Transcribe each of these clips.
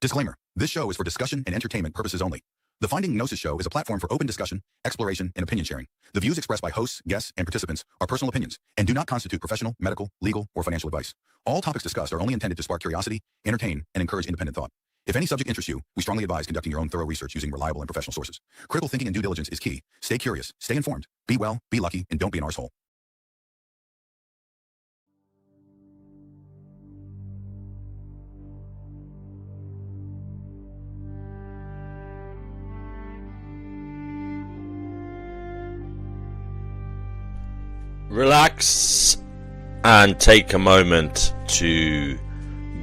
Disclaimer. This show is for discussion and entertainment purposes only. The Finding Gnosis show is a platform for open discussion, exploration, and opinion sharing. The views expressed by hosts, guests, and participants are personal opinions and do not constitute professional, medical, legal, or financial advice. All topics discussed are only intended to spark curiosity, entertain, and encourage independent thought. If any subject interests you, we strongly advise conducting your own thorough research using reliable and professional sources. Critical thinking and due diligence is key. Stay curious, stay informed, be well, be lucky, and don't be an arsehole. Relax and take a moment to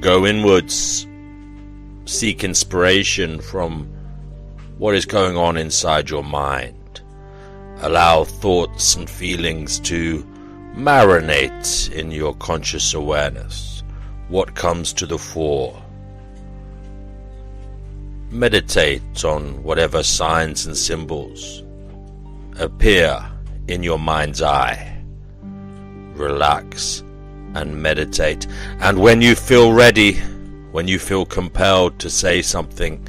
go inwards, seek inspiration from what is going on inside your mind. Allow thoughts and feelings to marinate in your conscious awareness. What comes to the fore? Meditate on whatever signs and symbols appear in your mind's eye. Relax and meditate, and when you feel ready, when you feel compelled to say something,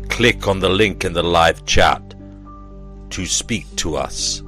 click on the link in the live chat to speak to us.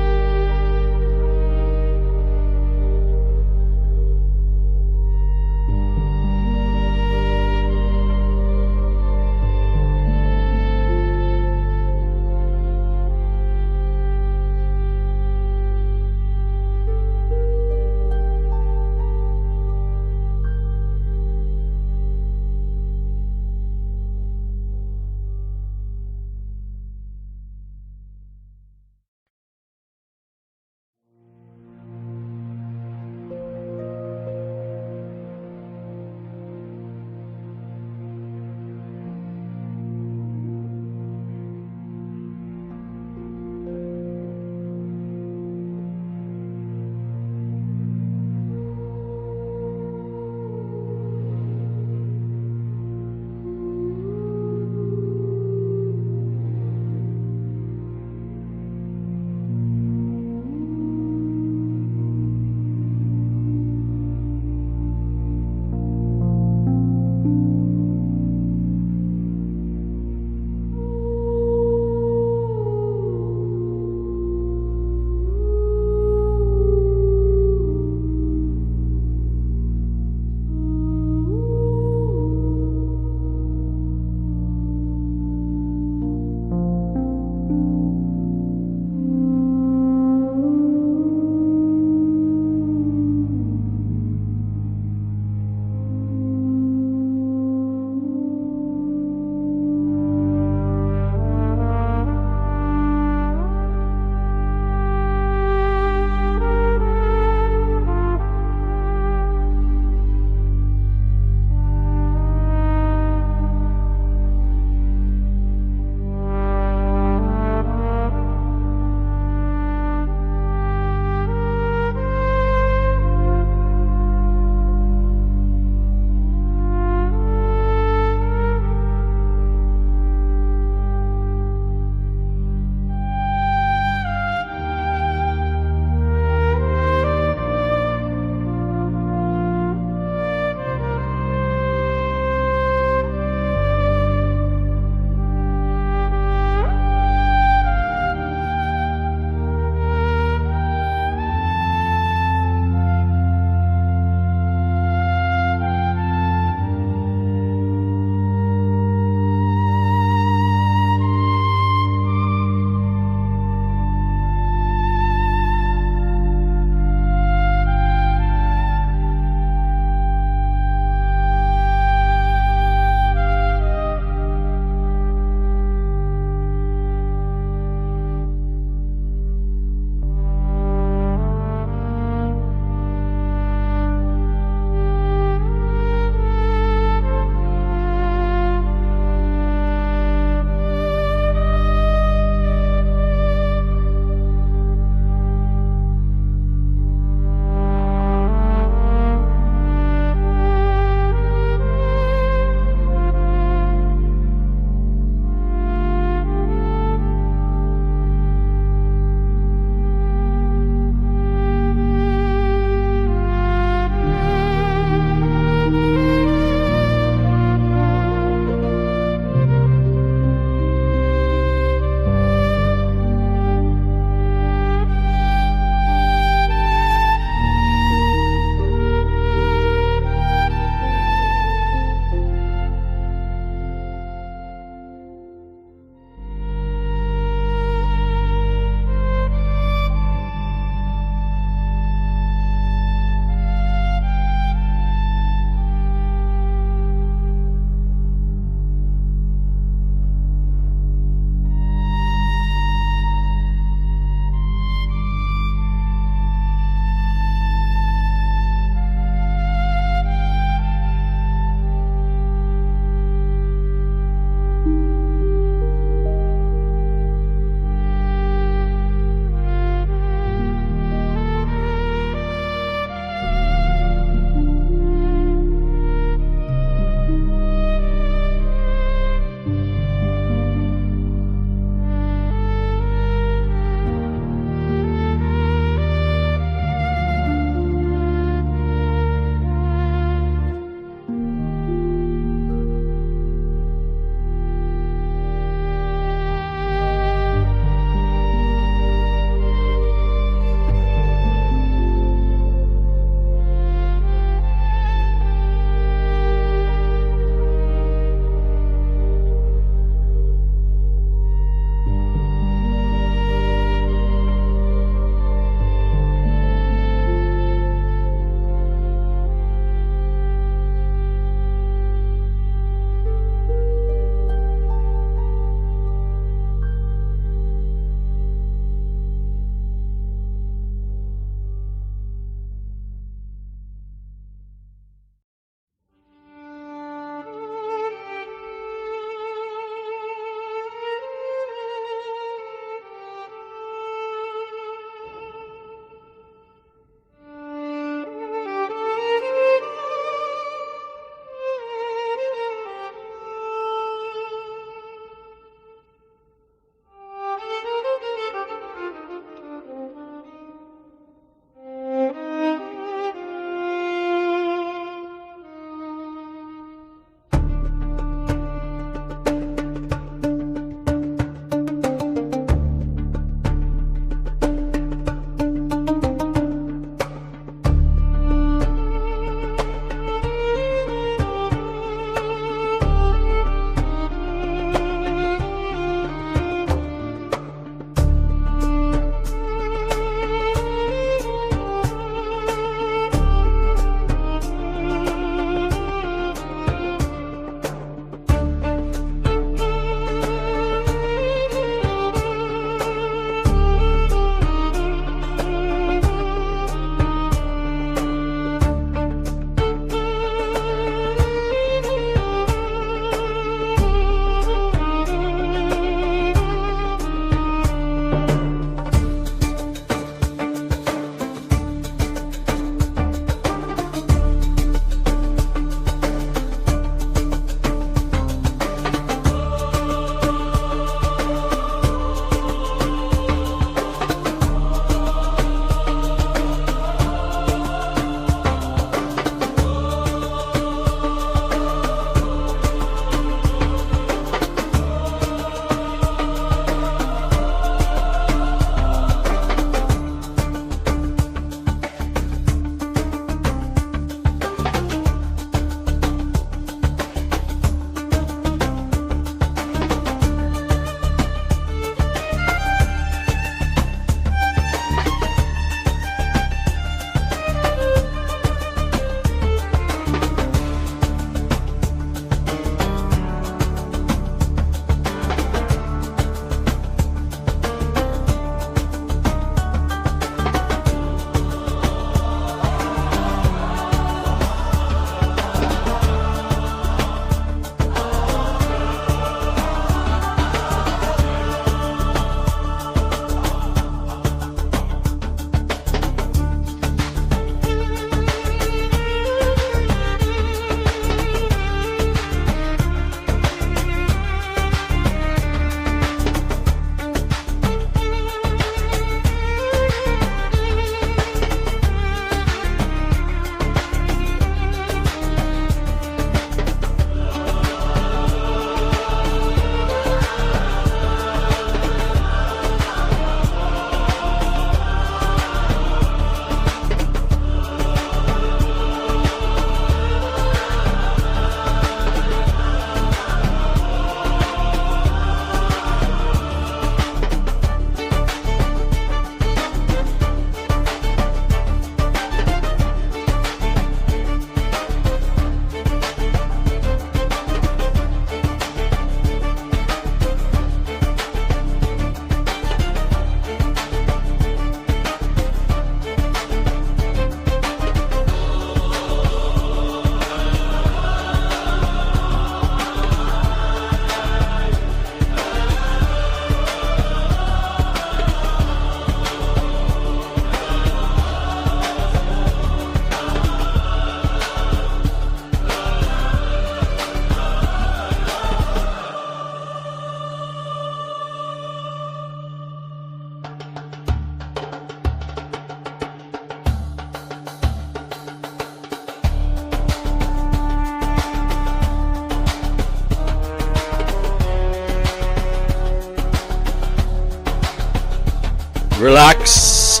Relax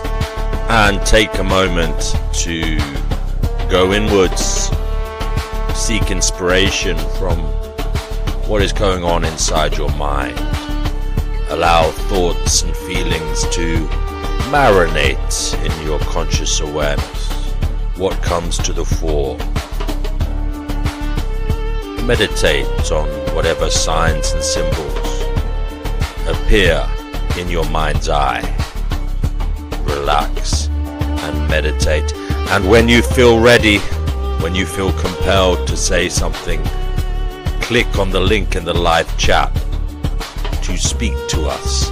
and take a moment to go inwards, seek inspiration from what is going on inside your mind. Allow thoughts and feelings to marinate in your conscious awareness. What comes to the fore? Meditate on whatever signs and symbols appear in your mind's eye. Relax and meditate. And when you feel ready, when you feel compelled to say something, click on the link in the live chat to speak to us.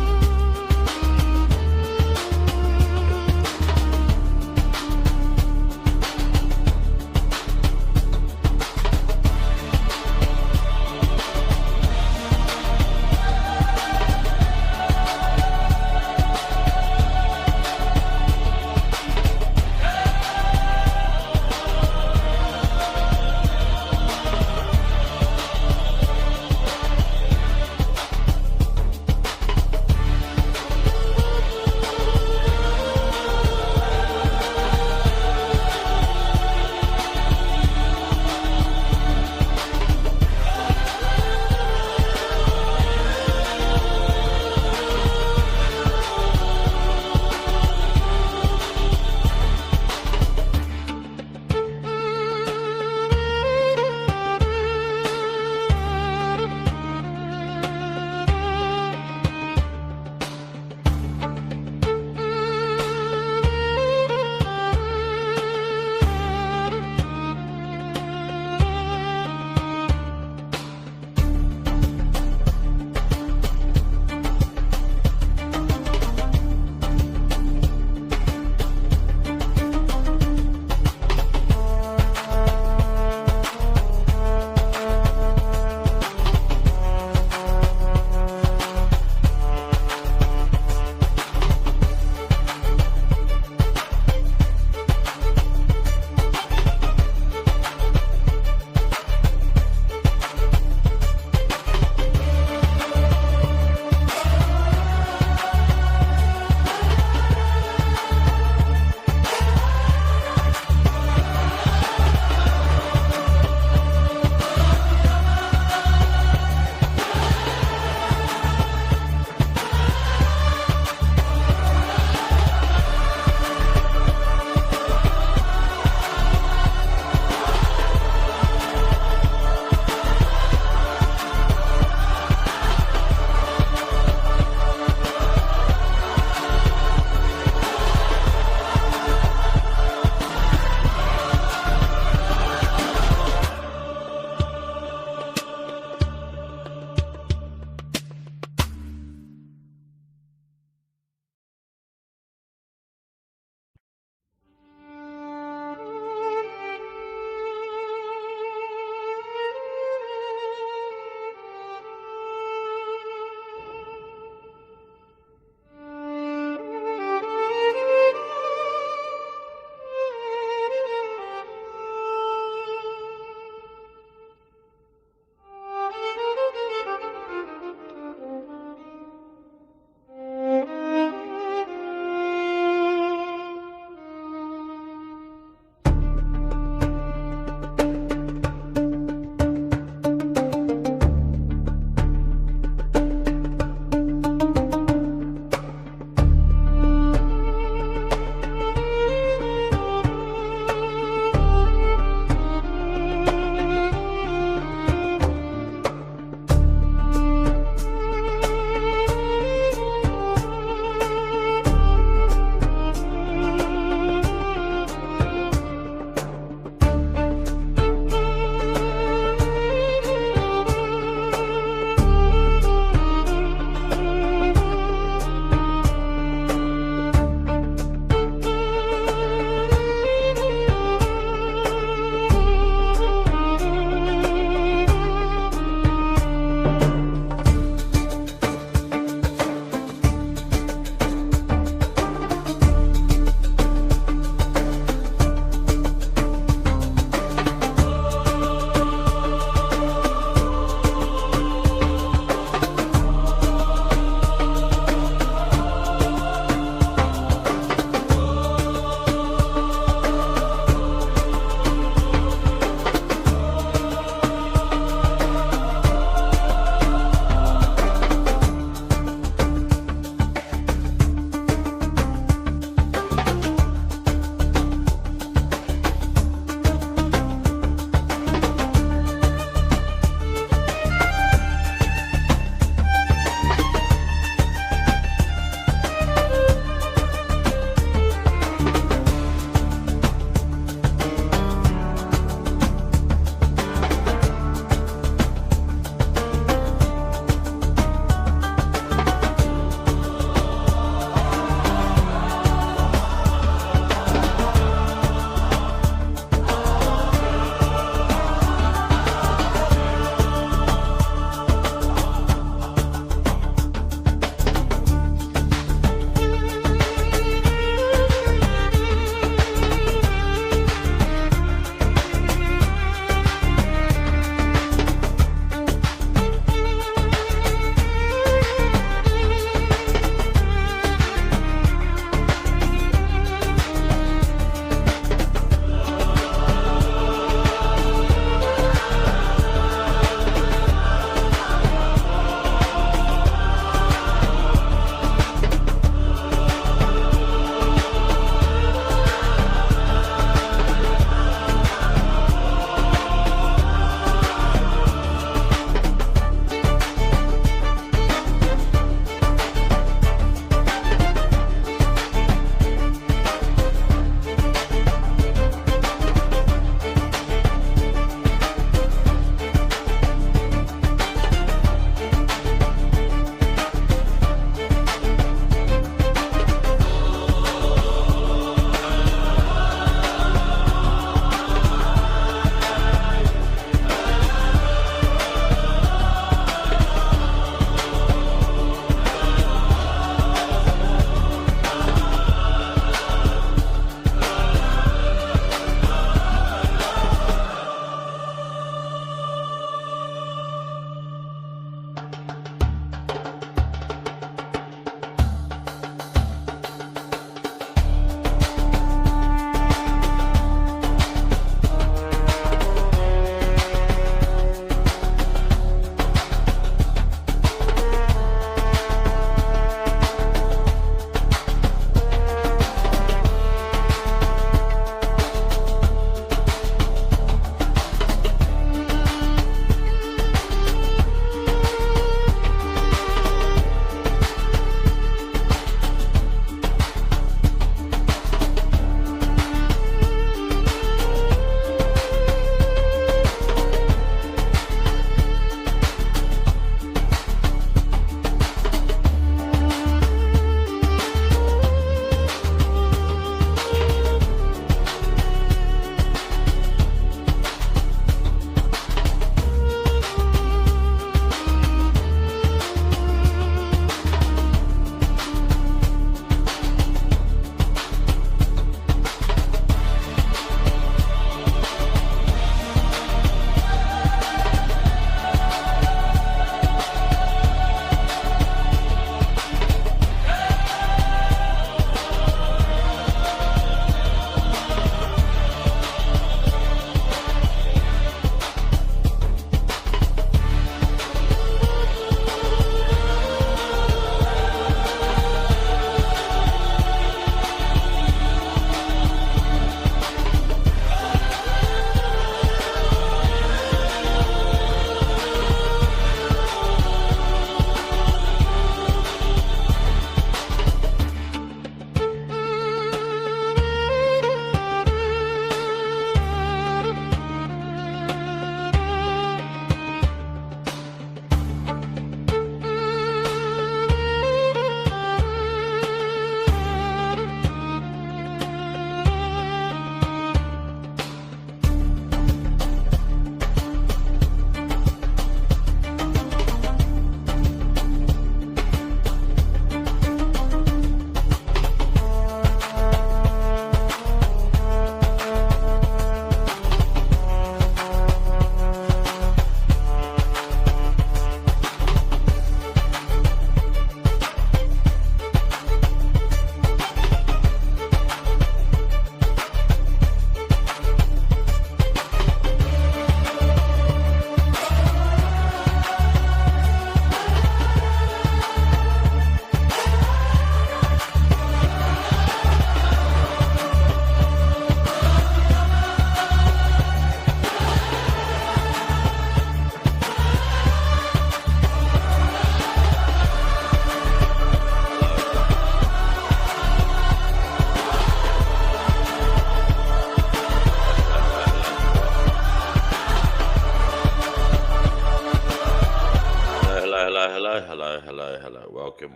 Hello. Welcome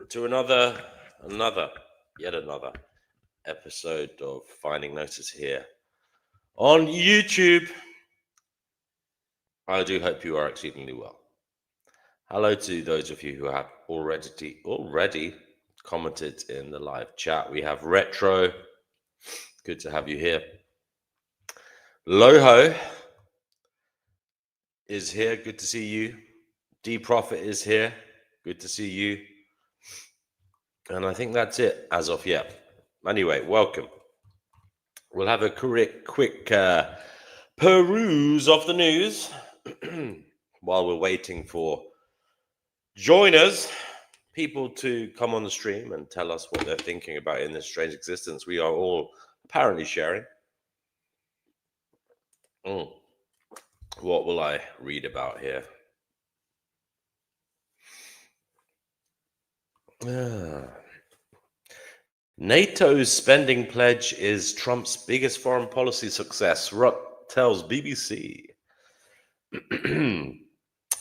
to yet another episode of Finding Gnosis here on YouTube. I do hope you are exceedingly well. Hello to those of you who have already commented in the live chat. We have Retro. Good to have you here. Loho is here. Good to see you. D Prophet is here. Good to see you. And I think that's it as of yet. Anyway, welcome. We'll have a quick peruse of the news while we're waiting for joiners, people to come on the stream and tell us what they're thinking about in this strange existence we are all apparently sharing. What will I read about here? NATO's spending pledge is Trump's biggest foreign policy success, Rutt tells BBC.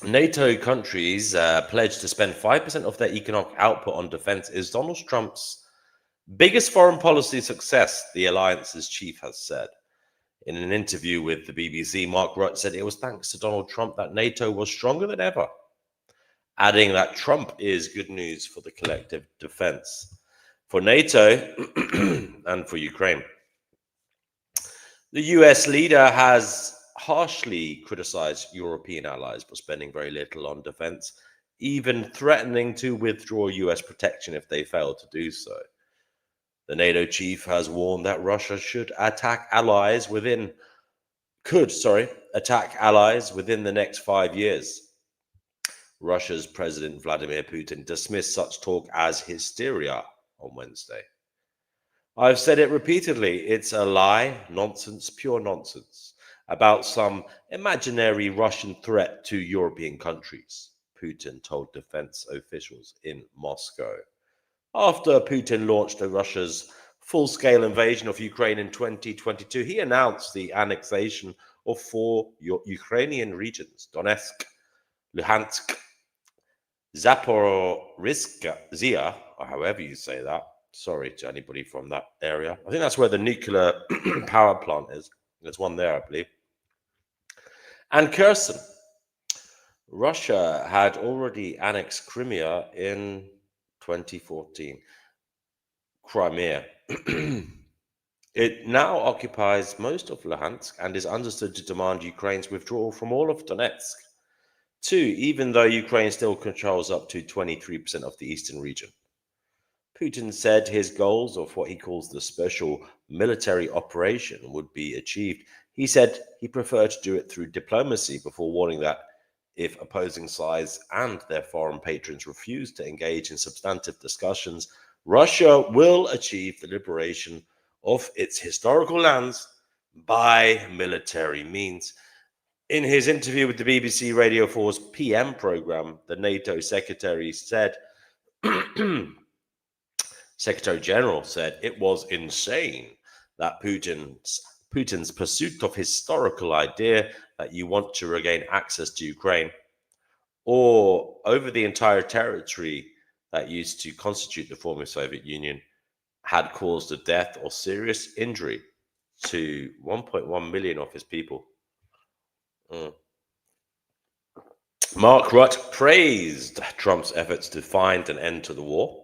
NATO countries pledge to spend 5% of their economic output on defense is Donald Trump's biggest foreign policy success, the alliance's chief has said. In an interview with the BBC, Mark Rutte said it was thanks to Donald Trump that NATO was stronger than ever, adding that Trump is good news for the collective defense, for NATO and for Ukraine. The US leader has harshly criticized European allies for spending very little on defense, even threatening to withdraw US protection if they fail to do so. The NATO chief has warned that Russia could attack allies within the next 5 years. Russia's President Vladimir Putin dismissed such talk as hysteria on Wednesday. I've said it repeatedly, it's a lie, nonsense, pure nonsense, about some imaginary Russian threat to European countries, Putin told defense officials in Moscow. After Putin launched Russia's full-scale invasion of Ukraine in 2022, he announced the annexation of 4 Ukrainian regions, Donetsk, Luhansk, Zaporizhzhia, or however you say that. Sorry to anybody from that area. I think that's where the nuclear power plant is. There's one there, I believe. And Kherson. Russia had already annexed Crimea in 2014. Crimea. It now occupies most of Luhansk and is understood to demand Ukraine's withdrawal from all of Donetsk. 2, even though Ukraine still controls up to 23% of the eastern region. Putin said his goals of what he calls the special military operation would be achieved. He said he preferred to do it through diplomacy before warning that if opposing sides and their foreign patrons refuse to engage in substantive discussions, Russia will achieve the liberation of its historical lands by military means. In his interview with the BBC Radio 4's PM program, the NATO Secretary General said it was insane that Putin's pursuit of historical idea that you want to regain access to Ukraine or over the entire territory that used to constitute the former Soviet Union had caused the death or serious injury to 1.1 million of his people. Mark Rutte praised Trump's efforts to find an end to the war.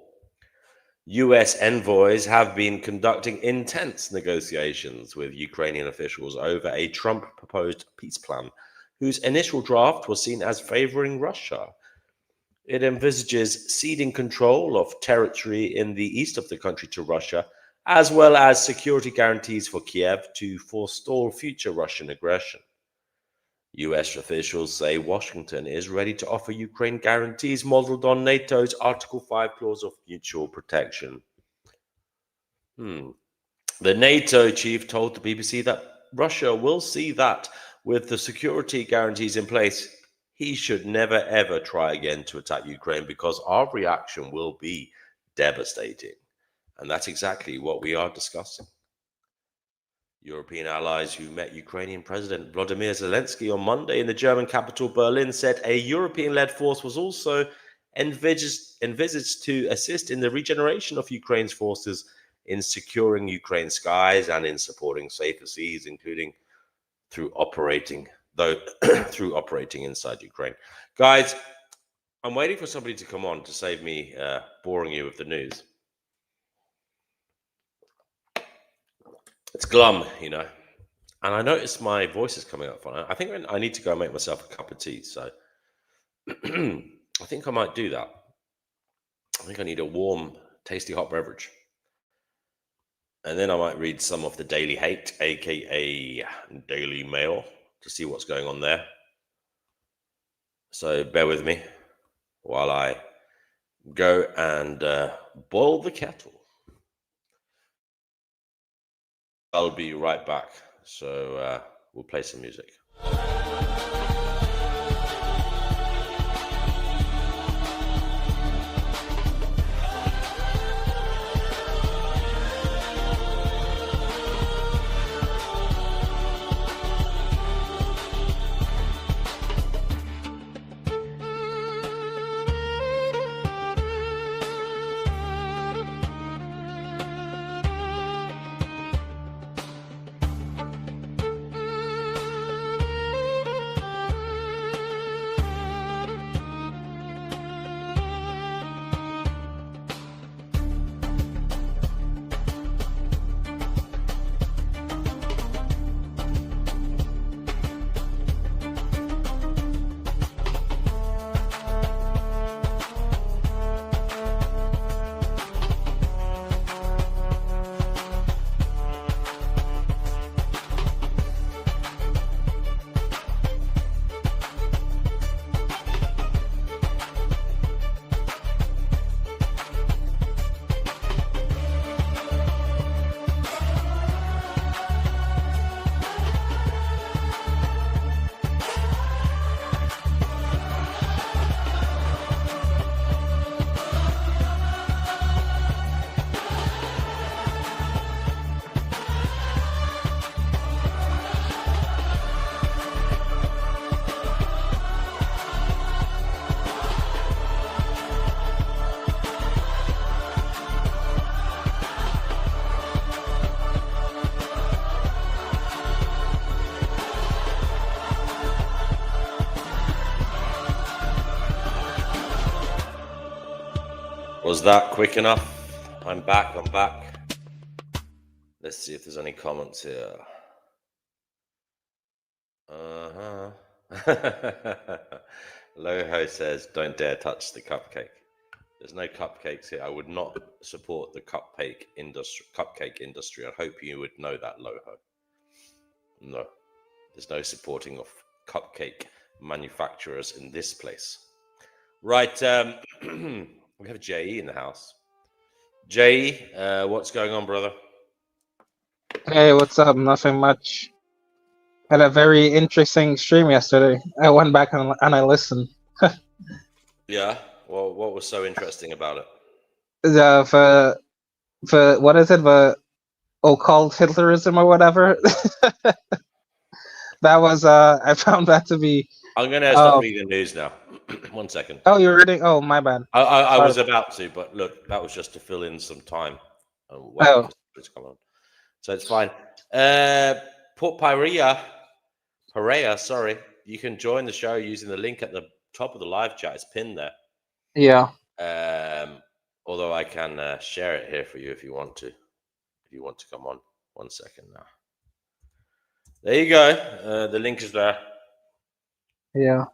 US envoys have been conducting intense negotiations with Ukrainian officials over a Trump-proposed peace plan, whose initial draft was seen as favoring Russia. It envisages ceding control of territory in the east of the country to Russia, as well as security guarantees for Kiev to forestall future Russian aggression. US officials say Washington is ready to offer Ukraine guarantees modeled on NATO's Article 5 clause of mutual protection. The NATO chief told the BBC that Russia will see that with the security guarantees in place, he should never ever try again to attack Ukraine because our reaction will be devastating. And that's exactly what we are discussing. European allies who met Ukrainian President Volodymyr Zelensky on Monday in the German capital Berlin said a European-led force was also envisaged to assist in the regeneration of Ukraine's forces in securing Ukraine's skies and in supporting safer seas, including through operating inside Ukraine. Guys, I'm waiting for somebody to come on to save me boring you with the news. It's glum, you know. And I noticed my voice is coming up fine. I think I need to go make myself a cup of tea. So I think I might do that. I think I need a warm, tasty hot beverage. And then I might read some of the Daily Hate, aka Daily Mail, to see what's going on there. So bear with me while I go and boil the kettle. I'll be right back. So we'll play some music. Was that quick enough? I'm back. Let's see if there's any comments here. Loho says, don't dare touch the cupcake. There's no cupcakes here. I would not support the cupcake industry. I hope you would know that, Loho. No, there's no supporting of cupcake manufacturers in this place. Right, we have J.E. in the house. J.E., what's going on, brother? Hey, what's up? Nothing much. Had a very interesting stream yesterday. I went back and I listened. Yeah? Well, what was so interesting about it? For what is it? The occult Hitlerism or whatever? That was, I found that to be... I'm going to stop reading the news now. 1 second. Oh, you're reading? Oh, my bad. I was about to, but look, that was just to fill in some time. Oh. So it's fine. Port Perea, sorry. You can join the show using the link at the top of the live chat. It's pinned there. Yeah. Although I can share it here for you if you want to. If you want to come on. 1 second now. There you go. The link is there. Yeah.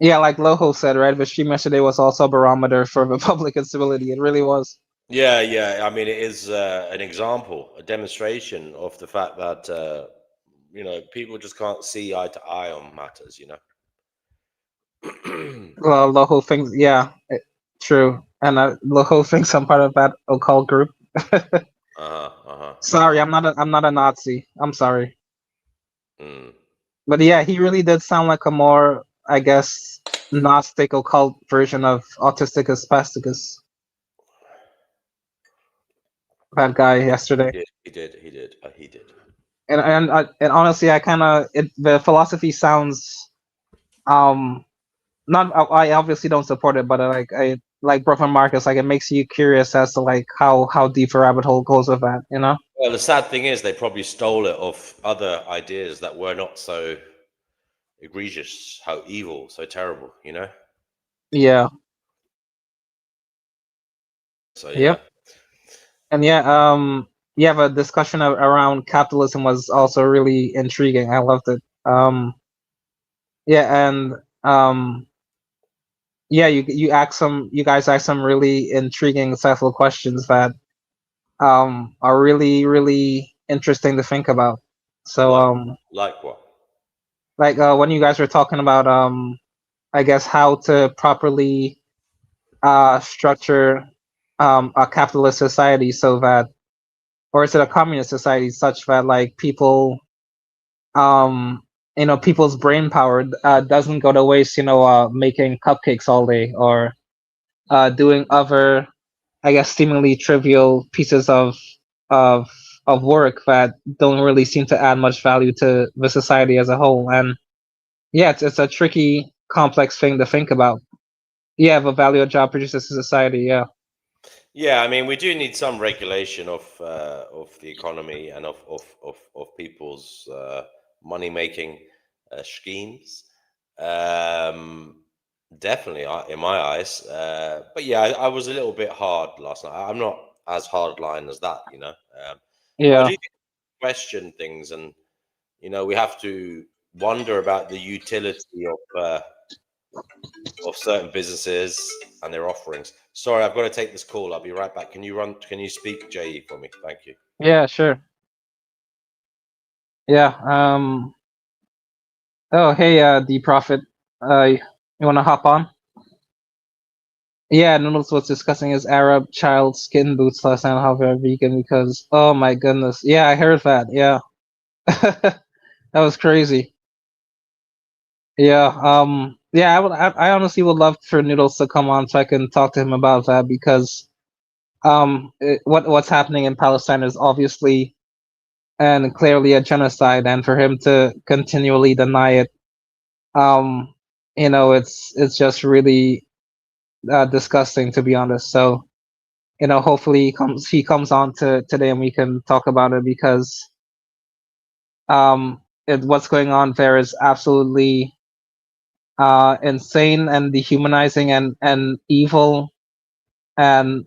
Yeah, like Loho said, right? The stream yesterday was also a barometer for the public civility. It really was. Yeah. I mean, it is an example, a demonstration of the fact that, people just can't see eye to eye on matters, Well, Loho thinks, true. And Loho thinks I'm part of that occult group. Sorry, I'm not a Nazi. I'm sorry. But yeah, he really did sound like a more, I guess, Gnostic occult version of Autisticus Spasticus. That guy yesterday. He did. and honestly, I kind of the philosophy sounds um not I obviously don't support it, but I like Brooklyn Marcus, like it makes you curious as to like how deep a rabbit hole goes with that, you know? Well, the sad thing is they probably stole it off other ideas that were not so egregious, how evil, so terrible, you know? Yeah. So yeah. Yep. And yeah, the discussion around capitalism was also really intriguing. I loved it. Yeah, and yeah, you guys ask some really intriguing, insightful questions that are really interesting to think about. So Like like what? like when you guys were talking about I guess how to properly structure a capitalist society so that, or is it a communist society such that like people um people's brain power doesn't go to waste, making cupcakes all day, or doing other, I guess, seemingly trivial pieces of of work that don't really seem to add much value to the society as a whole. And yeah, it's a tricky, complex thing to think about. Yeah, the value a job produces to society. Yeah, Yeah, I mean, we do need some regulation of the economy and of people's money making schemes. Um, Definitely, in my eyes. But yeah, I was a little bit hard last night. I'm not as hard line as that, you know. But I do yeah, think we question things, and we have to wonder about the utility of certain businesses and their offerings. Sorry, I've got to take this call. I'll be right back. Can you run? Can you speak, JE, for me? Thank you. yeah, sure. Yeah. Oh, hey, the prophet. You wanna hop on? Yeah, Noodles was discussing his Arab child skin boots last night, how they're vegan because, oh my goodness. Yeah, I heard that. Yeah. That was crazy. Yeah. Yeah, I honestly would love for Noodles to come on so I can talk to him about that because what's happening in Palestine is obviously and clearly a genocide, and for him to continually deny it, um, it's just really disgusting, to be honest. So hopefully he comes on to today and we can talk about it because what's going on there is absolutely insane and dehumanizing and evil, and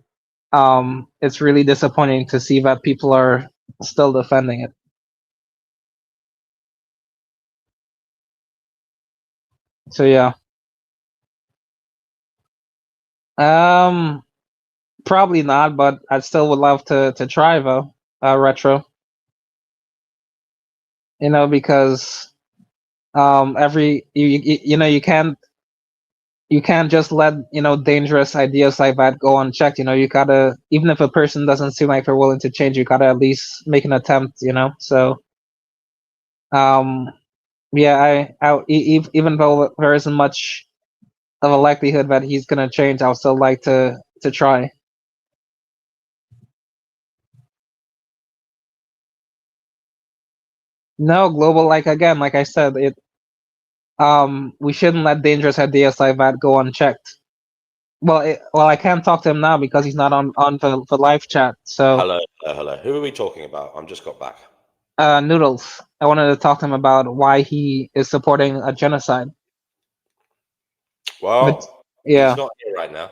it's really disappointing to see that people are still defending it. So yeah, um, probably not, but I still would love to try though. Retro, because every you can't just let dangerous ideas like that go unchecked. You gotta, even if a person doesn't seem like they're willing to change, you gotta at least make an attempt. So um yeah, even though there isn't much of a likelihood that he's gonna change, I would still like to try. No, global, like, again, like I said, we shouldn't let dangerous ideas like that go unchecked. Well, I can't talk to him now because he's not on the live chat. So, Hello, hello, hello. Who are we talking about? I'm just got back. Noodles, I wanted to talk to him about why he is supporting a genocide. But Well, he's yeah, not here right now,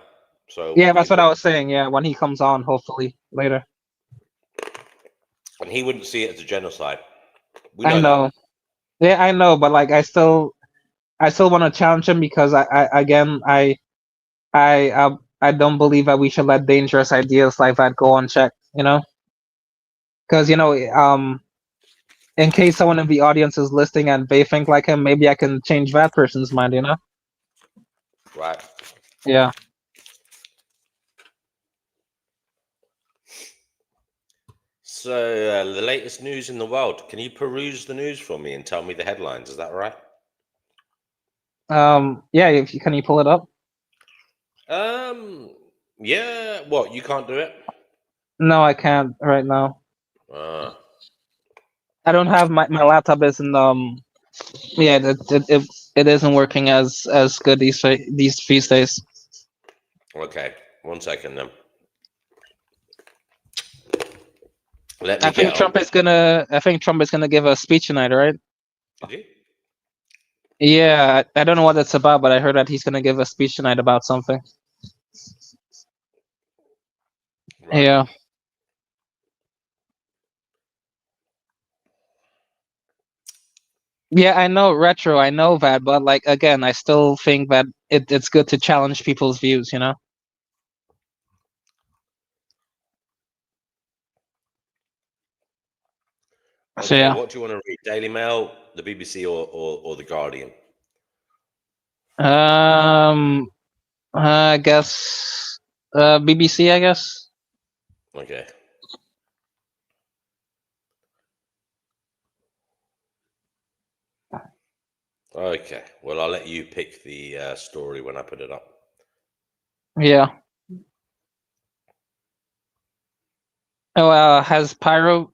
so yeah, we can that's what talk. I was saying. Yeah, when he comes on, hopefully later. And he wouldn't see it as a genocide. We I know that. know. Yeah, I know, but like, I still want to challenge him because I don't believe that we should let dangerous ideas like that go unchecked. Because in case someone in the audience is listening and they think like him, maybe I can change that person's mind. Right. Yeah. So, the latest news in the world. Can you peruse the news for me and tell me the headlines? Is that right? Yeah. If you can, you pull it up? Um. Yeah. What? You can't do it? No, I can't right now. Ah. I don't have my laptop isn't yeah it isn't working as good these days. Okay, 1 second then. Let I me think get on. Trump is gonna give a speech tonight, right? Did you? Yeah, I don't know what it's about, but I heard that he's gonna give a speech tonight about something. Right. Yeah. Yeah, I know retro, I know that, but like again, I still think that it's good to challenge people's views, you know? So Okay, yeah. what do you want to read? Daily Mail, the BBC, or the Guardian? Um I guess BBC, I guess. Okay. Okay. Well, I'll let you pick the story when I put it up. Yeah. Oh, has Port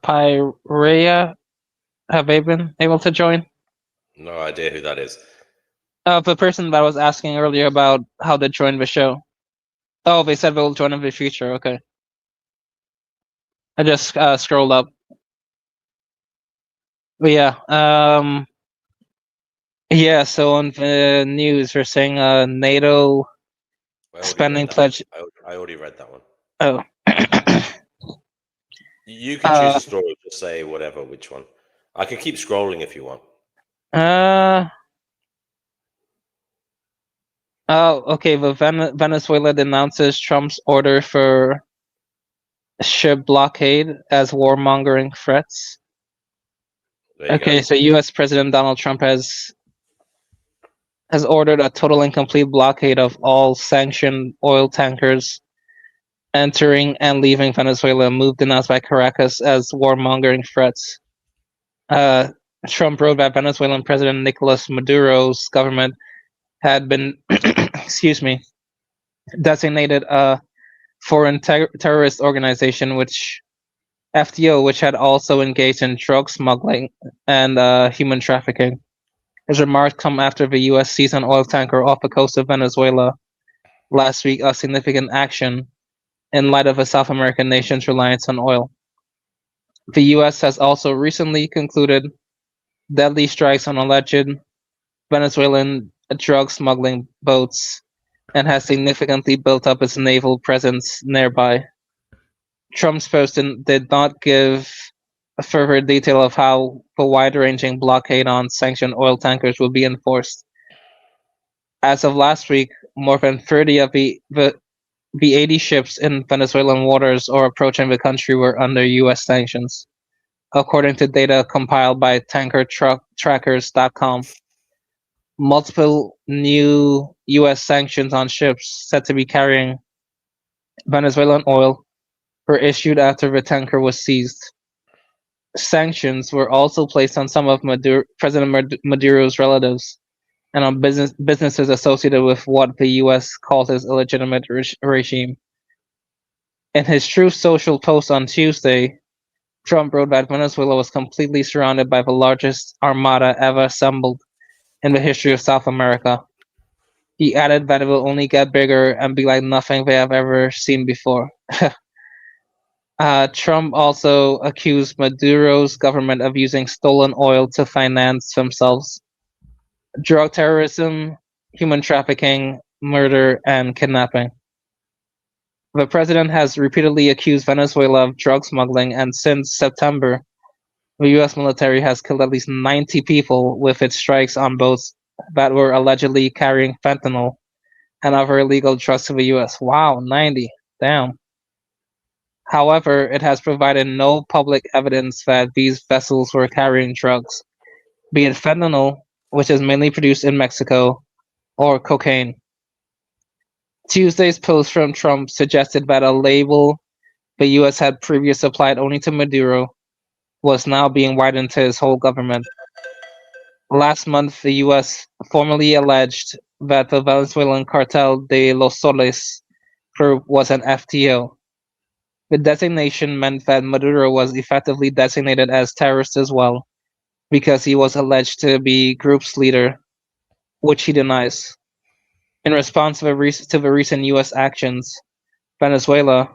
Pyrea, have they been able to join? No idea who that is. The person that was asking earlier about how to join the show. Oh, they said they'll join in the future. Okay. I just scrolled up. But yeah. Yeah. So on the news, they're saying NATO I already read spending that one. pledge. I already read that one. Oh. You can choose uh. a story. Just say whatever, which one. I can keep scrolling if you want. Uh. Oh. Okay. The Venezuela denounces Trump's order for ship blockade as warmongering threats. There you go. Okay. So U.S. President Donald Trump has ordered a total and complete blockade of all sanctioned oil tankers entering and leaving Venezuela, moved denounced by Caracas as warmongering threats. Uh, Trump wrote that Venezuelan President Nicolas Maduro's government had been, excuse me, designated a foreign terrorist organization, which FTO, which had also engaged in drug smuggling and human trafficking. His remarks come after the U.S. seized an oil tanker off the coast of Venezuela last week, a significant action in light of a South American nation's reliance on oil. The U.S. has also recently concluded deadly strikes on alleged Venezuelan drug smuggling boats and has significantly built up its naval presence nearby. Trump's spokesman did not give a further detail of how the wide-ranging blockade on sanctioned oil tankers will be enforced. As of last week, more than 30 of the 80 ships in Venezuelan waters or approaching the country were under U.S. sanctions, according to data compiled by tankertrackers.com. Multiple new U.S. sanctions on ships said to be carrying Venezuelan oil were issued after the tanker was seized. Sanctions were also placed on some of President Maduro's relatives and on businesses associated with what the U.S. calls his illegitimate regime. In his Truth Social post on Tuesday, Trump wrote that Venezuela was completely surrounded by the largest armada ever assembled in the history of South America. He added that it will only get bigger and be like nothing they have ever seen before. Trump also accused Maduro's government of using stolen oil to finance themselves. Drug terrorism, human trafficking, murder, and kidnapping. The president has repeatedly accused Venezuela of drug smuggling, and since September, the U.S. military has killed at least 90 people with its strikes on boats that were allegedly carrying fentanyl and other illegal drugs to the U.S. Wow, 90. Damn. However, it has provided no public evidence that these vessels were carrying drugs, be it fentanyl, which is mainly produced in Mexico, or cocaine. Tuesday's post from Trump suggested that a label the U.S. had previously applied only to Maduro was now being widened to his whole government. Last month, the U.S. formally alleged that the Venezuelan cartel de los Soles group was an FTO. The designation meant that Maduro was effectively designated as terrorist as well, because he was alleged to be group's leader, which he denies. In response to the recent U.S. actions, Venezuela,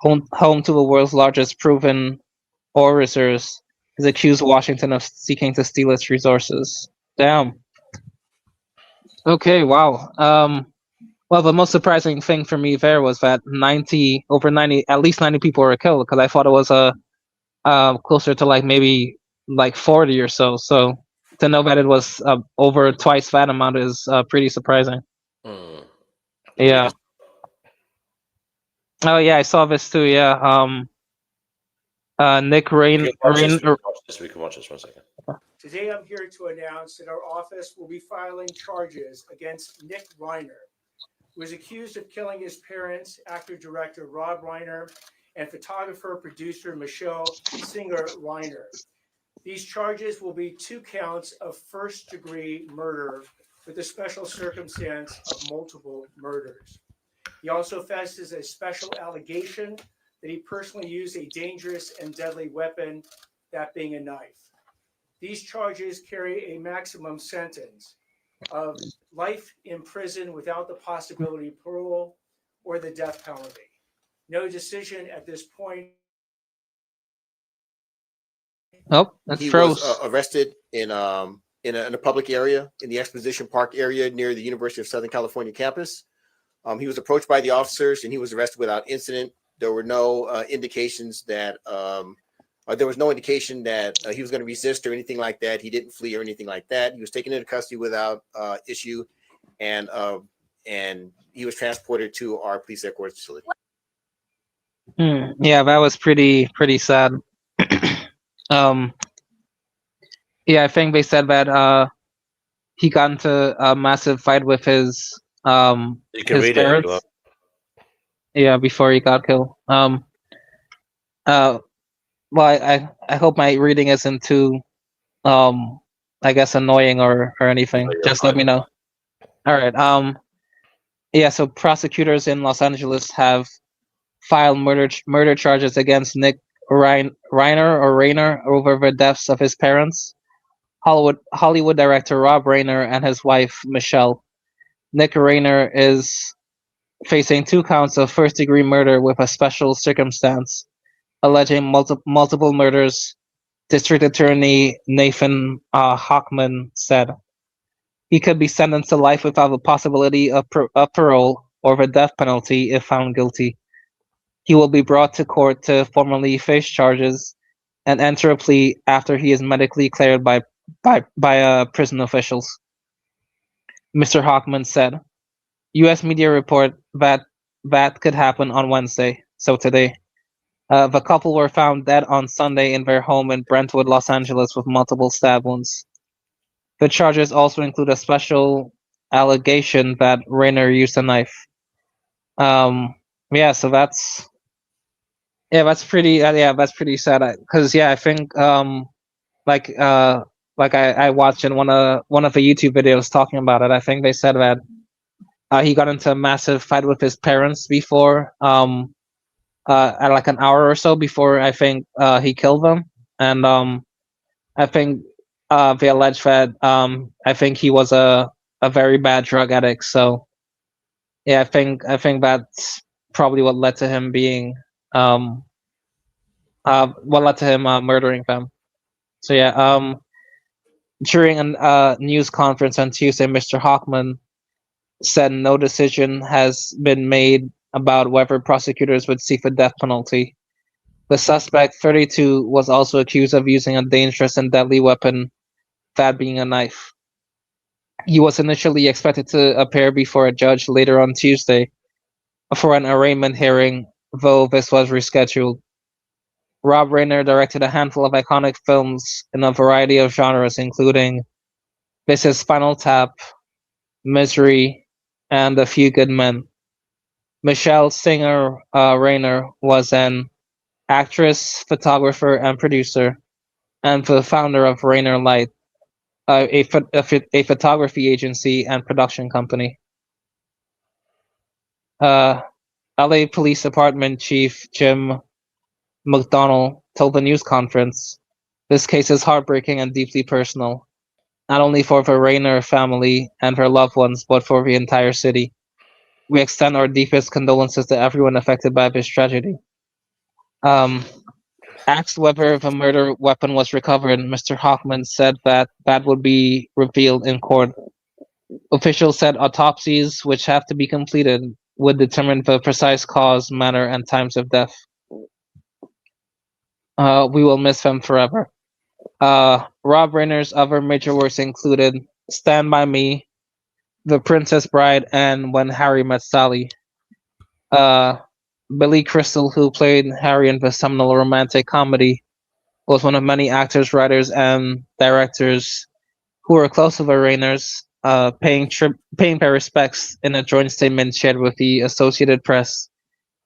home to the world's largest proven oil reserves, has accused Washington of seeking to steal its resources. Damn. Okay, wow. Well, the most surprising thing for me there was that at least 90 people were killed, because I thought it was closer to like maybe like 40 or so. So to know that it was over twice that amount is pretty surprising. Yeah. Oh yeah, I saw this too. Yeah. Nick Rain. We can watch this 1 second. Today, I'm here to announce that our office will be filing charges against Nick Reiner, who is accused of killing his parents, actor-director Rob Reiner, and photographer-producer Michelle Singer Reiner. These charges will be 2 counts of first-degree murder with a special circumstance of multiple murders. He also faces a special allegation that he personally used a dangerous and deadly weapon, that being a knife. These charges carry a maximum sentence of life in prison without the possibility of parole or the death penalty. No decision at this point. Oh, that's He froze. was arrested in a public area in the Exposition Park area near the University of Southern California campus. He was approached by the officers and he was arrested without incident. There were no indications that there was no indication that he was going to resist or anything like that. He didn't flee or anything like that. He was taken into custody without issue, and he was transported to our police headquarters facility. Yeah, that was pretty sad. Yeah, I think they said that he got into a massive fight with his You can his read it if you parents. want. Yeah, before he got killed. Well, I hope my reading isn't too I guess annoying or anything. No, you're Just let fine. me know. All right. Yeah, so prosecutors in Los Angeles have filed murder charges against Nick Reiner over the deaths of his parents, Hollywood director Rob Reiner and his wife Michelle. Nick Reiner is facing 2 counts of first-degree murder with a special circumstance, alleging multiple murders. District Attorney Nathan Hochman said he could be sentenced to life without the possibility of parole or the death penalty if found guilty. He will be brought to court to formally face charges and enter a plea after he is medically cleared by prison officials. Mr. Hochman said, U.S. media report that could happen on Wednesday, so today. The couple were found dead on Sunday in their home in Brentwood, Los Angeles, with multiple stab wounds. The charges also include a special allegation that Reiner used a knife. Yeah, so that's pretty that's pretty sad. Because I think like I watched in one of the YouTube videos talking about it. I think they said that he got into a massive fight with his parents before at like an hour or so before I think he killed them, and I think they allege that I think he was a very bad drug addict. So yeah, I think that's probably what led to him being murdering them. So yeah, during a news conference on Tuesday, Mr. Hochman said no decision has been made about whether prosecutors would seek the death penalty. The suspect, 32, was also accused of using a dangerous and deadly weapon, that being a knife. He was initially expected to appear before a judge later on Tuesday for an arraignment hearing, though this was rescheduled. Rob Reiner directed a handful of iconic films in a variety of genres, including This Is Spinal Tap, Misery, and A Few Good Men. Michelle Singer Reiner was an actress, photographer, and producer, and the founder of Reiner Light, a photography agency and production company. LA Police Department Chief Jim McDonnell told the news conference, "This case is heartbreaking and deeply personal, not only for the Rayner family and her loved ones, but for the entire city. We extend our deepest condolences to everyone affected by this tragedy." Um, Asked whether the murder weapon was recovered, Mr. Hoffman said that would be revealed in court. Officials said autopsies, which have to be completed, would determine the precise cause, manner, and times of death. We will miss them forever. Rob Reiner's other major works included Stand By Me, The Princess Bride, and When Harry Met Sally. Uh, Billy Crystal, who played Harry in the seminal romantic comedy, was one of many actors, writers, and directors who were close to the Rainers, paying their respects in a joint statement shared with the Associated Press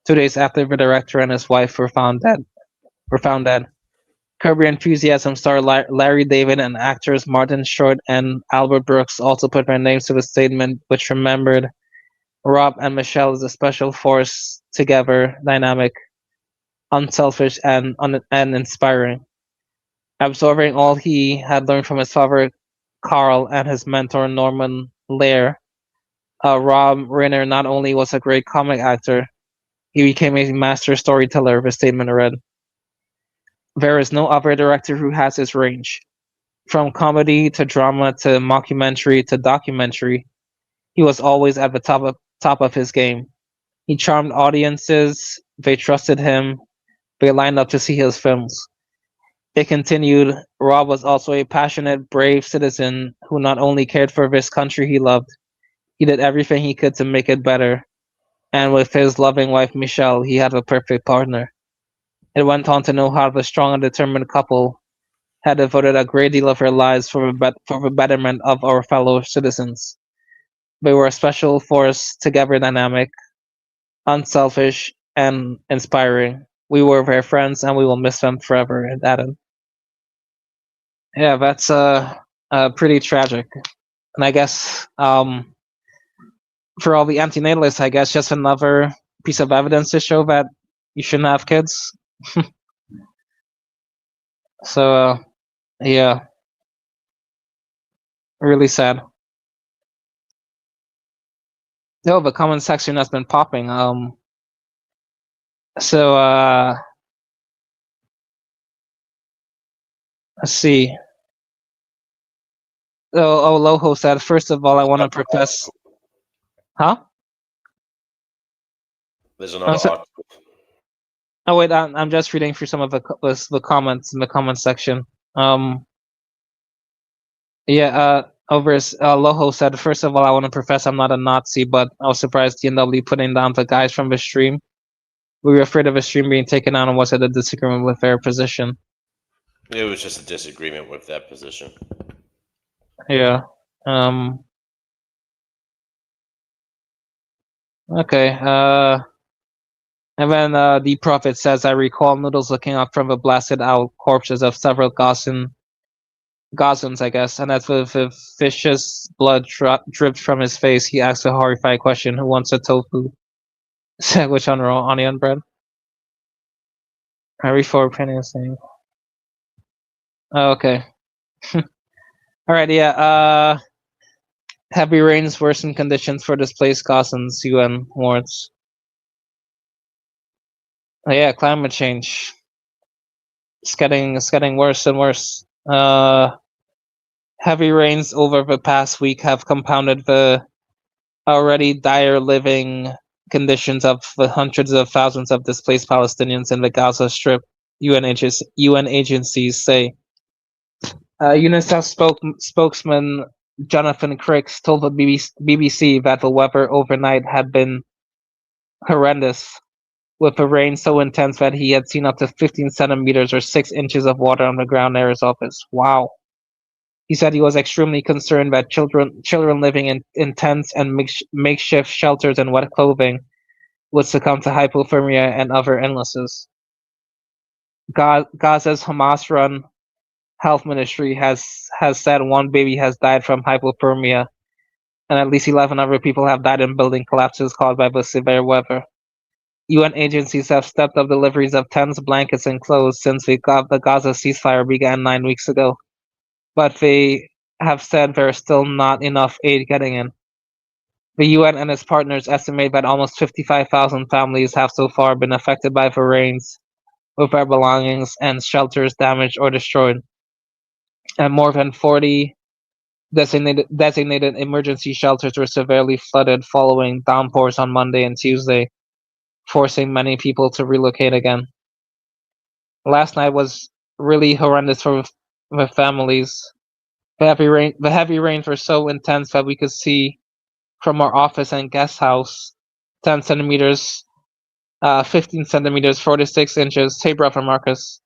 2 days after the director and his wife were found dead. Curb Your Enthusiasm star Larry David and actors Martin Short and Albert Brooks also put their names to the statement, which remembered Rob and Michelle as a special force together, dynamic, unselfish, and inspiring. Absorbing all he had learned from his father Carl and his mentor Norman Lear, Rob Reiner not only was a great comic actor, he became a master storyteller, the statement read. There is no other director who has his range. From comedy to drama to mockumentary to documentary, he was always at the top of his game. He charmed audiences, they trusted him, they lined up to see his films. It continued, Rob was also a passionate, brave citizen who not only cared for this country he loved, he did everything he could to make it better. And with his loving wife Michelle, he had a perfect partner. It went on to know how the strong and determined couple had devoted a great deal of their lives for the betterment of our fellow citizens. They were a special force, together dynamic, unselfish, and inspiring. We were their friends, and we will miss them forever. It added. Yeah, that's pretty tragic. And I guess for all the antinatalists, I guess just another piece of evidence to show that you shouldn't have kids. So yeah, really sad. No, the comment section has been popping. So let's see. Oh, Loho said, first of all, I want to profess. Huh? There's another article. Oh wait, I'm just reading through some of the comments in the comment section. Yeah. Loho said, first of all, I want to profess I'm not a Nazi, but I was surprised TNW putting down the guys from the stream. We were afraid of a stream being taken down, and was it a disagreement with their position? It was just a disagreement with that position. Yeah. Okay. And then the prophet says, I recall Noodles looking up from the blasted out corpses of several Gazans, I guess, and as the vicious blood dripped from his face, he asked a horrified question, who wants a tofu sandwich on raw onion bread? Every 4 pennies thing. Oh, okay. Alright, yeah. Heavy rains worsen conditions for displaced Gazans, UN warns. Oh, yeah, climate change. It's getting worse and worse. Heavy rains over the past week have compounded the already dire living conditions of the hundreds of thousands of displaced Palestinians in the Gaza Strip, UN agencies say. UNICEF spokesman Jonathan Cricks told the BBC that the weather overnight had been horrendous, with the rain so intense that he had seen up to 15 centimeters or 6 inches of water on the ground near his office. Wow. He said he was extremely concerned that children living in tents and makeshift shelters and wet clothing would succumb to hypothermia and other illnesses. Gaza's Hamas-run health ministry has said one baby has died from hypothermia, and at least 11 other people have died in building collapses caused by the severe weather. UN agencies have stepped up deliveries of tents, blankets, and clothes since the Gaza ceasefire began 9 weeks ago, but they have said there's still not enough aid getting in. The UN and its partners estimate that almost 55,000 families have so far been affected by the rains, with their belongings and shelters damaged or destroyed, and more than 40 designated emergency shelters were severely flooded following downpours on Monday and Tuesday, forcing many people to relocate again. Last night was really horrendous for the families. The heavy rains were so intense that we could see from our office and guest house 10 centimeters, 15 centimeters, 46 inches, hey brother Marcus,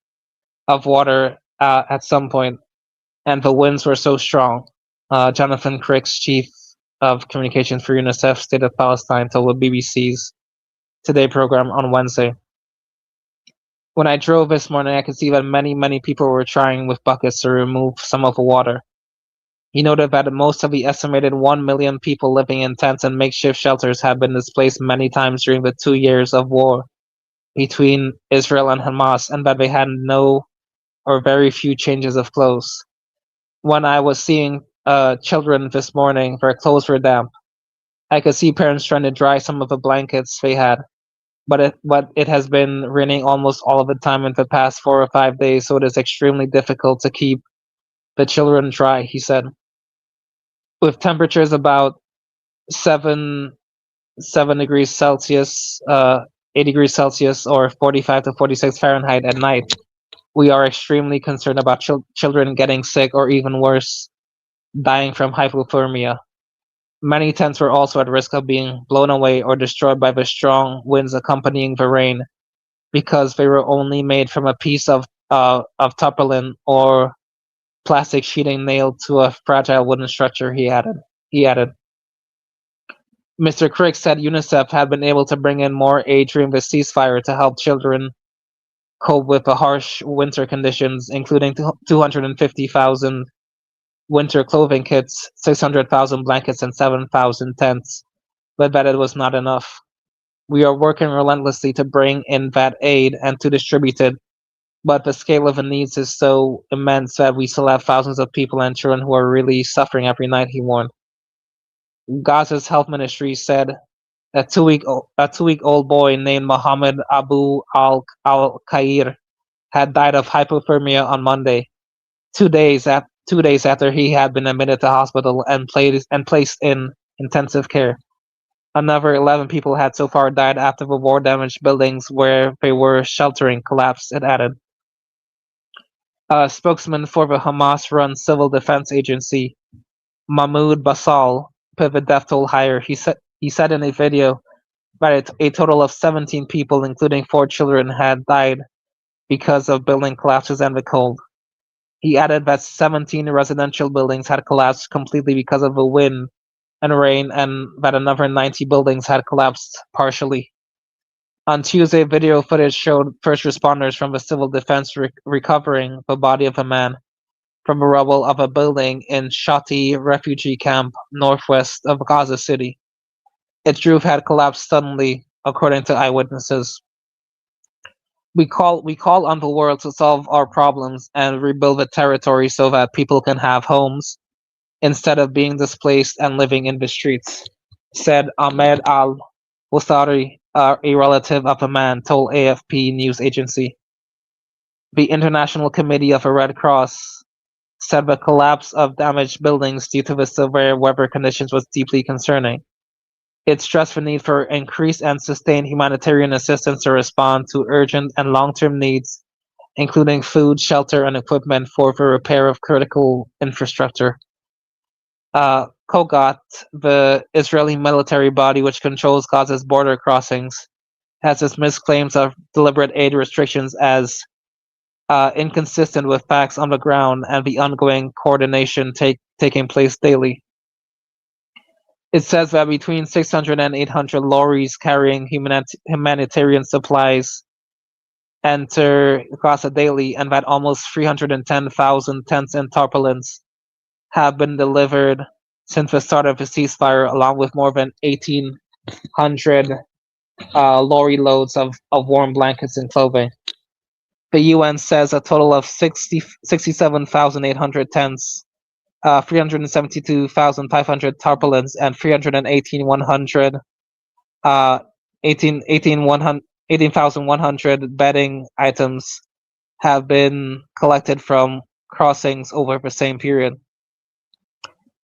of water at some point, and the winds were so strong. Jonathan Crick's chief of communications for UNICEF State of Palestine told the BBC's Today program on Wednesday. When I drove this morning, I could see that many people were trying with buckets to remove some of the water. He noted that most of the estimated 1 million people living in tents and makeshift shelters have been displaced many times during the 2 years of war between Israel and Hamas, and that they had no or very few changes of clothes. When I was seeing children this morning, their clothes were damp. I could see parents trying to dry some of the blankets they had, but it has been raining almost all of the time in the past 4 or 5 days, so it is extremely difficult to keep the children dry, he said. With temperatures about 7 degrees Celsius, 8 degrees Celsius, or 45 to 46 Fahrenheit at night, we are extremely concerned about children getting sick or even worse, dying from hypothermia. Many tents were also at risk of being blown away or destroyed by the strong winds accompanying the rain because they were only made from a piece of tarpaulin or plastic sheeting nailed to a fragile wooden structure, he added. Mr. Crick said UNICEF had been able to bring in more aid during the ceasefire to help children cope with the harsh winter conditions, including 250,000 winter clothing kits, 600,000 blankets, and 7,000 tents, but that it was not enough. We are working relentlessly to bring in that aid and to distribute it, but the scale of the needs is so immense that we still have thousands of people and children who are really suffering every night, he warned. Gaza's health ministry said a two-week-old boy named Mohammed Abu al-Khair had died of hypothermia on Monday, 2 days after he had been admitted to hospital and placed in intensive care. Another 11 people had so far died after the war-damaged buildings where they were sheltering collapsed, it added. A spokesman for the Hamas-run civil defense agency, Mahmoud Basal, put the death toll higher. He said in a video that a total of 17 people, including 4 children, had died because of building collapses and the cold. He added that 17 residential buildings had collapsed completely because of the wind and rain, and that another 90 buildings had collapsed partially. On Tuesday, video footage showed first responders from the civil defense recovering the body of a man from the rubble of a building in Shati refugee camp northwest of Gaza City. Its roof had collapsed suddenly, according to eyewitnesses. We call on the world to solve our problems and rebuild the territory so that people can have homes instead of being displaced and living in the streets, said Ahmed al-Wasari, a relative of the man, told AFP news agency. The International Committee of the Red Cross said the collapse of damaged buildings due to the severe weather conditions was deeply concerning. It stressed the need for increased and sustained humanitarian assistance to respond to urgent and long-term needs, including food, shelter, and equipment for the repair of critical infrastructure. Kogat, the Israeli military body which controls Gaza's border crossings, has dismissed claims of deliberate aid restrictions as inconsistent with facts on the ground and the ongoing coordination taking place daily. It says that between 600 and 800 lorries carrying humanitarian supplies enter Gaza daily, and that almost 310,000 tents and tarpaulins have been delivered since the start of the ceasefire, along with more than 1,800 lorry loads of warm blankets and clothing. The UN says a total of 67,800 tents, 372,500 tarpaulins, and 318,100 18,100 bedding items have been collected from crossings over the same period.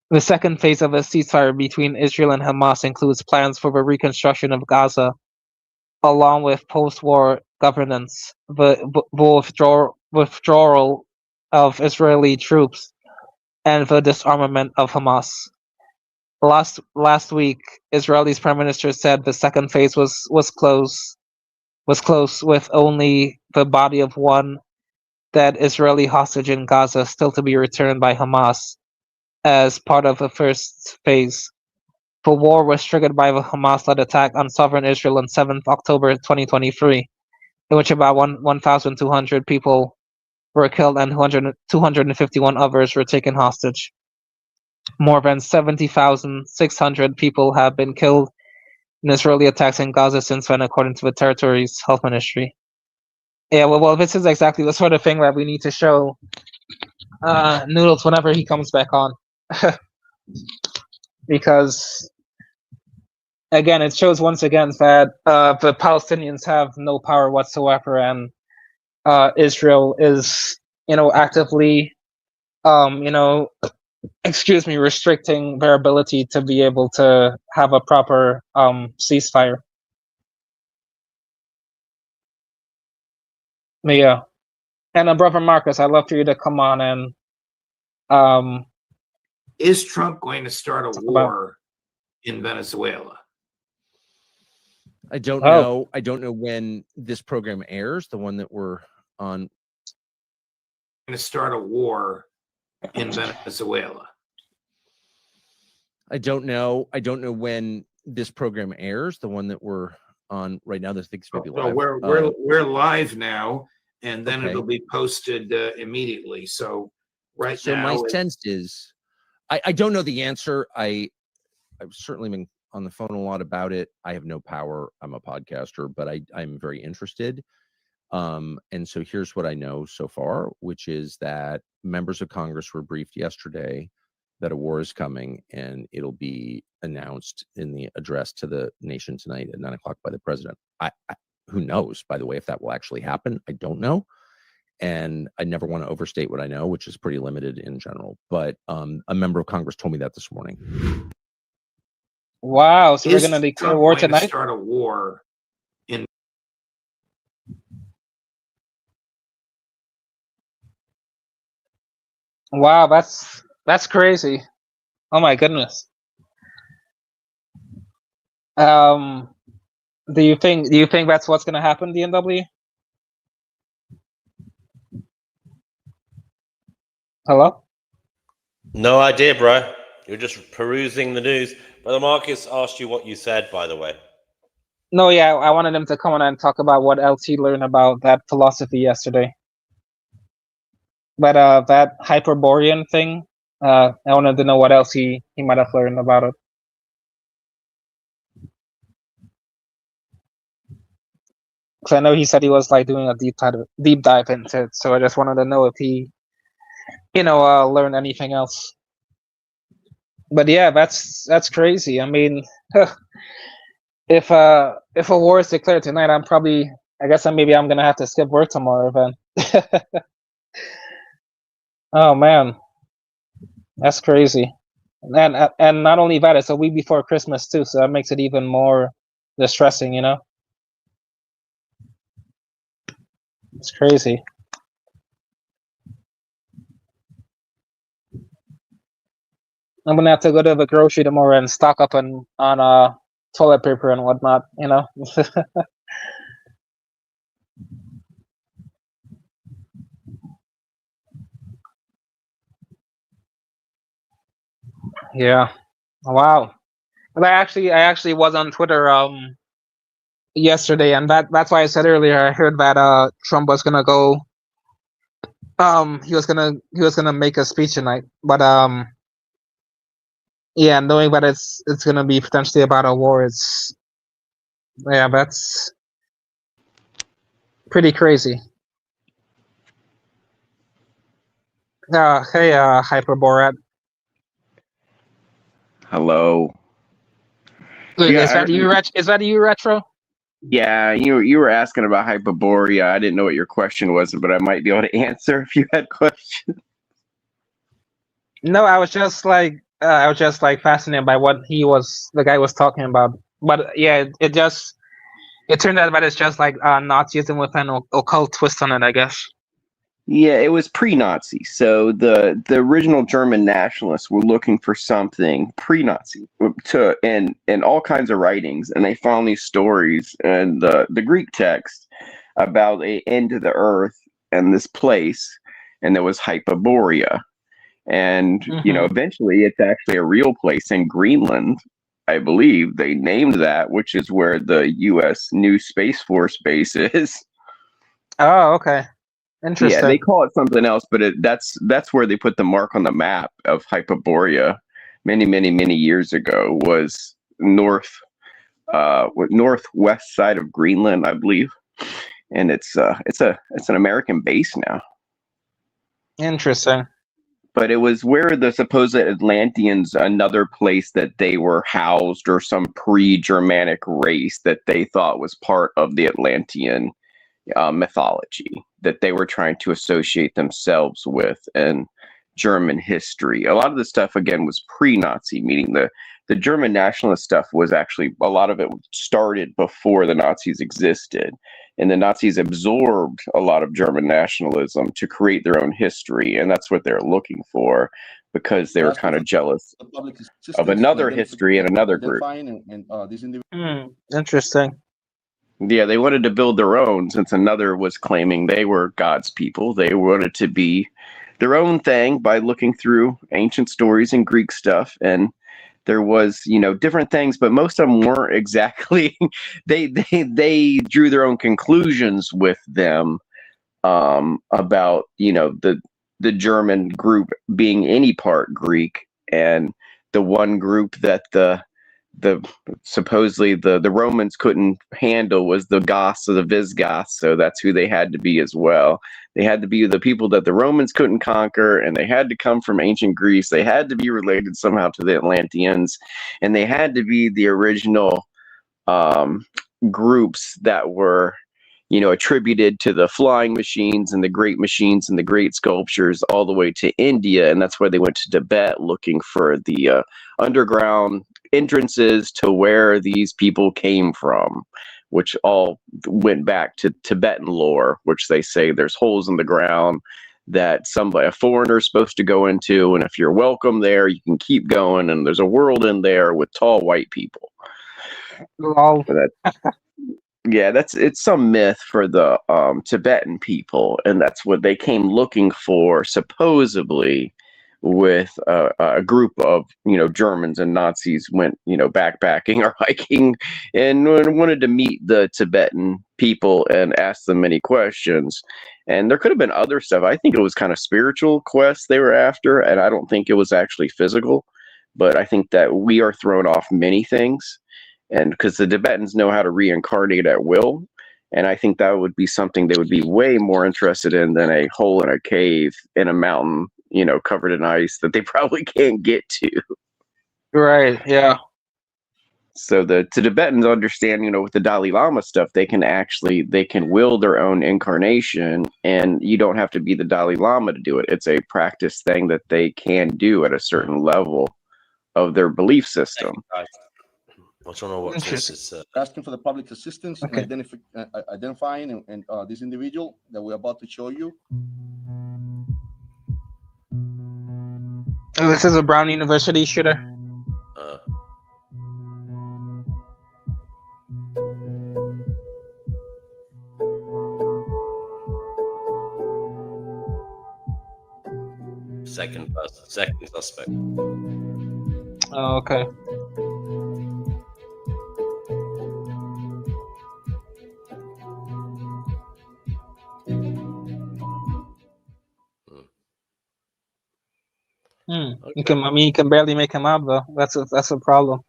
The second phase of a ceasefire between Israel and Hamas includes plans for the reconstruction of Gaza, along with post-war governance, the withdrawal of Israeli troops, and the disarmament of Hamas. Last week, Israel's prime minister said the second phase was close with only the body of one dead Israeli hostage in Gaza still to be returned by Hamas as part of the first phase. The war was triggered by the Hamas-led attack on sovereign Israel on 7th October 2023, in which about 1,200 people were killed and 251 others were taken hostage. More than 70,600 people have been killed in Israeli attacks in Gaza since then, according to the territory's health ministry. Yeah, well, this is exactly the sort of thing that we need to show Noodles whenever he comes back on. Because, again, it shows once again that the Palestinians have no power whatsoever, and Israel is, actively, restricting their ability to be able to have a proper ceasefire. But yeah, and brother Marcus, I'd love for you to come on and is Trump going to start a war in Venezuela? I don't know. I don't know when this program airs, the one that we're on. Going to start a war in Venezuela. I don't know. I don't know when this program airs, the one that we're on right now. This thing's maybe live. We're live now, and then it'll be posted immediately. So now, my sense is, I don't know the answer. I've certainly been on the phone a lot about it. I have no power. I'm a podcaster, but I'm very interested. And so here's what I know so far, which is that members of Congress were briefed yesterday that a war is coming, and it'll be announced in the address to the nation tonight at 9:00 by the president. Who knows, by the way, if that will actually happen? I don't know. And I never want to overstate what I know, which is pretty limited in general. But a member of Congress told me that this morning. Wow, so we're going to declare war tonight? Start a war in. Wow, that's crazy. Oh my goodness. Do you think that's what's going to happen, DNW? Hello? No idea, bro. You're just perusing the news. Brother Marcus asked you what you said, by the way. No, yeah, I wanted him to come on and talk about what else he learned about that philosophy yesterday. But that Hyperborean thing, I wanted to know what else he might have learned about it. Because I know he said he was like doing a deep dive into it, so I just wanted to know if he, learned anything else. But yeah, that's crazy. I mean, if a war is declared tonight, I'm gonna have to skip work tomorrow then. Oh man, that's crazy. And not only that, it's a week before Christmas too, so that makes it even more distressing, It's crazy. I'm gonna have to go to the grocery tomorrow and stock up on toilet paper and whatnot, Yeah. Wow. But I actually was on Twitter yesterday, and that's why I said earlier I heard that Trump was gonna go he was gonna make a speech tonight. But yeah, knowing that it's gonna be potentially about a war, it's Yeah, that's pretty crazy. Hey, Hyperborat. Hello. Wait, Yeah, is that you, Is that you, Retro? yeah, you were asking about Hyperborea. I didn't know what your question was, but I might be able to answer if you had questions. No, I was just like fascinated by what the guy was talking about. But yeah, it turned out that it's just like Nazism with an occult twist on it, I guess. Yeah, it was pre-Nazi. So the original German nationalists were looking for something pre-Nazi to in all kinds of writings, and they found these stories and the Greek text about a end to the earth and this place, and there was Hyperborea. And eventually it's actually a real place in Greenland. I believe they named that, which is where the U.S. New Space Force base is. Oh, okay. Yeah, Interesting. they call it something else, but that's where they put the mark on the map of Hyperborea many years ago, was northwest side of Greenland, I believe. And it's an American base now. Interesting. But it was where the supposed Atlanteans, another place that they were housed, or some pre-Germanic race that they thought was part of the Atlantean mythology that they were trying to associate themselves with in German history. A lot of the stuff, again, was pre-Nazi, meaning the German nationalist stuff was actually, a lot of it started before the Nazis existed. And the Nazis absorbed a lot of German nationalism to create their own history. And that's what they're looking for, because they were kind of jealous of another history and another group. Interesting. Yeah, they wanted to build their own, since another was claiming they were God's people. They wanted to be their own thing by looking through ancient stories and Greek stuff. And there was, different things, but most of them weren't exactly, they drew their own conclusions with them about, the German group being any part Greek, and the one group that the supposedly the Romans couldn't handle was the Goths or the Visigoths, so that's who they had to be as well. They had to be the people that the Romans couldn't conquer, and they had to come from ancient Greece. They had to be related somehow to the Atlanteans, and they had to be the original groups that were, attributed to the flying machines and the great sculptures all the way to India. And that's why they went to Tibet, looking for the underground entrances to where these people came from, which all went back to Tibetan lore, which they say there's holes in the ground that a foreigner is supposed to go into, and if you're welcome there, you can keep going, and there's a world in there with tall white people. Lol. Yeah, it's some myth for the Tibetan people, and that's what they came looking for, supposedly, with a group of Germans and Nazis went backpacking or hiking and wanted to meet the Tibetan people and ask them many questions. And there could have been other stuff. I think it was kind of spiritual quests they were after, and I don't think it was actually physical. But I think that we are thrown off many things, and because the Tibetans know how to reincarnate at will. And I think that would be something they would be way more interested in than a hole in a cave in a mountain, covered in ice that they probably can't get to. Right, yeah. So the Tibetans understand, with the Dalai Lama stuff, they can will their own incarnation, and you don't have to be the Dalai Lama to do it. It's a practice thing that they can do at a certain level of their belief system. I don't know what this is. Asking for the public assistance Okay. in identifying and this individual that we're about to show you. Oh, this is a Brown University shooter. Second suspect. Oh, okay. Okay. You can barely make him out though. That's a problem.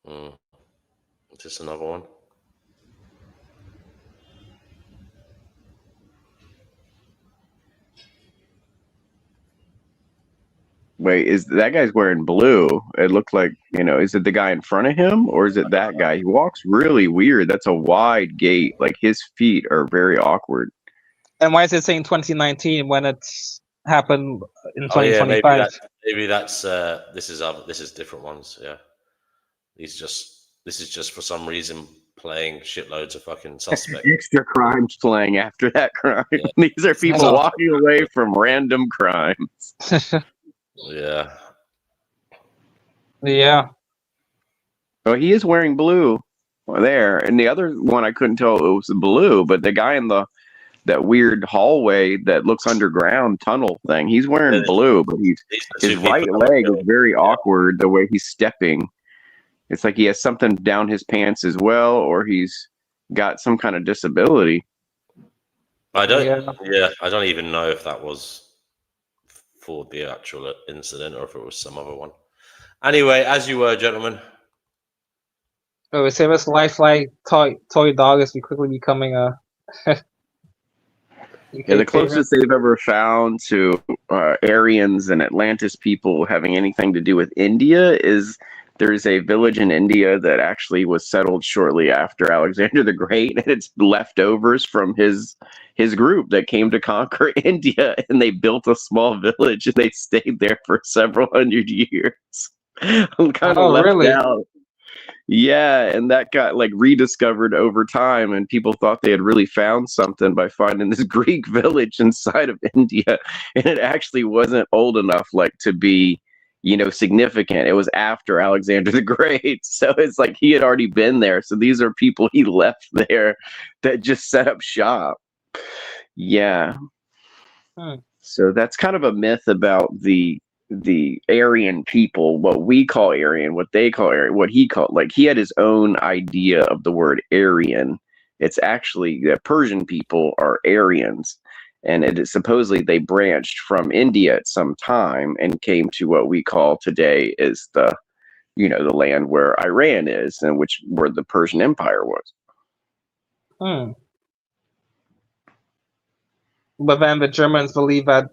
Is this another one? Wait, is that guy's wearing blue? It looked like, is it the guy in front of him or is it that guy? He walks really weird. That's a wide gait. Like his feet are very awkward. And why is it saying 2019 when it's happened in Oh yeah, 2025? maybe that's this is different ones. Yeah, this is just for some reason playing shitloads of fucking suspects. Extra crimes playing after that crime. Yeah. These are people Oh. walking away from random crimes. Yeah. Yeah. Oh, he is wearing blue there, and the other one I couldn't tell it was blue, but the guy in that weird hallway that looks underground tunnel thing, he's wearing blue, but his right leg is very awkward the way he's stepping. It's like he has something down his pants as well, or he's got some kind of disability. I don't even know if that was for the actual incident or if it was some other one. Anyway, as you were, gentlemen. So we say this lifelike toy dog is quickly becoming a Yeah, the closest they've ever found to Aryans and Atlantis people having anything to do with India is there's a village in India that actually was settled shortly after Alexander the Great, and it's leftovers from his group that came to conquer India, and they built a small village and they stayed there for several hundred years. I'm kind of left really? out. Yeah, and that got like rediscovered over time, and people thought they had really found something by finding this Greek village inside of India, and it actually wasn't old enough like to be, significant. It was after Alexander the Great, so it's like he had already been there. So these are people he left there that just set up shop. Yeah. So that's kind of a myth about the Aryan people, what we call Aryan, what they call Aryan, what he called, like he had his own idea of the word Aryan. It's actually the Persian people are Aryans, and it is supposedly they branched from India at some time and came to what we call today is the land where Iran is and where the Persian Empire was. But then the Germans believe that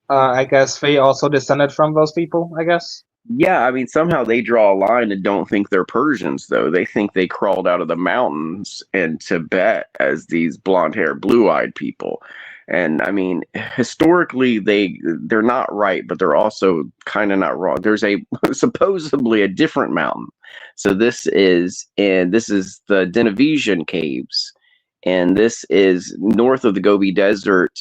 I guess they also descended from those people, I guess. Yeah, I mean, somehow they draw a line and don't think they're Persians, though. They think they crawled out of the mountains in Tibet as these blonde-haired, blue-eyed people. And I mean, historically, they're not right, but they're also kind of not wrong. There's supposedly a different mountain. So this is the Denivision Caves, and this is north of the Gobi Desert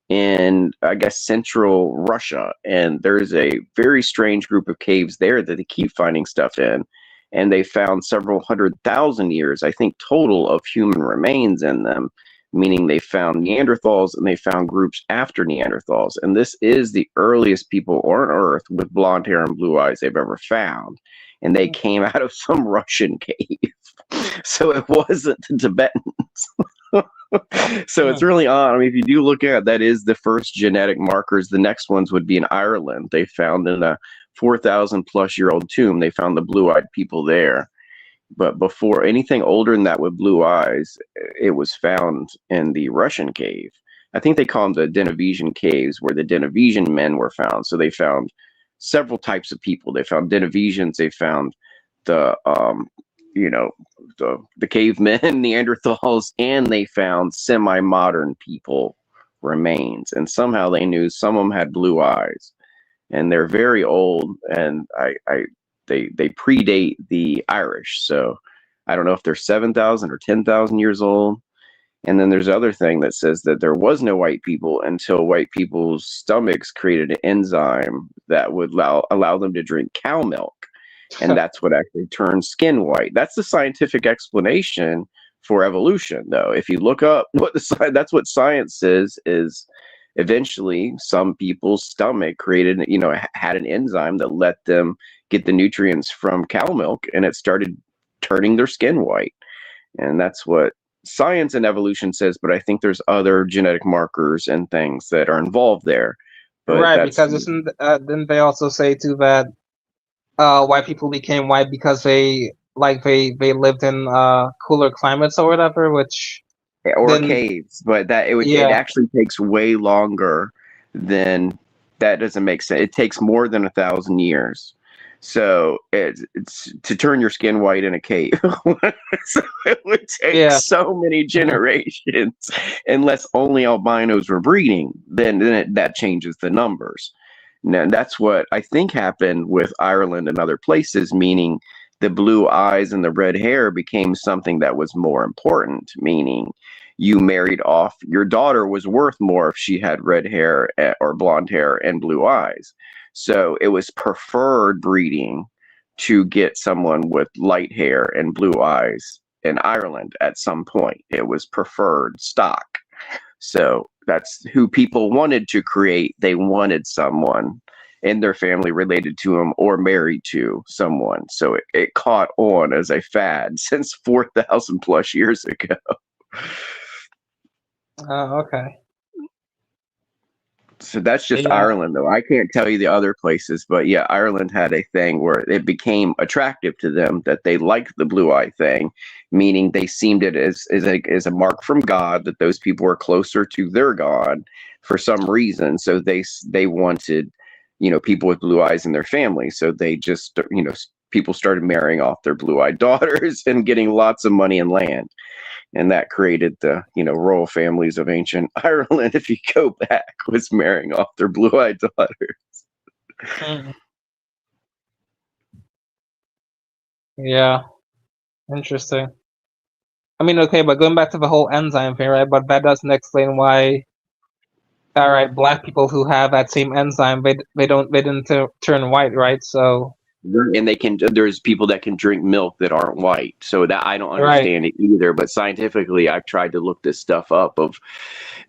in, I guess, central Russia. And there's a very strange group of caves there that they keep finding stuff in. And they found several 100,000 years, I think, total of human remains in them, meaning they found Neanderthals and they found groups after Neanderthals. And this is the earliest people on Earth with blonde hair and blue eyes they've ever found. And they came out of some Russian cave. So it wasn't the Tibetans. So it's really odd. I mean, if you do look at it, that is the first genetic markers. The next ones would be in Ireland. They found in a 4,000 plus year old tomb, they found the blue-eyed people there. But before anything older than that with blue eyes, it was found in the Russian cave. I think they call them the Denisovran caves, where the Denisovran men were found. So they found several types of people. They found Denisovans. They found the the cavemen, Neanderthals, and they found semi-modern people remains. And somehow they knew some of them had blue eyes, and they're very old. And they predate the Irish. So I don't know if they're 7,000 or 10,000 years old. And then there's other thing that says that there was no white people until white people's stomachs created an enzyme that would allow them to drink cow milk. And that's what actually turns skin white. That's the scientific explanation for evolution, though. If you look up that's what science says, is eventually some people's stomach had an enzyme that let them get the nutrients from cow milk, and it started turning their skin white. And that's what science and evolution says, but I think there's other genetic markers and things that are involved there. But right, because didn't they also say too that white people became white because they lived in cooler climates or whatever, caves, but it actually takes way longer than That doesn't make sense. It takes more than 1,000 years. So it's to turn your skin white in a cave. So it would take so many generations, unless only albinos were breeding. Then that changes the numbers. Now that's what I think happened with Ireland and other places, meaning the blue eyes and the red hair became something that was more important, meaning you married off, your daughter was worth more if she had red hair or blonde hair and blue eyes. So it was preferred breeding to get someone with light hair and blue eyes in Ireland at some point. It was preferred stock. So that's who people wanted to create. They wanted someone in their family related to them or married to someone. So it caught on as a fad since 4,000 plus years ago. Oh, okay. So that's just Ireland, though. I can't tell you the other places, but yeah, Ireland had a thing where it became attractive to them that they liked the blue eye thing, meaning they seemed it as a mark from God that those people were closer to their God for some reason. So they wanted, people with blue eyes in their family. So they just, people started marrying off their blue-eyed daughters and getting lots of money and land. And that created the, royal families of ancient Ireland, if you go back, was marrying off their blue-eyed daughters. Yeah. Interesting. I mean, okay, but going back to the whole enzyme thing, right? But that doesn't explain why, all right, black people who have that same enzyme, they didn't turn white, right? So. And there's people that can drink milk that aren't white. So that I don't understand it either. But scientifically, I've tried to look this stuff up of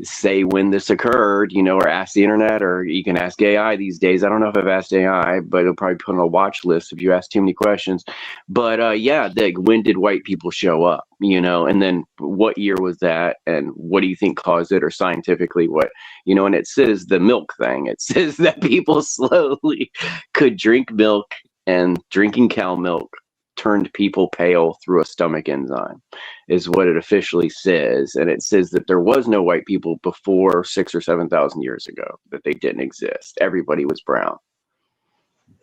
say when this occurred, or ask the internet, or you can ask AI these days. I don't know if I've asked AI, but it'll probably put on a watch list if you ask too many questions. But when did white people show up? And then what year was that? And what do you think caused it? Or scientifically what, and it says the milk thing. It says that people slowly could drink milk, and drinking cow milk turned people pale through a stomach enzyme, is what it officially says. And it says that there was no white people before 6,000 or 7,000 years ago, that they didn't exist. Everybody was brown.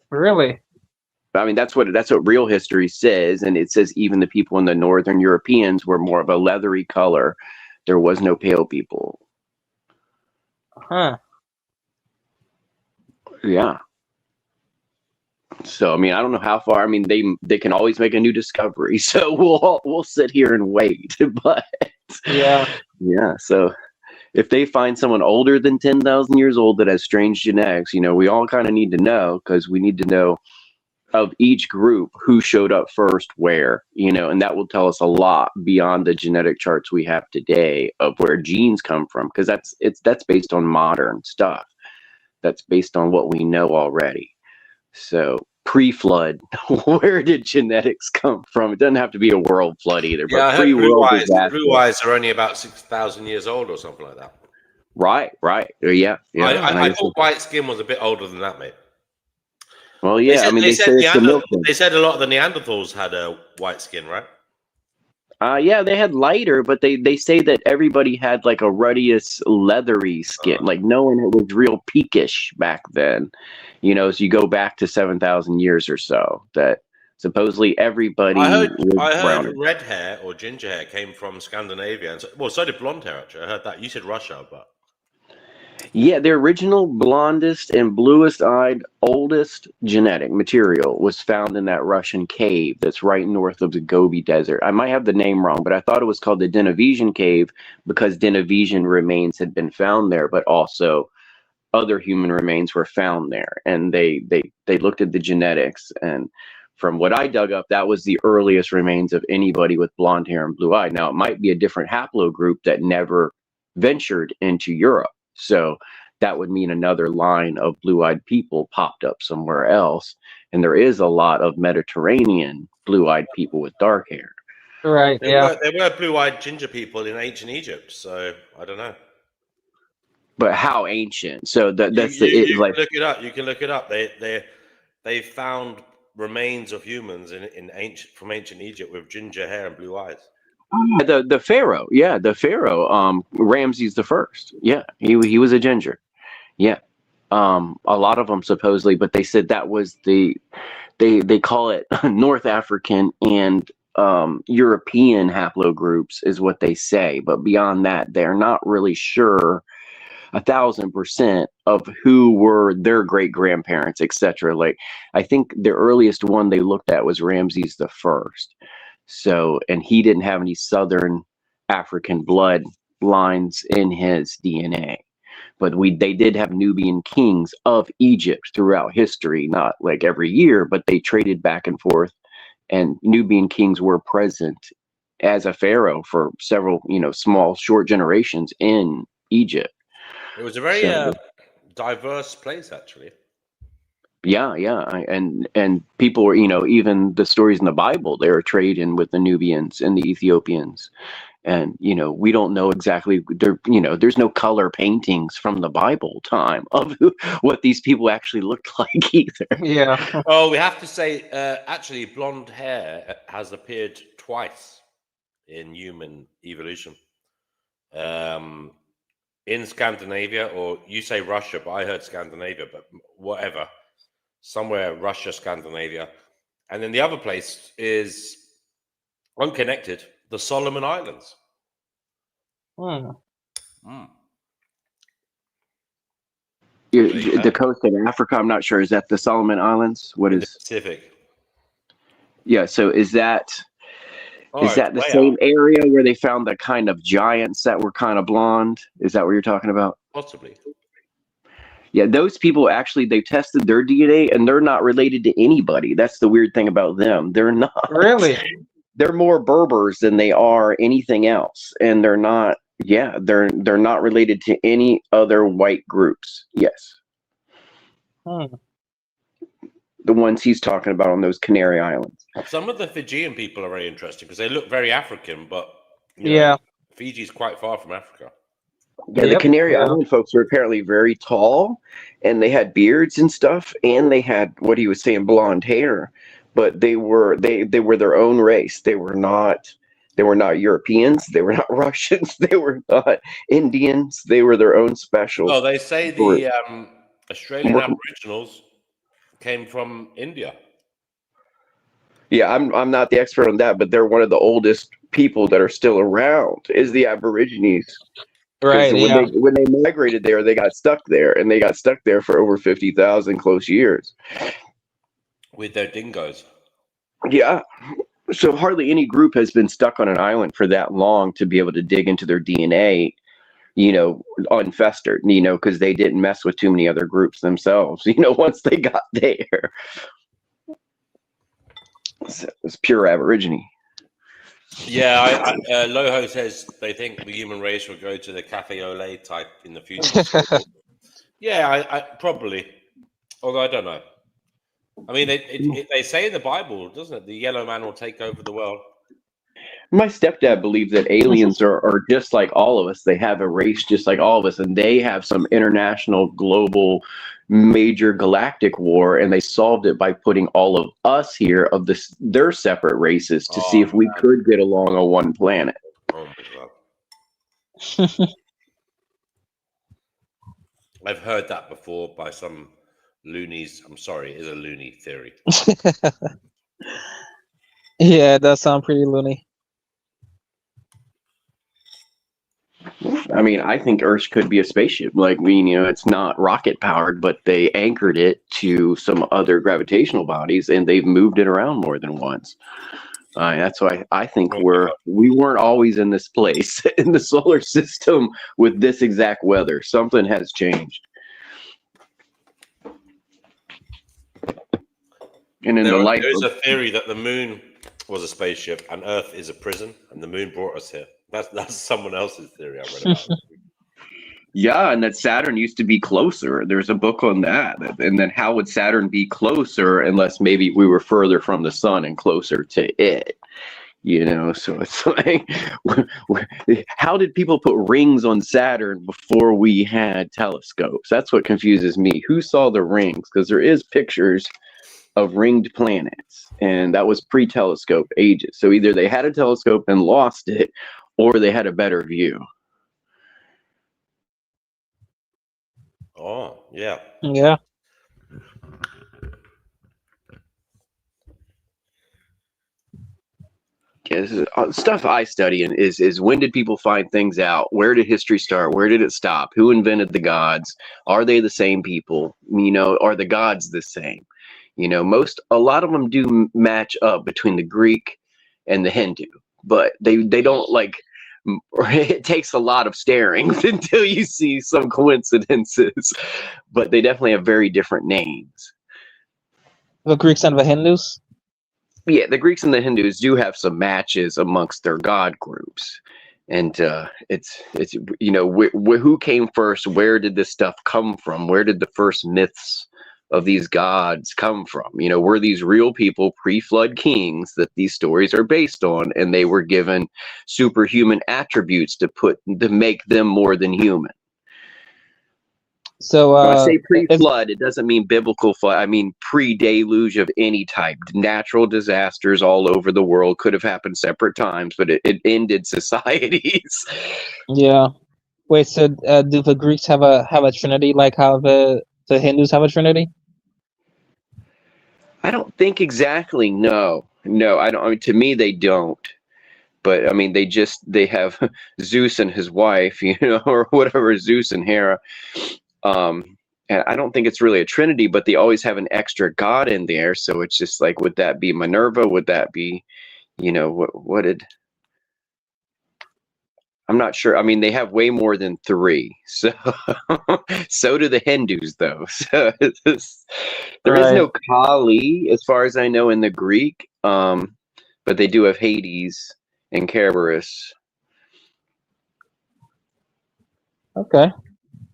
Really? I mean, that's what real history says. And it says even the people in the northern Europeans were more of a leathery color. There was no pale people. Huh. Yeah. So I mean, I don't know how far. I mean, they can always make a new discovery. So we'll sit here and wait. But yeah. So if they find someone older than 10,000 years old that has strange genetics, we all kind of need to know, because we need to know of each group who showed up first, where, and that will tell us a lot beyond the genetic charts we have today of where genes come from, because that's based on modern stuff. That's based on what we know already. So pre-flood, where did genetics come from? It doesn't have to be a world flood either. Yeah, but pre-world disaster. Blue eyes are only about 6,000 years old or something like that. Right. Yeah. I thought white skin was a bit older than that, mate. Well, yeah. They said a lot of the Neanderthals had a white skin, right? Yeah, they had lighter, but they say that everybody had like a ruddiest, leathery skin. Like no one was real peakish back then. As you go back to 7,000 years or so, that supposedly everybody. I heard red hair or ginger hair came from Scandinavia, and so did blonde hair. Actually, I heard that. You said Russia, but. Yeah, the original blondest and bluest eyed oldest genetic material was found in that Russian cave that's right north of the Gobi Desert. I might have the name wrong, but I thought it was called the Denisovans Cave because Denisovan remains had been found there, but also other human remains were found there. And they looked at the genetics, and from what I dug up, that was the earliest remains of anybody with blonde hair and blue eye. Now, it might be a different haplogroup that never ventured into Europe. So that would mean another line of blue-eyed people popped up somewhere else. And there is a lot of Mediterranean blue-eyed people with dark hair. Right, there were blue-eyed ginger people in ancient Egypt, so I don't know. But how ancient? So you can look it up. You can look it up. They found remains of humans from ancient Egypt with ginger hair and blue eyes. The pharaoh, Ramses the First. Yeah, he was a ginger. Yeah. A lot of them supposedly, but they said that was they call it North African and European haplogroups is what they say. But beyond that, they're not really sure 1,000% of who were their great grandparents, etc. Like, I think the earliest one they looked at was Ramses the First. So, and he didn't have any Southern African blood lines in his DNA. But they did have Nubian kings of Egypt throughout history, not like every year, but they traded back and forth, and Nubian kings were present as a pharaoh for several, small, short generations in Egypt. It was a very So, diverse place, actually. yeah, and people were, even the stories in the Bible, they were trading with the Nubians and the Ethiopians. And we don't know exactly there's no color paintings from the Bible time of what these people actually looked like either. Yeah. Oh, we have to say, actually, blonde hair has appeared twice in human evolution. In Scandinavia, or you say Russia, but I heard Scandinavia, but whatever, somewhere Russia, Scandinavia, and then the other place is unconnected, the Solomon Islands. Hmm. The coast of Africa, I'm not sure. Is that the Solomon Islands? What in is the Pacific? Yeah, so is that the same area where they found the kind of giants that were kind of blonde? Is that what you're talking about? Possibly. Yeah, those people actually, they tested their DNA and they're not related to anybody. That's the weird thing about them. They're not. Really? They're more Berbers than they are anything else, and they're not. Yeah, they're not related to any other white groups. Yes, Hmm. the ones he's talking about on those Canary Islands. Some of the Fijian people are very interesting because they look very African, but Yeah. Fiji's quite far from Africa. Yeah, the Canary Island folks were apparently very tall, and they had beards and stuff, and they had what he was saying, blonde hair. But they were their own race. They were not Europeans. They were not Russians. They were not Indians. They were their own special. Oh, they say the Australian Aboriginals came from India. Yeah, I'm not the expert on that, but they're one of the oldest people that are still around. Is the Aborigines. Right. When they migrated there, they got stuck there, and they got stuck there for over 50,000 close years with their dingoes. Yeah, so hardly any group has been stuck on an island for that long to be able to dig into their DNA, unfestered, because they didn't mess with too many other groups themselves. Once they got there, it's pure Aborigine. Yeah, Loho says they think the human race will go to the cafe au lait type in the future. Yeah, I probably, although I don't know. I mean, they say in the Bible, doesn't it? The yellow man will take over the world. My stepdad believes that aliens are just like all of us. They have a race just like all of us, and they have some international, global, major galactic war, and they solved it by putting all of us here of their separate races to see if we could get along on one planet. Oh my God. I've heard that before by some loonies. I'm sorry, it is a loony theory. Yeah, it does sound pretty loony. I mean, I think Earth could be a spaceship. Like, it's not rocket powered, but they anchored it to some other gravitational bodies, and they've moved it around more than once. That's why I think we weren't always in this place in the solar system with this exact weather. Something has changed. And in there's a theory that the moon was a spaceship and Earth is a prison, and the moon brought us here. That's someone else's theory I read about. Yeah, and that Saturn used to be closer. There's a book on that. And then how would Saturn be closer unless maybe we were further from the sun and closer to it? So it's like, how did people put rings on Saturn before we had telescopes? That's what confuses me. Who saw the rings? Because there is pictures of ringed planets, and that was pre-telescope ages. So either they had a telescope and lost it, or they had a better view. Oh, yeah. Yeah. Yeah, this is, stuff I study and is when did people find things out? Where did history start? Where did it stop? Who invented the gods? Are they the same people? You know, are the gods the same? You know, a lot of them do match up between the Greek and the Hindu, but they don't like. It takes a lot of staring until you see some coincidences, but they definitely have very different names. The Greeks and the Hindus. Yeah, the Greeks and the Hindus do have some matches amongst their god groups, and it's you know who came first? Where did this stuff come from? Where did the first myths of these gods come from? You know, were these real people, pre-flood kings that these stories are based on, and they were given superhuman attributes to make them more than human? So When I say pre-flood, it doesn't mean biblical flood. I mean pre-deluge of any type. Natural disasters all over the world could have happened separate times, but it ended societies. yeah. Wait. So do the Greeks have a trinity like how the Hindus have a trinity? I don't think exactly. No, I don't. I mean, to me, they don't. But I mean, they have Zeus and his wife, you know, or whatever, Zeus and Hera. And I don't think it's really a trinity, but they always have an extra god in there. So it's just like, would that be Minerva? Would that be, you know, what did? I'm not sure. I mean, they have way more than three. So so do the Hindus, though. So there is no Kali, as far as I know, in the Greek. But they do have Hades and Cerberus. Okay.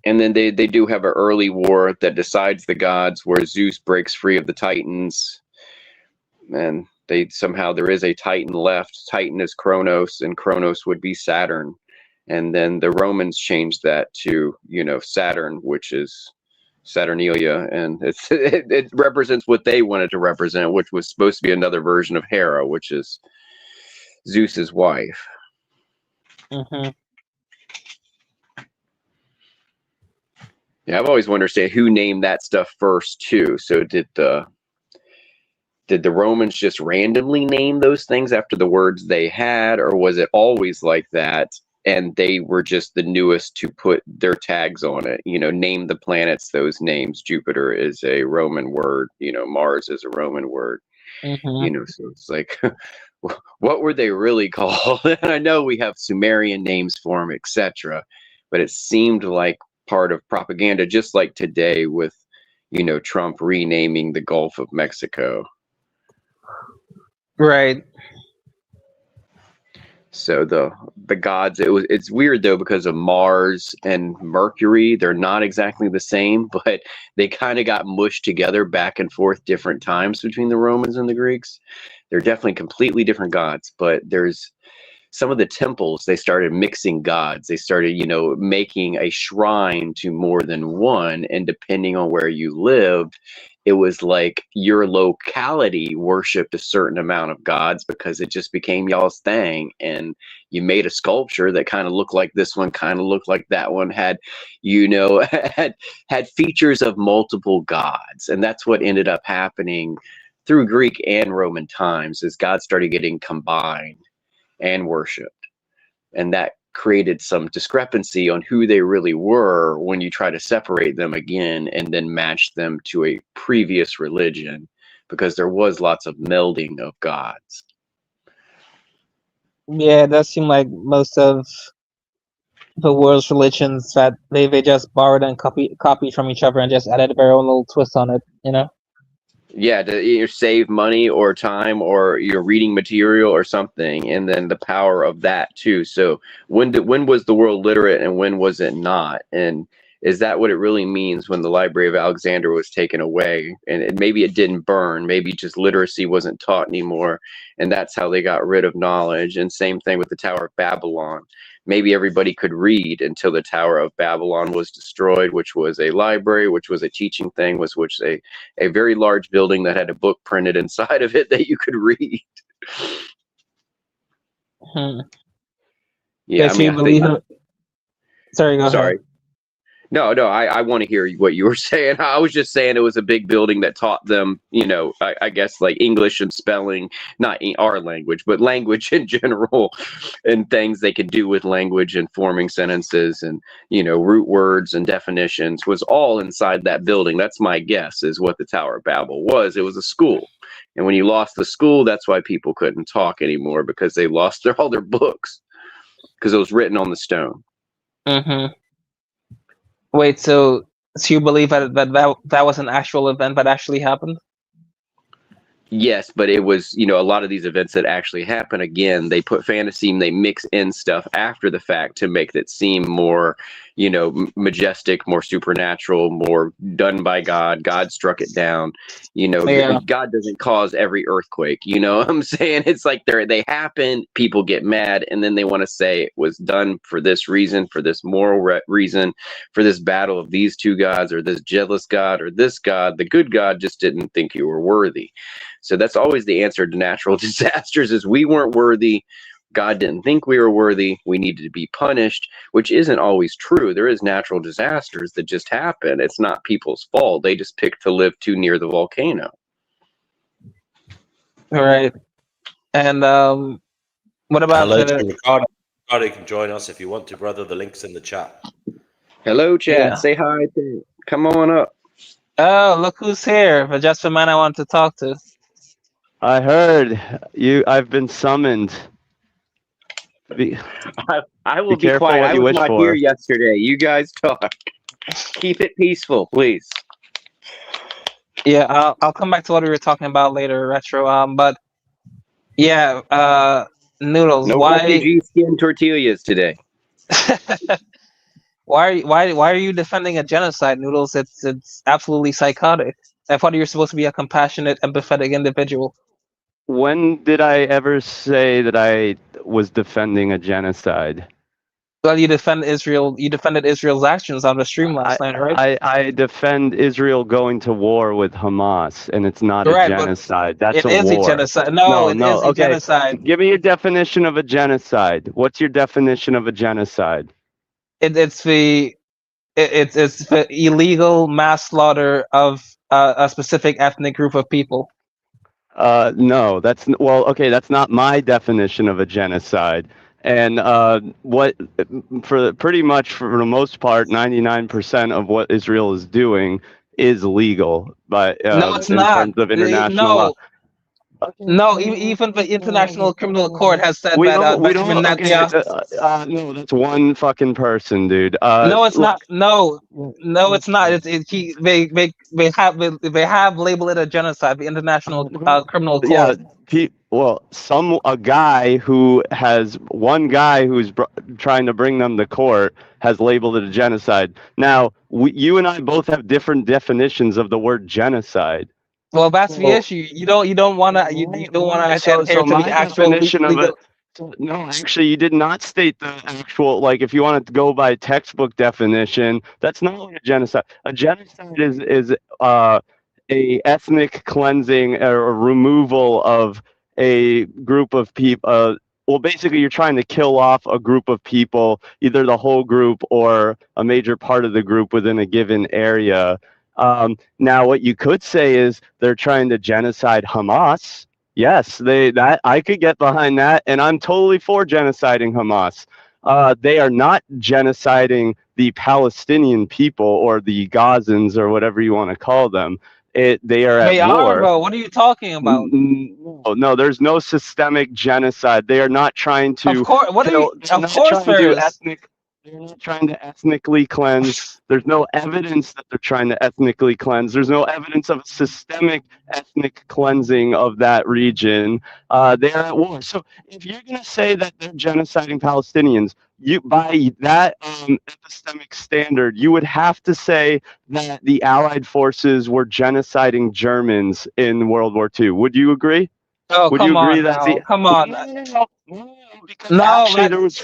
And then they do have an early war that decides the gods, where Zeus breaks free of the Titans, and there is a Titan left. Titan is Kronos, and Kronos would be Saturn. And then the Romans changed that to, you know, Saturn, which is Saturnalia, and it represents what they wanted to represent, which was supposed to be another version of Hera, which is Zeus's wife. Mm-hmm. Yeah, I've always wondered who named that stuff first too. So did the Romans just randomly name those things after the words they had, or was it always like that? And they were just the newest to put their tags on it. You know, name the planets those names. Jupiter is a Roman word. You know, Mars is a Roman word. Mm-hmm. You know, so it's like, what were they really called? And I know we have Sumerian names for them, etc. But it seemed like part of propaganda, just like today with, you know, Trump renaming the Gulf of Mexico. Right. So the gods, it's weird though, because of Mars and Mercury, they're not exactly the same, but they kind of got mushed together back and forth different times between the Romans and the Greeks. They're definitely completely different gods, but there's some of the temples, they started mixing gods. They started, you know, making a shrine to more than one, and depending on where you lived, it was like your locality worshipped a certain amount of gods, because it just became y'all's thing. And you made a sculpture that kind of looked like this one, kind of looked like that one, had, you know, had features of multiple gods. And that's what ended up happening through Greek and Roman times, as gods started getting combined and worshipped, and that created some discrepancy on who they really were when you try to separate them again and then match them to a previous religion, because there was lots of melding of gods. Yeah, it does seem like most of the world's religions that they just borrowed and copied from each other and just added their own little twist on it, you know? Yeah, to either save money or time or your reading material or something, and then the power of that too. So when was the world literate and when was it not? And is that what it really means when the Library of Alexander was taken away? And maybe it didn't burn, maybe just literacy wasn't taught anymore, and that's how they got rid of knowledge. And same thing with the Tower of Babylon. Maybe everybody could read until the Tower of Babylon was destroyed, which was a library, which was a teaching thing, which a very large building that had a book printed inside of it that you could read. Hmm. Yeah, So you believe it? Sorry, go ahead. No, I want to hear what you were saying. I was just saying it was a big building that taught them, I guess like English and spelling, not our language, but language in general, and things they could do with language and forming sentences and, root words and definitions was all inside that building. That's my guess is what the Tower of Babel was. It was a school. And when you lost the school, that's why people couldn't talk anymore, because they lost all their books because it was written on the stone. Mm-hmm. Wait, so you believe that was an actual event that actually happened? Yes, but it was, a lot of these events that actually happen, again, they put fantasy and they mix in stuff after the fact to make it seem more, majestic, more supernatural, more done by God. God struck it down. Yeah. God doesn't cause every earthquake. You know what I'm saying? It's like they happen, people get mad, and then they want to say it was done for this reason, for this moral reason, for this battle of these two gods, or this jealous God, or this God. The good God just didn't think you were worthy. So that's always the answer to natural disasters is we weren't worthy. God didn't think we were worthy. We needed to be punished, which isn't always true. There is natural disasters that just happen. It's not people's fault. They just picked to live too near the volcano. All right. And what about Ricardo can join us if you want to, brother. The link's in the chat. Hello, chat. Yeah. Say hi. Come on up. Oh, look who's here. The just the man I wanted to talk to. I heard you. I've been summoned. I will be careful quiet. what I you was wish not for. here yesterday. You guys talk. Keep it peaceful, please. Yeah, I'll come back to what we were talking about later, Retro. But yeah, Noodles. No Why? refugee skin tortillas today. Why are you defending a genocide, Noodles? It's absolutely psychotic. I thought you were supposed to be a compassionate, empathetic individual. When did I ever say that I was defending a genocide? Well, you defended Israel's actions on the stream last night, right? I defend Israel going to war with Hamas, and it's not a Right, but genocide. That's it a is a war. genocide. No, it is a Okay. genocide. Give me your definition of a genocide. What's your definition of a genocide? It's the illegal mass slaughter of a specific ethnic group of people. No, that's not my definition of a genocide. And pretty much for the most part, 99% of what Israel is doing is legal, but No, it's in not. terms of international law. No, even the International Criminal Court has said We that don't. Benjamin Netanyahu. No, that's one fucking person, dude. No, it's not. No, it's not. They have labeled it a genocide. The International Criminal Court. Yeah. A guy who has one guy who's trying to bring them to court has labeled it a genocide. Now, you and I both have different definitions of the word genocide. Well, that's the issue. You don't want to adhere to the actual legal. No, actually, you did not state the actual, like, if you wanted to go by textbook definition, that's not what a genocide. A genocide is a ethnic cleansing or removal of a group of people. Well, basically, you're trying to kill off a group of people, either the whole group or a major part of the group within a given area. Now, what you could say is they're trying to genocide Hamas. Yes, I could get behind that, and I'm totally for genociding Hamas. They are not genociding the Palestinian people or the Gazans or whatever you want to call them. They are at war. Bro. What are you talking about? No, there's no systemic genocide. They are not trying to. Of course, They're not trying to ethnically cleanse. There's no evidence that they're trying to ethnically cleanse. There's no evidence of a systemic ethnic cleansing of that region. They are at war. So if you're going to say that they're genociding Palestinians, by that epistemic standard, you would have to say that the Allied forces were genociding Germans in World War II. Would you agree? Oh, would come you agree on that now. Come on. There was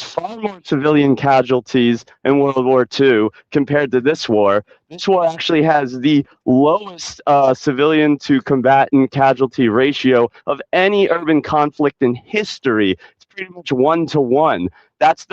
far more civilian casualties in World War II compared to this war. This war actually has the lowest civilian to combatant casualty ratio of any urban conflict in history. It's pretty much 1-to-1. That's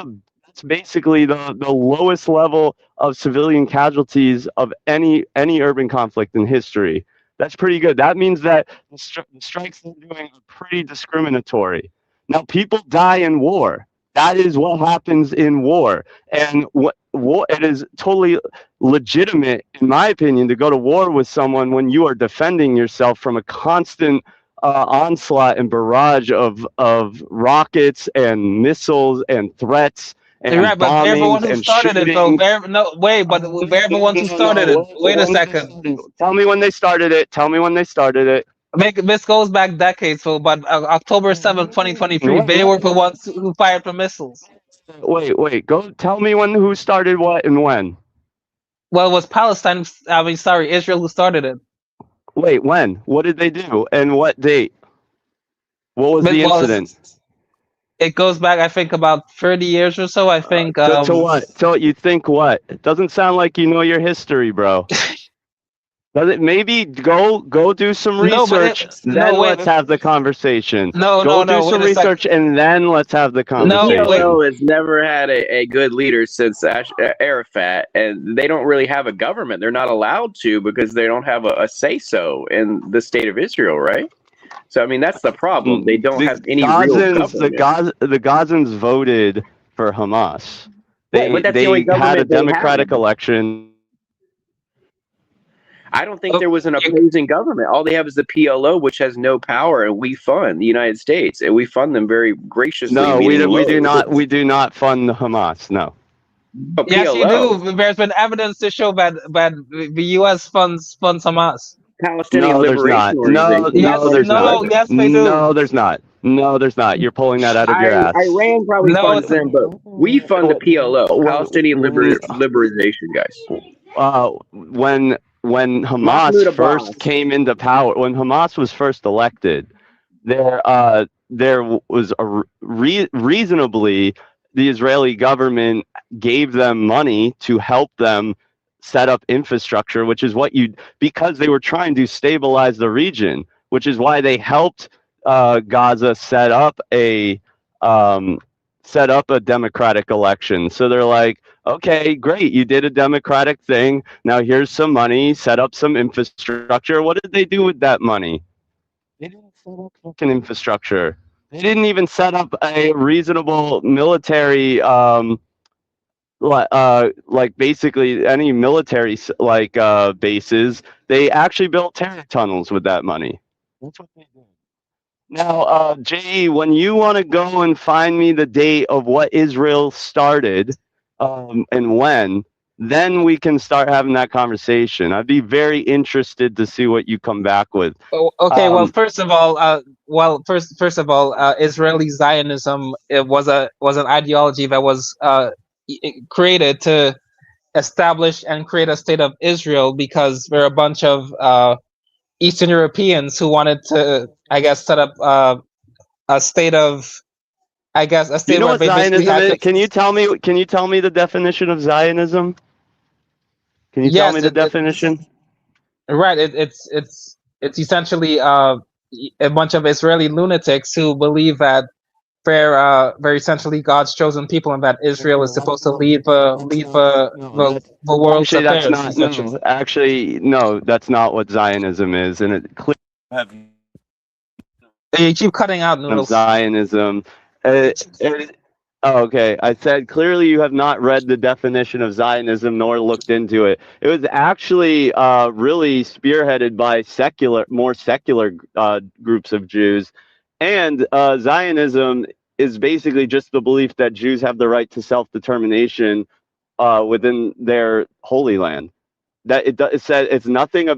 basically the lowest level of civilian casualties of any urban conflict in history. That's pretty good. That means that the strikes they're doing are pretty discriminatory. Now, people die in war. That is what happens in war. And it is totally legitimate, in my opinion, to go to war with someone when you are defending yourself from a constant onslaught and barrage of rockets and missiles and threats and You're right, but they're the ones bombings who and started it, though. shootings. No, wait, but they're the ones who started it. Wait a second. Tell me when they started it. Tell me when they started it. This goes back decades, so but October 7th, 2023, they were the ones who fired the missiles. Wait. Go tell me who started what and when. Well, it was Palestine. I mean, sorry, Israel who started it. Wait, when? What did they do? And what date? What was the incident? It goes back, I think, about 30 years or so. I think. To what? So you think what? It doesn't sound like you know your history, bro. Does it? Maybe go do some research. Let's have the conversation. No. Do some research and then let's have the conversation. PLO has never had a good leader since Arafat, and they don't really have a government. They're not allowed to because they don't have a say-so in the state of Israel, right? So I mean that's the problem. They don't have any real government. The Gazans voted for Hamas. They the had a democratic election. I don't think there was an opposing government. All they have is the PLO, which has no power, and we fund the United States, and we fund them very graciously. No, we do not. We do not fund Hamas. No. Yes, you do. There's been evidence to show that the U.S. funds Hamas. Palestinian Liberation Organization. Yes, they do. No, there's not. No, there's not. You're pulling that out of your ass. Iran probably funds them, but we fund the PLO, Palestinian Liberation, guys. When Hamas first came into power, when Hamas was first elected, there was reasonably the Israeli government gave them money to help them set up infrastructure, which is because they were trying to stabilize the region, which is why they helped Gaza set up a democratic election. So they're like, okay, great, you did a democratic thing. Now here's some money, set up some infrastructure. What did they do with that money? They didn't set up fucking infrastructure. They didn't even set up a reasonable military, like basically any military bases. They actually built terror tunnels with that money. That's what they did. Now, J.E., when you want to go and find me the date of what Israel started and when, then we can start having that conversation. I'd be very interested to see what you come back with. Okay, well, first of all, Israeli Zionism was an ideology that was created to establish and create a state of Israel because there are a bunch of Eastern Europeans who wanted to, I guess, set up a state of, I guess, a state you know where what they Zionism basically is? Can you tell me the definition of Zionism? Can you tell me the definition? Right. It's essentially a bunch of Israeli lunatics who believe that they're essentially God's chosen people, and that Israel is supposed to lead the world's affairs. Actually, no, that's not what Zionism is, and it clearly you keep cutting out, Noodles. Zionism. Okay, I said clearly you have not read the definition of Zionism nor looked into it. It was actually really spearheaded by more secular groups of Jews, and Zionism is basically just the belief that Jews have the right to self-determination within their Holy Land. That it says nothing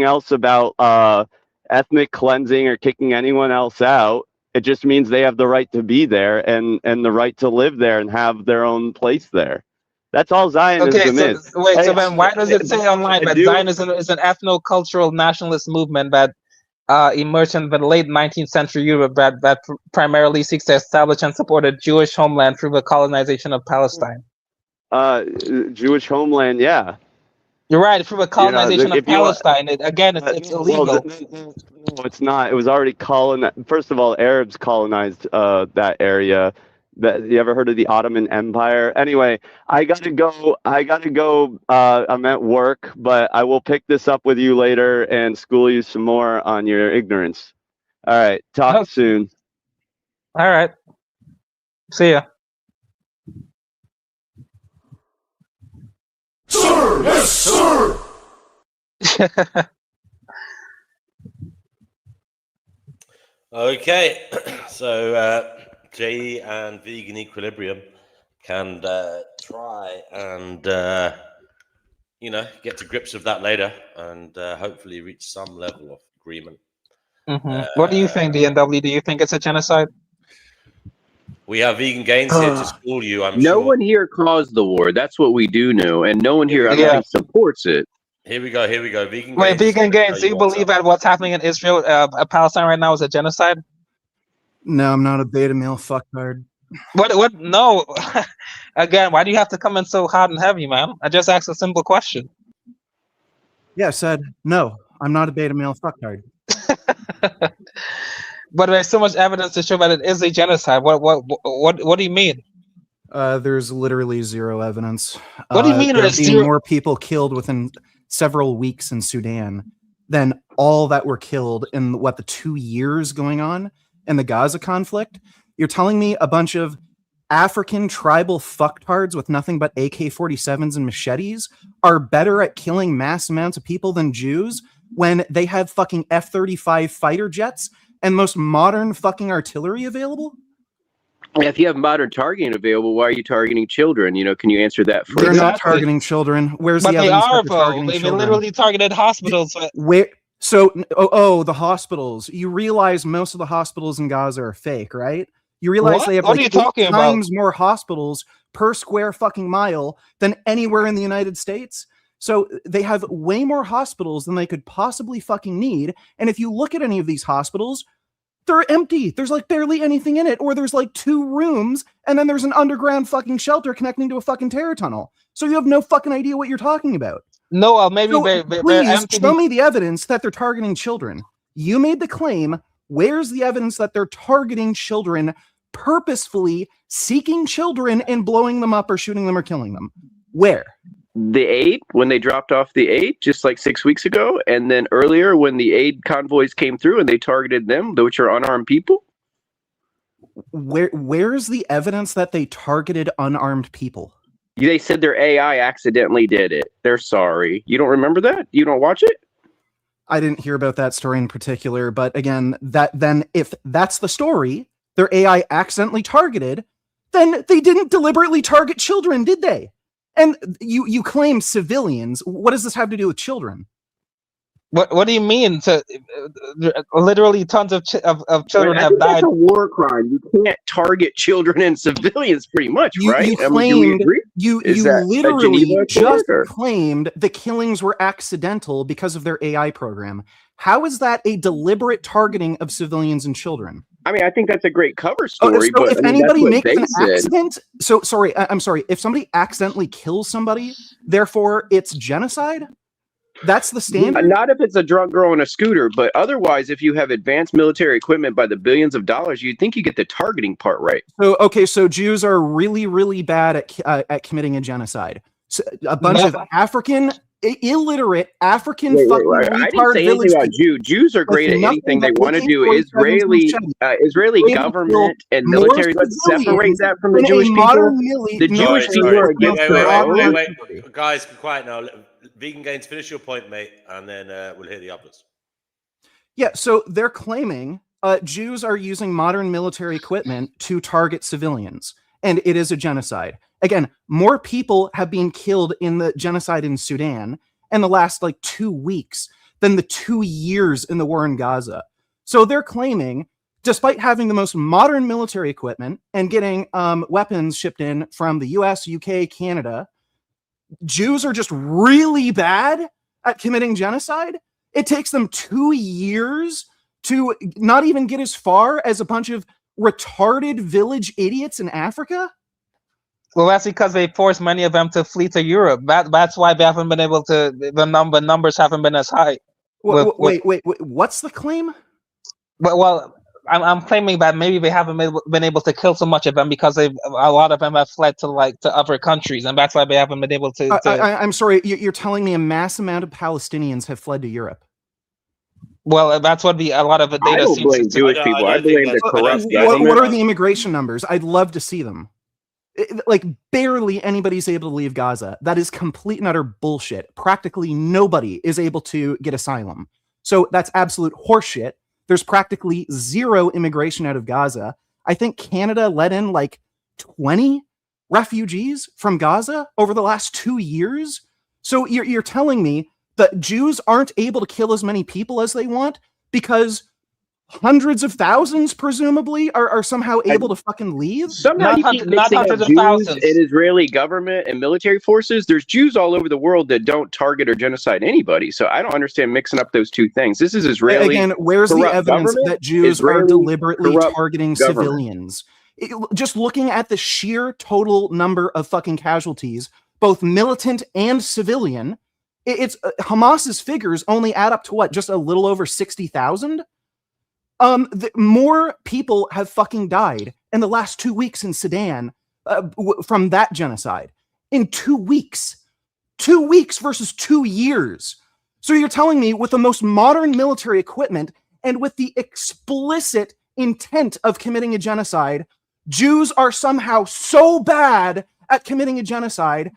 else about ethnic cleansing or kicking anyone else out. It just means they have the right to be there and the right to live there and have their own place there. That's all Zionism is. Wait, so then why does it say online that Zionism is an ethno-cultural nationalist movement that emerged in the late 19th century Europe that primarily seeks to establish and support a Jewish homeland through the colonization of Palestine? Jewish homeland, yeah. You're right, through the colonization of Palestine. It's illegal. it's not. It was already colonized. First of all, Arabs colonized that area. You ever heard of the Ottoman Empire? Anyway, I gotta go. I'm at work, but I will pick this up with you later and school you some more on your ignorance. All right, talk soon. All right. See ya. Sir, yes, sir. Okay, so Jay and Vegan Equilibrium can try and get to grips with that later, and hopefully reach some level of agreement. What do you think, DNW? Do you think it's a genocide? We have Vegan Gains here to school you, I'm no sure. one here caused the war. That's what we do know, and no one here actually supports it. Here we go. Vegan Wait, Gains. Vegan Gains, do you believe that what's happening in Israel, Palestine right now is a genocide? No, I'm not a beta male fucktard. What? No. Again, why do you have to come in so hot and heavy, man? I just asked a simple question. Yeah, I said, no, I'm not a beta male fucktard. But there's so much evidence to show that it is a genocide. What do you mean? There's literally zero evidence. What do you mean there's there's zero? more people killed within several weeks in Sudan than all that were killed in the 2 years going on in the Gaza conflict? You're telling me a bunch of African tribal fucktards with nothing but AK-47s and machetes are better at killing mass amounts of people than Jews when they have fucking F-35 fighter jets and most modern fucking artillery available? If you have modern targeting available, why are you targeting children? Can you answer that first? They're not targeting children. Where's the evidence that they're targeting They children? literally targeted hospitals. Where? So, the hospitals. You realize most of the hospitals in Gaza are fake, right? You realize they have What are you talking 8 about? times more hospitals per square fucking mile than anywhere in the United States. So they have way more hospitals than they could possibly fucking need. And if you look at any of these hospitals, they're empty. There's barely anything in it, or there's 2 rooms, and then there's an underground fucking shelter connecting to a fucking terror tunnel. So you have no fucking idea what you're talking about. No, maybe please show me the evidence that they're targeting children. You made the claim. Where's the evidence that they're targeting children, purposefully seeking children and blowing them up or shooting them or killing them? Where? The aid, when they dropped off the aid just 6 weeks ago, and then earlier when the aid convoys came through and they targeted them, which are unarmed people. Where's the evidence that they targeted unarmed people? They said their AI accidentally did it. They're sorry. You don't remember that? You don't watch it? I didn't hear about that story in particular, but again, if that's the story, their AI accidentally targeted, then they didn't deliberately target children, did they? And you claim civilians. What does this have to do with children? What do you mean? Literally, tons of children have died. That's a war crime. You can't target children and civilians, pretty much, right? You claimed you literally just claimed the killings were accidental because of their AI program. How is that a deliberate targeting of civilians and children? I mean, I think that's a great cover story. So but if anybody makes an accident, I'm sorry. If somebody accidentally kills somebody, therefore it's genocide. That's the standard. Not if it's a drunk girl on a scooter, but otherwise, if you have advanced military equipment by the billions of dollars, you'd think you get the targeting part right. So Jews are really, really bad at committing a genocide. So a bunch of illiterate African fucking I didn't say anything about Jews. Jews are great at anything they want to do. Israeli government and military. Let's separate that from the Jewish people. The Jewish people are against their own. Wait. Guys, be quiet now. Vegan Gains, finish your point, mate, and then we'll hear the others. Yeah, so they're claiming Jews are using modern military equipment to target civilians, and it is a genocide. Again, more people have been killed in the genocide in Sudan in the last 2 weeks than the 2 years in the war in Gaza. So they're claiming, despite having the most modern military equipment and getting weapons shipped in from the US, UK, Canada, Jews are just really bad at committing genocide. It takes them 2 years to not even get as far as a bunch of retarded village idiots in Africa. Well, that's because they forced many of them to flee to Europe. That's why they haven't been able to. The numbers haven't been as high. Wait. What's the claim? Well, I'm claiming that maybe they haven't been able to kill so much of them because a lot of them have fled to other countries, and that's why they haven't been able to. I'm sorry, you're telling me a mass amount of Palestinians have fled to Europe. Well, that's what a lot of the data I don't seems blame to. Jewish people. I blame the corrupt government. What are the immigration numbers? I'd love to see them. Like, barely anybody's able to leave Gaza. That is complete and utter bullshit. Practically nobody is able to get asylum. So that's absolute horseshit. There's practically zero immigration out of Gaza. I think Canada let in like 20 refugees from Gaza over the last 2 years. So you're telling me that Jews aren't able to kill as many people as they want because hundreds of thousands, presumably, are somehow able to fucking leave? Somehow you keep mixing up Jews and Israeli government and military forces. There's Jews all over the world that don't target or genocide anybody. So I don't understand mixing up those two things. This is Israeli. Again, where's the evidence that Jews are deliberately targeting civilians? Just looking at the sheer total number of fucking casualties, both militant and civilian, it's Hamas's figures only add up to what? Just a little over 60,000? More people have fucking died in the last 2 weeks in Sudan from that genocide. In 2 weeks. 2 weeks versus 2 years. So you're telling me with the most modern military equipment and with the explicit intent of committing a genocide, Jews are somehow so bad at committing a genocide,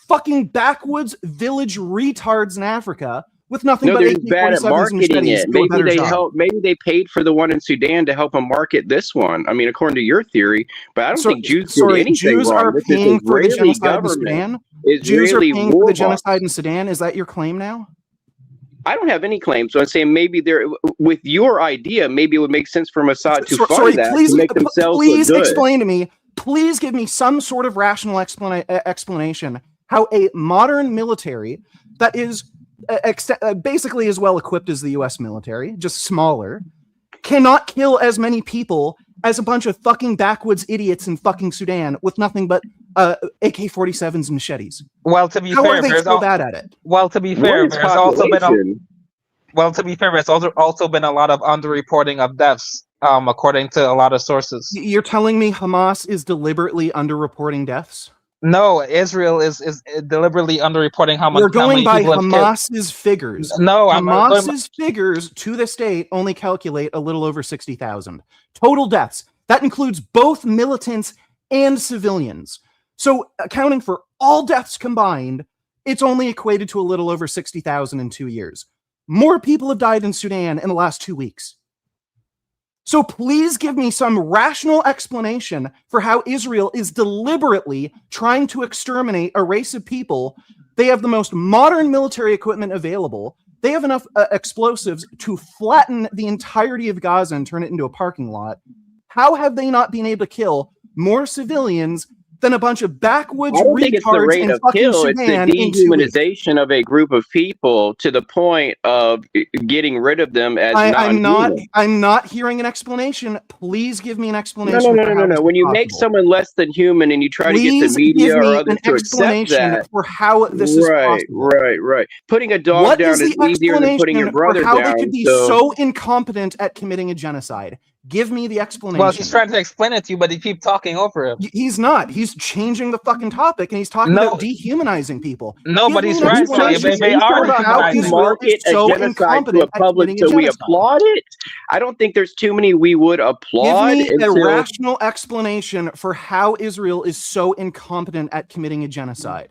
fucking backwoods village retards in Africa with nothing but they're bad at marketing it. Maybe they paid for the one in Sudan to help them market this one. I mean, according to your theory, but I don't think Jews did anything Jews wrong. Are paying for the genocide in Sudan? Jews are paying for the genocide in Sudan? Is that your claim now? I don't have any claims. So I'm saying maybe with your idea, maybe it would make sense for Mossad to fund that to make themselves please look good. Explain to me. Please give me some sort of rational explanation how a modern military that is basically as well equipped as the U.S. military, just smaller, cannot kill as many people as a bunch of fucking backwoods idiots in fucking Sudan with nothing but AK-47s and machetes. Well, to be how fair, are they so bad at it? Well, to be fair, there's also been there's also been a lot of underreporting of deaths, according to a lot of sources. You're telling me Hamas is deliberately underreporting deaths? No, Israel is deliberately underreporting how much. We're going by Hamas's figures. No, Hamas's figures to this date only calculate a little over 60,000 total deaths. That includes both militants and civilians. So, accounting for all deaths combined, it's only equated to a little over 60,000 in 2 years. More people have died in Sudan in the last 2 weeks. So please give me some rational explanation for how Israel is deliberately trying to exterminate a race of people. They have the most modern military equipment available. They have enough explosives to flatten the entirety of Gaza and turn it into a parking lot. How have they not been able to kill more civilians than a bunch of backwoods retards in fucking Sudan? It's the dehumanization of a group of people to the point of getting rid of them as I'm not hearing an explanation. Please give me an explanation. No. When you make someone less than human and you try to get the media or others to accept that, for how this is possible. Right. Putting a dog down is easier than putting your brother down. How they could be so incompetent at committing a genocide. Give me the explanation. Well, he's trying to explain it to you, but you keep talking over him. He's not. He's changing the fucking topic, and he's talking about dehumanizing people. No, but he's right. They are market a genocide to a public, so we applaud it. I don't think there's too many we would applaud. Give me a rational explanation for how Israel is so incompetent at committing a genocide.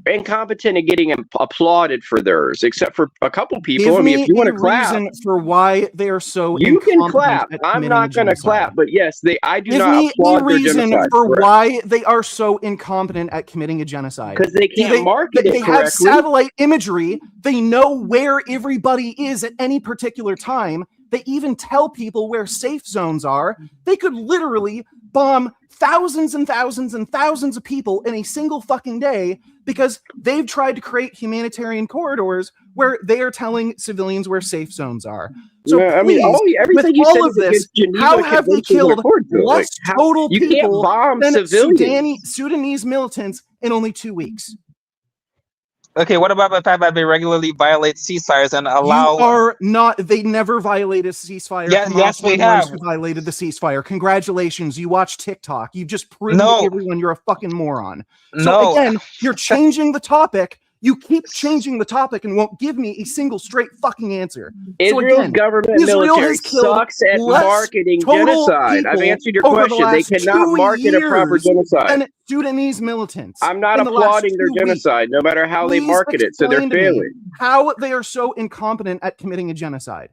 Incompetent at getting applauded for theirs, except for a couple people. Give if you want to clap, reason for why they are so. You can clap. I'm not going to clap, but yes, I do not applaud their genocide. Give me a reason for why they are so incompetent at committing a genocide. Because they can't market it correctly. They have satellite imagery. They know where everybody is at any particular time. They even tell people where safe zones are. They could literally bomb thousands and thousands and thousands of people in a single fucking day because they've tried to create humanitarian corridors where they are telling civilians where safe zones are. So please, everything you all of this, how have they killed less total people than Sudanese militants in only 2 weeks? Okay, what about the fact that they regularly violate ceasefires and You allow? are not. They never violated a ceasefire. Yes, Hamas yes, were we the ones have. who violated the ceasefire. Congratulations, you watch TikTok. You've just proven to No. everyone you're a fucking moron. So No. again, you're changing the topic. You keep changing the topic and won't give me a single straight fucking answer. Israel's government Israel military has killed sucks at less marketing total genocide. I've people answered your over the question. They last cannot 2 market a proper years genocide. than Sudanese militants. I'm not in the last applauding their 2 weeks. genocide, no matter how they Please market it. So they're explain to me failing. how they are so incompetent at committing a genocide.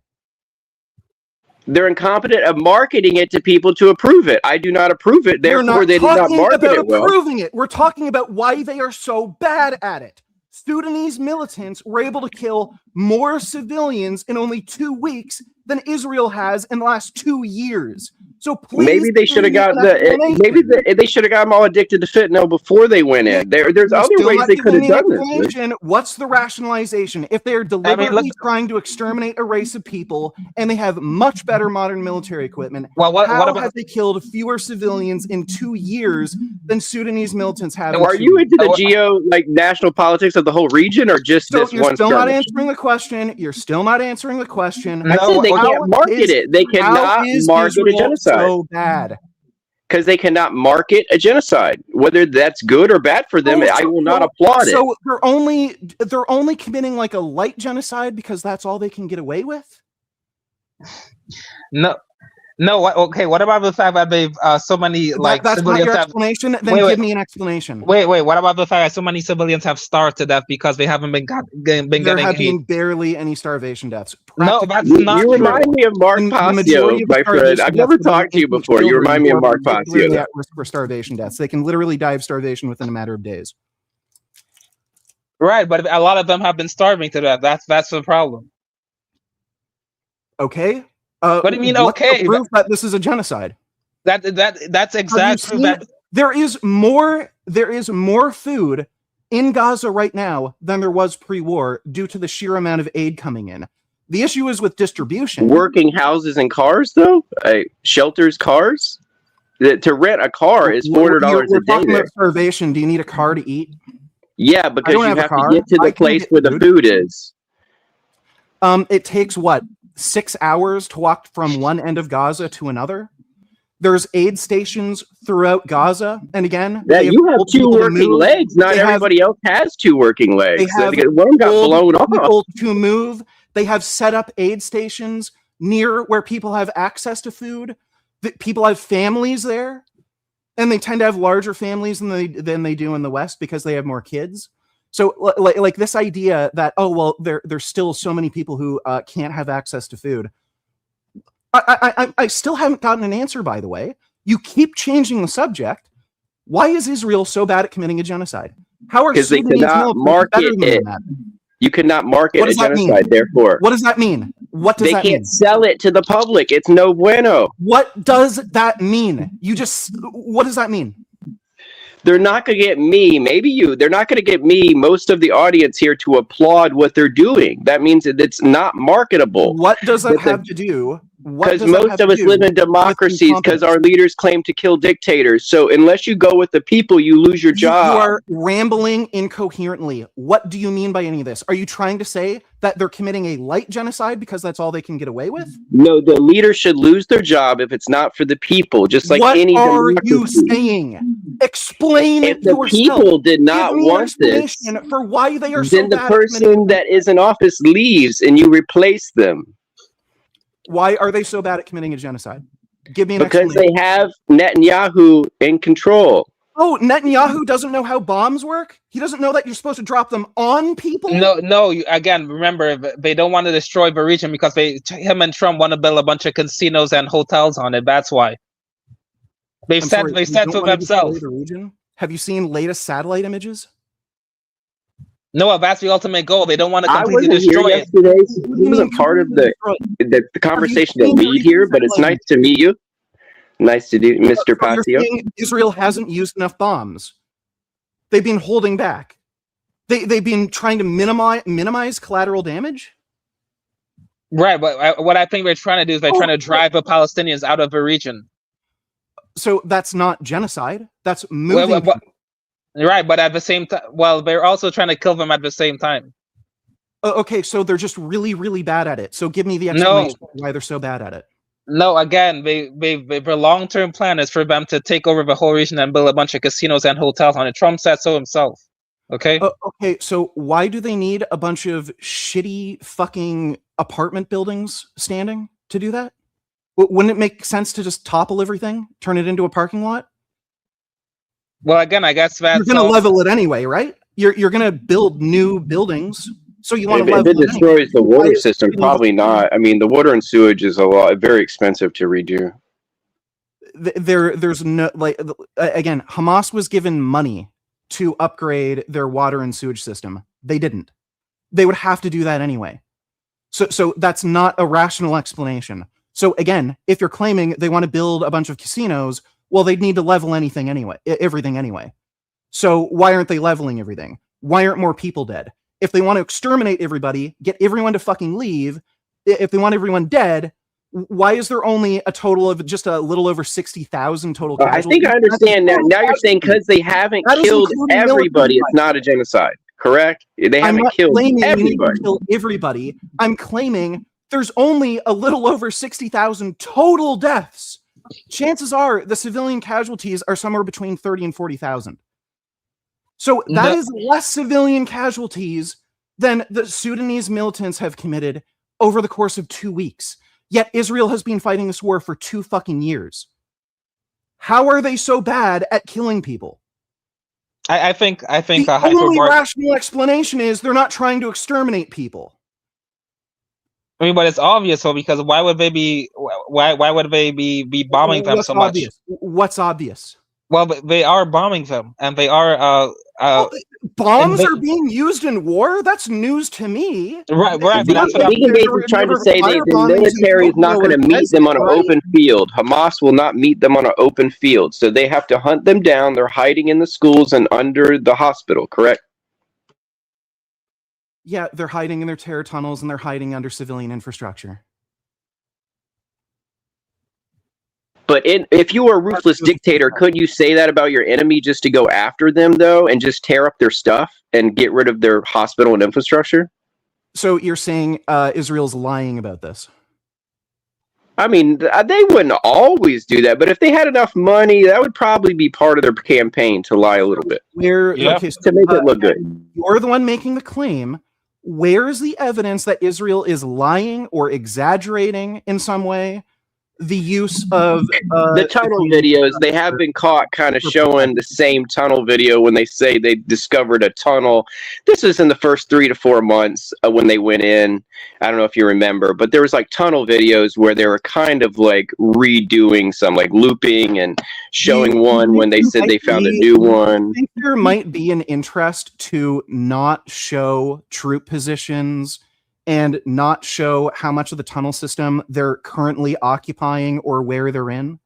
They're incompetent at marketing it to people to approve it. I do not approve it. We're Therefore, not they did not talking market about it well. approving it. We're talking about why they are so bad at it. Sudanese militants were able to kill more civilians in only 2 weeks than Israel has in the last 2 years. So please, Maybe they should have got they should have got them all addicted to fentanyl before they went in. There's You're other still ways not they could have giving me an done this. explanation. What's the rationalization? If they're deliberately trying to exterminate a race of people and they have much better modern military equipment, well, what about have they killed fewer civilians in 2 years than Sudanese militants have? Are you into the national politics of the whole region, or just So this you're one still not skirmish? answering the question. You're still not answering the question. I said they can't market it. They cannot market a genocide. So bad. Because they cannot market a genocide. Whether that's good or bad for them, I will not applaud it. So they're only committing like a light genocide because that's all they can get away with? No. Okay. What about the fact that they've so many that's not your explanation? Then give me an explanation. Wait. What about the fact that so many civilians have starved to death because they haven't been getting There have been barely any starvation deaths. No, that's not true. You remind me of Mark Passio, my friend. I've never talked to you before. You remind me of Mark Passio. At risk for starvation deaths. They can literally die of starvation within a matter of days. Right, but a lot of them have been starving to death. That's the problem. Okay. What do you mean? Okay, proof that this is a genocide. That's exactly that. There is more food in Gaza right now than there was pre-war due to the sheer amount of aid coming in. The issue is with distribution. Working houses and cars, though, shelters, cars. To rent a car is $400 a day. About starvation. Do you need a car to eat? Yeah, because you have to get to the place where the food is. It takes what? 6 hours to walk from one end of Gaza to another. There's aid stations throughout Gaza, and again, you have 2 working legs. Not everybody else has 2 working legs. One of them got blown off. To move, they have set up aid stations near where people have access to food. People have families there, and they tend to have larger families than they do in the West because they have more kids. So like this idea that, oh, well, there's still so many people who can't have access to food. I still haven't gotten an answer, by the way. You keep changing the subject. Why is Israel so bad at committing a genocide? How are because they cannot market it? You cannot market a genocide, therefore. What does that mean? What does that mean? They can't sell it to the public. It's no bueno. What does that mean? What does that mean? They're not going to get me, maybe you, they're not going to get me, most of the audience here, to applaud what they're doing. That means that it's not marketable. What does that have to do? Because most of us live in democracies because our leaders claim to kill dictators. So unless you go with the people, you lose your job. You are rambling incoherently. What do you mean by any of this? Are you trying to say that they're committing a light genocide because that's all they can get away with? No, the leaders should lose their job if it's not for the people, just like any democracy. What are you saying? Explain if the people did not want this, for why they are then the person that is in office leaves and you replace them. Why are they so bad at committing a genocide? Give me an explanation. Because they have Netanyahu in control. Oh, Netanyahu doesn't know how bombs work? He doesn't know that you're supposed to drop them on people? No. Again, remember, they don't want to destroy the region because him and Trump want to build a bunch of casinos and hotels on it. That's why. They said to themselves. Have you seen latest satellite images? No, that's the ultimate goal. They don't want to completely destroy it. He wasn't part of the conversation that lead here, but it's nice to meet you. Nice to do, Mr. Passio. Israel hasn't used enough bombs. They've been holding back. They've been trying to minimize collateral damage. Right, but what I think they're trying to do is they're trying to drive the Palestinians out of the region. So that's not genocide. That's moving. Right, but at the same time, well, they're also trying to kill them at the same time. Okay, so they're just really, really bad at it. So give me the explanation why they're so bad at it. No, again, their long-term plan is for them to take over the whole region and build a bunch of casinos and hotels on it. Trump said so himself. Okay. Okay, so why do they need a bunch of shitty fucking apartment buildings standing to do that? Wouldn't it make sense to just topple everything, turn it into a parking lot? Well, again, I guess that's you're going to level it anyway, right? You're going to build new buildings, so you want to level it. If it destroys the water system, probably not. I mean, the water and sewage is very expensive to redo. There's no again. Hamas was given money to upgrade their water and sewage system. They didn't. They would have to do that anyway. So that's not a rational explanation. So again, if you're claiming they want to build a bunch of casinos, well, they'd need to level everything anyway. So why aren't they leveling everything? Why aren't more people dead? If they want to exterminate everybody, get everyone to fucking leave, if they want everyone dead, why is there only a total of just a little over 60,000 total casualties? I think I understand now. Now you're saying because they haven't killed everybody, it's not a genocide, correct? They haven't killed everybody. Kill everybody. I'm claiming there's only a little over 60,000 total deaths. Chances are the civilian casualties are somewhere between 30 and 40,000. So that is less civilian casualties than the Sudanese militants have committed over the course of 2 weeks. Yet Israel has been fighting this war for 2 fucking years. How are they so bad at killing people? I think the only rational explanation is they're not trying to exterminate people. I mean, but it's obvious, though, because why would they be bombing them so much? What's obvious? Well, they are bombing them, and they are bombs are being used in war. That's news to me. Right. But that's what I'm basically trying to say. The military is not going to meet them on an open field. Hamas will not meet them on an open field, so they have to hunt them down. They're hiding in the schools and under the hospital. Correct? Yeah, they're hiding in their terror tunnels and they're hiding under civilian infrastructure. But if you were a ruthless dictator, couldn't you say that about your enemy just to go after them, though, and just tear up their stuff and get rid of their hospital and infrastructure? So you're saying Israel's lying about this? I mean, they wouldn't always do that, but if they had enough money, that would probably be part of their campaign to lie a little bit. To make it look good. You're the one making the claim. Where is the evidence that Israel is lying or exaggerating in some way? The use of the tunnel videos, they have been caught kind of showing the same tunnel video when they say they discovered a tunnel. This is in the first 3 to 4 months when they went in. I don't know if you remember, but there was like tunnel videos where they were kind of like redoing some, like looping and showing one when they said they found a new one. I think there might be an interest to not show troop positions and not show how much of the tunnel system they're currently occupying or where they're in?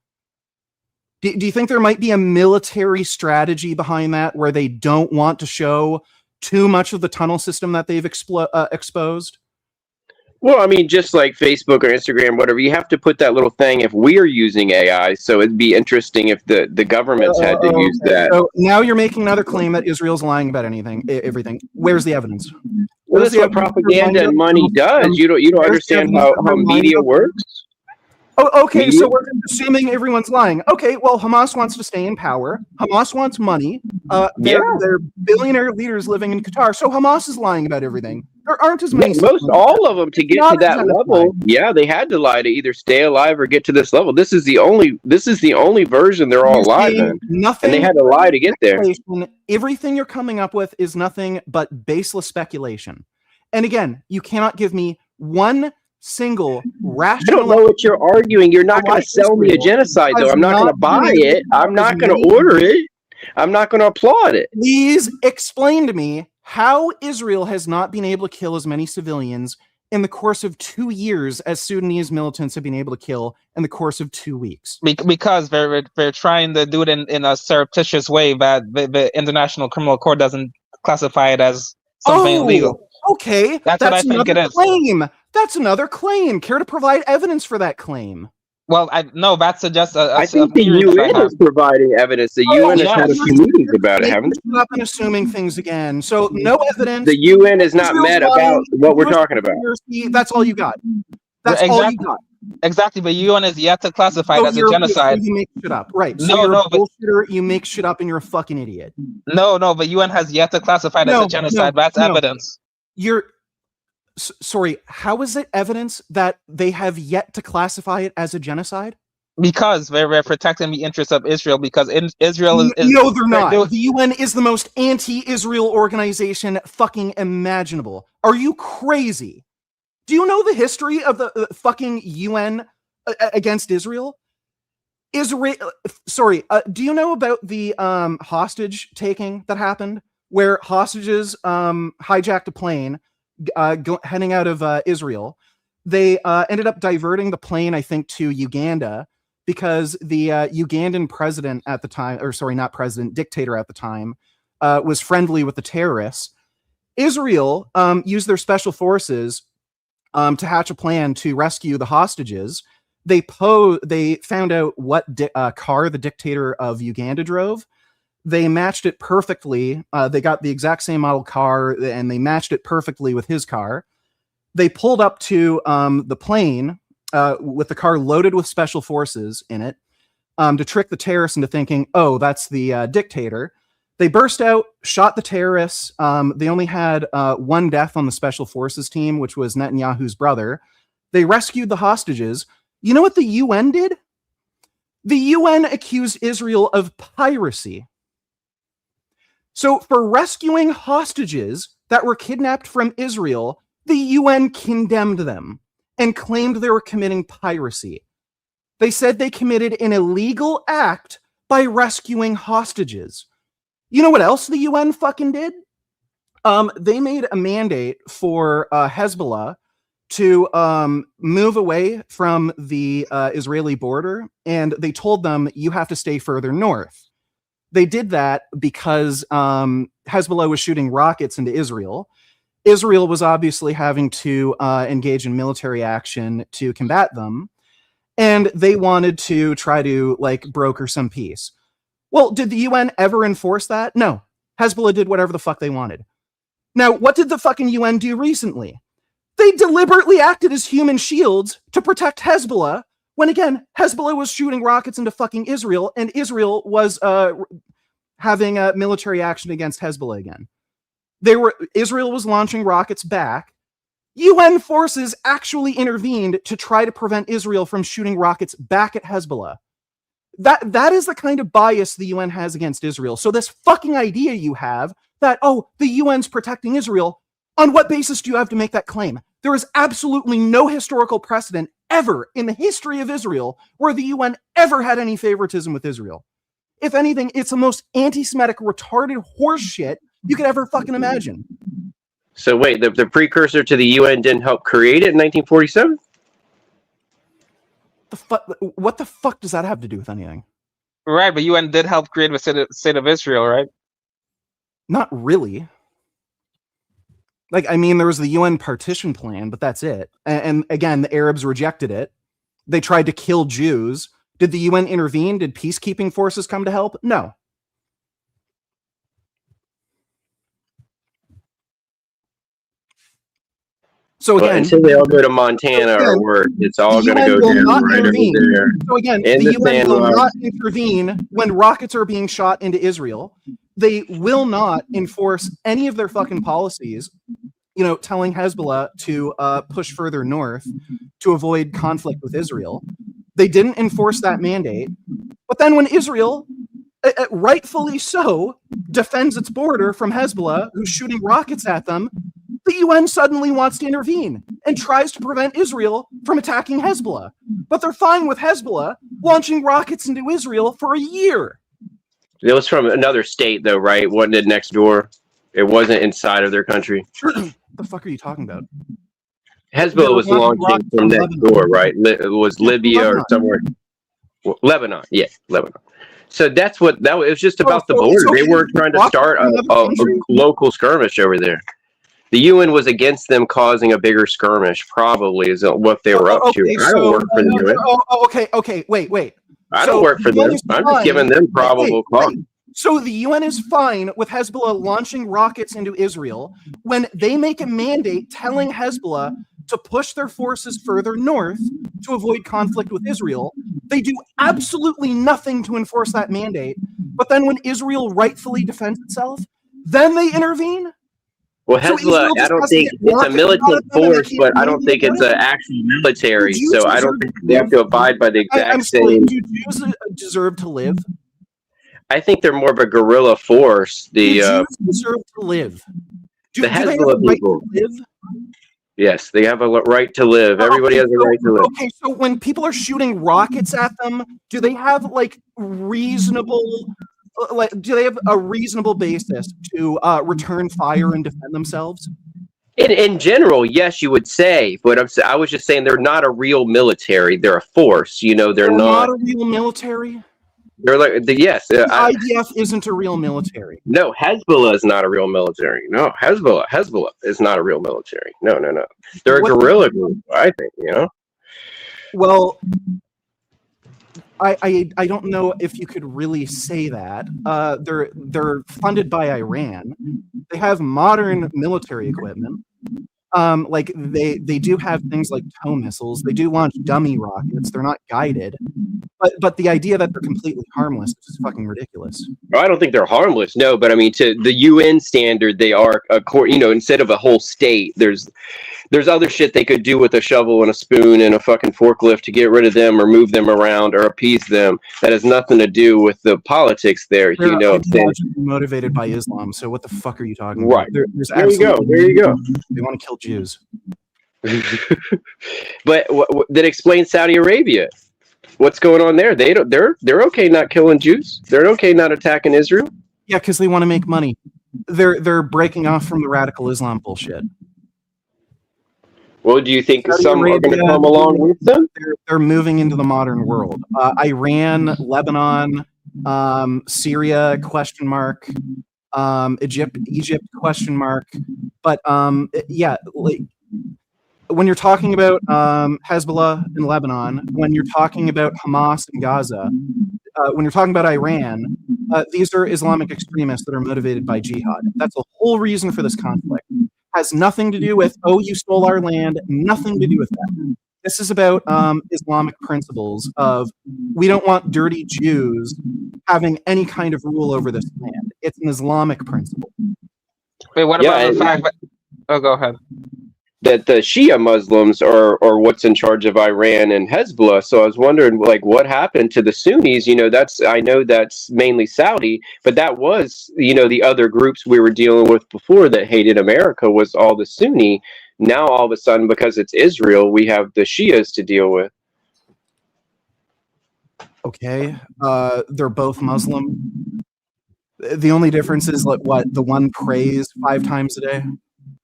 Do you think there might be a military strategy behind that where they don't want to show too much of the tunnel system that they've exposed? Well, I mean, just like Facebook or Instagram, whatever, you have to put that little thing if we're using AI. So it'd be interesting if the governments had to use that. So now you're making another claim that Israel's lying about everything. Where's the evidence? Well, that's what propaganda and money does. You don't understand how media works? Oh, okay, so we're assuming everyone's lying. Okay, well, Hamas wants to stay in power. Hamas wants money. They're billionaire leaders living in Qatar. So Hamas is lying about everything. There aren't as many. Most all of them to get to that level. Yeah, they had to lie to either stay alive or get to this level. This is the only version they're all alive in. Nothing. And they had to lie to get there. Everything you're coming up with is nothing but baseless speculation. And again, you cannot give me one single rational. I don't know what you're arguing. You're not going to sell me a genocide, though. I'm not going to buy it. I'm not going to order it. I'm not going to applaud it. Please explain to me how Israel has not been able to kill as many civilians in the course of 2 years as Sudanese militants have been able to kill in the course of 2 weeks. Because they're trying to do it in a surreptitious way that the International Criminal Court doesn't classify it as something illegal. Okay, that's what I think it is. Claim. That's another claim. Care to provide evidence for that claim? Well, no, that's just I a think the theory that I UN have. is providing evidence. The UN has had a few meetings about it, haven't they? Stop assuming things again. So no evidence. The UN has not Israel's met lying, about what we're US talking about. conspiracy, that's all you got. That's all you got. Exactly, but UN is yet to classify it as a So genocide. you make shit up, right? No, So you're no, a bullshitter. You make shit up, and you're a fucking idiot. No, but UN has yet to classify it as a genocide. That's evidence. You're sorry. How is it evidence that they have yet to classify it as a genocide? Because we're protecting the interests of Israel. Because Israel is no, they're not. The UN is the most anti-Israel organization fucking imaginable. Are you crazy? Do you know the history of the fucking UN against Israel? Do you know about the hostage taking that happened, where hostages hijacked a plane heading out of Israel? They ended up diverting the plane, I think, to Uganda because the Ugandan president at the time, or sorry, not president, dictator at the time, was friendly with the terrorists. Israel used their special forces to hatch a plan to rescue the hostages. They found out what car the dictator of Uganda drove. They matched it perfectly. They got the exact same model car, and they matched it perfectly with his car. They pulled up to the plane with the car loaded with special forces in it to trick the terrorists into thinking, oh, that's the dictator. They burst out, shot the terrorists. They only had one death on the special forces team, which was Netanyahu's brother. They rescued the hostages. You know what the UN did? The UN accused Israel of piracy. So for rescuing hostages that were kidnapped from Israel, the UN condemned them and claimed they were committing piracy. They said they committed an illegal act by rescuing hostages. You know what else the UN fucking did? They made a mandate for Hezbollah to move away from the Israeli border, and they told them, you have to stay further north. They did that because Hezbollah was shooting rockets into Israel. Israel was obviously having to engage in military action to combat them, and they wanted to try to broker some peace. Well, did the UN ever enforce that? No. Hezbollah did whatever the fuck they wanted. Now, what did the fucking UN do recently? They deliberately acted as human shields to protect Hezbollah when, again, Hezbollah was shooting rockets into fucking Israel, and Israel was having a military action against Hezbollah again. Israel was launching rockets back. UN forces actually intervened to try to prevent Israel from shooting rockets back at Hezbollah. That is the kind of bias the UN has against Israel. So this fucking idea you have that, oh, the UN's protecting Israel, on what basis do you have to make that claim? There is absolutely no historical precedent ever in the history of Israel where the UN ever had any favoritism with Israel. If anything, it's the most anti-Semitic, retarded horseshit you could ever fucking imagine. So wait, the precursor to the UN didn't help create it in 1947? What the fuck does that have to do with anything? Right, but UN did help create the state of Israel, right? Not really. There was the UN partition plan, but that's it. And again, the Arabs rejected it. They tried to kill Jews. Did the UN intervene? Did peacekeeping forces come to help? No. So again, until they all go to Montana or where it's all going to go down right over there. So again, the UN will not intervene when rockets are being shot into Israel. They will not enforce any of their fucking policies, telling Hezbollah to push further north to avoid conflict with Israel. They didn't enforce that mandate. But then when Israel, rightfully so, defends its border from Hezbollah, who's shooting rockets at them, the UN suddenly wants to intervene and tries to prevent Israel from attacking Hezbollah. But they're fine with Hezbollah launching rockets into Israel for a year. It was from another state, though, right? Wasn't it next door? It wasn't inside of their country. What the fuck are you talking about? Hezbollah was launching from next door, right? It was Libya or somewhere. Lebanon, yeah, Lebanon. So that's what that was. It was just about the border. They weren't trying to start a local skirmish over there. The UN was against them causing a bigger skirmish, probably, is what they were up to. I don't work for the UN. Okay, wait. I don't work for them. I'm just giving them probable cause. So the UN is fine with Hezbollah launching rockets into Israel when they make a mandate telling Hezbollah to push their forces further north to avoid conflict with Israel. They do absolutely nothing to enforce that mandate. But then when Israel rightfully defends itself, then they intervene? Well, Hezbollah, I don't think it's a militant force, but I don't think it's an actual military. So I don't think they have to abide by the exact same. Do Jews deserve to live? I think they're more of a guerrilla force. The Jews deserve to live. The Hezbollah people. Live? Yes, they have a right to live. Everybody has a right to live. Okay, so when people are shooting rockets at them, do they have reasonable? Do they have a reasonable basis to return fire and defend themselves? In general, yes, you would say, but I was just saying they're not a real military. They're a force. They're not a real military. They're yes. The IDF isn't a real military. No, Hezbollah is not a real military. No, Hezbollah is not a real military. No. They're a guerrilla group, I think. Well, I don't know if you could really say that. They're funded by Iran. They have modern military equipment. They do have things like tow missiles. They do launch dummy rockets. They're not guided. But the idea that they're completely harmless is fucking ridiculous. I don't think they're harmless. No, but I mean, to the UN standard, they are instead of a whole state, there's other shit they could do with a shovel and a spoon and a fucking forklift to get rid of them or move them around or appease them. That has nothing to do with the politics there. They're motivated by Islam. So what the fuck are you talking about? Right. There you go. They want to kill Jews. But that explains Saudi Arabia. What's going on there? They're okay not killing Jews. They're okay not attacking Israel. Yeah, because they want to make money. They're breaking off from the radical Islam bullshit. Well, do you think some are going to come along with them? They're moving into the modern world. Iran, Lebanon, Syria ? Egypt ? But yeah, when you're talking about Hezbollah in Lebanon, when you're talking about Hamas in Gaza, when you're talking about Iran, these are Islamic extremists that are motivated by jihad. That's the whole reason for this conflict. Has nothing to do with, you stole our land, nothing to do with that. This is about Islamic principles of we don't want dirty Jews having any kind of rule over this land. It's an Islamic principle. Wait, what about the fact that... Oh, go ahead. That the Shia Muslims are what's in charge of Iran and Hezbollah. So I was wondering, what happened to the Sunnis? I know that's mainly Saudi, but that was, the other groups we were dealing with before that hated America was all the Sunni. Now all of a sudden, because it's Israel, we have the Shias to deal with. Okay, they're both Muslim. The only difference is the one prays 5 times a day.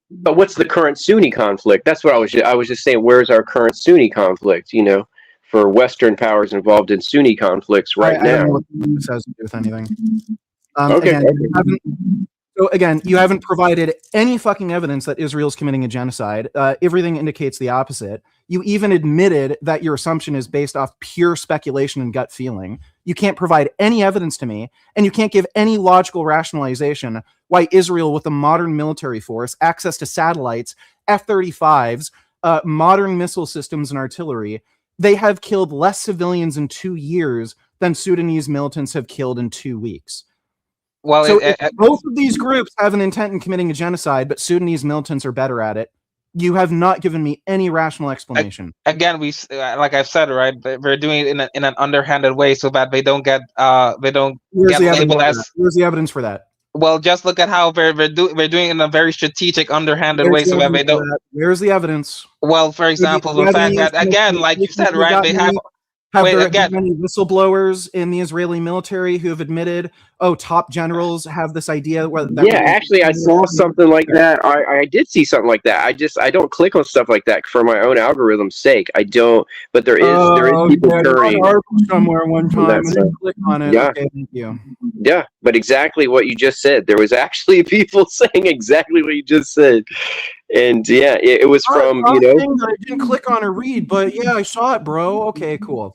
But what's the current Sunni conflict? That's what I was just saying. Where's our current Sunni conflict? For Western powers involved in Sunni conflicts right now. I don't know what this has to do with anything. Okay. Again, you haven't provided any fucking evidence that Israel's committing a genocide. Everything indicates the opposite. You even admitted that your assumption is based off pure speculation and gut feeling. You can't provide any evidence to me, and you can't give any logical rationalization why Israel, with a modern military force, access to satellites, F-35s, modern missile systems and artillery, they have killed less civilians in 2 years than Sudanese militants have killed in 2 weeks. Well, so both of these groups have an intent in committing a genocide, but Sudanese militants are better at it. You have not given me any rational explanation. Again, we like I've said, right? We're doing it in an underhanded way so that they don't get labeled as. Where's the evidence for that? Well, just look at how we're doing it in a very strategic, underhanded way so that they don't. Where's the evidence? Well, for example, the fact that again, like you said, right? They have. Have there been any whistleblowers in the Israeli military who have admitted, oh, top generals have this idea? Yeah, actually, I saw something like that. I did see something like that. I don't click on stuff like that for my own algorithm's sake. I don't, but there is people currying somewhere one time and then click on it. Yeah. Okay, thank you. Yeah, but exactly what you just said. There was actually people saying exactly what you just said. And yeah, it was from, I didn't click on or read, but yeah, I saw it, bro. Okay, cool.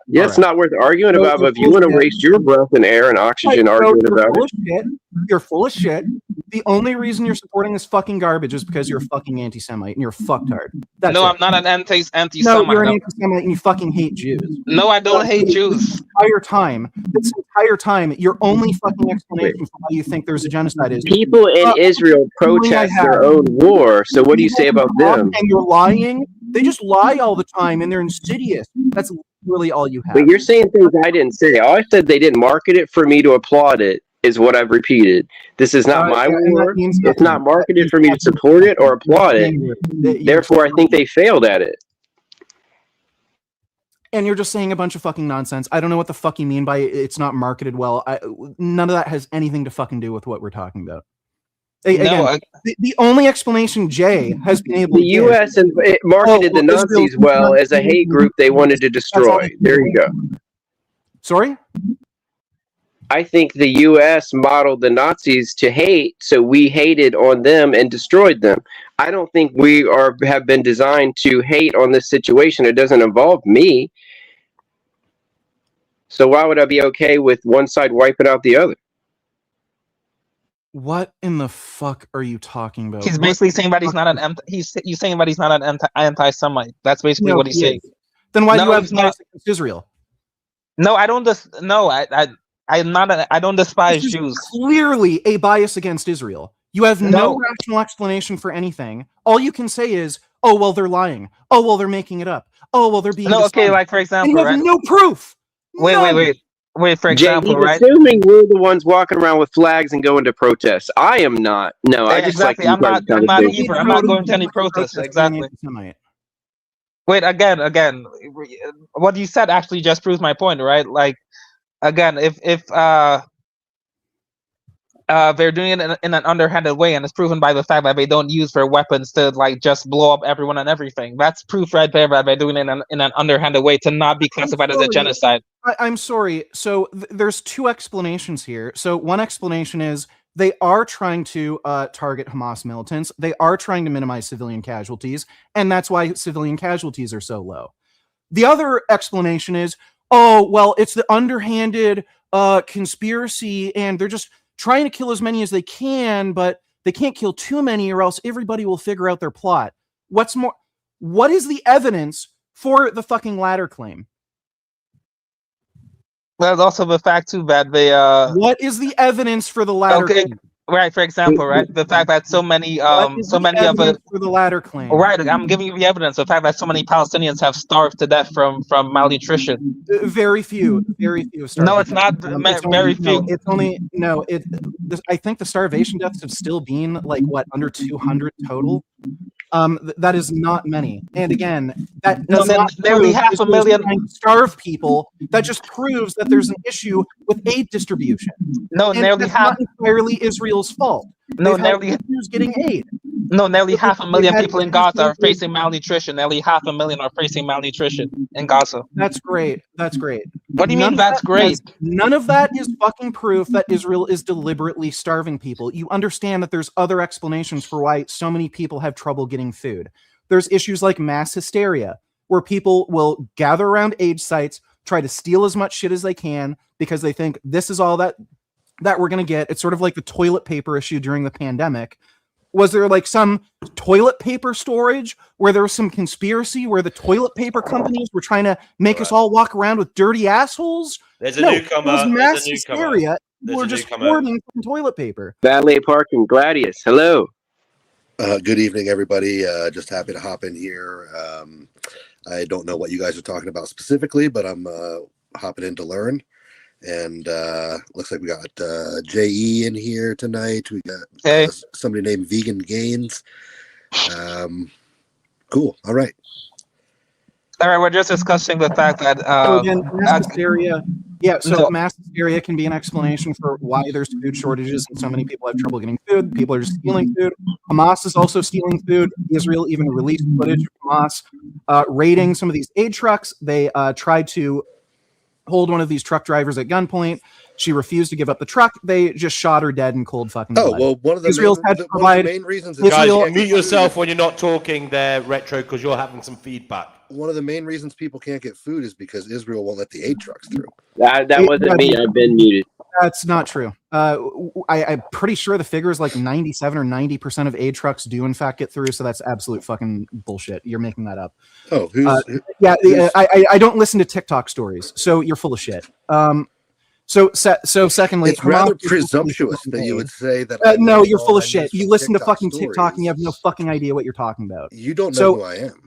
It's not worth arguing about, but if you want to waste your breath and air and oxygen arguing about it. You're full of shit. The only reason you're supporting this fucking garbage is because you're a fucking anti-Semite and you're a fucktard. I'm not an anti-Semite. No, you're an anti-Semite and you fucking hate Jews. No, I don't hate Jews. This entire time, your only fucking explanation for why you think there's a genocide is people in Israel protest their own war. So what do you say about them? And you're lying. They just lie all the time and they're insidious. That's really all you have. But you're saying things I didn't say. All I said, they didn't market it for me to applaud it, is what I've repeated. This is not my war. It's not marketed for me to support it or applaud it. Therefore, I think they failed at it. And you're just saying a bunch of fucking nonsense. I don't know what the fuck you mean by it's not marketed well. None of that has anything to fucking do with what we're talking about. Again, the only explanation Jay has been able to give... The U.S. marketed the Nazis well as a hate group they wanted to destroy. There you go. Sorry? I think the U.S. modeled the Nazis to hate, so we hated on them and destroyed them. I don't think we have been designed to hate on this situation. It doesn't involve me. So why would I be okay with one side wiping out the other? What in the fuck are you talking about? He's basically saying that he's not an he's saying that he's not an anti-Semite. That's basically what he's saying. Then why do you have bias against Israel? No, I don't. I don't despise Jews. Clearly a bias against Israel. You have no rational explanation for anything. All you can say is, oh well, they're lying. Oh well, they're making it up. Oh well, they're being okay. Like for example, and you have no proof. Wait, for example, Jay, assuming we're the ones walking around with flags and going to protests. I am not. No, I just exactly. I'm not either. I'm not going to any protests. Exactly. Wait, again, what you said actually just proves my point, right? Like, again, if they're doing it in an underhanded way, and it's proven by the fact that they don't use their weapons to like just blow up everyone and everything. That's proof right there that they're doing it in an underhanded way to not be classified as a genocide. I'm sorry. So there's two explanations here. So one explanation is they are trying to target Hamas militants. They are trying to minimize civilian casualties, and that's why civilian casualties are so low. The other explanation is, oh, well, it's the underhanded conspiracy, and they're just trying to kill as many as they can, but they can't kill too many or else everybody will figure out their plot. What is the evidence for the fucking latter claim? There's also the fact too that they what is the evidence for the latter claim? Right, for example, right, the fact that so many of the for the latter claim. Right, I'm giving you the evidence. The fact that so many Palestinians have starved to death from malnutrition. Very few starved. No, it's not very few. It's only I think the starvation deaths have still been like what, under 200 total. That is not many. And again, that does not nearly 500,000 starve people. That just proves that there's an issue with aid distribution. No, and nearly not entirely Israel's fault. No, nearly getting aid. No, nearly 500,000 people in Gaza are facing malnutrition. Nearly 500,000 are facing malnutrition in Gaza. That's great. That's great. What do you mean that's great? None of that is fucking proof that Israel is deliberately starving people. You understand that there's other explanations for why so many people have trouble getting food. There's issues like mass hysteria, where people will gather around aid sites, try to steal as much shit as they can because they think this is all that we're going to get. It's sort of like the toilet paper issue during the pandemic. Was there like some toilet paper storage where there was some conspiracy where the toilet paper companies were trying to make us all walk around with dirty assholes? There's a newcomer. It was mass hysteria. We're just hoarding from toilet paper. Valet Park and Gladius. Hello. Good evening, everybody. Just happy to hop in here. I don't know what you guys are talking about specifically, but I'm hopping in to learn. And looks like we got J.E. in here tonight. We got somebody named Vegan Gains. Cool. All right. All right, we're just discussing the fact that So again, mass hysteria. Yeah, so no. mass hysteria can be an explanation for why there's food shortages and so many people have trouble getting food. People are just stealing food. Hamas is also stealing food. Israel even released footage of Hamas raiding some of these aid trucks. They tried to hold one of these truck drivers at gunpoint. She refused to give up the truck. They just shot her dead in cold fucking blood. well, one of the Israel's had to provide. main reasons. Israel, Guys, mute yourself when you're not talking there, Retro, because you're having some feedback. One of the main reasons people can't get food is because Israel won't let the aid trucks through. That wasn't me. I've been muted. That's not true. I'm pretty sure the figure is like 97 or 90% of aid trucks do in fact get through. So that's absolute fucking bullshit. You're making that up. Oh, I don't listen to TikTok stories, so you're full of shit. So secondly, it's rather presumptuous that you would say that. No, you're full of shit. You listen to fucking TikTok and you have no fucking idea what you're talking about. You don't know who I am.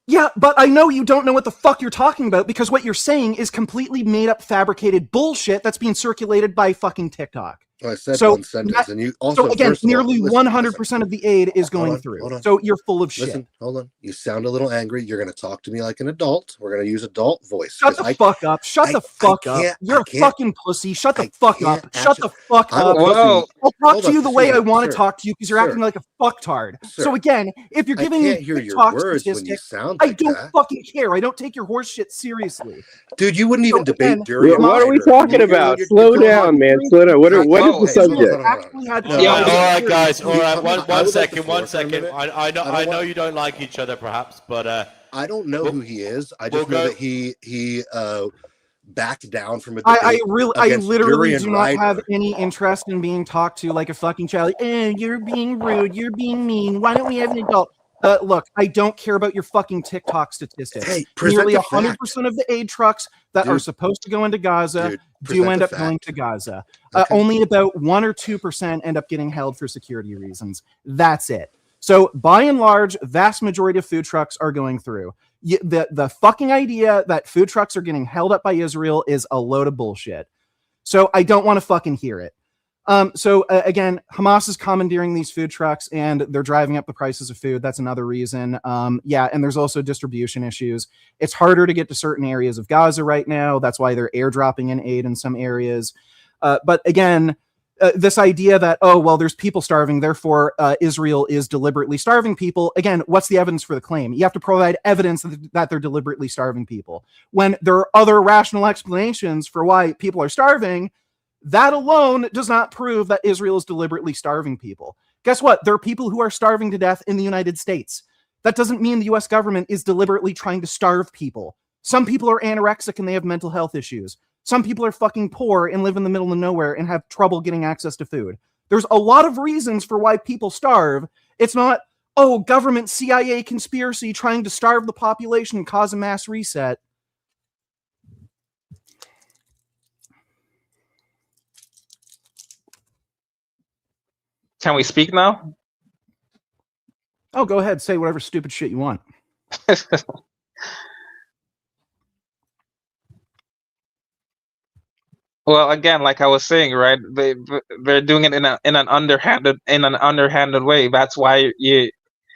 Yeah, but I know you don't know what the fuck you're talking about because what you're saying is completely made up, fabricated bullshit that's being circulated by fucking TikTok. Well, I said one sentence, and you also. So again, nearly 100% of the aid is going through. Hold on. So you're full of shit. Listen, hold on. You sound a little angry. You're going to talk to me like an adult. We're going to use adult voice. Shut the fuck up. Shut the fuck up. You're a fucking pussy. Shut the fuck up. Shut the fuck up. Whoa. I'll talk to you the way I want to talk to you because you're acting like a fucktard. So again, if you're giving me TikTok statistics, I don't fucking care. I don't take your horse shit seriously. Dude, you wouldn't even debate during. What are we talking about? Slow down, man. Slow down. What is the subject? All right, guys. All right, one second. I know you don't like each other, perhaps, but I don't know who he is. I just know that he backed down from a debate. I literally do not have any interest in being talked to like a fucking child. You're being rude. You're being mean. Why don't we have an adult? Look, I don't care about your fucking TikTok statistics. Hey, nearly 100% of the aid trucks that are supposed to go into Gaza do end up going to Gaza. Only about 1 or 2% end up getting held for security reasons. That's it. So by and large, vast majority of food trucks are going through. The fucking idea that food trucks are getting held up by Israel is a load of bullshit. So I don't want to fucking hear it. Again, Hamas is commandeering these food trucks and they're driving up the prices of food. That's another reason. And there's also distribution issues. It's harder to get to certain areas of Gaza right now. That's why they're airdropping in aid in some areas. But again, this idea that, there's people starving, therefore Israel is deliberately starving people. Again, what's the evidence for the claim? You have to provide evidence that they're deliberately starving people. When there are other rational explanations for why people are starving, that alone does not prove that Israel is deliberately starving people. Guess what? There are people who are starving to death in the United States. That doesn't mean the US government is deliberately trying to starve people. Some people are anorexic and they have mental health issues. Some people are fucking poor and live in the middle of nowhere and have trouble getting access to food. There's a lot of reasons for why people starve. It's not, government CIA conspiracy trying to starve the population and cause a mass reset. Can we speak now? Oh, go ahead. Say whatever stupid shit you want. Well, again, like I was saying, right? They're doing it in an underhanded way. That's why you.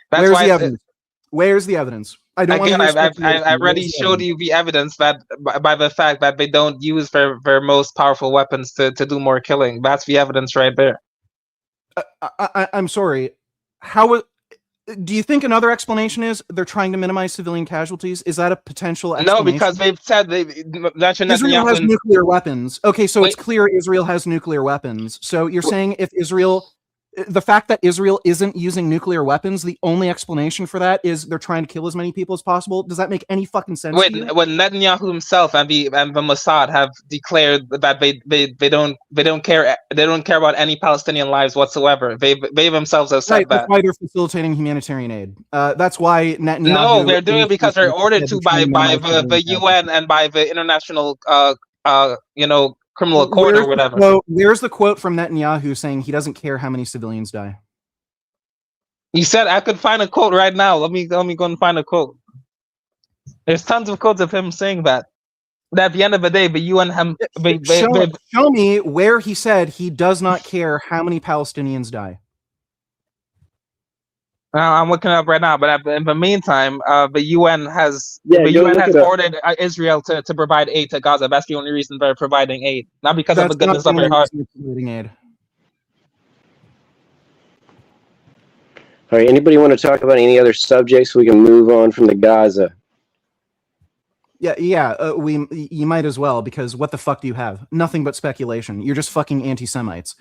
Where's the evidence? Where's the evidence? I don't. Again, I already showed you the evidence that by the fact that they don't use their most powerful weapons to do more killing. That's the evidence right there. I'm sorry. How do you think another explanation is they're trying to minimize civilian casualties? Is that a potential explanation? No, because they've said Israel has nuclear weapons. Okay, so it's clear Israel has nuclear weapons. So you're saying if the fact that Israel isn't using nuclear weapons, the only explanation for that is they're trying to kill as many people as possible. Does that make any fucking sense? When Netanyahu himself and the Mossad have declared that they don't care about any Palestinian lives whatsoever. They themselves have said that. That's why they're facilitating humanitarian aid. That's why Netanyahu. No, they're doing it because they're ordered to by the UN and by the international criminal court or whatever. So where's the quote from Netanyahu saying he doesn't care how many civilians die? He said I could find a quote right now. Let me go and find a quote. There's tons of quotes of him saying that. At the end of the day, the UN show me where he said he does not care how many Palestinians die. I'm looking it up right now, but in the meantime, the UN has it up. ordered Israel to provide aid to Gaza. That's the only reason they're providing aid, not because of That's the goodness not of their heart. providing aid. All right. Anybody want to talk about any other subjects? We can move on from the Gaza. Yeah. You might as well, because what the fuck do you have? Nothing but speculation. You're just fucking anti-Semites.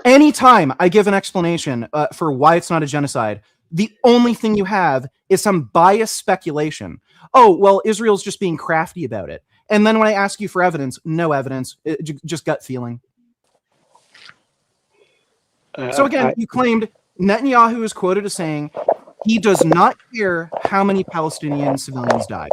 Anytime I give an explanation for why it's not a genocide, the only thing you have is some biased speculation. Oh, well, Israel's just being crafty about it. And then when I ask you for evidence, no evidence, just gut feeling. So again, you claimed Netanyahu is quoted as saying he does not care how many Palestinian civilians died.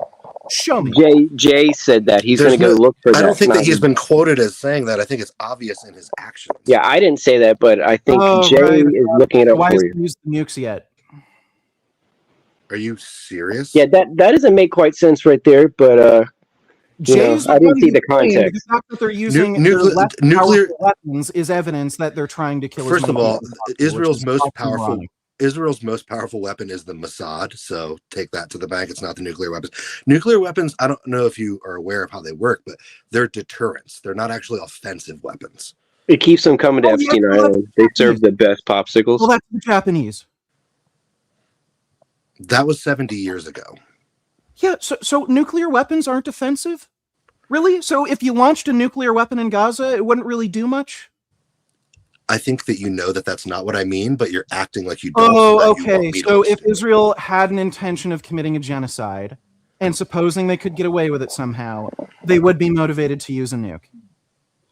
Show me. Jay said that he's going to go look for that. I don't think that he's been quoted as saying that. I think it's obvious in his actions. Yeah, I didn't say that, but I think Jay is looking it up Why for hasn't you. he used the nukes yet? Are you serious? Yeah, that doesn't make quite sense right there, but I didn't see the context. The fact that they're using nuclear weapons is evidence that they're trying to kill. First of all, Israel's most powerful weapon is the Mossad. So take that to the bank. It's not the nuclear weapons. Nuclear weapons, I don't know if you are aware of how they work, but they're deterrents. They're not actually offensive weapons. It keeps them coming to Epstein Island. They serve the best popsicles. Well, that's the Japanese. That was 70 years ago. Yeah, so nuclear weapons aren't offensive? Really? So if you launched a nuclear weapon in Gaza, it wouldn't really do much? I think that you know that that's not what I mean, but you're acting like you don't. Oh, okay. So if Israel had an intention of committing a genocide, and supposing they could get away with it somehow, they would be motivated to use a nuke.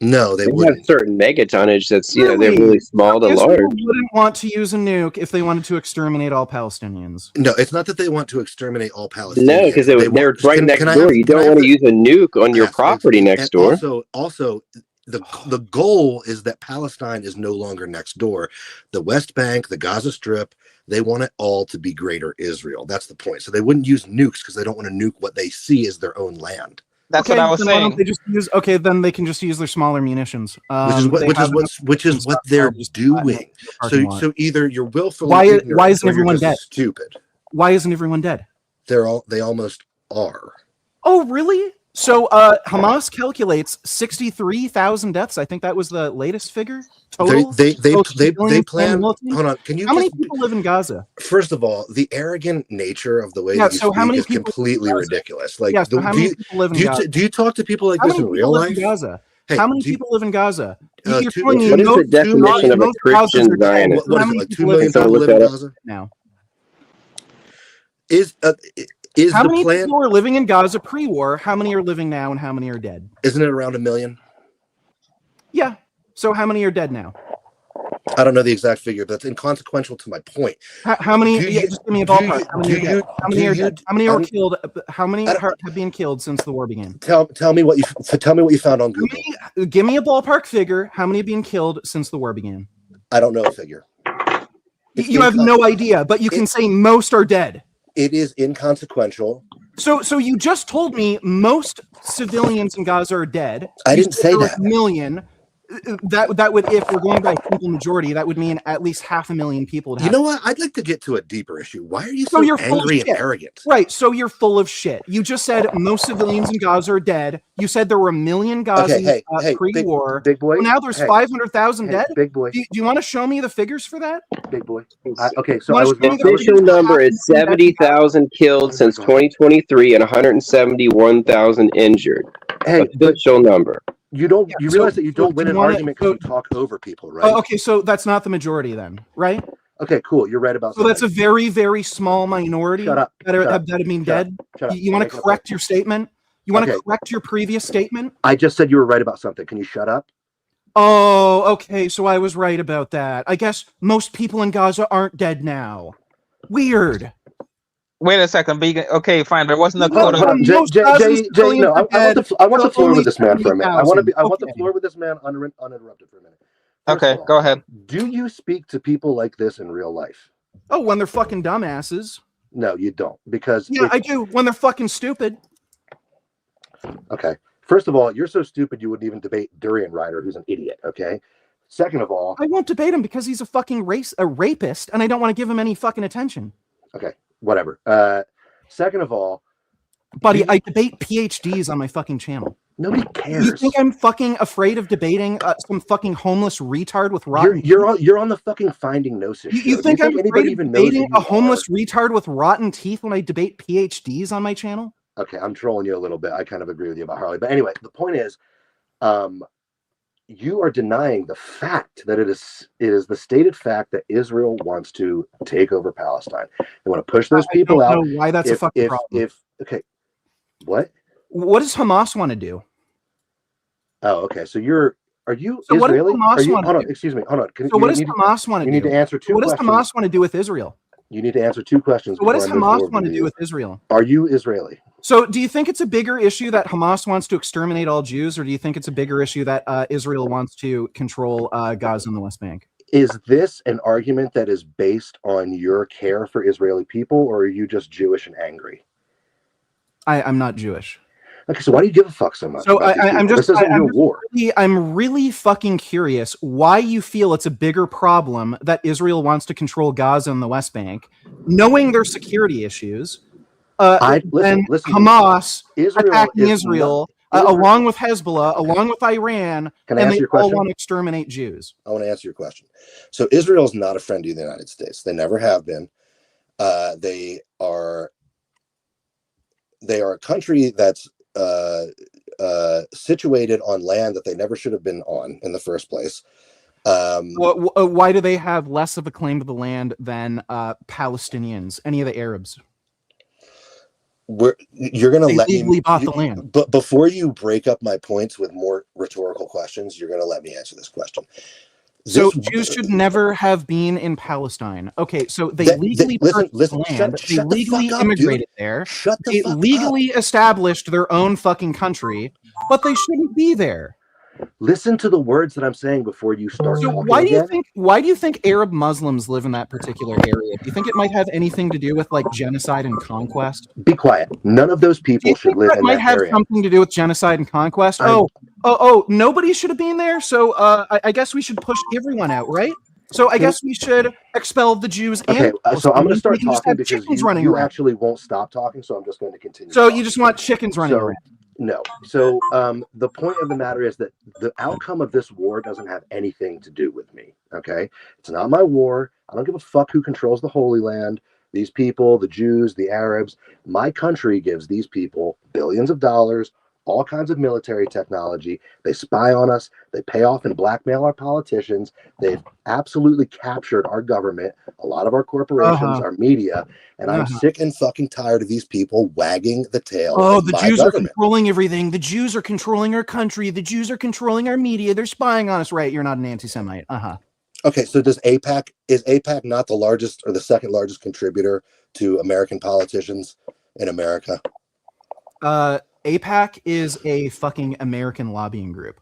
No, they wouldn't. Have certain megatonnage that's they're really small to Israel large. wouldn't want to use a nuke if they wanted to exterminate all Palestinians. No, it's not that they want to exterminate all Palestinians. No, because they're right next door. You don't want to use a nuke on your property next door. Also, the goal is that Palestine is no longer next door. The West Bank, the Gaza Strip, they want it all to be greater Israel. That's the point. So they wouldn't use nukes because they don't want to nuke what they see as their own land. That's what I was saying. Why don't they just use, then they can just use their smaller munitions. Which is what they're doing. So either you're willfully ignorant, why isn't or everyone you're just dead? stupid. Why isn't everyone dead? They almost are. Oh, really? So Hamas calculates 63,000 deaths. I think that was the latest figure total. They plan. Hold on. Can you? How many people live in Gaza? First of all, the arrogant nature of the way that you speak is completely ridiculous. Like, how many people live in Gaza? Do you talk to people like this in real life? Hey, how many people live in Gaza? What is the definition of a Christian Zionist? What is it, like 2 million people live in Gaza now? How many people are living in Gaza pre-war? How many are living now, and how many are dead? Isn't it around 1 million? Yeah. So how many are dead now? I don't know the exact figure, but that's inconsequential to my point. How many? Just give me a ballpark. How many are dead? How many are killed? How many have been killed since the war began? Tell me what you found on Google. Give me a ballpark figure. How many have been killed since the war began? I don't know a figure. You have no idea, but you can say most are dead. It is inconsequential. So you just told me most civilians in Gaza are dead. I didn't say that. 1 million. That would, if we're going by simple majority, that would mean at least 500,000 people. You know what? I'd like to get to a deeper issue. Why are you so angry and arrogant? Right. So you're full of shit. You just said most civilians in Gaza are dead. You said there were 1 million Gazans pre-war. Big boy. Well, now there's 500,000 dead. Big boy. Do you want to show me the figures for that? Big boy. Okay. So the official number is 70,000 killed since 2023 and 171,000 injured. Official number. You realize that you don't win an argument because you talk over people, right? Okay, so that's not the majority then, right? Okay, cool. You're right about that. So that's a very, very small minority that have been dead. You want to correct your statement? You want to correct your previous statement? I just said you were right about something. Can you shut up? Oh, okay. So I was right about that. I guess most people in Gaza aren't dead now. Weird. Wait a second, Vegan. Okay, fine. There wasn't a quote. No, I want the floor with this man for a minute. I want the floor with this man uninterrupted for a minute. Okay, go ahead. Do you speak to people like this in real life? Oh, when they're fucking dumbasses. No, you don't. Because I do. When they're fucking stupid. Okay. First of all, you're so stupid you wouldn't even debate Durian Rider, who's an idiot. Okay. Second of all, I won't debate him because he's a fucking rapist, and I don't want to give him any fucking attention. Okay, whatever. Second of all, buddy, I debate PhDs on my fucking channel. Nobody cares. You think I'm fucking afraid of debating some fucking homeless retard with rotten? You're on the fucking Finding Gnosis show. You think I'm anybody afraid even of knows debating a homeless retard with rotten teeth when I debate PhDs on my channel? Okay, I'm trolling you a little bit. I kind of agree with you about Harley, but anyway, the point is, you are denying the fact that it is the stated fact that Israel wants to take over Palestine. They want to push those people out. Why that's a fucking problem? Okay, what? What does Hamas want to do? Oh, okay. So are you so Israeli? What does Hamas want to do? Excuse me. Hold on. So what does Hamas want to do? You need to answer two questions. What does Hamas want to do with Israel? You need to answer two questions. So what does Hamas want to do with Israel? Are you Israeli? So do you think it's a bigger issue that Hamas wants to exterminate all Jews, or do you think it's a bigger issue that Israel wants to control Gaza and the West Bank? Is this an argument that is based on your care for Israeli people, or are you just Jewish and angry? I'm not Jewish. Okay, so why do you give a fuck so much? So I'm really fucking curious why you feel it's a bigger problem that Israel wants to control Gaza and the West Bank, knowing their security issues. Listen, Hamas attacking Israel, along with Hezbollah, along with Iran, and they all want to exterminate Jews. I want to answer your question. So Israel is not a friend of the United States. They never have been. They are a country that's situated on land that they never should have been on in the first place. Why do they have less of a claim to the land than Palestinians, any of the Arabs? You're going to let me bought the land. But before you break up my points with more rhetorical questions, you're going to let me answer this question. So Jews should never have been in Palestine. Okay, so they legally purchased land. They legally immigrated there. They legally established their own fucking country, but they shouldn't be there. Listen to the words that I'm saying before you start. So why do you think Arab Muslims live in that particular area? Do you think it might have anything to do with like genocide and conquest? Be quiet. None of those people should live in that area. Might have something to do with genocide and conquest. Nobody should have been there. So I guess we should push everyone out, right? So I guess we should expel the Jews. Okay, so I'm going to start talking because you actually won't stop talking. So I'm just going to continue. So you just want chickens running around? No. So the point of the matter is that the outcome of this war doesn't have anything to do with me. Okay, it's not my war. I don't give a fuck who controls the Holy Land. These people, the Jews, the Arabs. My country gives these people billions of dollars, all kinds of military technology. They spy on us. They pay off and blackmail our politicians. They've absolutely captured our government, a lot of our corporations, our media, and I'm sick and fucking tired of these people wagging the tail. The Jews are controlling everything. The Jews are controlling our country. The Jews are controlling our media. They're spying on us. Right? You're not an anti-Semite. Okay, so is AIPAC not the largest or the second largest contributor to American politicians in America? AIPAC is a fucking American lobbying group.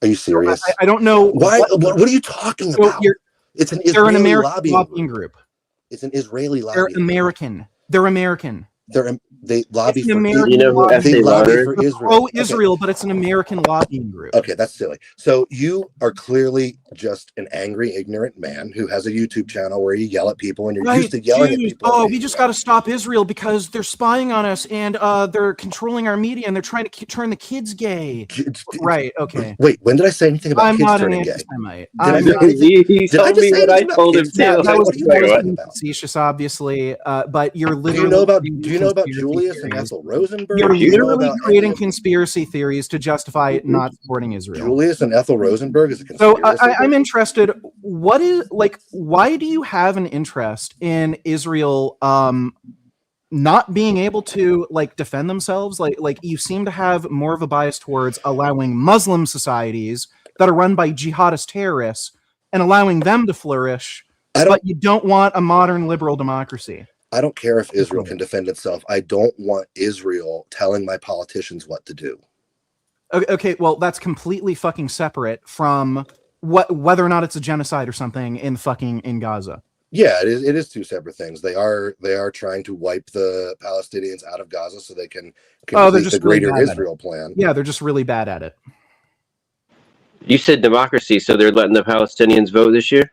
Are you serious? I don't know why. What are you talking about? It's an Israeli American lobbying group. It's an Israeli lobbying. They're American. They're American. They lobby for Israel. You know who Israel. Pro-Israel, but it's an American lobbying group. Okay, that's silly. So you are clearly just an angry, ignorant man who has a YouTube channel where you yell at people, and you're used to yelling at people. We just got to stop Israel because they're spying on us and they're controlling our media and they're trying to turn the kids gay. Right? Okay. Wait, when did I say anything about kids turning gay? He told me what I told him. That was facetious, obviously. But you're literally. Do you know about Julius and Ethel Rosenberg? You're literally creating conspiracy theories to justify not supporting Israel. Julius and Ethel Rosenberg is a conspiracy. So I'm interested. Why do you have an interest in Israel not being able to defend themselves? Like you seem to have more of a bias towards allowing Muslim societies that are run by jihadist terrorists and allowing them to flourish, but you don't want a modern liberal democracy. I don't care if Israel can defend itself. I don't want Israel telling my politicians what to do. Okay, well, that's completely fucking separate from whether or not it's a genocide or something in Gaza. Yeah, it is two separate things. They are trying to wipe the Palestinians out of Gaza so they can complete the greater Israel plan. Yeah, they're just really bad at it. You said democracy, so they're letting the Palestinians vote this year?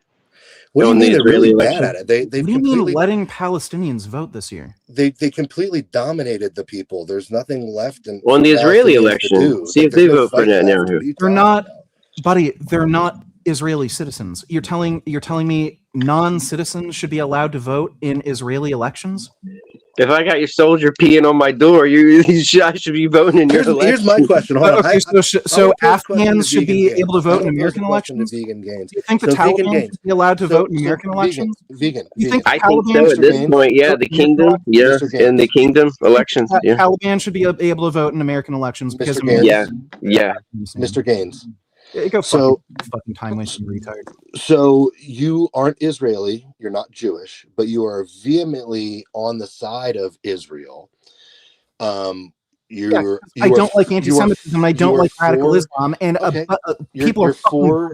What do you On the mean they're Israeli really bad election? at it? They've What do you mean completely letting Palestinians vote this year? they completely dominated the people. There's nothing left in On the Israeli Palestinians to election, do. see Like, if they there's no vote for fight left. Netanyahu. What are you They're talking not, about? buddy. They're not Israeli citizens. You're telling me non-citizens should be allowed to vote in Israeli elections? If I got your soldier peeing on my door, I should be voting in your election. Here's my question. Hold on. Okay, so Afghans should be Gaines. able to vote in I'm gonna pose American the question to elections? Vegan Gaines. Do you think the So, Vegan Taliban Gaines. should be allowed to vote in American elections? Vegan. You think the I think Taliban so at should this be point. Yeah, vote the in American kingdom. elections? Yeah, Mr. Gaines. in the kingdom elections. That Yeah, Taliban should be able to vote in American elections because Mr. Gaines. yeah. Mr. Gaines. Yeah, go fucking time wasting retard. So you aren't Israeli, you're not Jewish, but you are vehemently on the side of Israel. I don't like anti-Semitism. I don't like radical Islam, and people are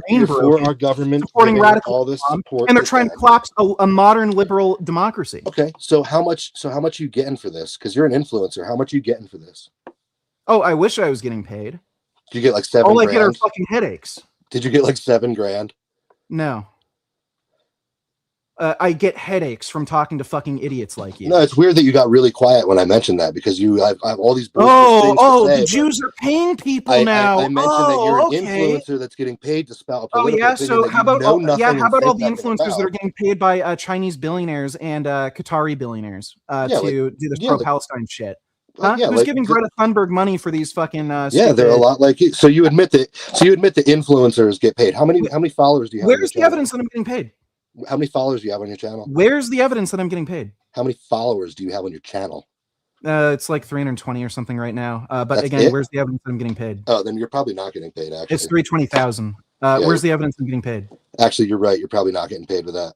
you're for our government supporting radical all this Islam, support, and they're trying to collapse a modern liberal democracy. Okay, so how much you getting for this? Because you're an influencer. How much you getting for this? Oh, I wish I was getting paid. Did you get like $7 All I grand? get are fucking headaches. Did you get like $7 grand? No. I get headaches from talking to fucking idiots like you. No, it's weird that you got really quiet when I mentioned that because I have all these bullshit things to say, the Jews are paying people now. I mentioned that you're an influencer that's getting paid to spout a political opinion. So how about all the influencers influencers that are getting paid by Chinese billionaires and Qatari billionaires to do this pro-Palestine shit? Huh? Who's giving Greta Thunberg money for these fucking? They're a lot like you. So you admit that influencers get paid. How many followers do you have? Where's the evidence that I'm getting paid? How many followers do you have on your channel? Where's the evidence that I'm getting paid? How many followers do you have on your channel? It's like 320 or something right now. But That's again, it? where's the evidence that I'm getting paid? Oh, then you're probably not getting paid. Actually, It's 320,000. Where's the evidence I'm getting paid? Actually, you're right. You're probably not getting paid with that.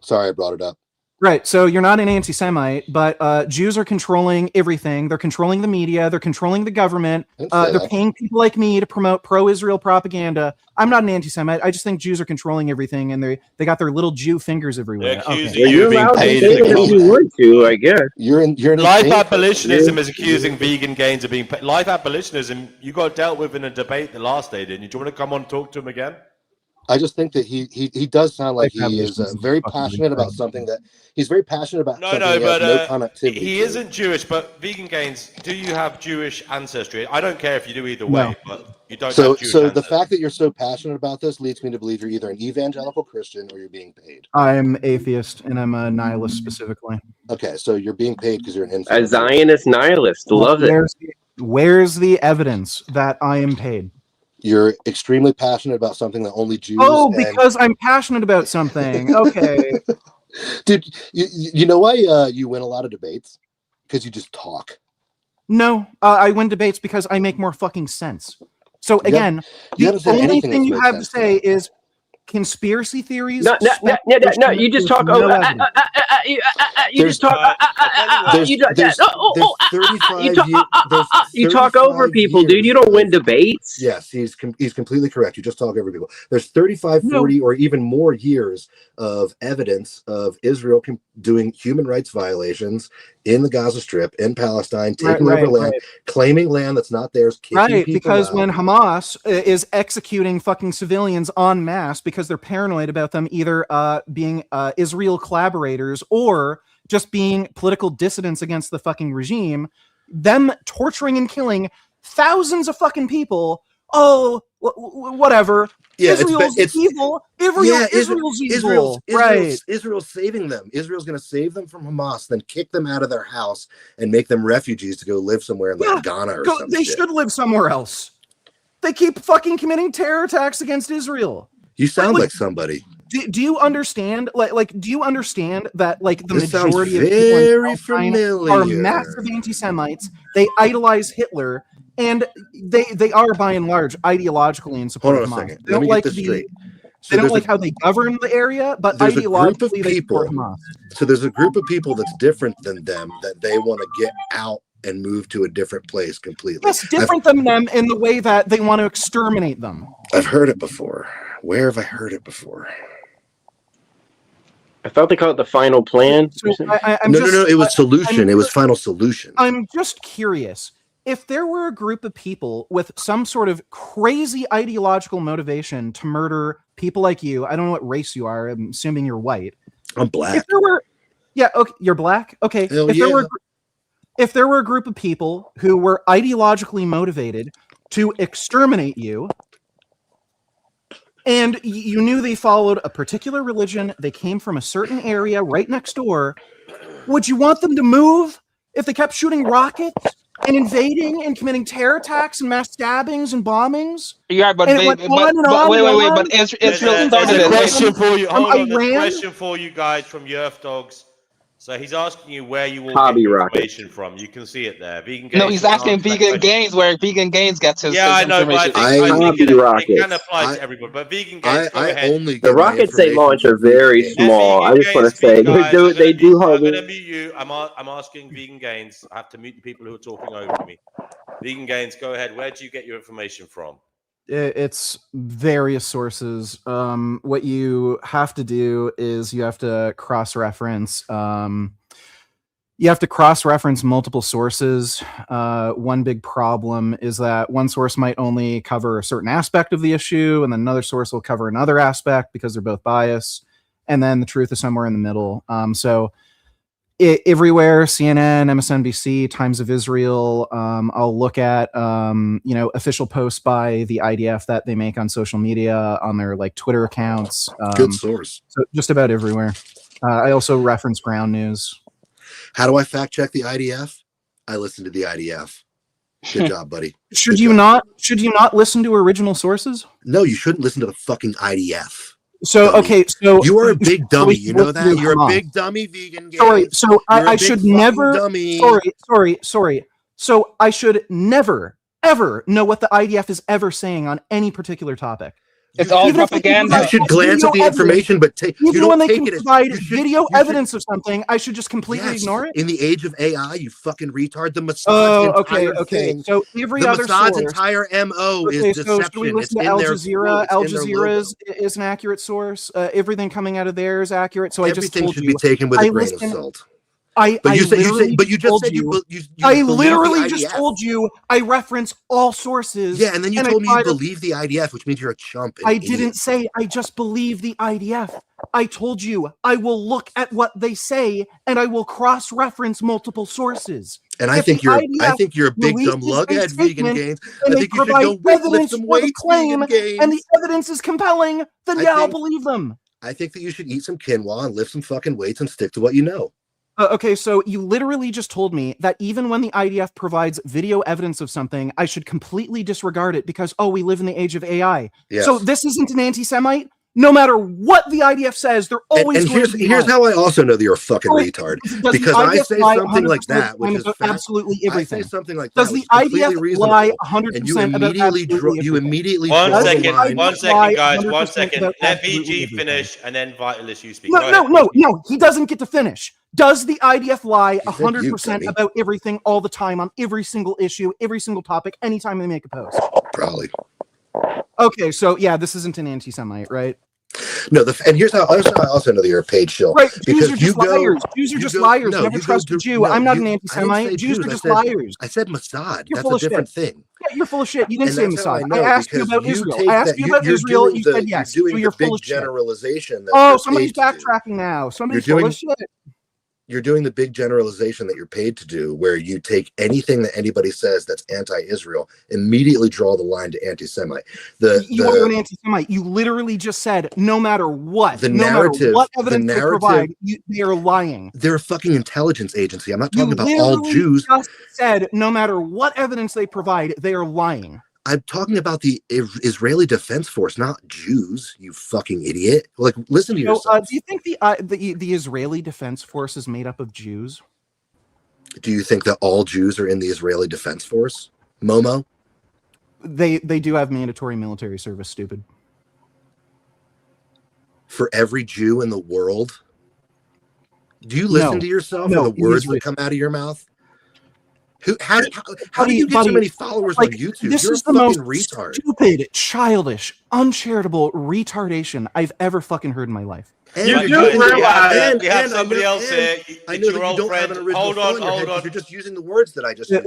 Sorry, I brought it up. Right. So you're not an anti-Semite, but Jews are controlling everything. They're controlling the media. They're controlling the government. They're paying people like me to promote pro-Israel propaganda. I'm not an anti-Semite. I just think Jews are controlling everything, and they got their little Jew fingers everywhere. You're allowed to say it if you want to, I guess. You're in Life abolitionism is accusing Vegan Gaines of being life abolitionism. You got dealt with in a debate the last day, didn't you? Do you want to come on and talk to him again? I just think that he does sound like he is very passionate about something that he's very passionate about. No, but no connectivity. He isn't Jewish, but Vegan Gaines, do you have Jewish ancestry? I don't care if you do either way, but you don't have Jewish ancestry. The fact that you're so passionate about this leads me to believe you're either an evangelical Christian or you're being paid. I'm atheist, and I'm a nihilist specifically. Okay, so you're being paid because you're an influencer. A Zionist nihilist. Love it. Where's the evidence that I am paid? You're extremely passionate about something that only Jews. Because I'm passionate about something. Okay. Dude, you know why you win a lot of debates? Because you just talk. No, I win debates because I make more fucking sense. So again, the only thing you have to say is conspiracy theories. No. You just talk over. You just talk. You talk over people, dude. You don't win debates. Yes, he's completely correct. You just talk over people. There's 35, 40, or even more years of evidence of Israel doing human rights violations in the Gaza Strip, in Palestine, taking over land, claiming land that's not theirs, kicking people because out. when Hamas is executing fucking civilians en masse because they're paranoid about them either being Israel collaborators or just being political dissidents against the fucking regime, them torturing and killing thousands of fucking people. Oh, whatever. Yeah, Israel's evil. Israel's evil. Israel's saving them. Israel's going to save them from Hamas, then kick them out of their house and make them refugees to go live somewhere in like Ghana or something. They should live somewhere else. They keep fucking committing terror attacks against Israel. You sound like somebody. Do you understand? Do you understand that the this majority of people in Palestine are massive anti-Semites? They idolize Hitler, and they are by and large ideologically in support of Hamas. Hold on a second. Let me get this straight. They don't like how they govern the area, but ideologically they support Hamas. So there's a group of people that's different than them that they want to get out and move to a different place completely. Yes, different than them in the way that they want to exterminate them. I've heard it before. Where have I heard it before? I thought they called it the final plan. No, it was solution. It was final solution. I'm just curious. if there were a group of people with some sort of crazy ideological motivation to murder people like you, I don't know what race you are. I'm assuming you're white. I'm black. If there were, yeah, okay, you're black. Okay, Hell if there were a group of people who were ideologically motivated to exterminate you, and you knew they followed a particular religion, they came from a certain area right next door, would you want them to move if they kept shooting rockets and invading and committing terror attacks and mass stabbings and bombings? Yeah, but and wait, it went on and on wait, and wait, on? but Israel There's started a it. question for you. From Hold on. There's a Iran? question for you guys from Yerf Dogs. So he's asking you where you all Hobby get your rocket. information from. You can see it there. Vegan No, Gains he's can asking answer that Vegan question. Gains where Vegan Gains gets his, Yeah, I his know, but information. I think Hobby it can rockets. apply to everybody. But Vegan Gains, go I ahead. only The get my rockets they information launch are from Vegan very Gains. small. I Vegan just want Gains to say speak, guys. they do I'm hobby. going to mute you. I'm asking Vegan Gains. I have to mute the people who are talking over me. Vegan Gains, go ahead. Where do you get your information from? It's various sources. What you have to do is you have to cross-reference. You have to cross-reference multiple sources. One big problem is that one source might only cover a certain aspect of the issue, and then another source will cover another aspect because they're both biased. And then the truth is somewhere in the middle. Everywhere, CNN, MSNBC, Times of Israel, I'll look at official posts by the IDF that they make on social media, on their like Twitter accounts. Good source. So just about everywhere. I also reference ground news. How do I fact check the IDF? I listen to the IDF. Good job, buddy. Should you not listen to original sources? No, you shouldn't listen to the fucking IDF. So dummy. Okay, so you are a big dummy. You know that you're a big dummy. Vegan Gains. Sorry, so I big should fucking never. dummy. Sorry. So I should never, ever know what the IDF is ever saying on any particular topic. It's all propaganda. You should glance at the information, but you even don't when they take can it as provide you should- video you should- evidence of something, I should just completely Yes, ignore it. in the age of AI, you fucking retard. The Mossad's Oh, entire okay. thing. So every the other Mossad's source. entire MO Okay, is so should we deception. It's listen to in Al their Jazeera? quote, Al it's in their logo. Jazeera is an accurate source. Everything coming out of there is accurate. So I just Everything told should you. be taken with a I grain of listen- salt. I just told said you I believe literally the just IDF. told you I reference all sources. Yeah, and then you I told me try you to- believe the IDF, which means you're a chump. I didn't say I just believe the IDF. I told you I will look at what they say and I will cross-reference multiple sources. And I If think the you're a big dumb releases a lughead, Vegan statement Gains. and I they think you should provide go lift evidence some for the weights, claim, Vegan Gains. and the evidence is compelling, then I'll believe them. I think that you should eat some quinoa and lift some fucking weights and stick to what you know. Okay, so you literally just told me that even when the IDF provides video evidence of something, I should completely disregard it because, we live in the age of AI. Yes. So this isn't an anti-Semite? No matter what the IDF says, they're always And going to be here's lying. how I also know that you're a fucking retard. Does Because the I IDF say lie something like 100% that, which is about fact, absolutely everything? I say something like Does that, the which is completely IDF reasonable, lie and you 100% about immediately absolutely you everything? immediately One draw the second, line. guys. 1 100% second. about Let absolutely VG everything. finish, and then Vitalist, you speak. Go ahead. No. He doesn't get to finish. Does the IDF lie said 100% you, about everything all the time on every single issue, every single topic, anytime they make a post? Probably. Okay, so yeah, this isn't an anti-Semite, right? No, and here's how I also know that you're a paid shill. Right, Jews because are just liars. Jews are just liars. Never trust a Jew. I'm not an anti-Semite. Jews are just liars. I said Mossad. You're That's full a of different shit. thing. Yeah, you're full of shit. You didn't And say that's how I Mossad. know, I asked you because about you Israel. take I asked that- you about you're Israel. doing You the- said yes. You're So doing you're the big full of shit. generalization. That Oh, you're somebody's paid to do. backtracking now. Somebody's You're full doing- of shit. You're doing the big generalization that you're paid to do, where you take anything that anybody says that's anti-Israel, immediately draw the line to anti-Semite. You are an anti-Semite. You literally just said no matter what, The no narrative- matter what the evidence they narrative- provide, they are lying. They're a fucking intelligence agency. I'm not talking about You all literally Jews. just said no matter what evidence they provide, they are lying. I'm talking about the Israeli Defense Force, not Jews. You fucking idiot! Like, listen to So, yourself. do you think the Israeli Defense Force is made up of Jews? Do you think that all Jews are in the Israeli Defense Force, Momo? They do have mandatory military service. Stupid. For every Jew in the world, do you listen to yourself No, or the words Israel. that come out of your mouth? How do you get so many followers on YouTube? This You're is a the fucking most retard. stupid, childish, uncharitable retardation I've ever fucking heard in my life. You do realize we have somebody else here. I know that you don't have an original thought in your head because you're just using the words that I just used.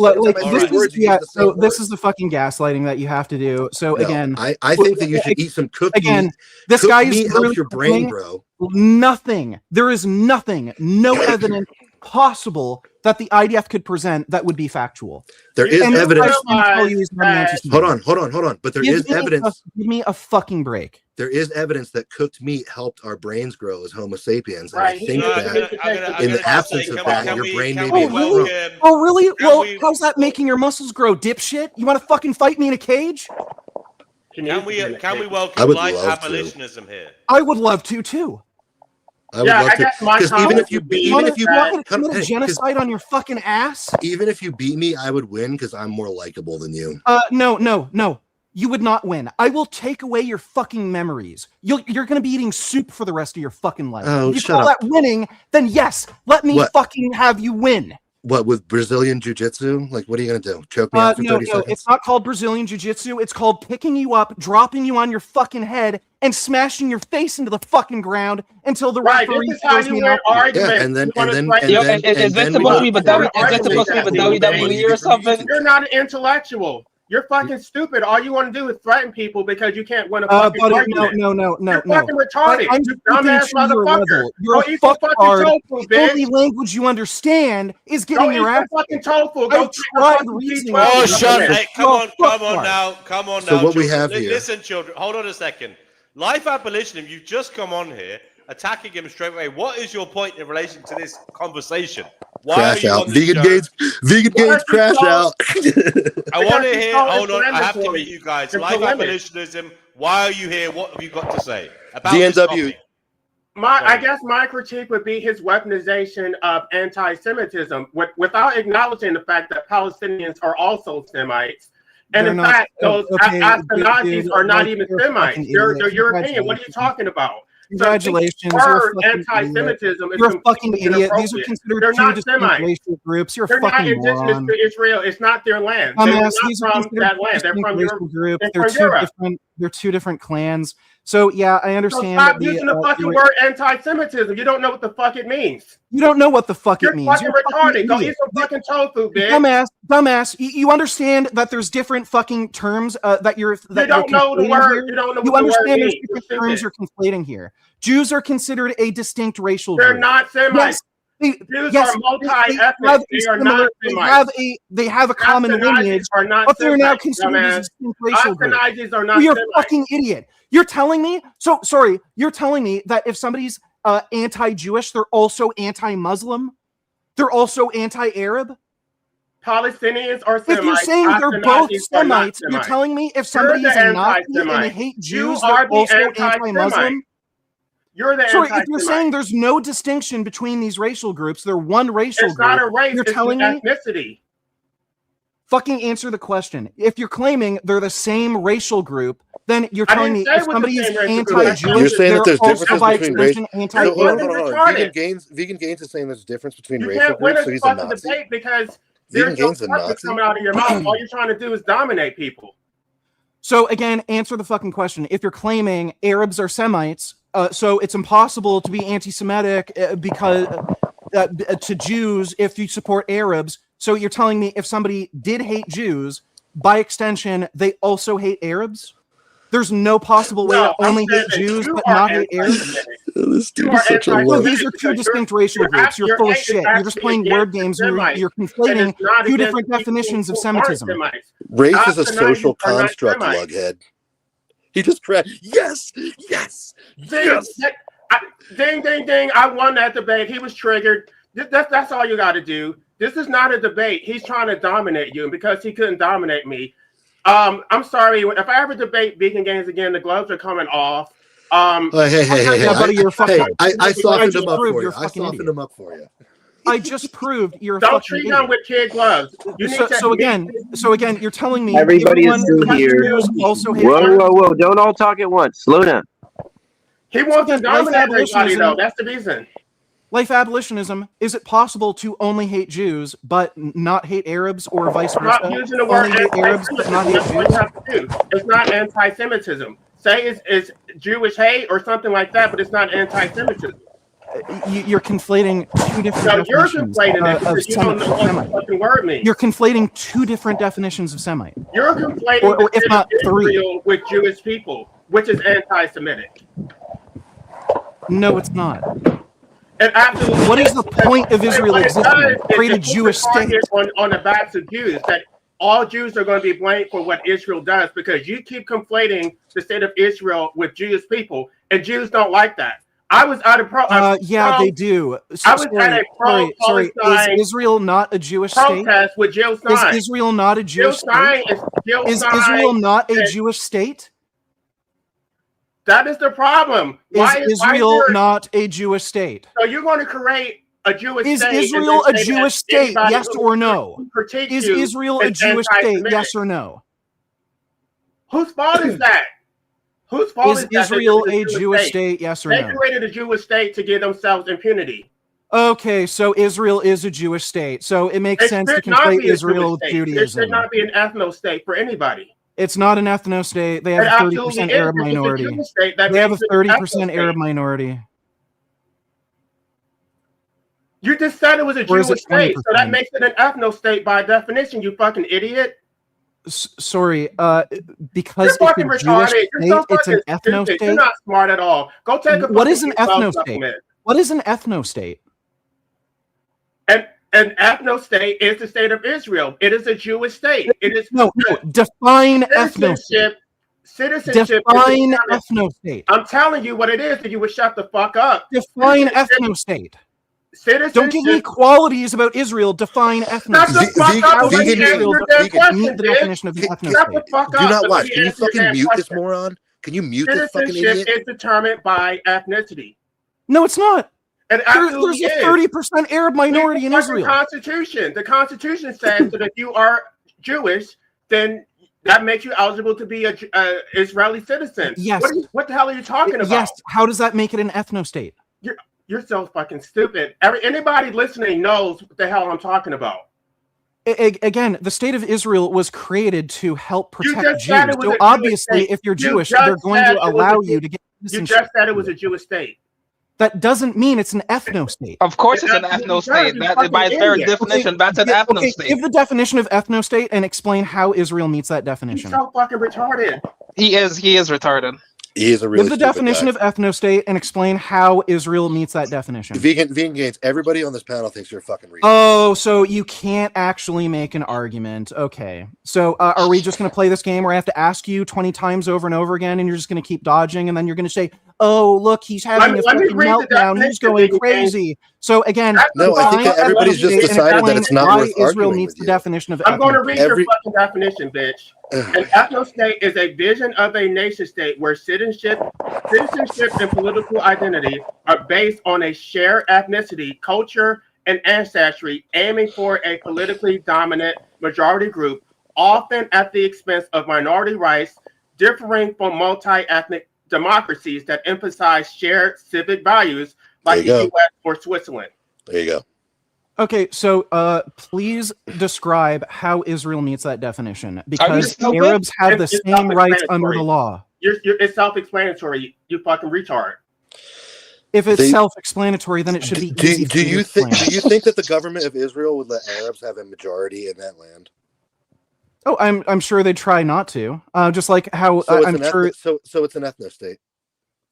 This is the fucking gaslighting that you have to do. So No, again, I think that you should eat some cooked meat. This Cooked guy is meat helps really your brain saying grow. Nothing. There is nothing, no evidence possible that the IDF could present that would be factual. There is evidence. Hold on. But there is evidence. Give me a fucking break. There is evidence that cooked meat helped our brains grow as Homo sapiens. And I think that in the absence of that, your brain may be really? Oh, really? Well, how's that making your muscles grow, dipshit? You want to fucking fight me in a cage? Can we welcome light abolitionism here? I would love to too. I would love to, because even if you commit a genocide on your fucking ass, even if you beat me, I would win because I'm more likable than you. No. You would not win. I will take away your fucking memories. You're going to be eating soup for the rest of your fucking life. Oh, if you shut call up. that winning, then yes, let me fucking have you win. What, with Brazilian jiu-jitsu? Like, what are you going to do? Choke me out for 30 seconds? It's not called Brazilian jiu-jitsu. It's called picking you up, dropping you on your fucking head, and smashing your face into the fucking ground until the referee throws me out. Yeah, and then is this supposed to be the WWE or something? You're not an intellectual. You're fucking stupid. All you want to do is threaten people because you can't win a fucking argument. No. You're fucking retarded. I'm You dumbass motherfucker. You're Go a eat some fucking fucktard. tofu, The bitch. only language you understand is getting your ass. Go eat some fucking tofu. I Go tried reasoning. Oh, shut up. Hey, come on now. So what we children. have here- Listen, children. Hold on a second. Life abolitionism, you've just come on here, attacking him straight away. What is your point in relation to this conversation? Why Crash are you out. on this Vegan gains crash out. I want to hear, hold on, I have to meet you guys. Life abolitionism, why are you here? What have you got to say about this topic? I guess my critique would be his weaponization of anti-Semitism without acknowledging the fact that Palestinians are also Semites. And in fact, those Ashkenazis are not even Semites. They're European. What are you talking about? Congratulations, you're anti-Semitism. You're a fucking idiot. These are considered two distinct racial groups. You're They're fucking not indigenous moron. to Israel. It's not their land. They're not from that land. They're from Europe. They're two different clans. So yeah, I understand. So stop using the fucking word anti-Semitism. You don't know what the fuck it means. You don't know what the fuck it means. You're fucking retarded. Go eat some fucking tofu, bitch. Dumbass. You understand that there's different fucking terms that you're. You don't know the word. You don't know what the word means. You understand there's different terms you're conflating here. Jews are considered a distinct racial group. They're not Semites. Jews are multi-ethnic. They are not Semites. They have a common lineage, but they're now considered a distinct racial group. Ashkenazis are not You're a Semites. fucking idiot. You're telling me? You're telling me that if somebody's anti-Jewish, they're also anti-Muslim? They're also anti-Arab? Palestinians are Semites. If you're saying they're both Ashkenazis are not Semites, you're telling me if somebody is a Nazi and they hate Jews, are they're also the anti-Muslim? You're the Sorry, if you're anti-Semite. saying there's no distinction between these racial groups, they're one racial It's group. not a race. You're It's telling an me? ethnicity. Fucking answer the question. If you're claiming they're the same racial group, then you're telling me if somebody is anti-Jewish, You're saying that they're there's also differences by between race. extension So, hold on. anti-Arab. Vegan Gains is saying there's a difference between You racial can't win groups, so a he's a fucking Nazi. debate because Vegan there's no Gains a fucking Nazi. coming out of your mouth. All you're trying to do is dominate people. So again, answer the fucking question. If you're claiming Arabs are Semites, so it's impossible to be anti-Semitic because to Jews if you support Arabs. So you're telling me if somebody did hate Jews, by extension, they also hate Arabs? There's no possible way to only hate Jews but not hate Arabs? This dude is such a low. These are two distinct racial groups. You're full of shit. You're just playing word games. And you're conflating two different definitions of Semitism. Race is a social construct, lughead. He just cracked. Yes. Ding, ding, ding. I won that debate. He was triggered. That's all you got to do. This is not a debate. He's trying to dominate you. And because he couldn't dominate me, I'm sorry. If I ever debate Vegan Games again, the gloves are coming off. Hey. buddy, you're fucking. I softened him up for you. You're a I fucking softened idiot. him up for you. I just proved you're a Don't fucking treat idiot. him with kid gloves. You need to So again, you're telling me Everybody is everyone still here. Jews also hate Whoa. Don't all talk at once. Slow down. He wants to Life dominate everybody, abolitionism- though. That's the reason. Life abolitionism, is it possible to only hate Jews but not hate Arabs, or vice versa? Not using the word only hate Arabs but not hate That's what Jews? you have to do. It's not anti-Semitism. Say it's Jewish hate or something like that, but it's not anti-Semitism. You're conflating two different No, you're definitions conflating it of because you don't know what the Semite. fucking word means. You're conflating two different definitions of Semite. You're conflating or if not three. Israel with Jewish people, which is anti-Semitic. No, it's not. And absolutely. What is the point of Israel existing? Create a Jewish state. On the backs of Jews, that all Jews are going to be blamed for what Israel does, because you keep conflating the state of Israel with Jewish people, and Jews don't like that. I was at a they do. I was at a sorry. Is Israel not a Jewish state? Protest with Jill Stein. Is Israel not a Jewish state? Is Israel not a Jewish state? That is the problem. Is Israel not a Jewish state? So you're going to create a Jewish state? Is Israel a Jewish state? Yes or no? Is Israel a Jewish state? Yes or no? Whose fault is that? Whose fault is Israel a Jewish state? Yes or no? They created a Jewish state to give themselves impunity. Okay, so Israel is a Jewish state. So it makes sense to conflate Israel with Judaism. It should not be an ethno state for anybody. It's not an ethno state. They have a 30% Arab minority. They have a 30% Arab minority. You just said it was a Jewish state, so that makes it an ethno state by definition, you fucking idiot. Sorry, because you're fucking retarded. It's an ethno state. You're not smart at all. Go take a What is an ethno state? What is an ethno state? An ethno state is the state of Israel. It is a Jewish state. It is define ethno state. Citizenship. Define ethno state. I'm telling you what it is, and you would shut the fuck up. Define ethno state. Don't give me qualities about Israel. Define ethno state. Meet the definition of ethno state. Do not watch. Can you fucking mute this moron? Can you mute this fucking idiot? Citizenship is determined by ethnicity. No, it's not. There's a 30% Arab minority in Israel. The Constitution says that if you are Jewish, then that makes you eligible to be a Israeli citizen. Yes. What the hell are you talking about? Yes. How does that make it an ethno state? You're so fucking stupid. Anybody listening knows what the hell I'm talking about. Again, the state of Israel was created to help protect Jews. So obviously, if you're Jewish, they're going to allow you to get citizenship. You just said it was a Jewish state. That doesn't mean it's an ethno state. Of course, it's an ethno state. That, by its very definition, that's an ethno state. Give the definition of ethno state and explain how Israel meets that definition. He's so fucking retarded. He is retarded. He is a really Give the definition of ethno state and explain how Israel meets that definition. Vegan Gains, everybody on this panel thinks you're fucking retarded. Oh, so you can't actually make an argument. Okay. So are we just going to play this game where I have to ask you 20 times over and over again and you're just going to keep dodging and then you're going to say, oh, look, he's having a fucking meltdown. He's going crazy. So again, no, I think that everybody's just decided that it's not worth Israel arguing meets with the you. definition of I'm going to read your fucking definition, bitch. An ethno state is a vision of a nation state where citizenship and political identity are based on a shared ethnicity, culture, and ancestry, aiming for a politically dominant majority group, often at the expense of minority rights, differing from multi-ethnic democracies that emphasize shared civic values like the US or Switzerland. There you go. Okay, so please describe how Israel meets that definition, because Arabs have the same rights under the law. It's self-explanatory, you fucking retard. If it's self-explanatory, then it should be easy. Do you think that the government of Israel would let Arabs have a majority in that land? Oh, I'm sure they try not to. Just like how I'm sure. So it's an ethno state.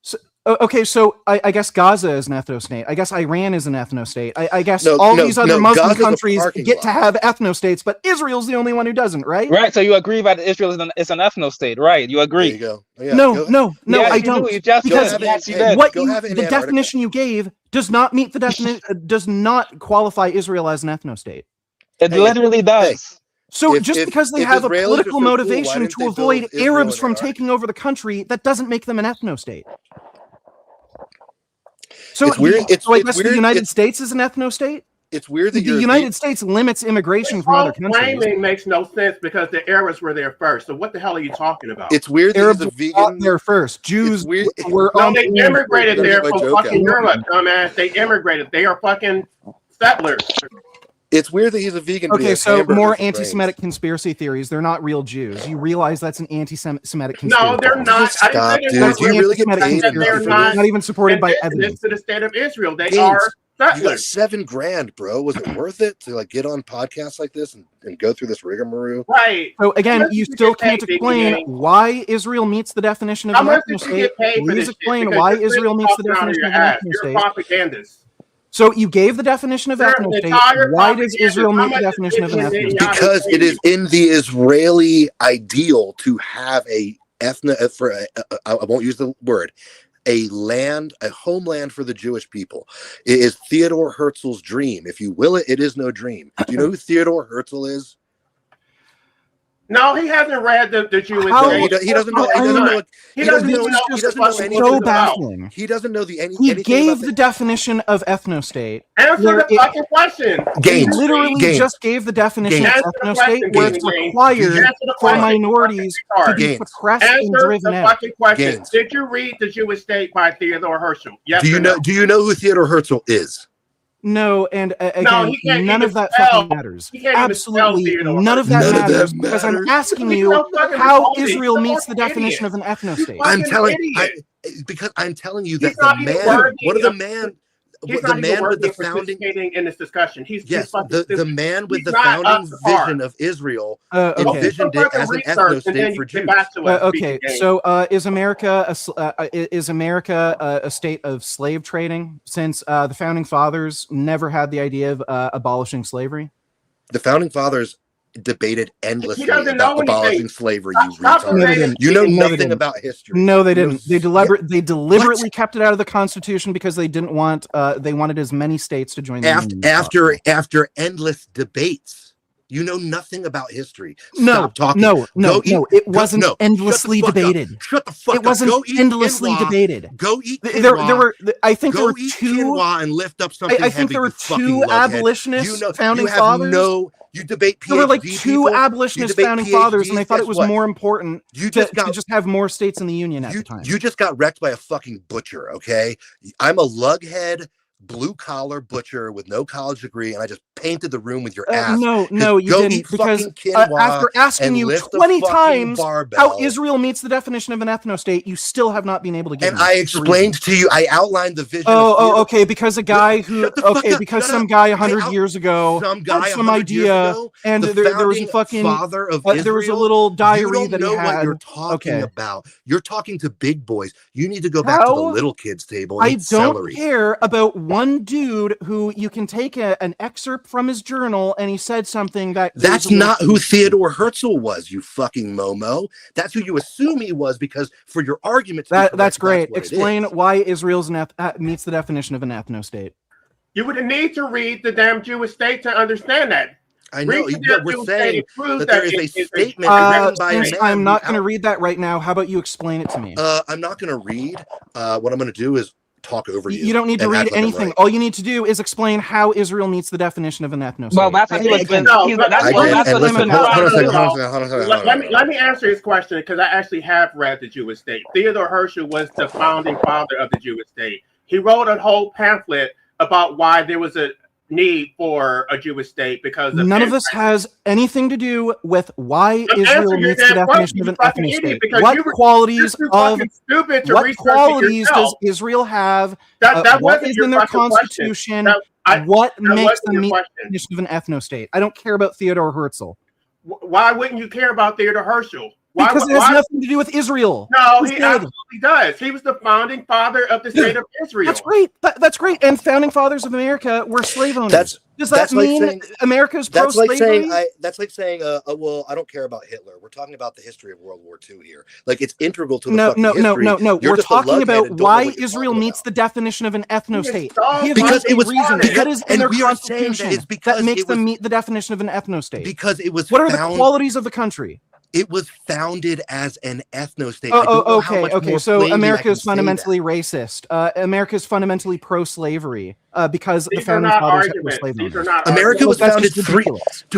So, okay, so I guess Gaza is an ethno state. I guess Iran is an ethno state. I guess all these other Muslim countries get to have ethno states, but Israel's the only one who doesn't, right? Right. So you agree that Israel is an ethno state, right? You agree? There you go. Yeah, no, yes, I don't. You just because did. The definition you gave does not meet the definition. Does not qualify Israel as an ethno state. It literally does. So just because they have a political motivation to avoid Arabs from taking over the country, that doesn't make them an ethno state. So I guess the United States is an ethno state? It's weird that the United States limits immigration from other countries. Claiming makes no sense because the Arabs were there first. So what the hell are you talking about? It's weird that Arabs he's a were not vegan. there first. Jews were No, on they the immigrated there That's my from joke fucking out. Europe, dumbass. They immigrated. They are fucking settlers. It's weird that he's a vegan. But he Okay, has so hamburgers more for brains. anti-Semitic conspiracy theories. They're not real Jews. You realize that's an anti-Semitic conspiracy. No, they're not. Stop, dude. Do you really get paid enough They're for not. this? Not even supported by indigenous evidence. to the state of Israel. They Gaines, are you got settlers. $7,000, bro. Was it worth it to like get on podcasts like this and go through this rigmarole? Right. So again, How much you did still get paid, can't explain Dickie? why Israel meets the definition of How an much ethno did you state. get paid for Please this shit? explain Because why you're Israel really meets the talking out of definition your of an ass. ethno You're state. propagandists. So you gave the definition of You're ethno an state. entire Why does propagandist. Israel How meet the much definition of an did ethno state? Because it is in the Israeli ideal to have a I won't use the word, a homeland for the Jewish people. It is Theodore Herzl's dream. If you will it, it is no dream. Do you know who Theodore Herzl is? No, he hasn't read the Jewish. How- No, he doesn't know. He doesn't know. He doesn't even know He doesn't what know the anything so about. baffling. He doesn't know He anything gave about the definition of ethnostate. Answer where the fucking question. He Gaines. literally Gaines. just gave the definition Gaines. of Answer the ethnostate question, where it's Gaines. required Answer the for question. minorities to be Gaines. suppressed and Answer driven the out. fucking question. Gaines. Did you read The Jewish State by Theodore Herzl? Yes Do you or know? no? Do you know who Theodore Herzl is? No, and again, No, he can't none even of that spell. fucking matters. He can't even spell Absolutely Theodore none of that None of that matters because I'm matters. asking He's you so fucking how retarded. Israel He's a meets the fucking definition idiot. of an ethnostate. I'm telling idiot. because I'm telling you He's that not the even man, worthy one of the of- man, He's the not even man with worthy the of founding. participating in this discussion. He's Yes, fucking the stupid. man with He's the not up founding to par. vision of Israel Okay. envisioned it as an ethno and then state you for get Jews. back to us. Okay, so is America a state of slave trading? Since the founding fathers never had the idea of abolishing slavery. The founding fathers debated endlessly doesn't about know anything. abolishing slavery. You Stop retard. No, they didn't. You know No, they nothing didn't. about history. No, they You know didn't. They deliberately kept it out of the Constitution because they didn't want. They wanted as many states to join the Union as possible. after endless debates. You know nothing about history. No, Stop talking. no. It wasn't no. endlessly Shut the fuck debated. up. Shut the fuck It wasn't up. Go eat endlessly quinoa. debated. Go eat quinoa. There were. I think there Go were eat two. quinoa and lift up something I think heavy, there were you fucking two lughead. abolitionists, founding you have fathers. you debate PhD There were like people. two abolitionist You debate founding fathers, and they PhDs. thought it Guess was what? more important You to just just have more states in the union at the time. You just got wrecked by a fucking butcher, okay? I'm a lughead, blue-collar butcher with no college degree, and I just painted the room with your ass. No, you go didn't. eat Because fucking quinoa after asking and you lift the 20 fucking times barbell. how Israel meets the definition of an ethnostate, you still have not been able to give And me I the explained reason. to you, I outlined the vision. Okay, because a guy who, because some guy 100 years ago had some idea, and there was a fucking father of there was a Israel. little diary You don't that know he had. what you're talking about. You're talking to big boys. You need to go back to the little kids table and I eat don't celery. care about one dude who you can take an excerpt from his journal and he said something that That's not who Theodore Herzl was, you fucking Momo. That's who you assume he was because for your argument. That's great. what it Explain is. why Israel's meets the definition of an ethnostate. You would need to read the damn Jewish State to understand that. I know. Read the damn We're Jewish saying State to prove that there is a statement written by a Since man. I'm not going to read that right now, how about you explain it to me? I'm not going to read. What I'm going to do is talk over you. You don't need to and read act like I'm anything. right. All you need to do is explain how Israel meets the definition of an ethnostate. Well, that's what he was. Again, That's what listen, hold on a second. Let me answer his question because I actually have read the Jewish State. Theodore Herzl was the founding father of the Jewish State. He wrote a whole pamphlet about why there was a need for a Jewish state because of none of this has anything to do with why Israel meets the definition of an ethnostate. What qualities does Israel have? What is in their constitution? What makes them meet the definition of an ethnostate? I don't care about Theodore Herzl. Why wouldn't you care about Theodore Herzl? Because it has nothing to do with Israel. No, he absolutely does. He was the founding father of the state of Israel. That's great. That's great. And founding fathers of America were slave owners. Does that mean America's pro-slavery? That's like saying, well, I don't care about Hitler. We're talking about the history of World War II here. Like it's integral to the No. history. We're talking about why Israel meets the definition of an ethnostate. Because it was reason. What is in their we are saying constitution that it's because that makes it was, them meet the definition of an ethnostate? Because it was. What are the qualities of the country? It was founded as an ethno-state. Okay. So America is fundamentally racist. America is fundamentally pro-slavery because the founding fathers were slave owners. America was founded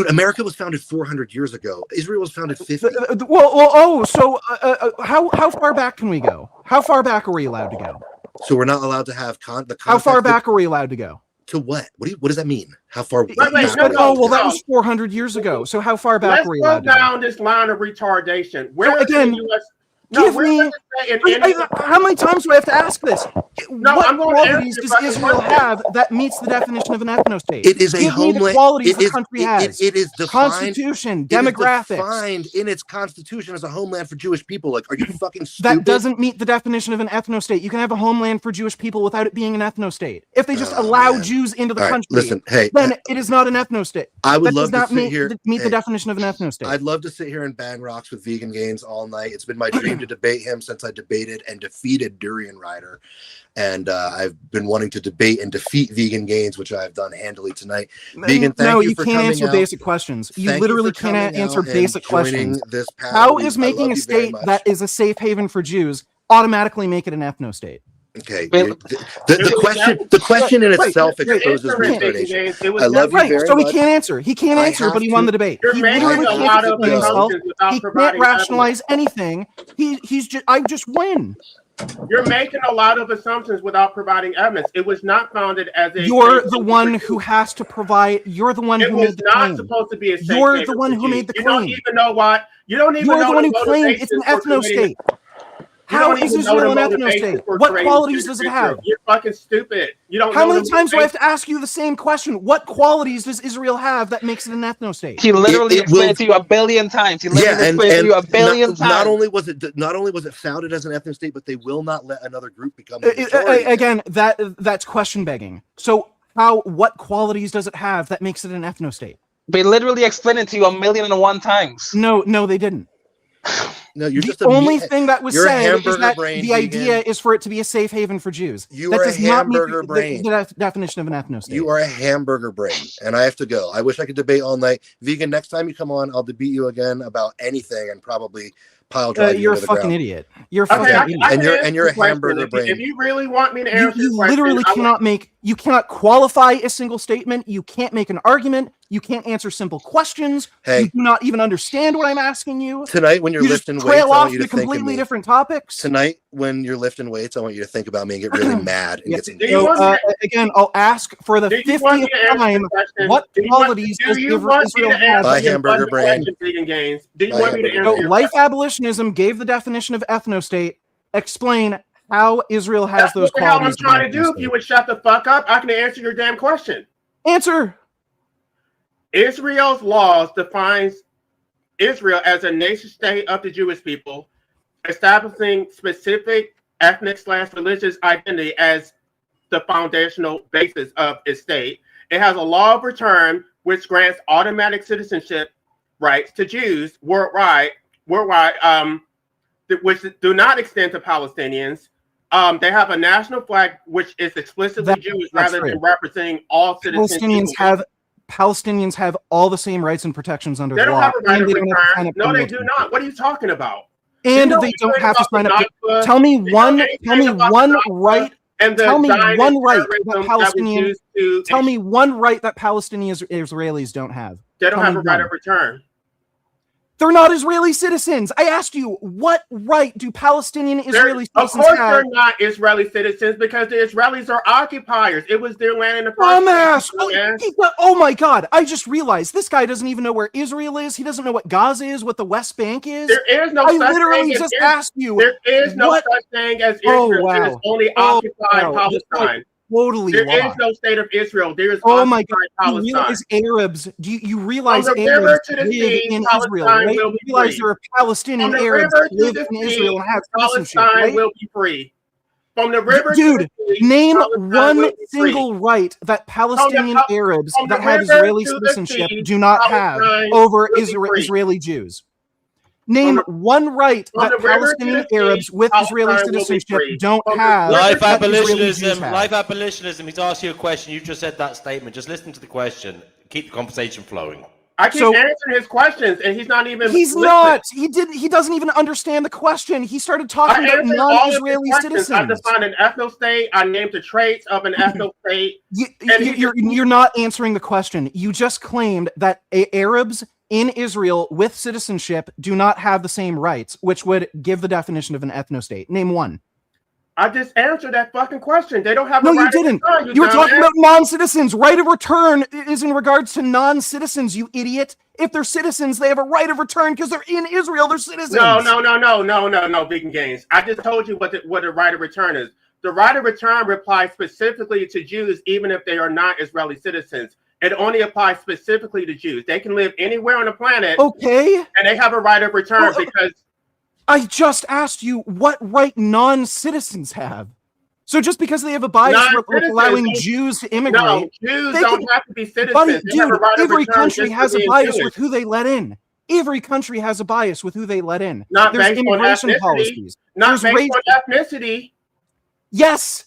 America was founded 400 years ago. Israel was founded 50. How far back can we go? How far back are we allowed to go? So we're not allowed to have How far back are we allowed to go? To what? What does that mean? How far? That was 400 years ago. So how far back were you allowed to go? Let's go down this line of retardation. Where again, how many times do I have to ask this? What qualities does Israel have that meets the definition of an ethno-state? It is a homeland. The qualities the country has. It is defined. Constitution, demographics. It is defined in its constitution as a homeland for Jewish people. Like, are you fucking stupid? That doesn't meet the definition of an ethno-state. You can have a homeland for Jewish people without it being an ethno-state. If they just allow Jews into the country, listen, then it is not an ethno-state. I would love to sit here. Meet the definition of an ethno-state. I'd love to sit here and bang rocks with Vegan Gains all night. It's been my dream to debate him since I debated and defeated Durian Rider, and I've been wanting to debate and defeat Vegan Gains, which I've done handily tonight. Vegan, thank you for coming out. No, you can't answer basic questions. You literally cannot answer basic questions. This panel. How is making a state that is a safe haven for Jews automatically make it an ethno-state? Okay, the question in itself exposes retardation. I love you very much. So he can't answer. He can't answer, but he won the debate. He literally can't explain himself. He can't rationalize anything. I just win. You're making a lot of assumptions without providing evidence. It was not founded as a. You're the one who has to provide. You're the one who made the claim. It was not supposed to be a safe haven. You're the one who made the claim. You don't even know what. You don't even know. You're the one who claimed it's an ethno-state. How is Israel an ethno-state? What qualities does it have? You're fucking stupid. You don't. How many times do I have to ask you the same question? What qualities does Israel have that makes it an ethno-state? He literally explained it to you a billion times. He literally explained it to you a billion times. Not only was it founded as an ethno-state, but they will not let another group become. Again, that's question begging. So what qualities does it have that makes it an ethno-state? They literally explained it to you 1,000,001 times. No, they didn't. No, you're the only thing that was said is that the idea is for it to be a safe haven for Jews. You are a hamburger brain. The definition of an ethno-state. You are a hamburger brain, and I have to go. I wish I could debate all night. Vegan, next time you come on, I'll debate you again about anything and probably pile drive you You're a into the fucking ground. Idiot. You're a fucking idiot. And you're a hamburger brain. If you really want me to answer you literally you cannot qualify a single statement. You can't make an argument. You can't answer simple questions. Hey, you do not even understand what I'm asking you. Tonight, when you're lifting weights, I want you to think completely different topics. Tonight, when you're lifting weights, I want you to think about me and get really mad and get some. Again, I'll ask for the 50th time. What qualities does Israel have? By hamburger brain. Do you want me to answer? Life abolitionism gave the definition of ethno-state. Explain how Israel has those qualities. That's what I'm trying to do. If you would shut the fuck up, I can answer your damn question. Answer. Israel's laws defines Israel as a nation state of the Jewish people, establishing specific ethnic/religious identity as the foundational basis of its state. It has a law of return which grants automatic citizenship rights to Jews worldwide, which do not extend to Palestinians. They have a national flag which is explicitly Jewish rather than representing all citizens. Palestinians have all the same rights and protections under the law. They don't have a right of return. No, they do not. What are you talking about? And they don't have to sign up. Tell me one right. Tell me one right that Palestinians. Tell me one right that Palestinian Israelis don't have. They don't have a right of return. They're not Israeli citizens. I asked you, what right do Palestinian Israeli citizens have? Of course they're not Israeli citizens because the Israelis are occupiers. It was their land in the first place. Oh my God. I just realized this guy doesn't even know where Israel is. He doesn't know what Gaza is, what the West Bank is. There is no I literally just asked you. There is no such thing as Israel. There is only occupied Palestine. Totally there is no state of Israel. There is my God. Palestine. You realize Arabs? Do you realize Arabs live in Israel? Right? You realize there are Palestinian Arabs that live in Israel and have citizenship. Palestine will be free. From the river, dude, name one single right that Palestinian Arabs that have Israeli citizenship do not have over Israeli Jews. Name one right that Palestinian Arabs with Israeli citizenship don't have. Life abolitionism. He's asked you a question. You just said that statement. Just listen to the question. Keep the conversation flowing. I keep answering his questions, and he's not even. He's not. He didn't. He doesn't even understand the question. He started talking about non-Israeli citizens. I defined an ethno-state. I named the traits of an ethno-state. You're not answering the question. You just claimed that Arabs in Israel with citizenship do not have the same rights, which would give the definition of an ethno-state. Name one. I just answered that fucking question. They don't have no, the right you didn't. Of return, you were talking about non-citizens. Right of return is in regards to non-citizens, you idiot. If they're citizens, they have a right of return because they're in Israel. They're citizens. No, Vegan Games. I just told you what the right of return is. The right of return applies specifically to Jews, even if they are not Israeli citizens. It only applies specifically to Jews. They can live anywhere on the planet. Okay. And they have a right of return because... I just asked you what right non-citizens have. So just because they have a bias for allowing Jews to immigrate, no, Jews don't have to be citizens. Buddy, dude, every country has a bias with who they let in. Every country has a bias with who they let in. Not There's based immigration on ethnicity. policies. Not There's based on ethnicity. Yes,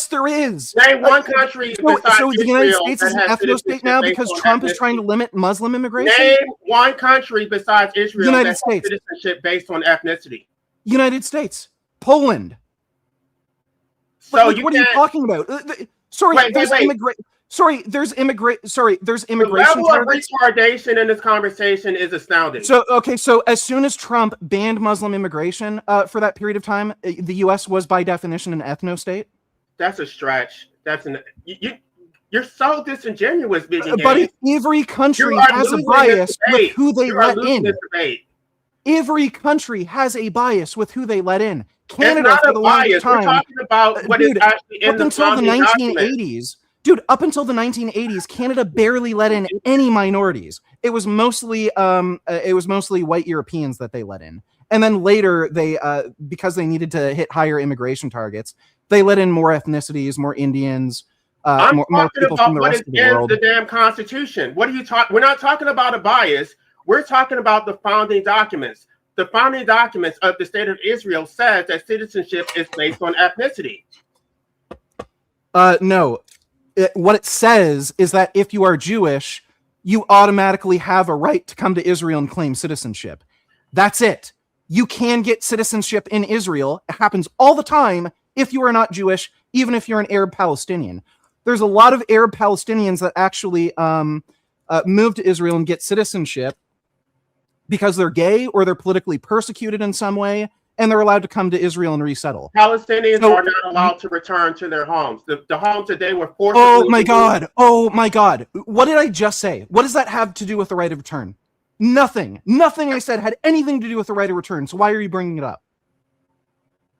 there is. Name one country. So the United States is an ethno-state now because Trump is trying to limit Muslim immigration? Name one country besides Israel United that States. has citizenship based on ethnicity. United States. Poland. So what are you talking about? There's immigration. The level of retardation in this conversation is astounding. So as soon as Trump banned Muslim immigration for that period of time, the U.S. was by definition an ethno-state. That's a stretch. You're so disingenuous, Vegan But Games. every country has a bias with who they let in. Every country has a bias with who they let in. Canada, for the longest time, we're talking about what is actually in up until the 1980s. Dude, up until the 1980s, Canada barely let in any minorities. It was mostly white Europeans that they let in. And then later, they because they needed to hit higher immigration targets, they let in more ethnicities, more Indians, more people from the rest of the world. The damn Constitution. What are you talking? We're not talking about a bias. We're talking about the founding documents. The founding documents of the state of Israel says that citizenship is based on ethnicity. No. What it says is that if you are Jewish, you automatically have a right to come to Israel and claim citizenship. That's it. You can get citizenship in Israel. It happens all the time if you are not Jewish, even if you're an Arab Palestinian. There's a lot of Arab Palestinians that actually move to Israel and get citizenship because they're gay or they're politically persecuted in some way, and they're allowed to come to Israel and resettle. Palestinians are not allowed to return to their homes. The homes that they were forced. Oh my God! What did I just say? What does that have to do with the right of return? Nothing I said had anything to do with the right of return. So why are you bringing it up?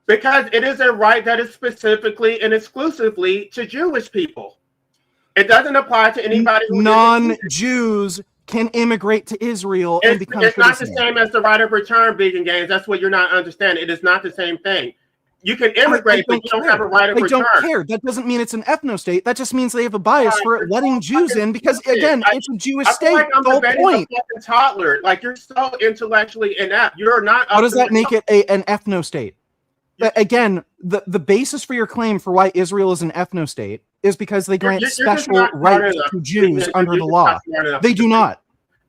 Because it is a right that is specifically and exclusively to Jewish people. It doesn't apply to anybody who non-Jews can immigrate to Israel and become citizens. It's not the citizens. same as the right of return, Vegan Games. That's what you're not understanding. It is not the same thing. You can immigrate, but you don't have a right of return. I don't care. That doesn't mean it's an ethno-state. That just means they have a bias for letting Jews in because, again, it's a Jewish state. Like I'm the whole debating point. a fucking toddler. Like, you're so intellectually inept. You're not. How does that make it an ethno-state? Again, the basis for your claim for why Israel is an ethno-state is because they grant special rights to Jews under the law. They do not.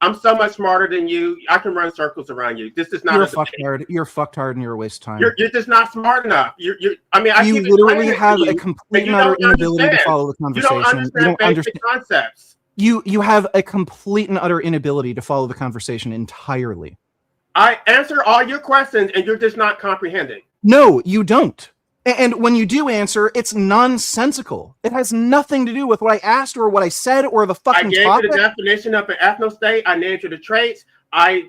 I'm so much smarter than you. I can run circles around you. This is not. You're a fucktard. You're a fucktard, and you're a waste of time. You're just not smart enough. You literally have a complete and utter inability to follow the conversation. You don't understand basic concepts. You have a complete and utter inability to follow the conversation entirely. I answer all your questions, and you're just not comprehending. No, you don't. And when you do answer, it's nonsensical. It has nothing to do with what I asked or what I said or the fucking topic. I gave you the definition of an ethno-state. I named you the traits. I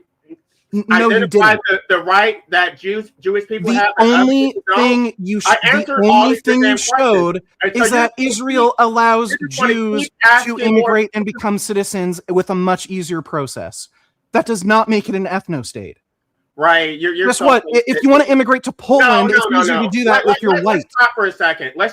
identified the right that Jewish people have. The only thing you showed is that Israel allows Jews to immigrate and become citizens with a much easier process. That does not make it an ethno-state. Right. Guess what? If you want to immigrate to Poland, it's easier to do that if you're white. Let's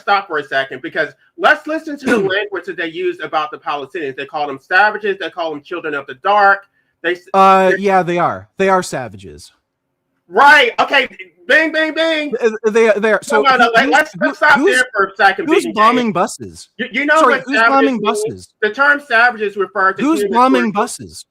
stop for a second because let's listen to the language that they use about the Palestinians. They call them savages. They call them children of the dark. Yeah, they are. They are savages. Right. Okay. Bing, bing, bing. They are. So let's stop there for a second. Who's bombing buses? You know what? Who's bombing buses? The term savages refer to. Who's bombing buses?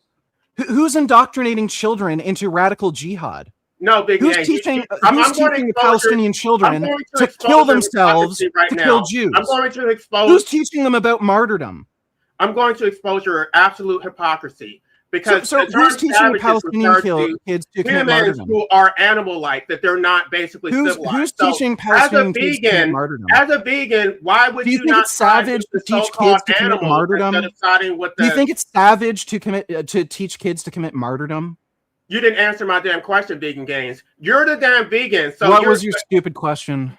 Who's indoctrinating children into radical jihad? No, Big Who's Man. teaching? I'm Who's going to teaching the expose Palestinian I'm children going to expose kill your themselves hypocrisy right to now. kill Jews? I'm going to expose. Who's teaching them about martyrdom? I'm going to expose your absolute hypocrisy. Because So the term who's teaching savages Palestinian refers to kids to commit humans martyrdom? who are animal-like, that they're not basically Who's civilized. teaching Palestinian kids to commit martyrdom? As a vegan, why would Do you think not it's savage side with to the teach so-called kids to commit animals martyrdom? instead of siding with Do you the- think it's savage to teach kids to commit martyrdom? You didn't answer my damn question, Vegan Gains. You're the damn vegan. So What was your stupid question?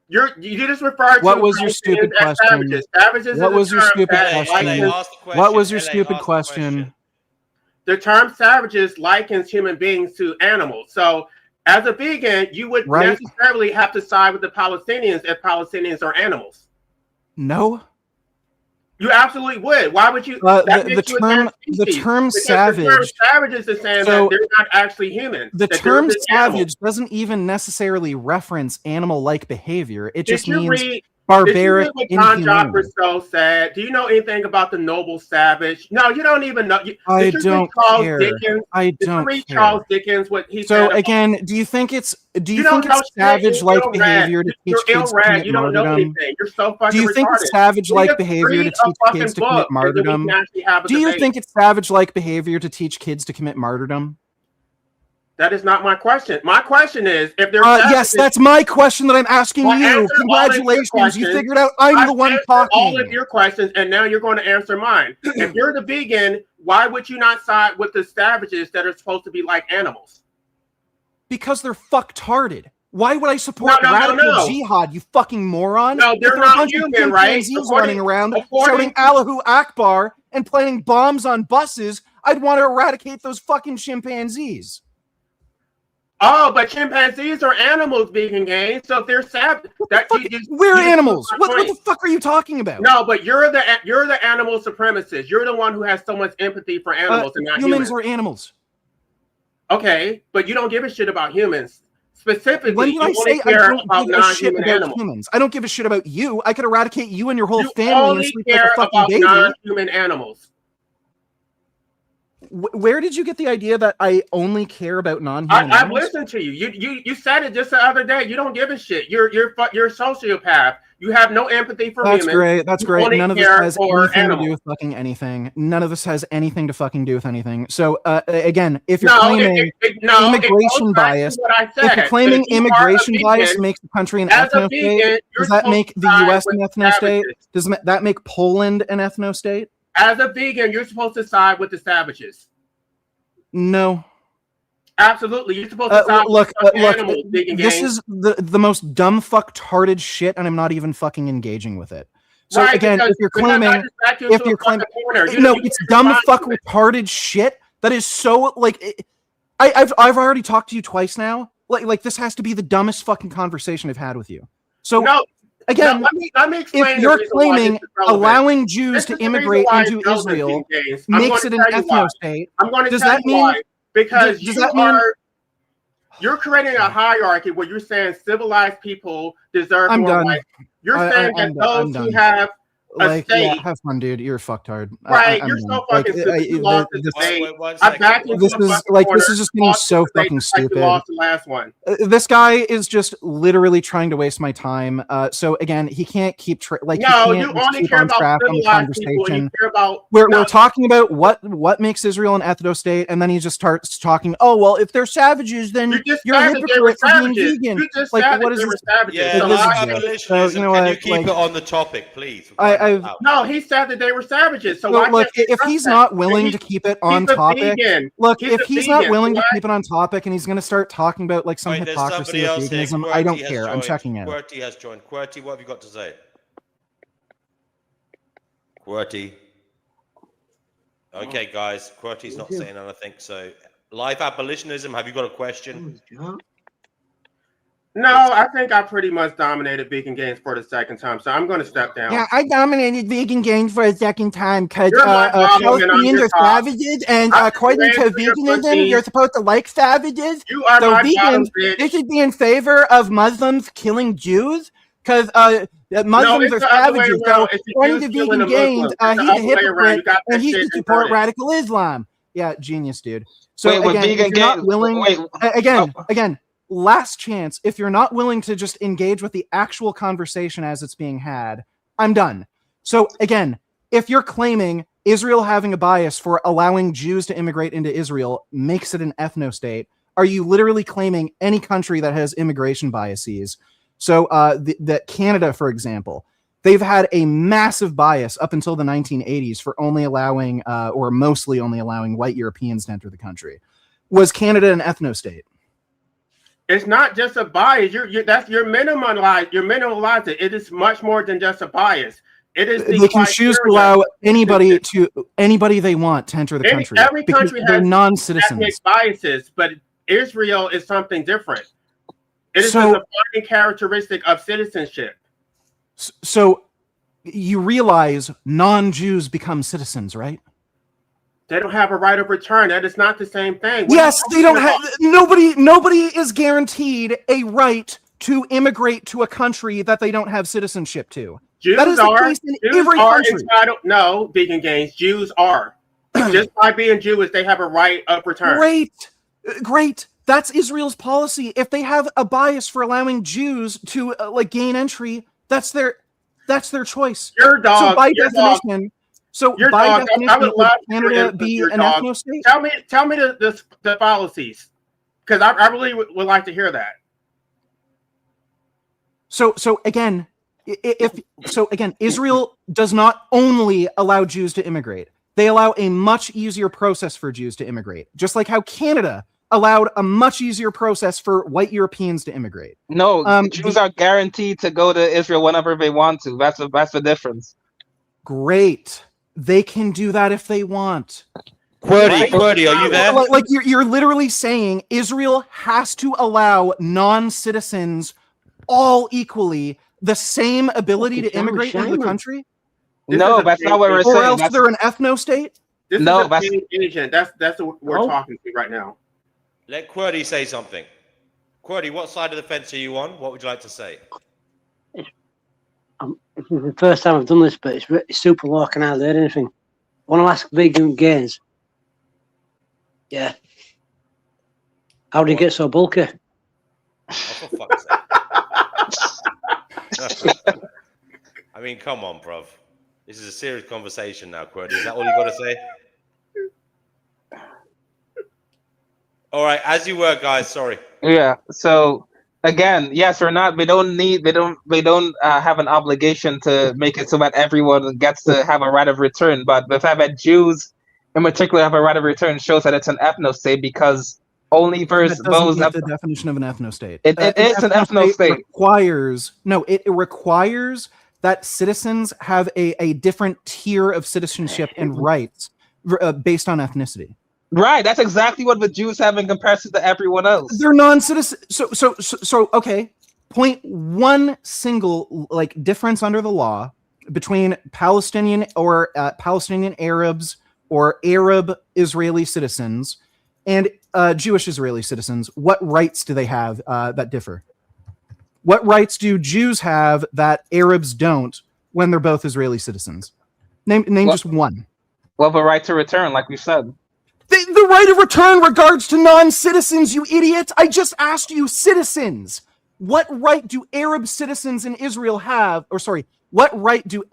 You just referred to What was your stupid Palestinians as question? savages. Savages What is a was your term stupid that question? likens- What was your stupid question? The term savages likens human beings to animals. So as a vegan, you would Right. necessarily have to side with the Palestinians if Palestinians are animals. No. You absolutely would. Why would you? The that makes you a damn species. term Because savage. The term savages is saying So, that they're not actually human. The that term they're just animals. savage doesn't even necessarily reference animal-like behavior. It just Did you means read- barbaric, Did you read what John inhuman. Rousseau said? Do you know anything about the noble savage? No, you don't even know. I Did you read don't Charles care. Dickens? I Did you don't read care. Charles Dickens? What he So said? about- again, do you think it's You don't know shit, savage-like you're behavior to ill-read. teach You're kids to ill-read. commit You don't know martyrdom? anything. You're so fucking Do you think retarded. it's savage-like Read behavior to a teach fucking kids to book, commit and then we martyrdom? can actually have a Do you debate. think it's savage-like behavior to teach kids to commit martyrdom? That is not my question. My question is, if there's Yes, that's my question that I'm asking Well, you. answer all of your Congratulations, you questions. figured out I'm the one answered talking. all of your questions, and now you're going to answer mine. If you're the vegan, why would you not side with the savages that are supposed to be like animals? Because they're fucktarded. Why would I support No, radical jihad, you fucking moron? No, they're If there are a not bunch of human, right? chimpanzees running around shouting Allahu Akbar and planting bombs on buses, I'd want to eradicate those fucking chimpanzees. Oh, but chimpanzees are animals, vegan games. So if they're savage, We're animals. What the fuck are you talking about? No, but you're the animal supremacist. You're the one who has so much empathy for animals and not humans. humans. Are animals. Okay, but you don't give a shit about humans. Specifically, When did you I only say I care don't about give a shit non-human about animals. humans? I don't give a shit about you. I could eradicate you and your whole You family and only sleep like care a fucking about baby. non-human animals. Where did you get the idea that I only care about non-human I've animals? listened to you. You said it just the other day. You don't give a shit. You're a sociopath. You have no empathy for That's humans. great. That's You great. only None of this care has for anything to animals. do with fucking anything. None of this has anything to fucking do with anything. So again, if you're No, claiming it goes immigration back to bias, what I if said. you're claiming If you are a immigration bias vegan, makes the country an as a ethno vegan, state, you're does that supposed make to the side U.S. with an ethno state? savages. Does that make Poland an ethno state? As a vegan, you're supposed to side with the savages. No. Absolutely, you're supposed to side Look, with the animals. Vegan this gang. is the most dumb fuck-tarded shit, and I'm not even fucking engaging with it. So Right, again, because- if you're because I claiming, just backed you into a fucking corner. You no, didn't it's even dumb respond fuck to it. retarded shit. That is so like, I've already talked to you twice now. Like this has to be the dumbest fucking conversation I've had with you. So No, again, no, let me explain if the you're reason why claiming this is relevant. allowing Jews This to is the reason immigrate why into it's relevant, Israel King James. I'm makes going it to an tell you why. ethno state, I'm going to does tell that you mean? why. Because does that mean? You're creating a hierarchy where you're saying civilized people deserve I'm more done. rights. You're saying that I'm those who done. have a Like, state, yeah, have fun, dude. You're a fucktard. right? I'm You're done. so Like, fucking stupid. You lost the this- debate. one I backed you This into a is fucking like corner. this is just getting Lost so the debate fucking just like you stupid. lost the last one. This guy is just literally trying to waste my time. So again, he can't keep No, he you can't only keep care on about track on the civilized people. And you conversation. care about We're talking about what makes Israel an ethno state, and then he just starts talking. Oh well, if they're savages, then you're a said that they were hypocrite for being savages. vegan. You just Like, said what that is they this? were savages. Yeah, So This is live it. abolitionism. So, you know Can what, you keep like- it on the topic, please? No, he said that they were savages. So Look, why look, can't we if trust he's that? not willing He- to keep it on he's a topic, vegan. look, He's if a he's not vegan. willing to Why- keep it on topic and he's going to start talking about like some Wait, there's hypocrisy somebody of else here. veganism, I don't QWERTY has care. I'm joined. checking out. QWERTY has joined. QWERTY, what have you got to say? QWERTY. Okay, guys, QWERTY's not saying anything. So, live abolitionism. Have you got a question? No, I think I pretty much dominated vegan games for the second time, so I'm going to step down. Yeah, I dominated vegan games for a second time because You're my mom and I'm Palestinians your are top. savages, and I'm according to ran for your veganism, pussy. you're supposed to like savages. You are so my vegans, bottom bitch. they should be in favor of Muslims killing Jews because Muslims it's are the other way savages. around. So It's the according Jews to killing vegan the games, Muslims. It's the he's a other way around. You hypocrite got that and he shit should support inverted. radical Islam. Yeah, genius, dude. So Wait, would again, if vegan you're not gain? willing, Wait, again, last chance. If you're not willing to just engage with the actual conversation as it's being had, I'm done. So again, if you're claiming Israel having a bias for allowing Jews to immigrate into Israel makes it an ethno-state, are you literally claiming any country that has immigration biases? So that Canada, for example, they've had a massive bias up until the 1980s for only allowing, or mostly only allowing white Europeans to enter the country. Was Canada an ethno-state? It's not just a bias. That's your minimalized. You're minimalizing. It is much more than just a bias. It is the They can choose to allow anybody they want to enter the country. Every country they're has non-citizens. ethnic biases, but Israel is something different. It is a defining characteristic of citizenship. So you realize non-Jews become citizens, right? They don't have a right of return. That is not the same thing. Yes, they don't have. Nobody is guaranteed a right to immigrate to a country that they don't have citizenship to. Jews that is the case in every country. No, vegan gains. Jews are. Just by being Jewish, they have a right of return. Great. That's Israel's policy. If they have a bias for allowing Jews to gain entry, that's their choice. Your dog. So by definition. So your by dog, definition, I would love would Canada be an ethno-state? Tell me the policies, because I really would like to hear that. So again, Israel does not only allow Jews to immigrate; they allow a much easier process for Jews to immigrate, just like how Canada allowed a much easier process for white Europeans to immigrate. No, Jews are guaranteed to go to Israel whenever they want to. That's the difference. Great. They can do that if they want. Qwerty, are you there? Like you're literally saying Israel has to allow non-citizens all equally the same ability to immigrate into the country? No, that's not what we're saying. Or else they're an ethno-state? No, that's agent. That's what we're talking to right now. Let Qwerty say something. Qwerty, what side of the fence are you on? What would you like to say? This is the first time I've done this, but it's super low. I can hardly hear anything. I want to ask vegan gains. Yeah. How do you get so bulky? Oh, for fuck's sake. I mean, come on, bruv. This is a serious conversation now, Qwerty. Is that all you got to say? All right, as you were, guys. Sorry. Yeah. So again, yes or not, we don't have an obligation to make it so that everyone gets to have a right of return. But the fact that Jews, in particular, have a right of return shows that it's an ethno-state, because only those the definition of an ethno-state. It is an ethno-state. It requires that citizens have a different tier of citizenship and rights based on ethnicity. Right, that's exactly what the Jews have in comparison to everyone else. They're non-citizens. So okay. Point one single difference under the law between Palestinian or Palestinian Arabs or Arab Israeli citizens and Jewish Israeli citizens. What rights do they have that differ? What rights do Jews have that Arabs don't when they're both Israeli citizens? Name just one. Well, the right to return, like we said. The right of return regards to non-citizens, you idiot. I just asked you citizens. What right do Arab citizens in Israel have? Or sorry, what right do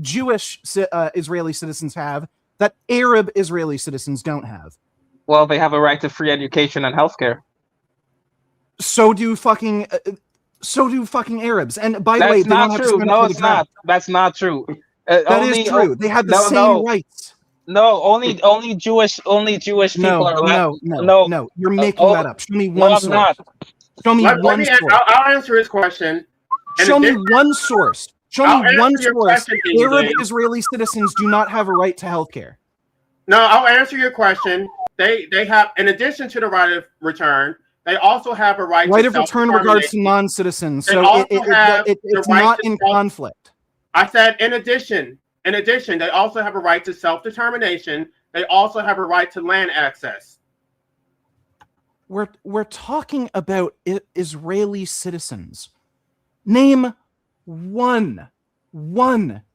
Jewish Israeli citizens have that Arab Israeli citizens don't have? Well, they have a right to free education and healthcare. So do fucking Arabs. And by the way, they don't have to spend No, for it's the draft. not. That's not true. That is true. They have the same rights. No, only Jewish people are allowed. No. You're making that up. Show me one source. Not. Show me one source. I'll answer his question. Show me one source. Show me one source. Arab James. Israeli citizens do not have a right to health care. No, I'll answer your question. They have, in addition to the right of return, they also have a right Right to of return regards to non-citizens, They so also have it's the right not to in conflict. I said, in addition, they also have a right to self-determination. They also have a right to land access. We're talking about Israeli citizens. Name one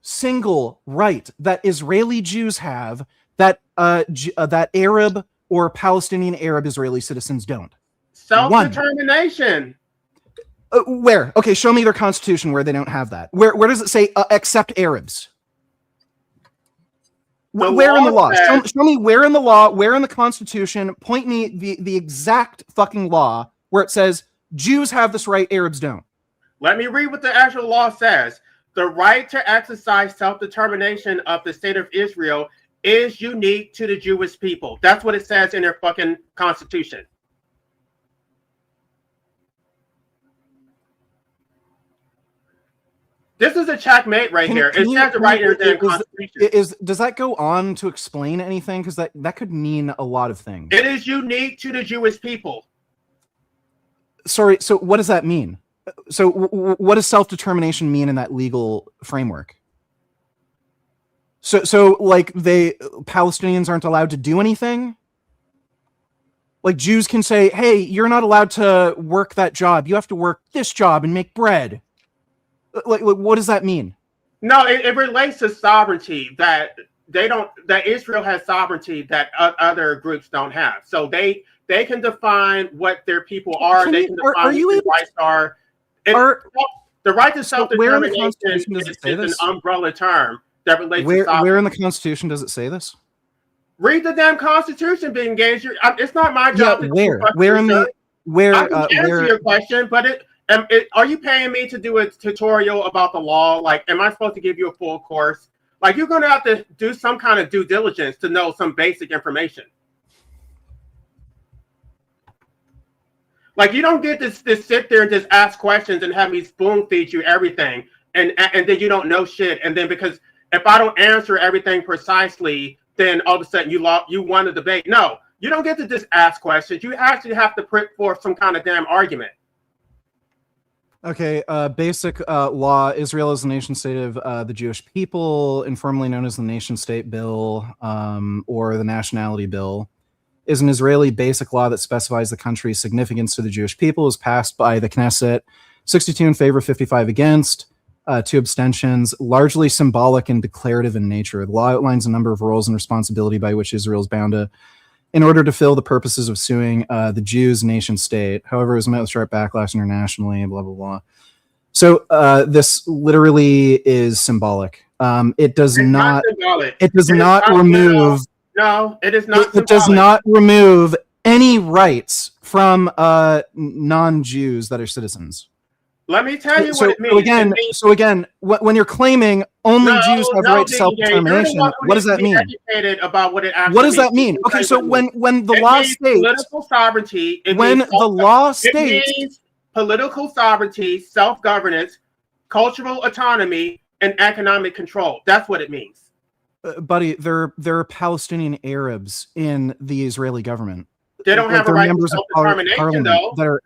single right that Israeli Jews have that that Arab or Palestinian Arab Israeli citizens don't? Self-determination. Where? Okay, show me their constitution where they don't have that. Where does it say except Arabs? Where in the law? Show me where in the law, where in the Constitution, point me the exact fucking law where it says Jews have this right, Arabs don't. Let me read what the actual law says. The right to exercise self-determination of the state of Israel is unique to the Jewish people. That's what it says in their fucking constitution. This is a checkmate right here. It says the right in their constitution. Does that go on to explain anything? Because that could mean a lot of things. It is unique to the Jewish people. Sorry, so what does that mean? So what does self-determination mean in that legal framework? So like Palestinians aren't allowed to do anything? Like Jews can say, hey, you're not allowed to work that job. You have to work this job and make bread. Like what does that mean? No, it relates to sovereignty that Israel has sovereignty that other groups don't have. So they can define what their people are. They can define what their rights are. The right to self-determination is an umbrella term that relates to sovereignty. Where in the Constitution does it say this? Read the damn Constitution, be engaged. It's not my job to where in the I can answer your question, but are you paying me to do a tutorial about the law? Like, am I supposed to give you a full course? Like, you're going to have to do some kind of due diligence to know some basic information. Like, you don't get to sit there and just ask questions and have me spoon feed you everything, and then you don't know shit. And then because if I don't answer everything precisely, then all of a sudden you won the debate. No, you don't get to just ask questions. You actually have to put forth some kind of damn argument. Okay, basic law. Israel is the nation state of the Jewish people, informally known as the Nation State Bill or the Nationality Bill, is an Israeli basic law that specifies the country's significance to the Jewish people. It was passed by the Knesset, 62 in favor, 55 against, 2 abstentions, largely symbolic and declarative in nature. The law outlines a number of roles and responsibility by which Israel is bound to in order to fill the purposes of suing the Jews nation state. However, it was met with sharp backlash internationally, blah, blah, blah. So this literally is symbolic. It does not remove. No, it is not. It does not remove any rights from non-Jews that are citizens. Let me tell you what it means. So again, when you're claiming only Jews have right to self-determination, what does that mean? About what it actually what does that mean? Okay, so when the law states political sovereignty, political sovereignty, self-governance, cultural autonomy, and economic control. That's what it means. Buddy, there are Palestinian Arabs in the Israeli government. They don't have a right to self-determination, though.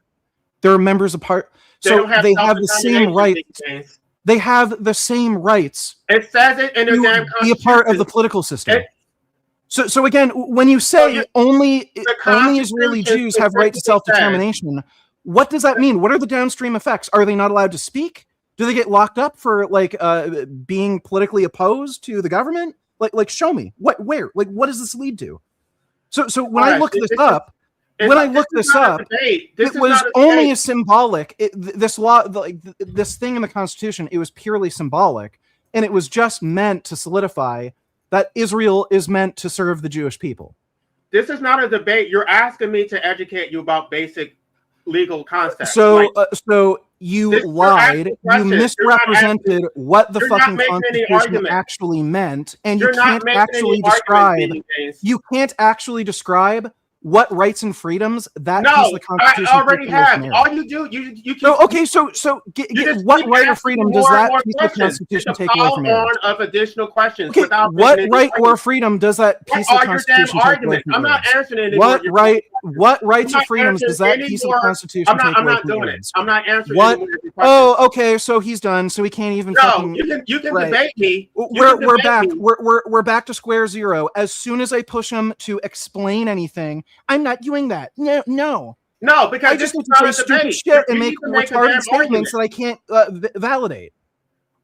They're members of part. So they have the same rights. They have the same rights. It says it in their damn constitution. Be a part of the political system. So again, when you say only Israeli Jews have right to self-determination, what does that mean? What are the downstream effects? Are they not allowed to speak? Do they get locked up for being politically opposed to the government? Like show me where what does this lead to? So when I look this up. When I looked this up, it was only a symbolic. This law, this thing in the Constitution, it was purely symbolic, and it was just meant to solidify that Israel is meant to serve the Jewish people. This is not a debate. You're asking me to educate you about basic legal concepts. So, so you lied. You misrepresented what the fucking Constitution actually meant, and you can't actually describe. You can't actually describe what rights and freedoms that piece of the Constitution. I already have. All you do, you okay. So what right or freedom does that piece of the Constitution take away from you? Of additional questions. Okay, what right or freedom does that piece of the Constitution take away from you? I'm not answering it. What rights or freedoms does that piece of the Constitution take away from you? I'm not doing it. I'm not answering what. Oh, okay. So he's done. So he can't even. No, you can debate me. We're back. We're back to square zero. As soon as I push him to explain anything, I'm not doing that. No, because I just need to say stupid shit and make retarded statements that I can't validate.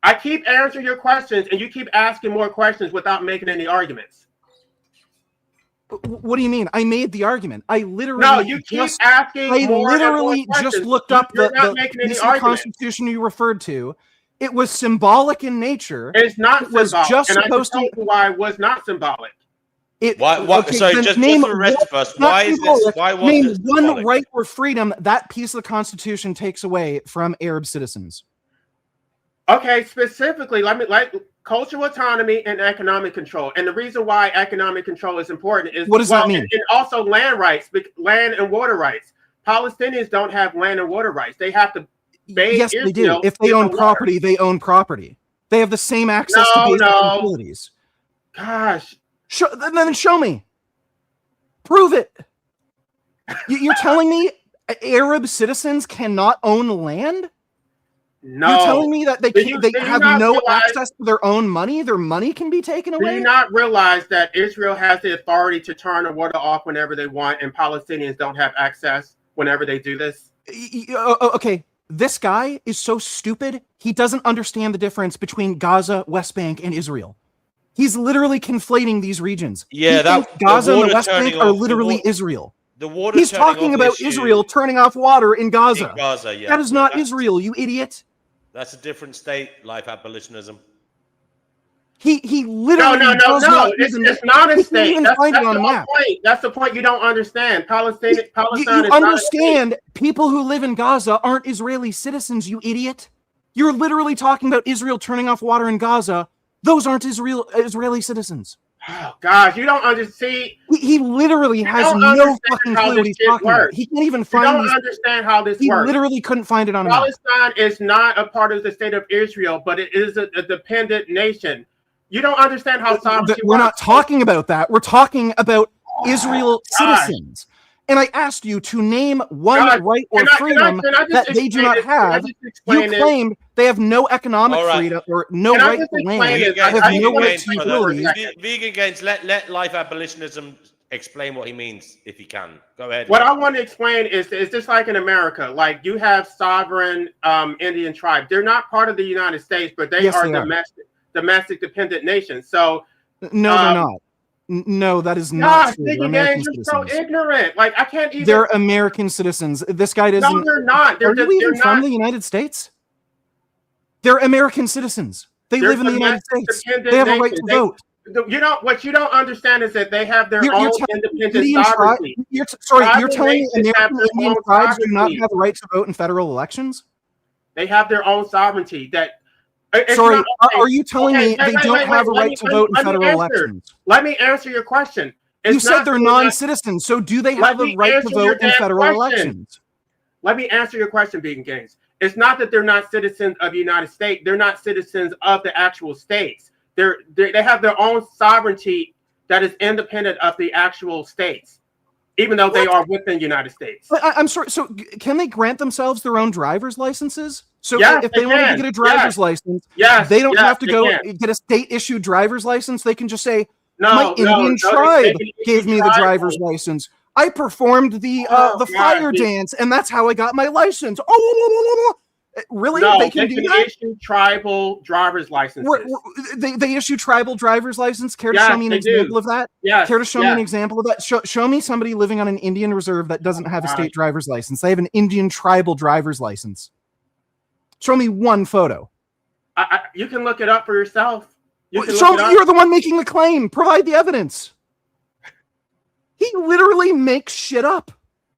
I keep answering your questions, and you keep asking more questions without making any arguments. What do you mean? I made the argument. I literally No, you keep asking I more and more literally just questions. looked up You're not the making any piece of argument. Constitution you referred to. It was symbolic in nature. It's not It was symbolic, just and I supposed just told to. you why it was not symbolic. Sorry, just for the rest of us, why is this? Why was name it one symbolic? right or freedom that piece of the Constitution takes away from Arab citizens? Okay, specifically, like cultural autonomy and economic control. And the reason why economic control is important is What does that mean? And also land rights, land and water rights. Palestinians don't have land and water rights. They have to bathe Yes, they do. Israel If they in own the property, they own property. They have the same access to basic utilities. Gosh. Then show me. Prove it. You're telling me Arab citizens cannot own land? No. You're telling me that they have no realize, access to their own money? Their money can be taken away? Do you not realize that Israel has the authority to turn the water off whenever they want, and Palestinians don't have access whenever they do this? Okay, this guy is so stupid, he doesn't understand the difference between Gaza, West Bank, and Israel. He's literally conflating these regions. Yeah, that Gaza and the West Bank are literally Israel. He's talking about Israel turning off water in Gaza. Yeah. That is not Israel, you idiot. That's a different state, life abolitionism. He literally no. It's not a state. That's the map. point. That's the point you don't understand. Palestine You is understand people who live in Gaza aren't Israeli citizens, you idiot. You're literally talking about Israel turning off water in Gaza. Those aren't Israeli citizens. Oh gosh, you don't understand. He literally has no fucking clue what he's talking about. He can't even find. You don't understand how this works. He literally couldn't find it on a map. Palestine is not a part of the state of Israel, but it is a dependent nation. You don't understand how sovereignty We're not works. talking about that. We're talking about Israel citizens. And I asked you to name one right or freedom that they do not have. You claimed they have no economic freedom or no right to land. They have no right to utilities. Vegan Gains, let life abolitionism explain what he means, if he can. Go ahead. What I want to explain is just like in America, like you have sovereign Indian tribes. They're not part of the United States, but they are domestic dependent nations. So no, they're not. No, that is not true. They're American citizens. You're so ignorant. Like I can't even. They're American citizens. This guy doesn't. No, they're not. Are you even from the United States? They're American citizens. They live in the United States. They have a right to vote. What you don't understand is that they have their own independent Indian sovereignty. You're telling me American Indian tribes do not have the right to vote in federal elections? They have their own sovereignty. Are you telling me they don't have a right to vote in federal elections? Let me answer your question. You said they're non-citizens, so do they have a right to vote in federal elections? Let me answer your question, Vegan Games. It's not that they're not citizens of the United States. They're not citizens of the actual states. They have their own sovereignty that is independent of the actual states, even though they are within the United States. I'm sorry. So can they grant themselves their own driver's licenses? So yes, if they wanted to get a driver's license, they don't have to go get a state-issued driver's license. They can just say, my Indian tribe gave me the driver's license. I performed the fire dance, and that's how I got my license. Oh, really? No, they can do that? Issue tribal driver's licenses. They issue tribal driver's license. Care to show me an example of that? Yes. Care to show me an example of that? Show me somebody living on an Indian reserve that doesn't have a state driver's license. They have an Indian tribal driver's license. Show me one photo. You can look it up for yourself. You're the one making the claim. Provide the evidence. He literally makes shit up.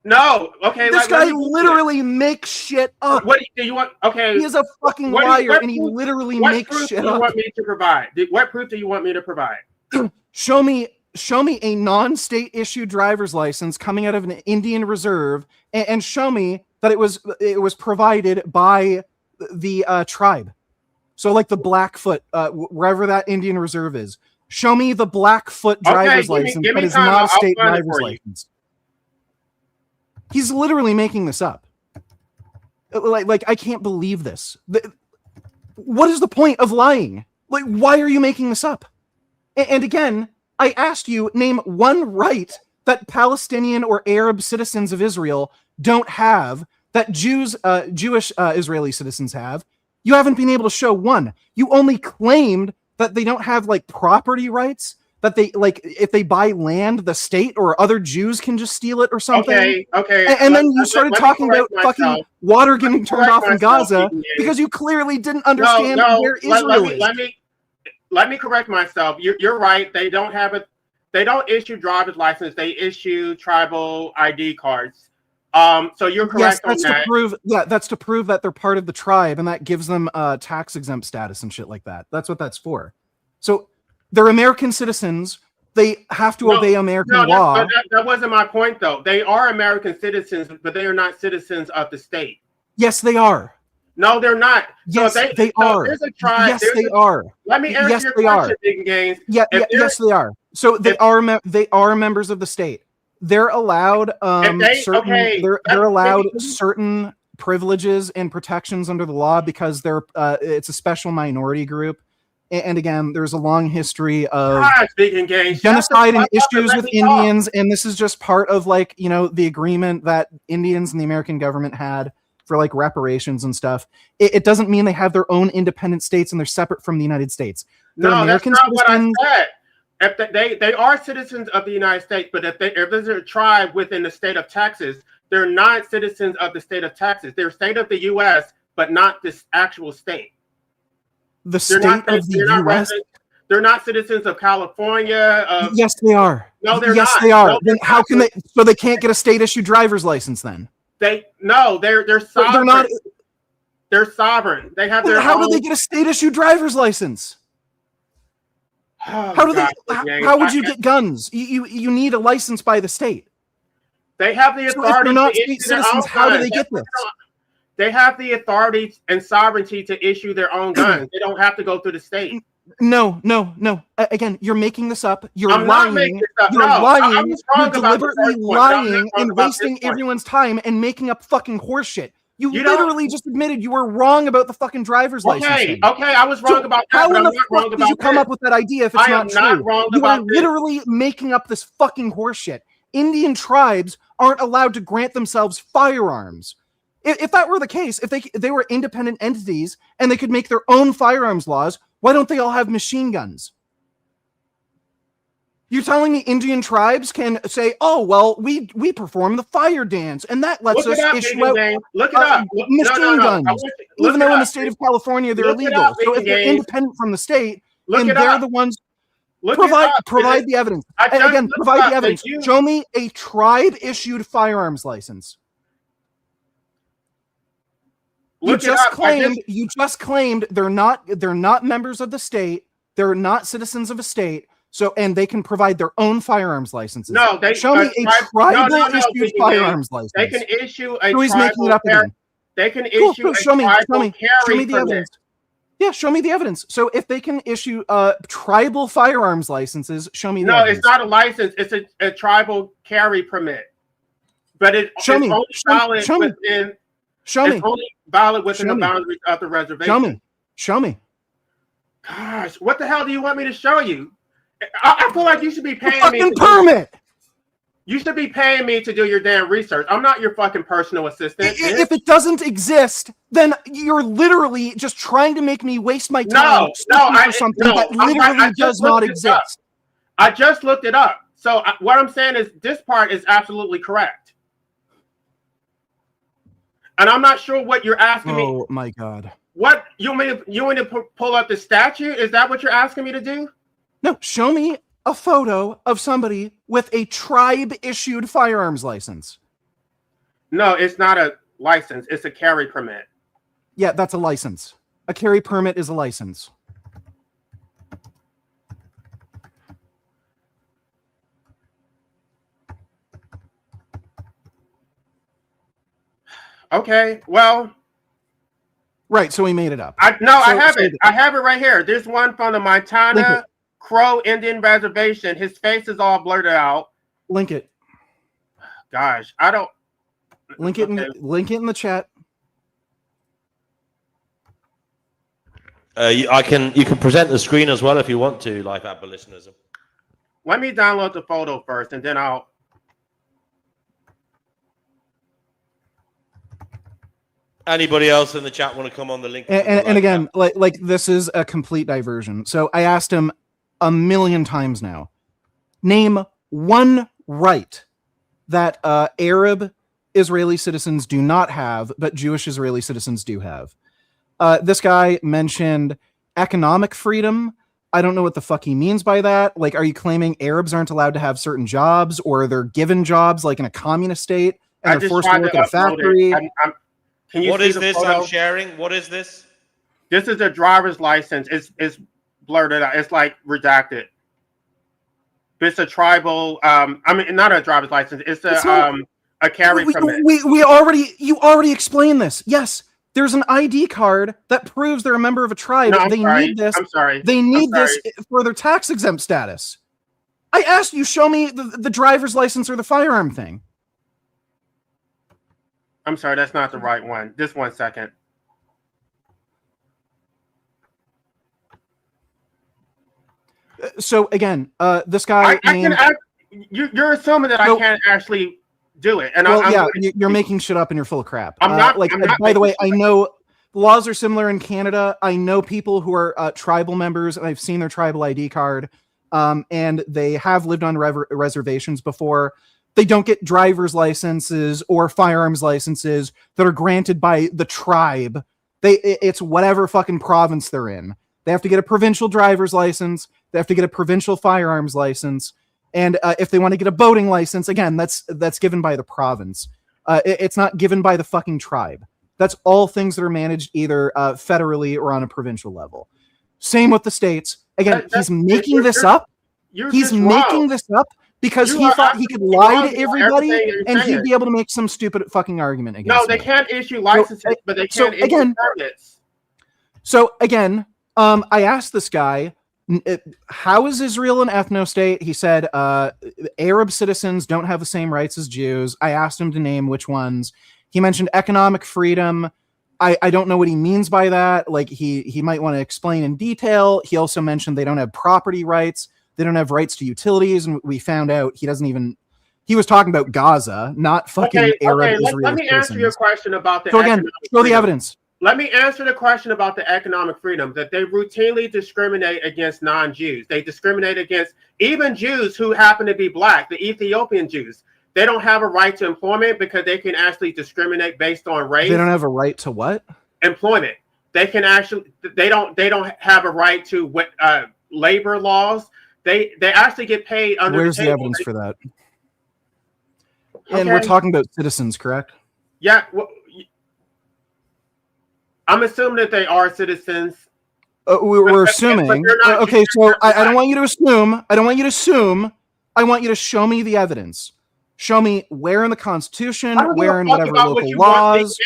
No, okay. This guy literally makes shit up. What do you want? Okay, he is a fucking liar, and he literally makes shit up. What proof do you want me to provide? What proof do you want me to provide? Show me a non-state issued driver's license coming out of an Indian reserve, and show me that it was provided by the tribe. So like the Blackfoot, wherever that Indian reserve is. Show me the Blackfoot driver's license that is not a state driver's license. He's literally making this up. Like I can't believe this. What is the point of lying? Like, why are you making this up? And again, I asked you, name one right that Palestinian or Arab citizens of Israel don't have that Jewish Israeli citizens have. You haven't been able to show one. You only claimed that they don't have like property rights that they like if they buy land, the state or other Jews can just steal it or something. Okay. And then you started talking about fucking water getting turned off in Gaza because you clearly didn't understand where Israel is. Let me correct myself. You're right. They don't have it. They don't issue driver's license. They issue tribal ID cards. So you're correct on that. That's to prove that they're part of the tribe, and that gives them tax exempt status and shit like that. That's what that's for. So they're American citizens. They have to obey American law. That wasn't my point, though. They are American citizens, but they are not citizens of the state. Yes, they are. No, they're not. Yes, they are. There's a tribe. Yes, they are. Let me answer your question, Big Games. Yes, they are. So they are members of the state. They're allowed they're allowed certain privileges and protections under the law because it's a special minority group. And again, there's a long history of genocide and issues with Indians, and this is just part of the agreement that Indians and the American government had for reparations and stuff. It doesn't mean they have their own independent states and they're separate from the United States. They're American that's not citizens. what I said. If they are citizens of the United States, but if there's a tribe within the state of Texas, they're not citizens of the state of Texas. They're state of the U.S., but not this actual state. The state of the U.S. They're not citizens of California. Yes, they are. No, they're not. Yes, they are. No, then how can they? So they can't get a state-issued driver's license then? They're sovereign. They're not. They're sovereign. They have their. How do they get a state-issued driver's license? How would you get guns? You need a license by the state. They have the authority. So if they're not state citizens, how do they get this? They have the authority and sovereignty to issue their own guns. They don't have to go through the state. No. Again, you're making this up. You're I'm lying. not making this up. You're No, lying. You're deliberately lying and wasting everyone's time and making up fucking horseshit. You literally just admitted you were wrong about the fucking driver's license. Okay, I was wrong about that. How But in I'm the not wrong fuck did about you come this. up with that idea if it's I am not true? wrong You are about this. literally making up this fucking horseshit. Indian tribes aren't allowed to grant themselves firearms. If that were the case, if they were independent entities and they could make their own firearms laws, why don't they all have machine guns? You're telling me Indian tribes can say, "Oh, well, we perform the fire dance, and that lets us issue out machine guns," even though in the state of California they're illegal. So if they're independent from the state, and they're the ones provide the evidence. Again, provide the evidence. Show me a tribe-issued firearms license. You just claimed they're not members of the state. They're not citizens of a state. So, and they can provide their own firearms licenses. No, show me a tribal issued firearms license. They can issue a so he's making it up again. They can issue a show me tribal carry the permit. evidence. Yeah, show me the evidence. So if they can issue tribal firearms licenses, show me the evidence. It's not a license. It's a tribal carry permit. But it's only valid within the boundaries of the reservation. Show me. Gosh, what the hell do you want me to show you? I feel like you should be paying me. Permit. You should be paying me to do your damn research. I'm not your fucking personal assistant. If it doesn't exist, then you're literally just trying to make me waste my time for something that literally does not exist. I just looked it up. So what I'm saying is this part is absolutely correct. And I'm not sure what you're asking me. Oh my God. What you want me to pull up the statute? Is that what you're asking me to do? No, show me a photo of somebody with a tribe-issued firearms license. No, it's not a license. It's a carry permit. Yeah, that's a license. A carry permit is a license. Okay, well. Right, so we made it up. I have it. I have it right here. There's one from the Montana Crow Indian Reservation. His face is all blurred out. Link it. Gosh, I don't. Link it in the chat. You can present the screen as well if you want to, like abolitionism. Let me download the photo first, and then I'll. Anybody else in the chat want to come on the link? And again, like this is a complete diversion. So I asked him a million times now, Name one right that Arab Israeli citizens do not have, but Jewish Israeli citizens do have. This guy mentioned economic freedom. I don't know what the fuck he means by that. Like, are you claiming Arabs aren't allowed to have certain jobs, or they're given jobs like in a communist state and they're forced to work at a factory? Can you What see is the this photo? I'm sharing? What is this? This is a driver's license. It's blurred out. It's like redacted. It's a tribal. I mean, not a driver's license. It's a carry permit. You already explained this. Yes, there's an ID card that proves they're a member of a tribe. No, they need this. I'm sorry. They need this for their tax exempt status. I asked you, show me the driver's license or the firearm thing. I'm sorry, that's not the right one. Just 1 second. So again, this guy. You're assuming that I can't actually do it, and you're making shit up and you're full of crap. I'm not. By the way, I know laws are similar in Canada. I know people who are tribal members, and I've seen their tribal ID card, and they have lived on reservations before. They don't get driver's licenses or firearms licenses that are granted by the tribe. It's whatever fucking province they're in. They have to get a provincial driver's license. They have to get a provincial firearms license. And if they want to get a boating license, again, that's given by the province. It's not given by the fucking tribe. That's all things that are managed either federally or on a provincial level. Same with the states. Again, he's making this up. He's making this up because he thought he could lie to everybody and he'd be able to make some stupid fucking argument against No, they can't issue licenses, but they can't issue permits. So again, I asked this guy, how is Israel an ethno-state? He said Arab citizens don't have the same rights as Jews. I asked him to name which ones. He mentioned economic freedom. I don't know what he means by that. Like he might want to explain in detail. He also mentioned they don't have property rights. They don't have rights to utilities. And we found out he doesn't even... He was talking about Gaza, not fucking Arab Israeli Let me answer your question about the So again, show the evidence. Let me answer the question about the economic freedom, that they routinely discriminate against non-Jews. They discriminate against even Jews who happen to be black, the Ethiopian Jews. They don't have a right to employment because they can actually discriminate based on race. They don't have a right to what? Employment. They can actually, they don't have a right to labor laws. They actually get paid under Where's the evidence for that? And we're talking about citizens, correct? Yeah. Well, I'm assuming that they are citizens. We're assuming. Okay, so I don't want you to assume. I don't want you to assume. I want you to show me the evidence. Show me where in the Constitution, where in whatever local laws.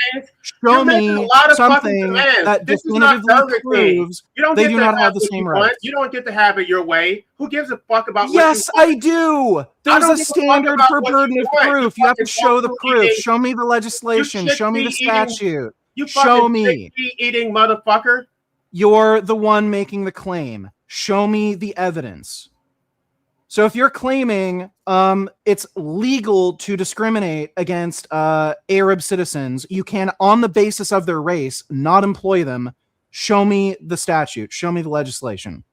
Show me something that definitively proves they do not have the same rights. You don't get to have it your way. Who gives a fuck about? Yes, I do. There's a standard for burden of proof. You have to show the proof. Show me the legislation. Show me the statute. Show me. Eating motherfucker. You're the one making the claim. Show me the evidence. So if you're claiming it's legal to discriminate against Arab citizens, you can, on the basis of their race, not employ them. Show me the statute. Show me the legislation.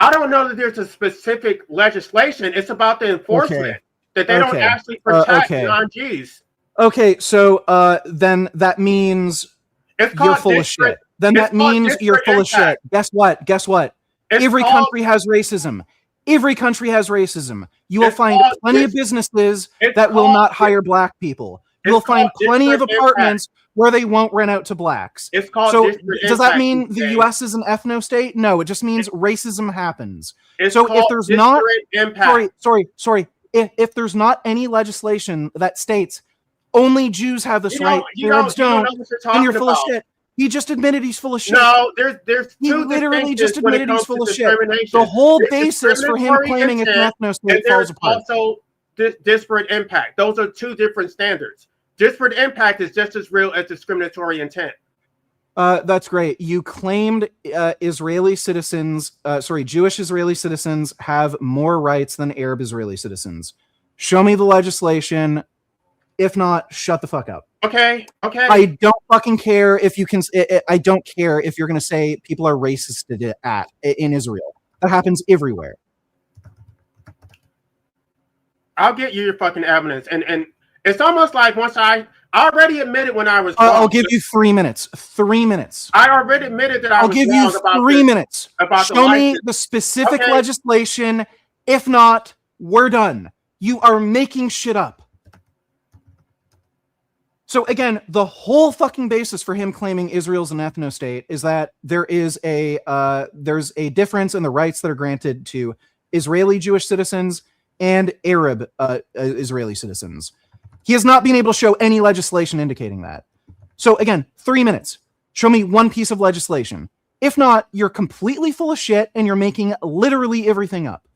I don't know that there's a specific legislation. It's about the enforcement that they don't actually protect non-Jews. Okay, so then that means you're full of shit. Then that means you're full of shit. Guess what? Guess what? Every country has racism. Every country has racism. You will find plenty of businesses that will not hire black people. You will find plenty of apartments where they won't rent out to blacks. So does that mean the U.S. is an ethno-state? No, it just means racism happens. So if there's not, sorry, if there's not any legislation that states only Jews have this right, Arabs don't, then you're full of shit. He just admitted he's full of shit. No, there's he literally just admitted he's full of shit. The whole basis for him claiming it's an ethno-state falls apart. Also, disparate impact. Those are two different standards. Disparate impact is just as real as discriminatory intent. That's great. You claimed Israeli citizens, Jewish Israeli citizens have more rights than Arab Israeli citizens. Show me the legislation. If not, shut the fuck up. Okay. I don't fucking care if you can. I don't care if you're going to say people are racist in Israel. That happens everywhere. I'll get you your fucking evidence, and it's almost like once I already admitted when I was wrong. I'll give you 3 minutes. 3 minutes. I already admitted that I I'll was give wrong you about 3 minutes. about Show me the specific legislation. If not, we're done. You are making shit up. So again, the whole fucking basis for him claiming Israel's an ethno-state is that there's a difference in the rights that are granted to Israeli Jewish citizens and Arab Israeli citizens. He has not been able to show any legislation indicating that. So again, 3 minutes. Show me one piece of legislation. If not, you're completely full of shit and you're making literally everything up.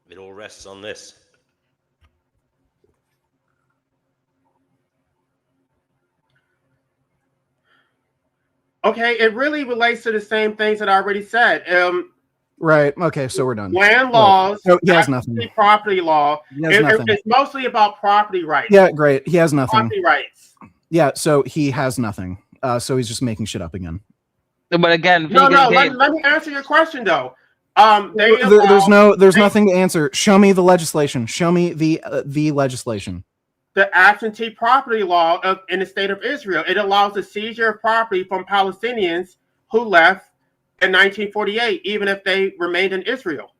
It all rests on this. Okay, it really relates to the same things that I already said. Right. Okay, so we're done. Land laws, So he has nothing. property law. He has nothing. It's mostly about property rights. Yeah, great. He has nothing. Property rights. Yeah, so he has nothing. So he's just making shit up again. But again, No. Let me answer your question though. There's nothing to answer. Show me the legislation. Show me the legislation. The absentee property law in the state of Israel. It allows the seizure of property from Palestinians who left in 1948, even if they remained in Israel.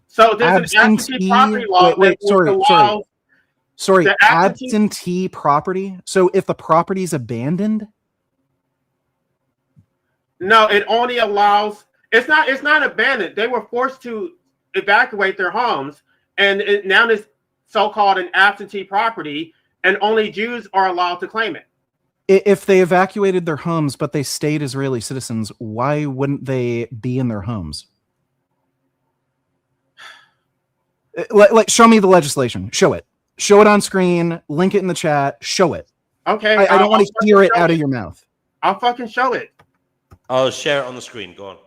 So there's an absentee property law. Sorry. Absentee property. So if the property's abandoned. No, it only allows. It's not abandoned. They were forced to evacuate their homes, and now it's so-called an absentee property, and only Jews are allowed to claim it. If they evacuated their homes but they stayed Israeli citizens, why wouldn't they be in their homes? Like, show me the legislation. Show it. Show it on screen. Link it in the chat. Show it. Okay. I don't want to hear it out of your mouth. I'll fucking show it. I'll share it on the screen. Go on.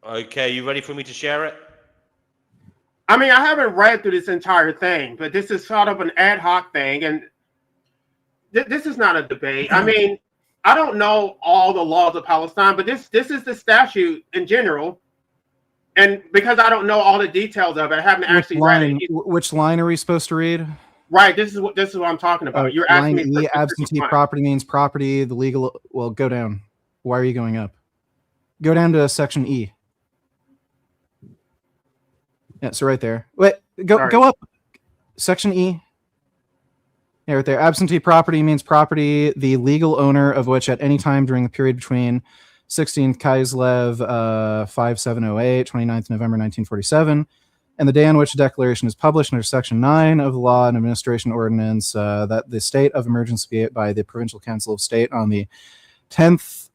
Okay, you ready for me to share it? I mean, I haven't read through this entire thing, but this is sort of an ad hoc thing, and this is not a debate. I mean, I don't know all the laws of Palestine, but this is the statute in general, and because I don't know all the details of it, I haven't actually read it. Which line are we supposed to read? Right. This is what I'm talking about. You're asking line me. E, absentee property means property. The legal. Well, go down. Why are you going up? Go down to section E. Yeah, so right there. Wait, go up. Section E. Yeah, right there. Absentee property means property, the legal owner of which at any time during the period between 16th Kislev 5708, 29th November 1947, and the day on which the declaration is published under Section 9 of the Law and Administration Ordinance that the state of emergency by the Provincial Council of State on the 10th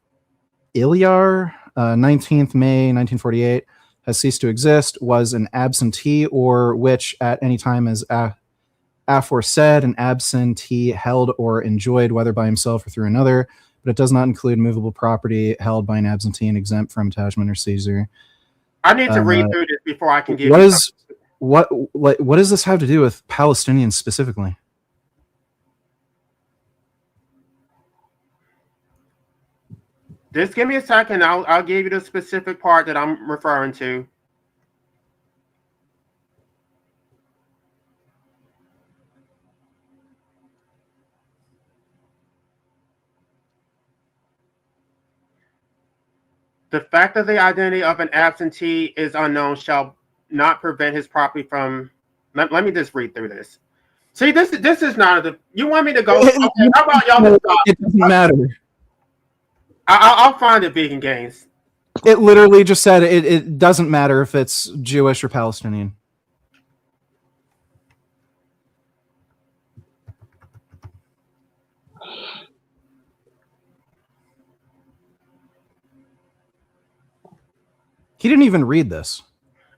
Iyar, 19th May 1948, has ceased to exist, was an absentee, or which at any time is aforesaid an absentee held or enjoyed, whether by himself or through another, but it does not include movable property held by an absentee and exempt from attachment or seizure. I need to read through this before I can give what does this have to do with Palestinians specifically? Just give me a second. I'll give you the specific part that I'm referring to. The fact that the identity of an absentee is unknown shall not prevent his property from. Let me just read through this. See, this is not the. You want me to go? Okay, how about y'all just stop? It doesn't matter. I'll find it, Vegan Games. It literally just said it doesn't matter if it's Jewish or Palestinian. He didn't even read this.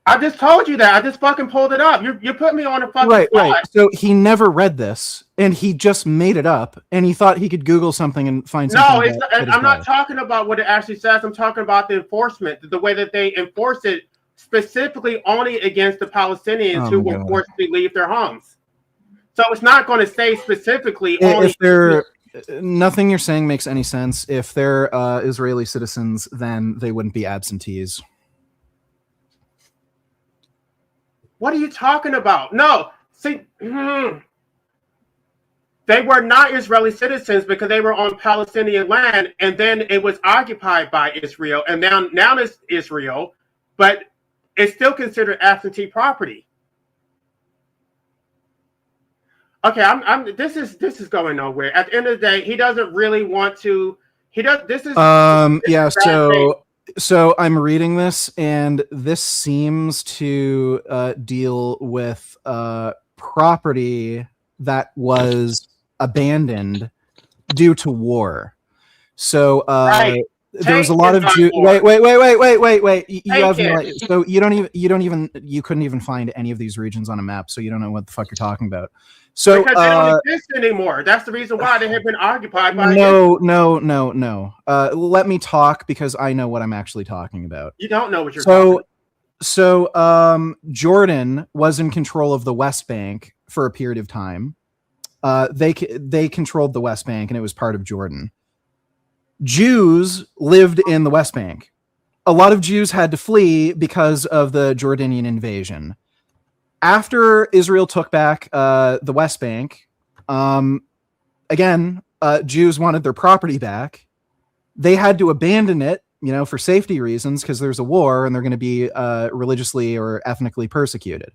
I just told you that. I just fucking pulled it up. You put me on a fucking Right. spot. So he never read this, and he just made it up, and he thought he could Google something and find something. No, it's not, I'm not talking about what it actually says. I'm talking about the enforcement, the way that they enforce it specifically only against the Palestinians who will forcibly leave their homes. So it's not going to say specifically only. If they're nothing you're saying makes any sense. If they're Israeli citizens, then they wouldn't be absentees. What are you talking about? No, see, they were not Israeli citizens because they were on Palestinian land, and then it was occupied by Israel, and now it's Israel, but it's still considered absentee property. Okay, this is going nowhere. At the end of the day, he doesn't really want to. He does. This is yeah. So I'm reading this, and this seems to deal with property that was abandoned due to war. So there was a lot of Jew. Wait. So you couldn't even find any of these regions on a map, so you don't know what the fuck you're talking about. So because they don't exist anymore. That's the reason why they have been occupied by. No. Let me talk because I know what I'm actually talking about. You don't know what you're talking about. So Jordan was in control of the West Bank for a period of time. They controlled the West Bank, and it was part of Jordan. Jews lived in the West Bank. A lot of Jews had to flee because of the Jordanian invasion. After Israel took back the West Bank, Jews wanted their property back. They had to abandon it, for safety reasons, because there's a war and they're going to be religiously or ethnically persecuted.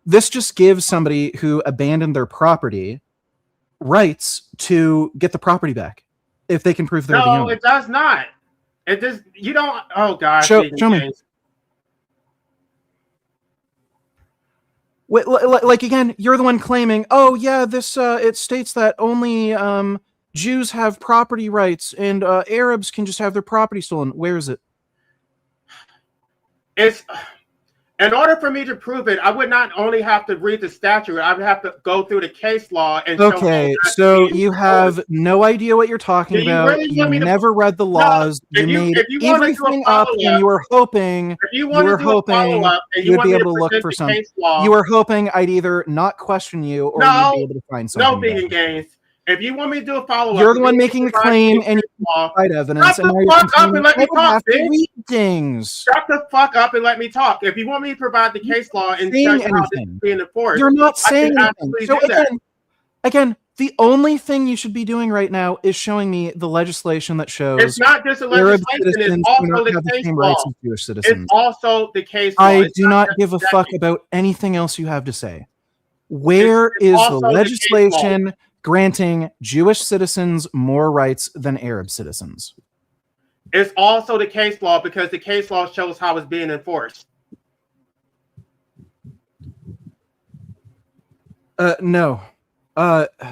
This just gives somebody who abandoned their property rights to get the property back if they can prove they're the owner. No, it does not. It does. You don't. Oh God. Show me. Wait, like again, you're the one claiming, oh yeah, this it states that only Jews have property rights and Arabs can just have their property stolen. Where is it? It's in order for me to prove it, I would not only have to read the statute, I would have to go through the case law and okay, so you have no idea what you're talking about. Really you never read the laws. No, you made everything up, and you were hoping you would be able to look for something. You were hoping I'd either not question you or you'd be able to find something. No, Vegan Games. If you want me to do a follow-up, you're the one making the claim, and you provide evidence. Shut the fuck up and let me talk, bitch. Things. Shut the fuck up and let me talk. If you want me to provide the case law and tell you how this is being enforced, you're not saying anything. So that. again, the only thing you should be doing right now is showing me the legislation that shows it's not just a legislation, it's also the case law. Jewish citizens. It's also the case law. I do not give a fuck about anything else you have to say. Where is the legislation granting Jewish citizens more rights than Arab citizens? It's also the case law because the case law shows how it's being enforced. No.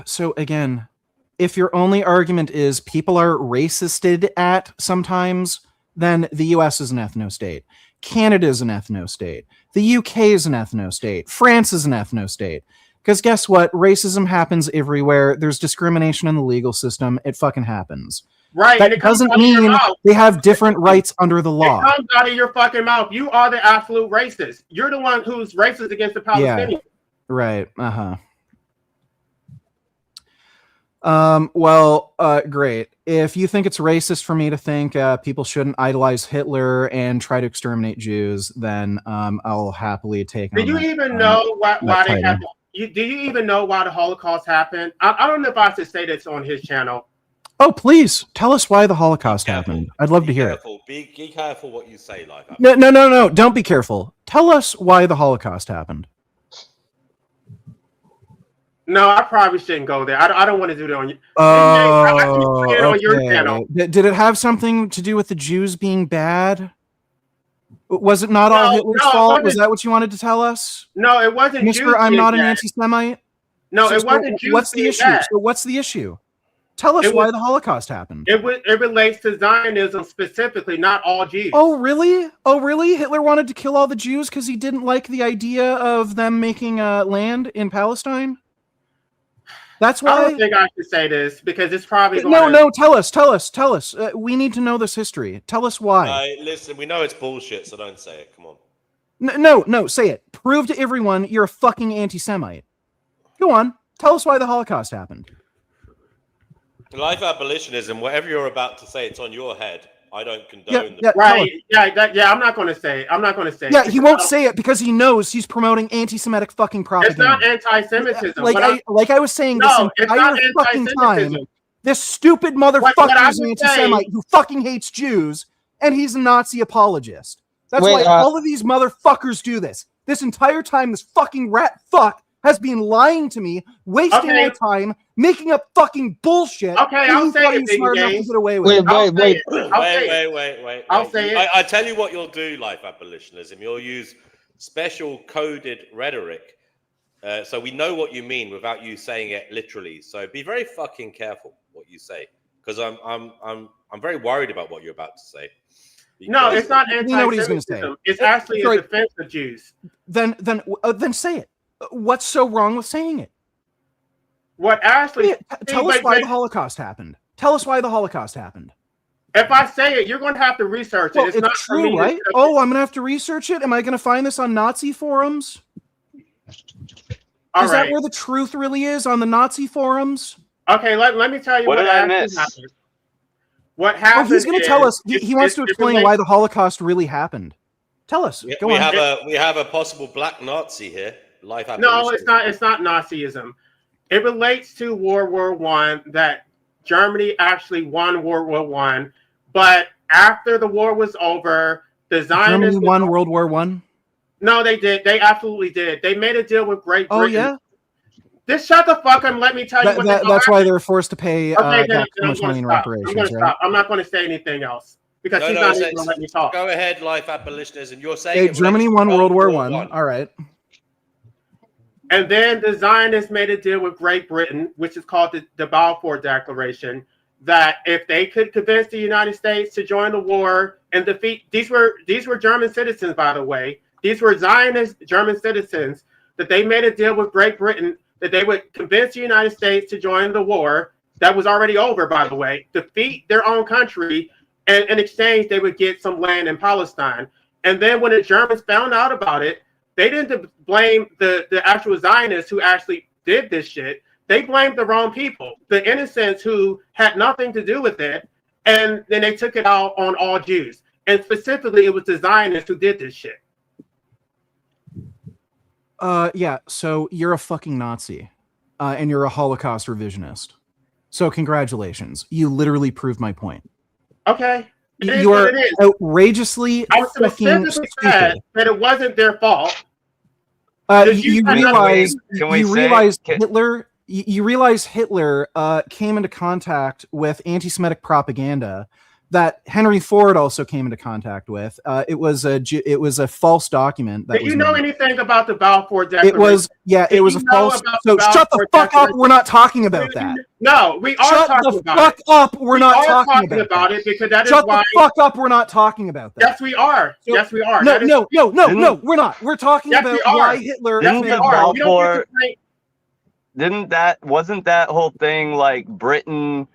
So again, if your only argument is people are racisted at sometimes, then the US is an ethno-state. Canada is an ethno-state. The UK is an ethno-state. France is an ethno-state. Because guess what? Racism happens everywhere. There's discrimination in the legal system. It fucking happens. Right. That doesn't mean they have different rights under the law. It comes out of your fucking mouth. You are the absolute racist. You're the one who's racist against the Palestinians. Yeah. Right. Well, great. If you think it's racist for me to think people shouldn't idolize Hitler and try to exterminate Jews, then I'll happily take. Do you even know why they have? Do you even know why the Holocaust happened? I don't know if I should say this on his channel. Oh, please tell us why the Holocaust happened. I'd love to hear it. Be careful what you say, like. No. Don't be careful. Tell us why the Holocaust happened. No, I probably shouldn't go there. I don't want to do that on you. Oh, on your channel. Did it have something to do with the Jews being bad? Was it not all Hitler's fault? Was that what you wanted to tell us? No, it wasn't. Mister, Jews I'm being not an bad. anti-Semite. No, So- it so wasn't Jews what's the being issue? bad. So what's the issue? Tell us why the Holocaust happened. It relates to Zionism specifically, not all Jews. Oh, really? Oh, really? Hitler wanted to kill all the Jews because he didn't like the idea of them making land in Palestine? That's why? I don't think I should say this because it's probably going No, tell us. We need to know this history. Tell us why. Listen, we know it's bullshit, so don't say it. Come on. No, say it. Prove to everyone you're a fucking anti-Semite. Go on. Tell us why the Holocaust happened. Life abolitionism, whatever you're about to say, it's on your head. I don't condone I'm not going to say it. Yeah, he won't say it because he knows he's promoting anti-Semitic fucking propaganda. It's not anti-Semitism. Like I was saying this entire fucking time, this stupid motherfucker is an anti-Semite who fucking hates Jews, and he's a Nazi apologist. That's why all of these motherfuckers do this. This entire time, this fucking rat fuck has been lying to me, wasting my time, making up fucking bullshit. Okay, I'll say it, smart enough to Games. get away with it. Wait. I'll say it. I'll tell you what you'll do, life abolitionism. You'll use special coded rhetoric. So we know what you mean without you saying it literally. So be very fucking careful what you say. Because I'm very worried about what you're about to say. No, it's not anti-Semitism. You know what he's gonna say. It's actually a defense of Jews. Then say it. What's so wrong with saying it? What actually? Tell us why the Holocaust happened. Tell us why the Holocaust happened. If I say it, you're going to have to research it. Well, it's not true, right? Oh, I'm going to have to research it. Am I going to find this on Nazi forums? Is that where the truth really is, on the Nazi forums? Okay, let me tell you what happened. What happened? Oh, he's going to tell us. He wants to explain why the Holocaust really happened. Tell us. Go on. We have a possible black Nazi here. Life No, it's not. It's not Nazism. It relates to World War I. That Germany actually won World War I, but after the war was over, the Zionists Germany won World War I. No, they did. They absolutely did. They made a deal with Great Britain. Oh yeah. Just shut the fuck up and let me tell you. That's why they were forced to pay so much money in reparations. I'm going to stop. I'm not going to say anything else because she's not even going to let me talk. Go ahead, life abolitionism. You're saying hey, Germany won World War I. All right. And then the Zionists made a deal with Great Britain, which is called the Balfour Declaration, that if they could convince the United States to join the war and defeat, these were German citizens, by the way. These were Zionist German citizens, that they made a deal with Great Britain that they would convince the United States to join the war that was already over, by the way, defeat their own country, and in exchange they would get some land in Palestine. And then when the Germans found out about it, they didn't blame the actual Zionists who actually did this shit. They blamed the wrong people, the innocents who had nothing to do with it, and then they took it out on all Jews. And specifically, it was the Zionists who did this shit. Yeah, so you're a fucking Nazi, and you're a Holocaust revisionist. So congratulations. You literally proved my point. Okay. You are outrageously fucking stupid. That it wasn't their fault. You realize Hitler came into contact with anti-Semitic propaganda that Henry Ford also came into contact with. It was a false document. Did you know anything about the Balfour Declaration? It was a false. So shut the fuck up. We're not talking about that. No, we are shut talking the about fuck it. up. We're not talking about it because that shut is why. The fuck up. We're not talking about that. Yes, we are. So, yes, we are. No, we're not. We're talking about why Hitler. Wasn't that whole thing like Britain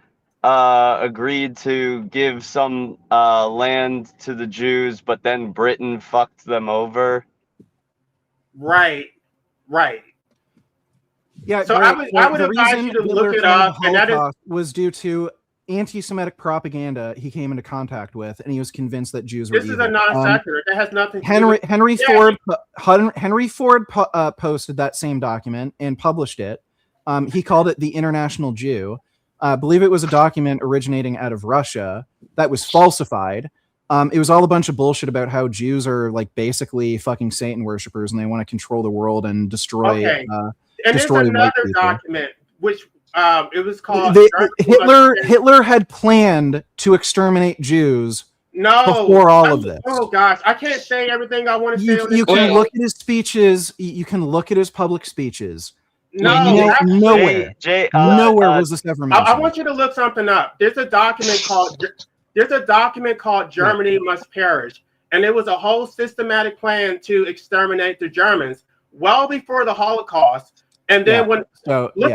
agreed to give some land to the Jews, but then Britain fucked them over? Right. Yeah, so I would advise you to look it up, and that was due to anti-Semitic propaganda he came into contact with, and he was convinced that Jews were evil. This is a non-sequitur. That has nothing to do with Henry Ford posted that same document and published it. He called it the International Jew. I believe it was a document originating out of Russia that was falsified. It was all a bunch of bullshit about how Jews are like basically fucking Satan worshippers and they want to control the world and destroy destroy white another people. document which it was called Hitler had planned to exterminate Jews before all of this. Oh gosh, I can't say everything I want to say on this. You can look at his speeches. You can look at his public speeches. No, nowhere was this ever mentioned. I want you to look something up. There's a document called Germany Must Perish, and it was a whole systematic plan to exterminate the Germans well before the Holocaust. And then look it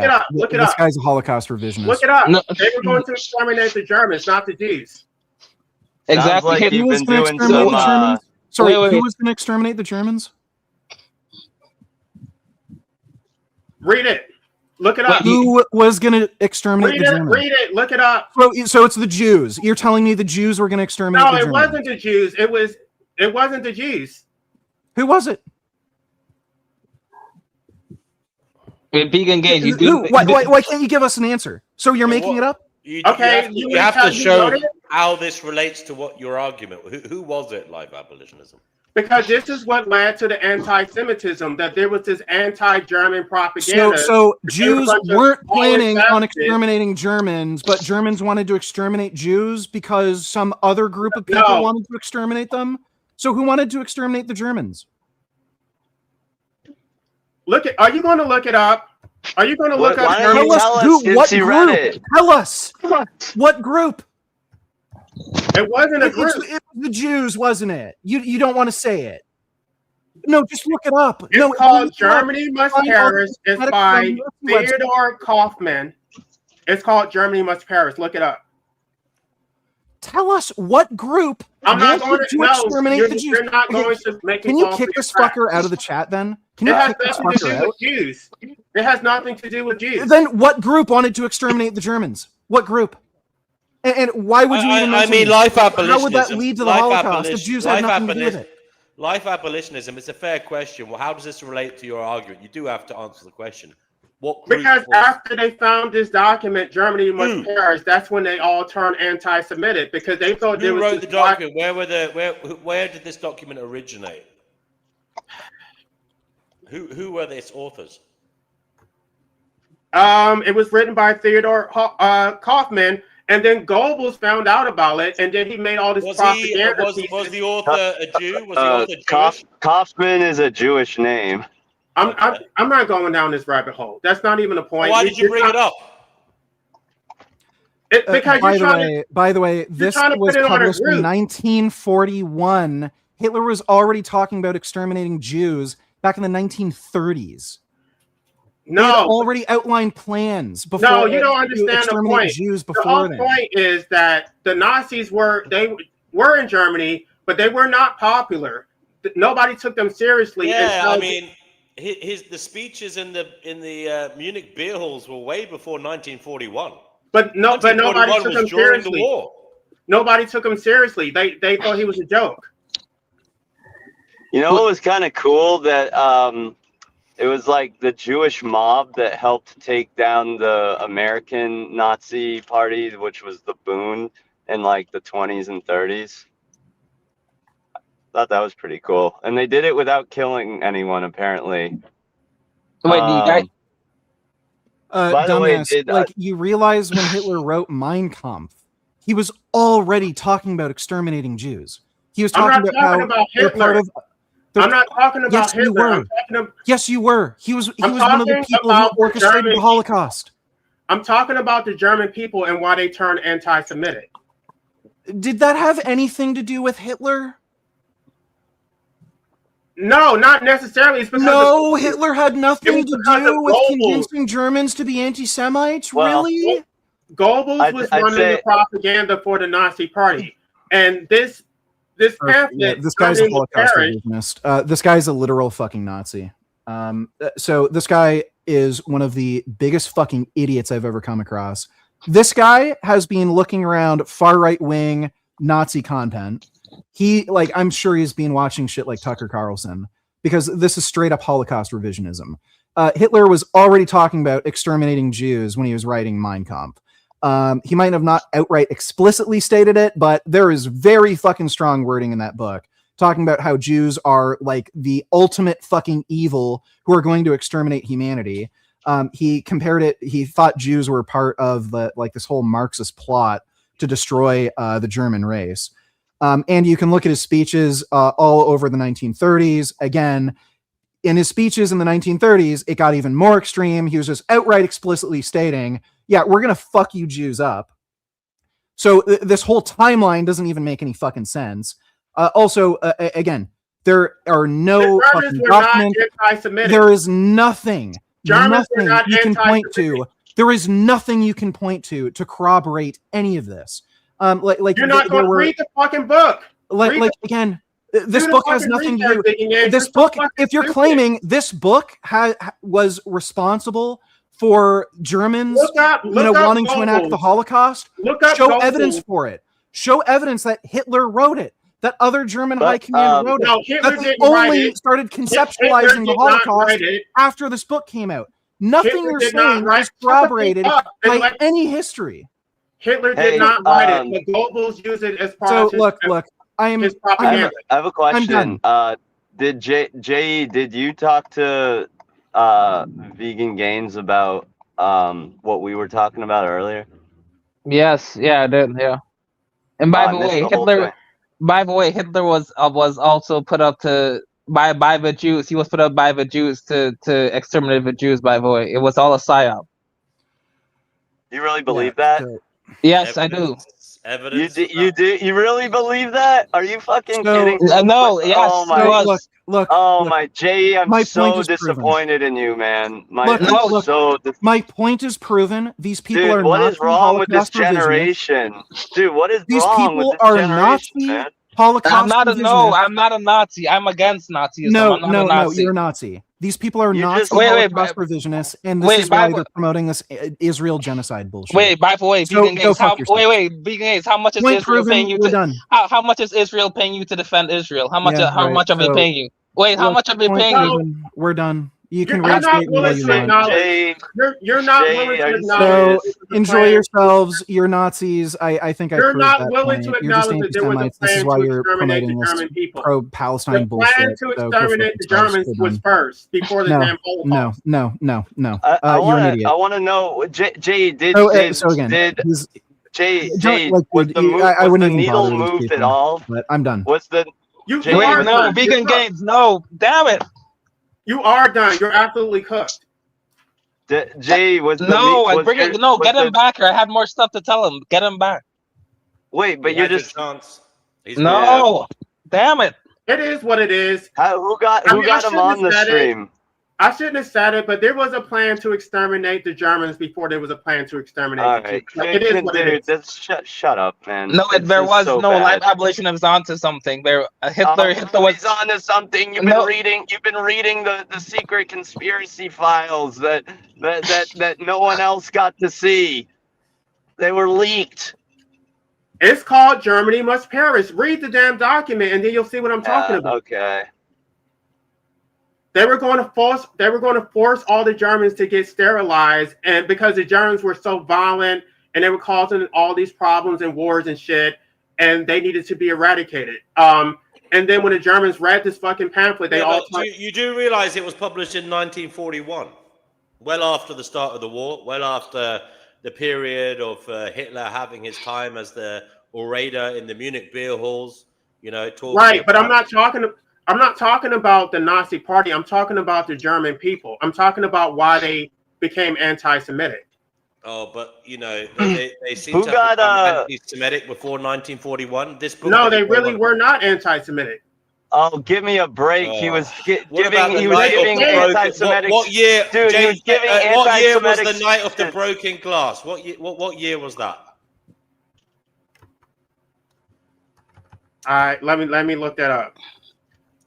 up. This guy's a Holocaust revisionist. Look it up. No. They were going to exterminate the Germans, not the Jews. Exactly. Like who was going to exterminate the Germans? Sorry, who was going to exterminate the Germans? Read it. Look it up. Who was going to exterminate the Germans? Read it. Look it up. So it's the Jews. You're telling me the Jews were going to exterminate the Germans? No, it wasn't the Jews. It wasn't the Jews. Who was it? Vegan gays. Why can't you give us an answer? So you're making it up? You have to show how this relates to what your argument. Who was it? Live abolitionism. Because this is what led to the anti-Semitism, that there was this anti-German propaganda. So Jews weren't planning on exterminating Germans, but Germans wanted to exterminate Jews because some other group of people wanted to exterminate them. So who wanted to exterminate the Germans? Are you going to look it up? Are you going to look up? Tell us what group? It wasn't a group. It was the Jews, wasn't it? You don't want to say it. No, just look it up. It's called Germany Must Perish. It's by Theodor Kaufman. It's called Germany Must Perish. Look it up. Tell us what group. I'm not going to exterminate the Jews. You're not going to make. Can you kick this fucker out of the chat then? Can you kick this fucker out? Jews. It has nothing to do with Jews. Then what group wanted to exterminate the Germans? What group? And why would you even? I mean, life abolitionism. How would that lead to the Holocaust? The Jews had nothing to do with it. Life abolitionism. It's a fair question. Well, how does this relate to your argument? You do have to answer the question. Because after they found this document, Germany Must Perish, that's when they all turned anti-Semitic because they thought there was. Who wrote the document? Where did this document originate? Who were its authors? It was written by Theodor Kaufman, and then Goebbels found out about it, and then he made all this propaganda. Was the author a Jew? Was the author Jewish? Kaufman is a Jewish name. I'm not going down this rabbit hole. That's not even a point. Why did you bring it up? Because by the way, this was published in 1941. Hitler was already talking about exterminating Jews back in the 1930s. No, he had already outlined plans before. No, you don't understand the point. Jews the whole point is that the Nazis were in Germany, but they were not popular. Nobody took them seriously. Yeah, I mean. The speeches in the Munich beer halls were way before 1941. But nobody took him seriously. The war. Nobody took him seriously. They thought he was a joke. You know what was kind of cool? That it was like the Jewish mob that helped take down the American Nazi Party, which was the Bund in like the 20s and 30s. Thought that was pretty cool, and they did it without killing anyone apparently. Wait, by the way, you realize when Hitler wrote Mein Kampf, he was already talking about exterminating Jews. He was talking about Hitler. I'm not talking about Hitler. Yes, you were. He was one of the people who orchestrated the Holocaust. I'm talking about the German people and why they turned anti-Semitic. Did that have anything to do with Hitler? No, not necessarily. It's because Hitler had nothing to do with convincing Germans to be anti-Semites. Really? Goebbels was running the propaganda for the Nazi Party, and this pamphlet. This guy's a Holocaust revisionist. This guy's a literal fucking Nazi. So this guy is one of the biggest fucking idiots I've ever come across. This guy has been looking around far right wing Nazi content. I'm sure he's been watching shit like Tucker Carlson because this is straight up Holocaust revisionism. Hitler was already talking about exterminating Jews when he was writing Mein Kampf. He might have not outright explicitly stated it, but there is very fucking strong wording in that book talking about how Jews are like the ultimate fucking evil who are going to exterminate humanity. He compared it. He thought Jews were part of this whole Marxist plot to destroy the German race. And you can look at his speeches all over the 1930s. Again, in his speeches in the 1930s, it got even more extreme. He was just outright explicitly stating, yeah, we're going to fuck you Jews up. So this whole timeline doesn't even make any fucking sense. Also, again, there are no fucking documents. There is nothing you can point to. There is nothing you can point to corroborate any of this. You're not going to read the fucking book. Again, this book has nothing to do. This book, if you're claiming this book was responsible for Germans, wanting to enact the Holocaust, show evidence for it. Show evidence that Hitler wrote it. That other German high command wrote it. No, Hitler that they didn't write only it. started conceptualizing the Holocaust after this book came out. Nothing you're saying is corroborated by any history. Hitler did not write it. The Goebbels use it as part of his, his propaganda. I have a question. Did did you talk to Vegan Gains about what we were talking about earlier? Yes, yeah, I did, yeah. And by the way, Hitler was also put up by the Jews. He was put up by the Jews to exterminate the Jews. By the way, it was all a psyop. You really believe that? Yes, I do. Evidence. You really believe that? Are you fucking kidding? No, yes. Oh my. Look. My Jay, I'm so disappointed in you, man. My point is proven. These people are what Nazi is wrong with this Holocaust revisionists. generation? Dude, what is These wrong people with this are generation, Nazi man? Holocaust I'm not a revisionists. Nazi. I'm against Nazism. No, I'm not a Nazi. you're a Nazi. These people are Nazi Holocaust revisionists, and this is why they're promoting this Israel genocide bullshit. Wait, by the way, Vegan Gains, Vegan Gains, how much is Israel paying you? How much is Israel paying you to defend Israel? How much? How much are they paying you? Wait, how much are they paying you? We're done. You can You're not willing to acknowledge. You're not willing to acknowledge. So enjoy yourselves. You're Nazis. I think you're I not that willing point. to acknowledge that there was a This is plan why to you're exterminate the promoting German people. pro-Palestine bullshit. The plan to exterminate the Germans was first before the damn Holocaust. No. You're an idiot. I want to know, Jay, did the needle move at all? But I'm done. Was the Vegan Gains? No, damn it. You are done. You're absolutely cooked. Jay was get him back here. I have more stuff to tell him. Get him back. Wait, but you're just damn it. It is what it is. Who got him on the stream? I shouldn't have said it, but there was a plan to exterminate the Germans before there was a plan to exterminate the Jews. It is what it is. Shut up, man. No, there was no live abolition was onto something. Hitler was onto something. You've been reading the secret conspiracy files that no one else got to see. They were leaked. It's called Germany Must Perish. Read the damn document, and then you'll see what I'm talking about. Okay. They were going to force all the Germans to get sterilized, and because the Germans were so violent and they were causing all these problems and wars and shit, and they needed to be eradicated. And then when the Germans read this fucking pamphlet, you do realize it was published in 1941, well after the start of the war, well after the period of Hitler having his time as the orator in the Munich beer halls. Right, but I'm not talking about the Nazi party. I'm talking about the German people. I'm talking about why they became anti-Semitic. Oh, but they seem to have become anti-Semitic before 1941. This book. No, they really were not anti-Semitic. Oh, give me a break. He was giving anti-Semitic. What year? Dude, Jay, he was giving what year was anti-Semitic. the night of the broken glass? What year was that? All right, let me look that up.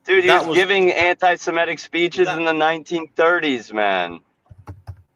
Dude, he was giving anti-Semitic speeches in the 1930s, man.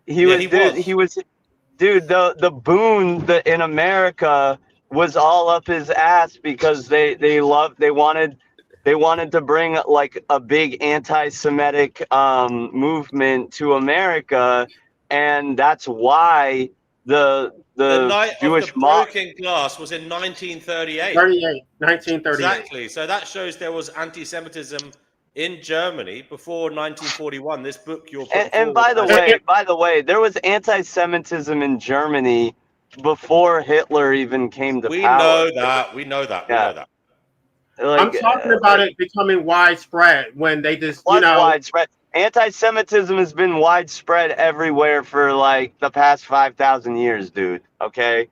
The boon in America was all up his ass because they wanted to bring like a big anti-Semitic movement to America, and that's why the night Jewish of the mob. broken glass was in 1938. 1938. Exactly. So that shows there was anti-Semitism in Germany before 1941. This book you're putting And forward by the way, there was anti-Semitism in Germany before Hitler even came to we power. know that. We know that. We Yeah. know that. I'm talking about it becoming widespread when they just, widespread. Anti-Semitism has been widespread everywhere for like the past 5,000 years, dude. Okay.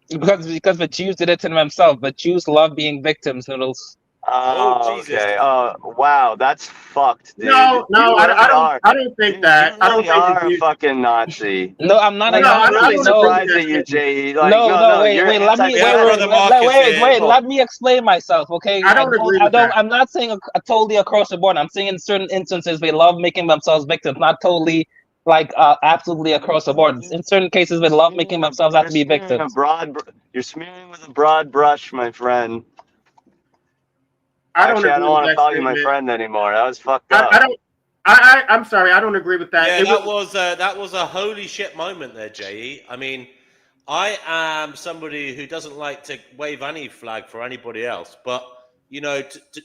Because the Jews did it to themselves. But Jews love being victims, Noodles. Okay. Wow, that's fucked, dude. No, You I really are. don't think that. I don't You think are a fucking Nazi. No, I'm not. Like, a I'm Nazi. really surprised at you, J.E. Like, no, wait, you're wait. Let me wait. Let me explain myself, okay? I don't agree with that. I'm not saying totally across the board. I'm saying in certain instances they love making themselves victims, not totally like absolutely across the board. In certain cases, they love making themselves out to be victims. You're smearing with a broad brush, my friend. I don't Actually, I agree don't want with to that call you my statement. friend anymore. That was fucked up. I'm sorry. I don't agree with that. Yeah, that was a holy shit moment there, J.E. I mean, I am somebody who doesn't like to wave any flag for anybody else, but you know,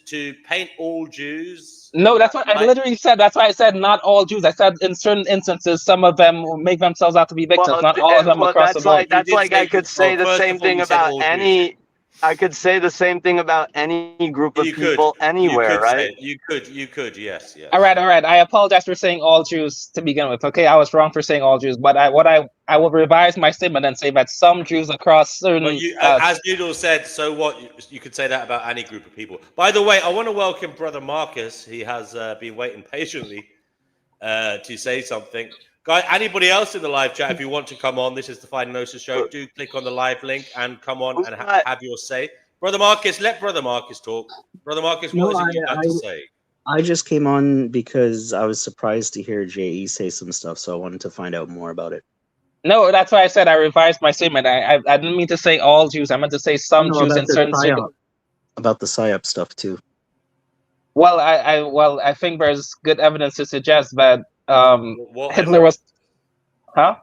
to paint all Jews. No, that's what I literally said. That's why I said not all Jews. I said in certain instances, some of them will make themselves out to be victims. Not all of them across the board. That's like I could say the same thing about any. I could say the same thing about any group of people anywhere, right? You could, yes. All right. I apologize for saying all Jews to begin with. Okay, I was wrong for saying all Jews, but I will revise my statement and say that some Jews across certain. But as Noodle said, so what? You could say that about any group of people. By the way, I want to welcome Brother Marcus. He has been waiting patiently to say something. Guys, anybody else in the live chat, if you want to come on, this is the Finding Gnosis show. Do click on the live link and come on and have your say. Brother Marcus, let Brother Marcus talk. Brother Marcus, what is it you got to say? I just came on because I was surprised to hear J.E. say some stuff, so I wanted to find out more about it. No, that's why I said I revised my statement. I didn't mean to say all Jews. I meant to say some Jews in certain circles. About the PSYOP stuff too. Well, I think there's good evidence to suggest that Hitler was. Huh?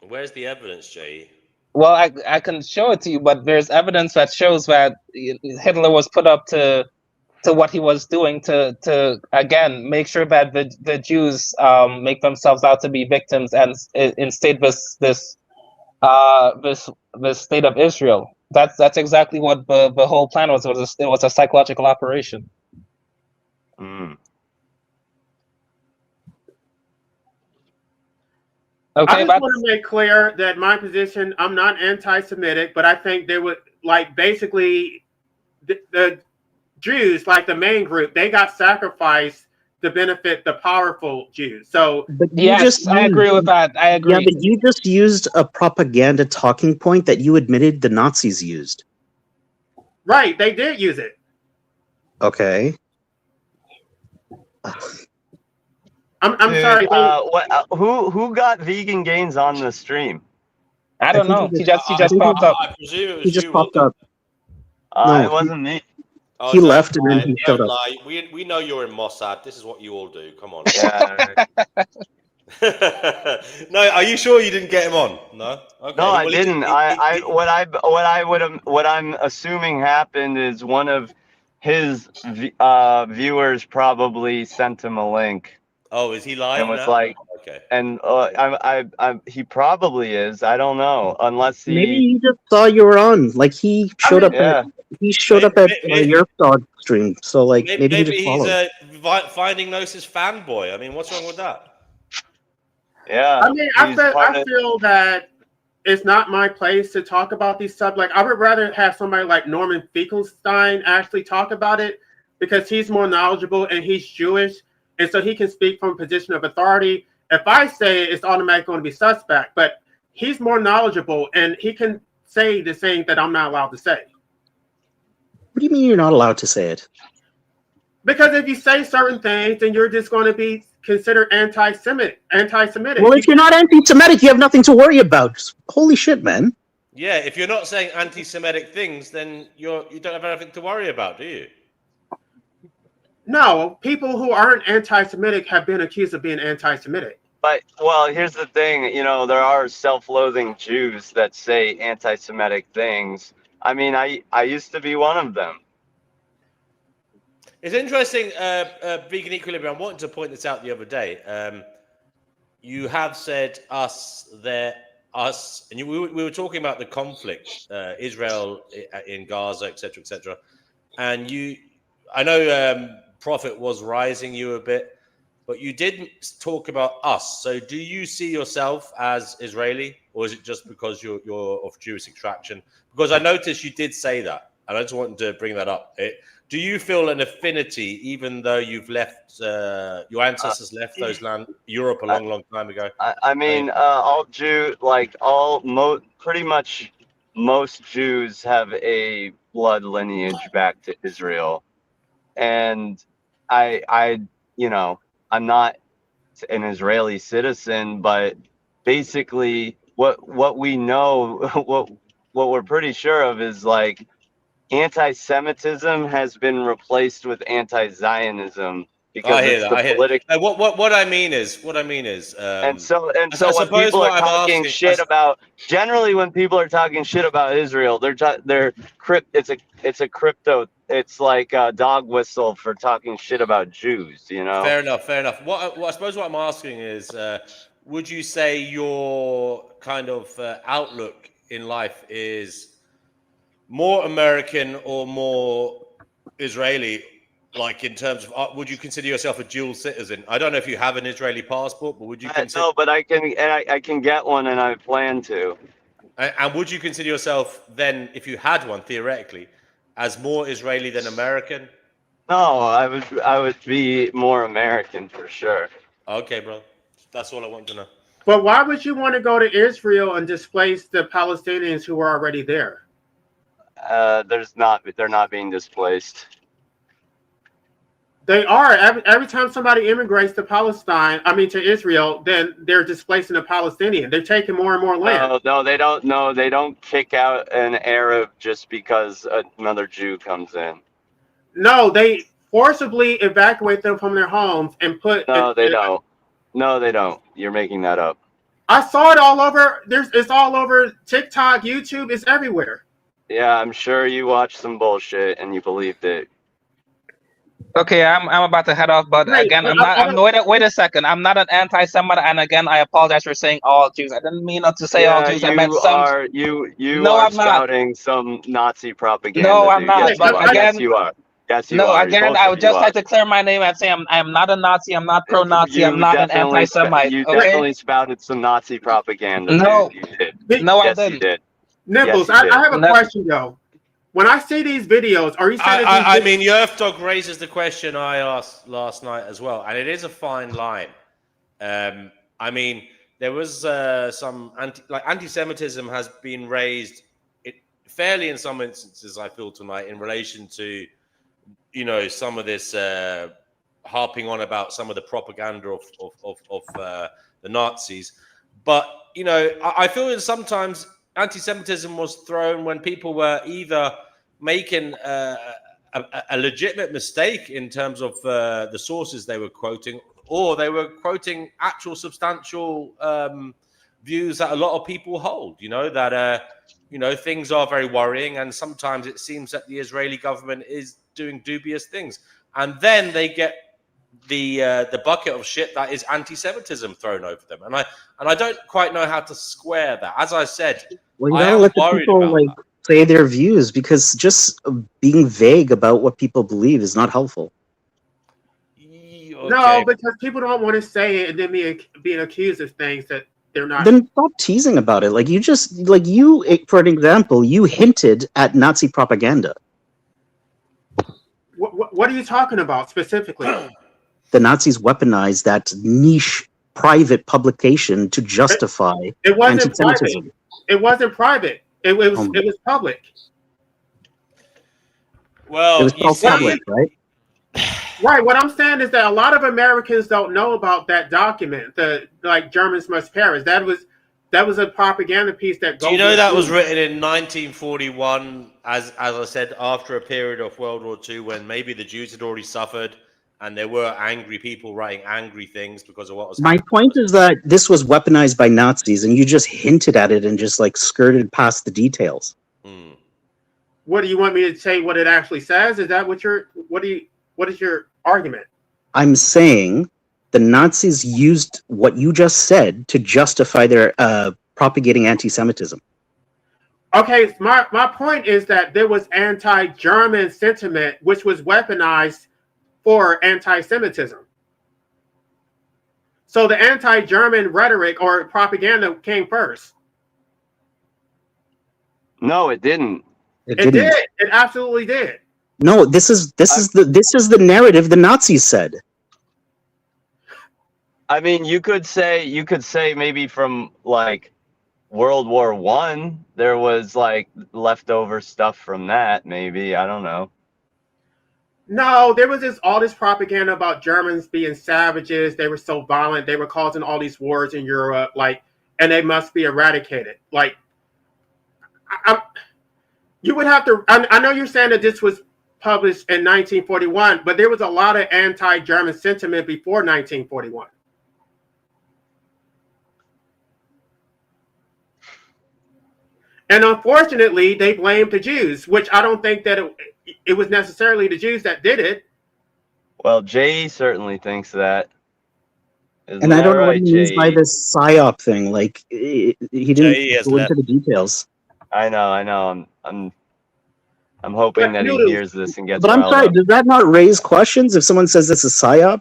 Where's the evidence, Jay? Well, I can show it to you, but there's evidence that shows that Hitler was put up to what he was doing to again make sure that the Jews make themselves out to be victims and instate this state of Israel. That's exactly what the whole plan was. It was a psychological operation. Okay, I just want to make clear that my position, I'm not anti-Semitic, but I think they would basically the Jews, like the main group, they got sacrificed to benefit the powerful Jews. So I agree with that. I agree. Yeah, but you just used a propaganda talking point that you admitted the Nazis used. Right, they did use it. Okay. I'm sorry. Who got Vegan Gains on the stream? I don't know. He just popped up. He just popped up. It wasn't me. He left and then he showed up. We know you're in Mossad. This is what you all do. Come on. No, are you sure you didn't get him on? No. Okay. No, I didn't. What I'm assuming happened is one of his viewers probably sent him a link. Oh, is he live? And was now? like, okay. And he probably is. I don't know, unless he. Maybe he just saw you were on. Like he showed up. He showed up at your dog stream. So like maybe he just followed. He's a Finding Gnosis fanboy. I mean, what's wrong with that? Yeah. I mean, I feel that it's not my place to talk about these subjects. Like, I would rather have somebody like Norman Finkelstein actually talk about it because he's more knowledgeable and he's Jewish. And so he can speak from a position of authority. If I say it, it's automatically going to be suspect, but he's more knowledgeable and he can say the thing that I'm not allowed to say. What do you mean you're not allowed to say it? Because if you say certain things, then you're just going to be considered anti-Semitic. Well, if you're not anti-Semitic, you have nothing to worry about. Holy shit, man. Yeah, if you're not saying anti-Semitic things, then you don't have anything to worry about, do you? No, people who aren't anti-Semitic have been accused of being anti-Semitic. But well, here's the thing. There are self-loathing Jews that say anti-Semitic things. I mean, I used to be one of them. It's interesting, Vegan Equilibrium. I wanted to point this out the other day. You have said us, and we were talking about the conflict, Israel in Gaza, etc., etc. And I know Prophet was rising you a bit, but you didn't talk about us. So do you see yourself as Israeli, or is it just because you're of Jewish extraction? Because I noticed you did say that, and I just wanted to bring that up. Do you feel an affinity, even though you've left, your ancestors left those land, Europe a long time ago? I mean, pretty much most Jews have a blood lineage back to Israel, and I'm not an Israeli citizen, but basically, what we know, what we're pretty sure of is like anti-Semitism has been replaced with anti-Zionism because I hear it's that. the I hear political. that. What I mean is, And so I when suppose people what are I'm talking asking, shit about, generally when people are talking shit about Israel, it's a crypto. It's like a dog whistle for talking shit about Jews. Fair enough. Fair enough. I suppose what I'm asking is, would you say your kind of outlook in life is more American or more Israeli? Like in terms of, would you consider yourself a dual citizen? I don't know if you have an Israeli passport, but would you consider? No, but I can get one, and I plan to. And would you consider yourself then, if you had one theoretically, as more Israeli than American? No, I would be more American for sure. Okay, bro. That's all I want to know. But why would you want to go to Israel and displace the Palestinians who are already there? They're not being displaced. They are. Every time somebody immigrates to to Israel, then they're displacing a Palestinian. They're taking more and more land. No, they don't. No, they don't kick out an Arab just because another Jew comes in. No, they forcibly evacuate them from their homes and put. No, they don't. No, they don't. You're making that up. I saw it all over. It's all over TikTok, YouTube. It's everywhere. Yeah, I'm sure you watched some bullshit and you believed it. Okay, I'm about to head off, but again, wait a second. I'm not an anti-Semite, and again, I apologize for saying all Jews. I didn't mean not to say all Jews. I meant some. You No, are I'm not. spouting some Nazi propaganda. No, I'm not. Yes, But again, yes, you are. Yes, you are. Again, I would just like to clear my name and say I'm not a Nazi. I'm not pro-Nazi. I'm not an anti-Semite. You okay? definitely spouted some Nazi propaganda. No, dude. You did. No, yes, I didn't. You did. Nibbles, yes, you did. I have a question though. When I see these videos, are you saying? I mean, Yerf Dog raises the question I asked last night as well, and it is a fine line. I mean, there was some anti-Semitism has been raised fairly in some instances, I feel tonight, in relation to some of this harping on about some of the propaganda of the Nazis. But I feel that sometimes anti-Semitism was thrown when people were either making a legitimate mistake in terms of the sources they were quoting, or they were quoting actual substantial views that a lot of people hold. That things are very worrying, and sometimes it seems that the Israeli government is doing dubious things, and then they get the bucket of shit that is anti-Semitism thrown over them, and I don't quite know how to square that. As I said, Well, you I gotta am let the worried people about that. say their views, because just being vague about what people believe is not helpful. No, because people don't want to say it and then being accused of things that they're not. Then stop teasing about it. Like for an example, you hinted at Nazi propaganda. What are you talking about specifically? The Nazis weaponized that niche private publication to justify it wasn't anti-Semitism. private. It wasn't private. It was public. Well, it was public, right? Right. What I'm saying is that a lot of Americans don't know about that document. Germans must perish. That was a propaganda piece that. Do you know that was written in 1941, as I said, after a period of World War II when maybe the Jews had already suffered, and there were angry people writing angry things because of what was My happening. point is that this was weaponized by Nazis, and you just hinted at it and just like skirted past the details. What do you want me to say? What it actually says? Is that what is your argument? I'm saying the Nazis used what you just said to justify their propagating anti-Semitism. Okay, my point is that there was anti-German sentiment which was weaponized for anti-Semitism. So the anti-German rhetoric or propaganda came first. No, it didn't. It did. It absolutely did. No, this is the narrative the Nazis said. I mean, you could say maybe from like World War I, there was like leftover stuff from that. Maybe, I don't know. No, there was all this propaganda about Germans being savages. They were so violent. They were causing all these wars in Europe, and they must be eradicated. You would have to. I know you're saying that this was published in 1941, but there was a lot of anti-German sentiment before 1941. And unfortunately, they blamed the Jews, which I don't think that it was necessarily the Jews that did it. Well, Jay certainly thinks that. And I don't know what he means by this psyop thing. Like he didn't go into the details. I know. I'm hoping that he hears this and gets. But I'm sorry, does that not raise questions if someone says this is psyop?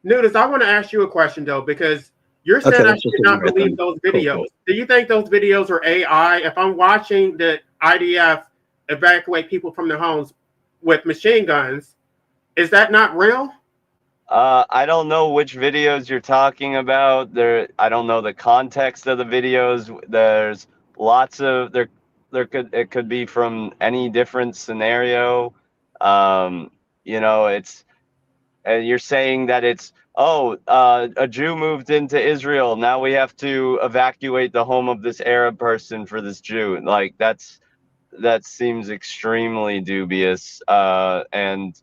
Notice, I want to ask you a question though, because you're saying I should not believe those videos. Cool. Do you think those videos are AI? If I'm watching the IDF evacuate people from their homes with machine guns, is that not real? I don't know which videos you're talking about. I don't know the context of the videos. There's lots of it could be from any different scenario. And you're saying that it's a Jew moved into Israel. Now we have to evacuate the home of this Arab person for this Jew. Like that seems extremely dubious. And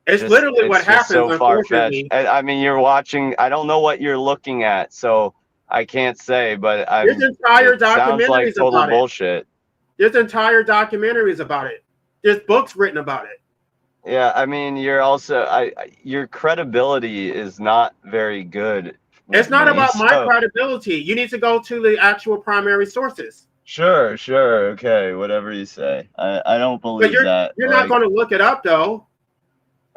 it's literally what happens. So far-fetched. I mean, you're watching. I don't know what you're looking at, so I can't say. But there's entire documentaries sounds like total about bullshit. There's entire documentaries about it. There's books written about it. Yeah, I mean, you're also your credibility is not very good. It's not about my credibility. You need to go to the actual primary sources. Sure, okay, whatever you say. I don't believe that. You're not going to look it up though.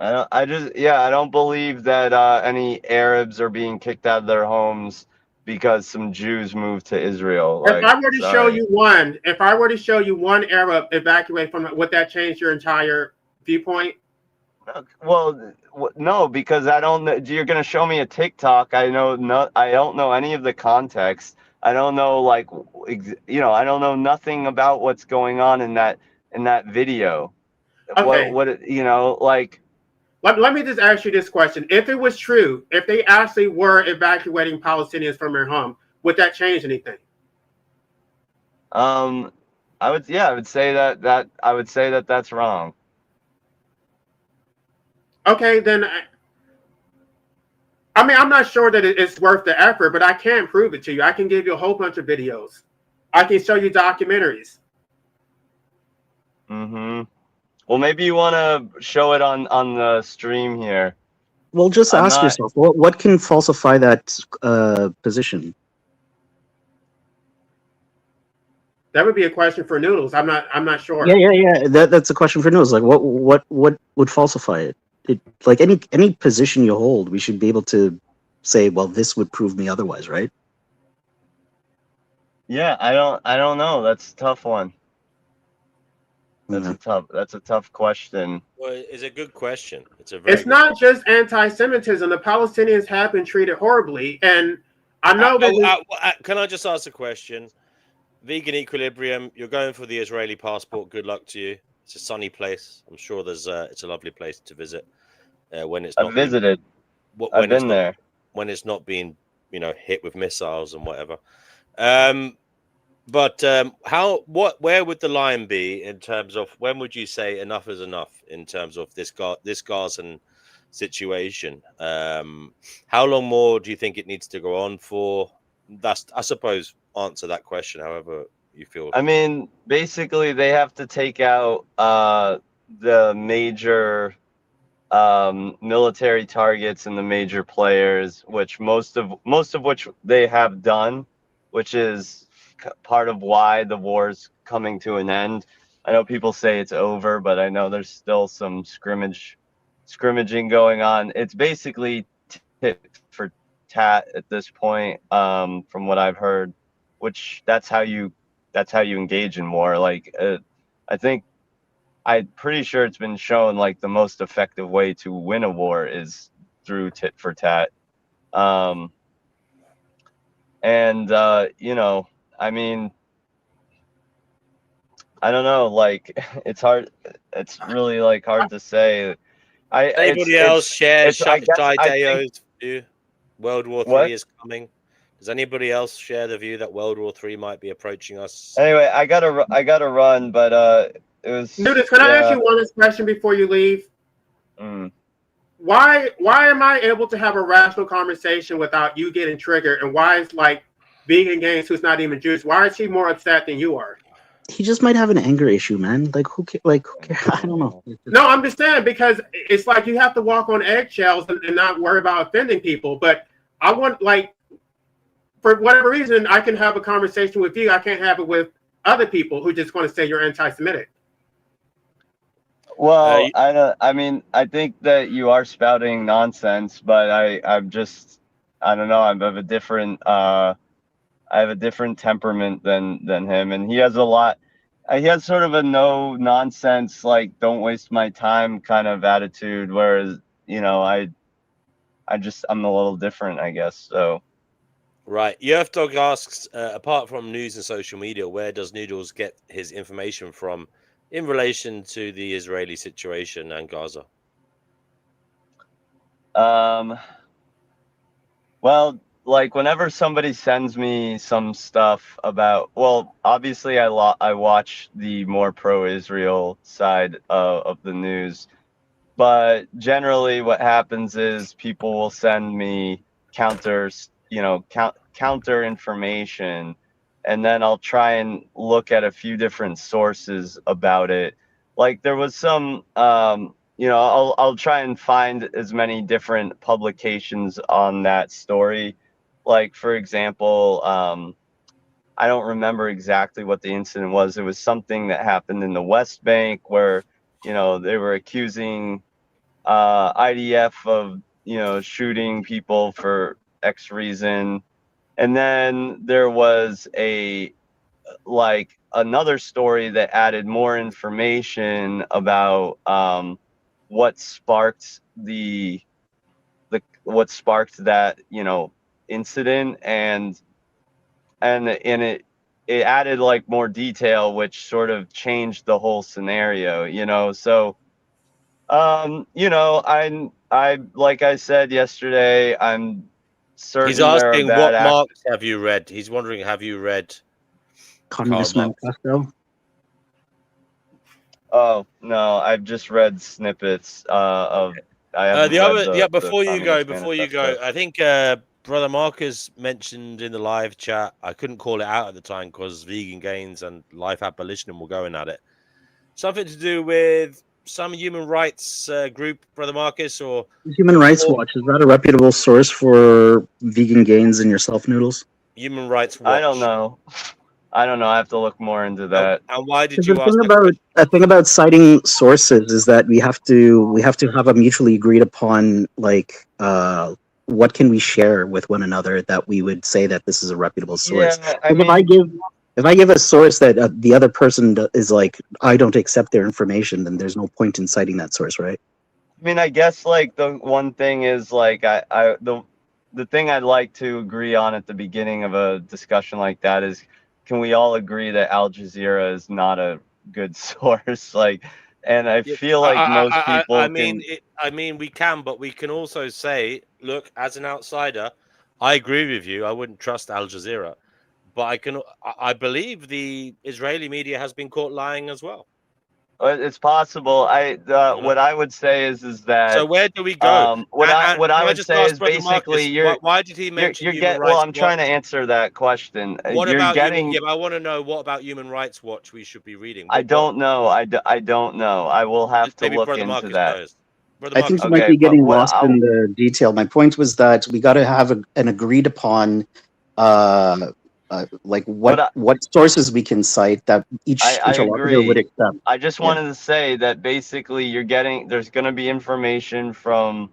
I don't believe that any Arabs are being kicked out of their homes because some Jews moved to Israel. If I were to show you one Arab evacuate from, would that change your entire viewpoint? Well, no, because I don't know. You're going to show me a TikTok. I don't know any of the context. I don't know, I don't know nothing about what's going on in that video. Okay. Let me just ask you this question. If it was true, if they actually were evacuating Palestinians from their home, would that change anything? I would say that that's wrong. Okay, then I mean, I'm not sure that it's worth the effort, but I can prove it to you. I can give you a whole bunch of videos. I can show you documentaries. Mm-hmm. Well, maybe you want to show it on the stream here. Well, just ask yourself, what can falsify that position? That would be a question for Noodles. I'm not sure. Yeah. That's a question for Noodles. Like, what would falsify it? Like any position you hold, we should be able to say, well, this would prove me otherwise, right? Yeah, I don't know. That's a tough one. That's a tough question. Well, it's a good question. It's not just anti-Semitism. The Palestinians have been treated horribly, and I know that. Can I just ask a question? Vegan Equilibrium, you're going for the Israeli passport. Good luck to you. It's a sunny place. I'm sure it's a lovely place to visit. When it's not I've visited. I've been there. When it's not being, hit with missiles and whatever. But where would the line be in terms of when would you say enough is enough in terms of this Gazan situation. How long more do you think it needs to go on for? That's, I suppose, answer that question however you feel. I mean, basically, they have to take out the major military targets and the major players, which most of which they have done, which is part of why the war's coming to an end. I know people say it's over, but I know there's still some scrimmaging going on. It's basically tit for tat at this point, from what I've heard, which that's how you engage in war. Like, I'm pretty sure it's been shown like the most effective way to win a war is through tit for tat. You know, I mean, I don't know, like it's hard. It's really like hard to say. Anybody else share I guess Shai I think Dayo's view? World War what? III is coming. Does anybody else share the view that World War III might be approaching us? Anyway, I gotta run, but it was. Nudis, can I ask you one last question before you leave? Why am I able to have a rational conversation without you getting triggered? And why is like Vegan Games, who's not even Jewish, why is he more upset than you are? He just might have an anger issue, man. Like who cares? I don't know. No, I'm just saying because it's like you have to walk on eggshells and not worry about offending people. But I want, like, for whatever reason, I can have a conversation with you. I can't have it with other people who just want to say you're anti-Semitic. Well, I mean, I think that you are spouting nonsense, but I'm just, I don't know. I have a different temperament than him, and he has a lot. He has sort of a no nonsense, like don't waste my time kind of attitude. Whereas, you know, I'm a little different, I guess. So. Right. Yerfdog asks, apart from news and social media, where does Noodles get his information from in relation to the Israeli situation and Gaza? Well, like whenever somebody sends me some stuff about, well, obviously I watch the more pro-Israel side of the news, but generally what happens is people will send me counter information, and then I'll try and look at a few different sources about it. Like there was some, I'll try and find as many different publications on that story. Like for example, I don't remember exactly what the incident was. It was something that happened in the West Bank where, you know, they were accusing IDF of, you know, shooting people for X reason. And then there was another story that added more information about what sparked that, you know, incident, and it added like more detail, which sort of changed the whole scenario, you know. So you know, I like I said yesterday, I'm certain He's asking there are what bad Marx have you read? He's wondering, have you read Communist Karl Marx? Manifesto? Oh no, I've just read snippets of. I haven't read the before you go, Manifesto. I think Brother Marcus mentioned in the live chat. I couldn't call it out at the time because Vegan Gains and Life Abolition were going at it. Something to do with some human rights group, Brother Marcus, or Human Rights Watch, is that a reputable source for vegan gains and yourself noodles? Human Rights Watch. I don't know. I have to look more into that. And why did The you ask that? thing about citing sources is that we have to have a mutually agreed upon, like, what can we share with one another that we would say that this is a reputable source. Yeah, if I give a source that the other person is like, I don't accept their information, then there's no point in citing that source, right? I mean, I guess like the one thing is like the thing I'd like to agree on at the beginning of a discussion like that is, can we all agree that Al Jazeera is not a good source? Like, and I feel like most people. I mean, we can, but we can also say, look, as an outsider, I agree with you. I wouldn't trust Al Jazeera, but I believe the Israeli media has been caught lying as well. It's possible. What I would say is that. So where do we go? What I can would just say ask is Brother basically Marcus, why did he mention you're Human get. Well, Rights I'm Watch? trying to answer that question. What You're about getting. I want to know what about Human Rights Watch we should be reading. I don't know. I don't know. I will have to Maybe look Brother into Marcus that. knows. Brother I think Marcus, you might be getting lost in the detail. My point was that we got to have an agreed upon, like what sources we can cite that each I interlocutor would agree. accept. I just Yeah. wanted to say that basically there's going to be information from,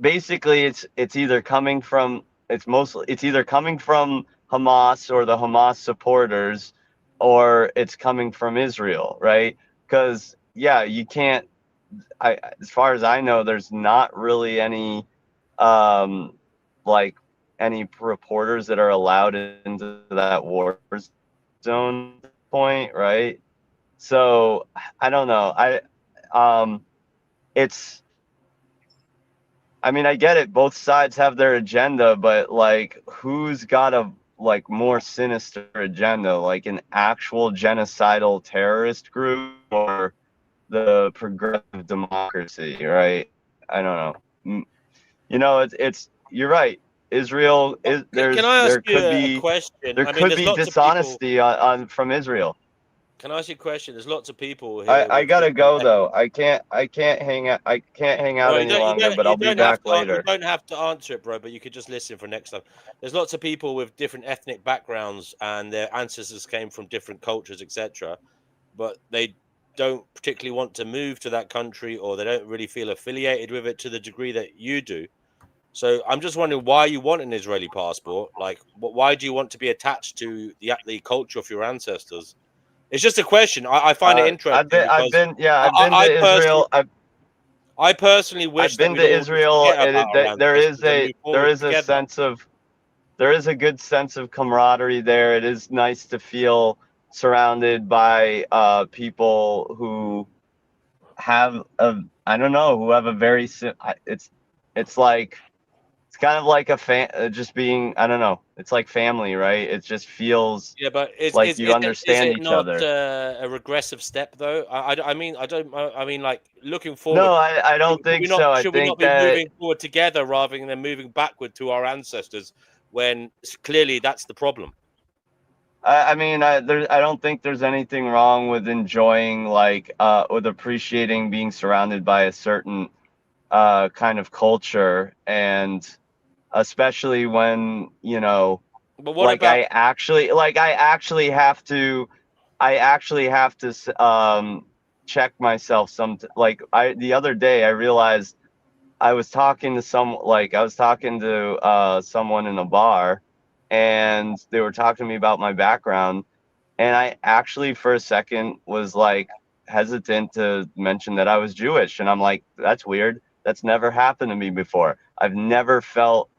basically it's either coming from, it's either coming from Hamas or the Hamas supporters, or it's coming from Israel, right? Because you can't, as far as I know, there's not really any like any reporters that are allowed into that war zone point, right? So I don't know. It's, I mean, I get it. Both sides have their agenda, but like, who's got a more sinister agenda, like an actual genocidal terrorist group or the progressive democracy, right? I don't know. It's you're right. Israel is can I ask you a there question? I mean, could there's be lots of people. dishonesty on from Israel. Can I ask you a question? There's lots of people here. I gotta go though. I can't hang out. I can't hang out Well, any longer. But I'll be back later. You don't have to answer it, bro. But you could just listen for next time. There's lots of people with different ethnic backgrounds, and their ancestors came from different cultures, etc. But they don't particularly want to move to that country, or they don't really feel affiliated with it to the degree that you do. So I'm just wondering why you want an Israeli passport. Like, why do you want to be attached to the culture of your ancestors? It's just a question. I find it interesting. I've been to Israel. I personally wish I've been that to Israel, and there is together. sense of, there is a good sense of camaraderie there. It is nice to feel surrounded by people who have I don't know, who have a very it's like, it's kind of like just being, I don't know, it's like family, right? It just feels but like you understand each not other. a regressive step though? I mean, like looking forward. No, I don't think so. I Should we think not be that moving forward together rather than moving backward to our ancestors when clearly that's the problem? I mean, I don't think there's anything wrong with enjoying, with appreciating being surrounded by a certain kind of culture, and especially when, But what about? I actually have to check myself the other day I realized I was talking to someone in a bar, and they were talking to me about my background, and I actually for a second was hesitant to mention that I was Jewish, and I'm like, that's weird. That's never happened to me before. I've never felt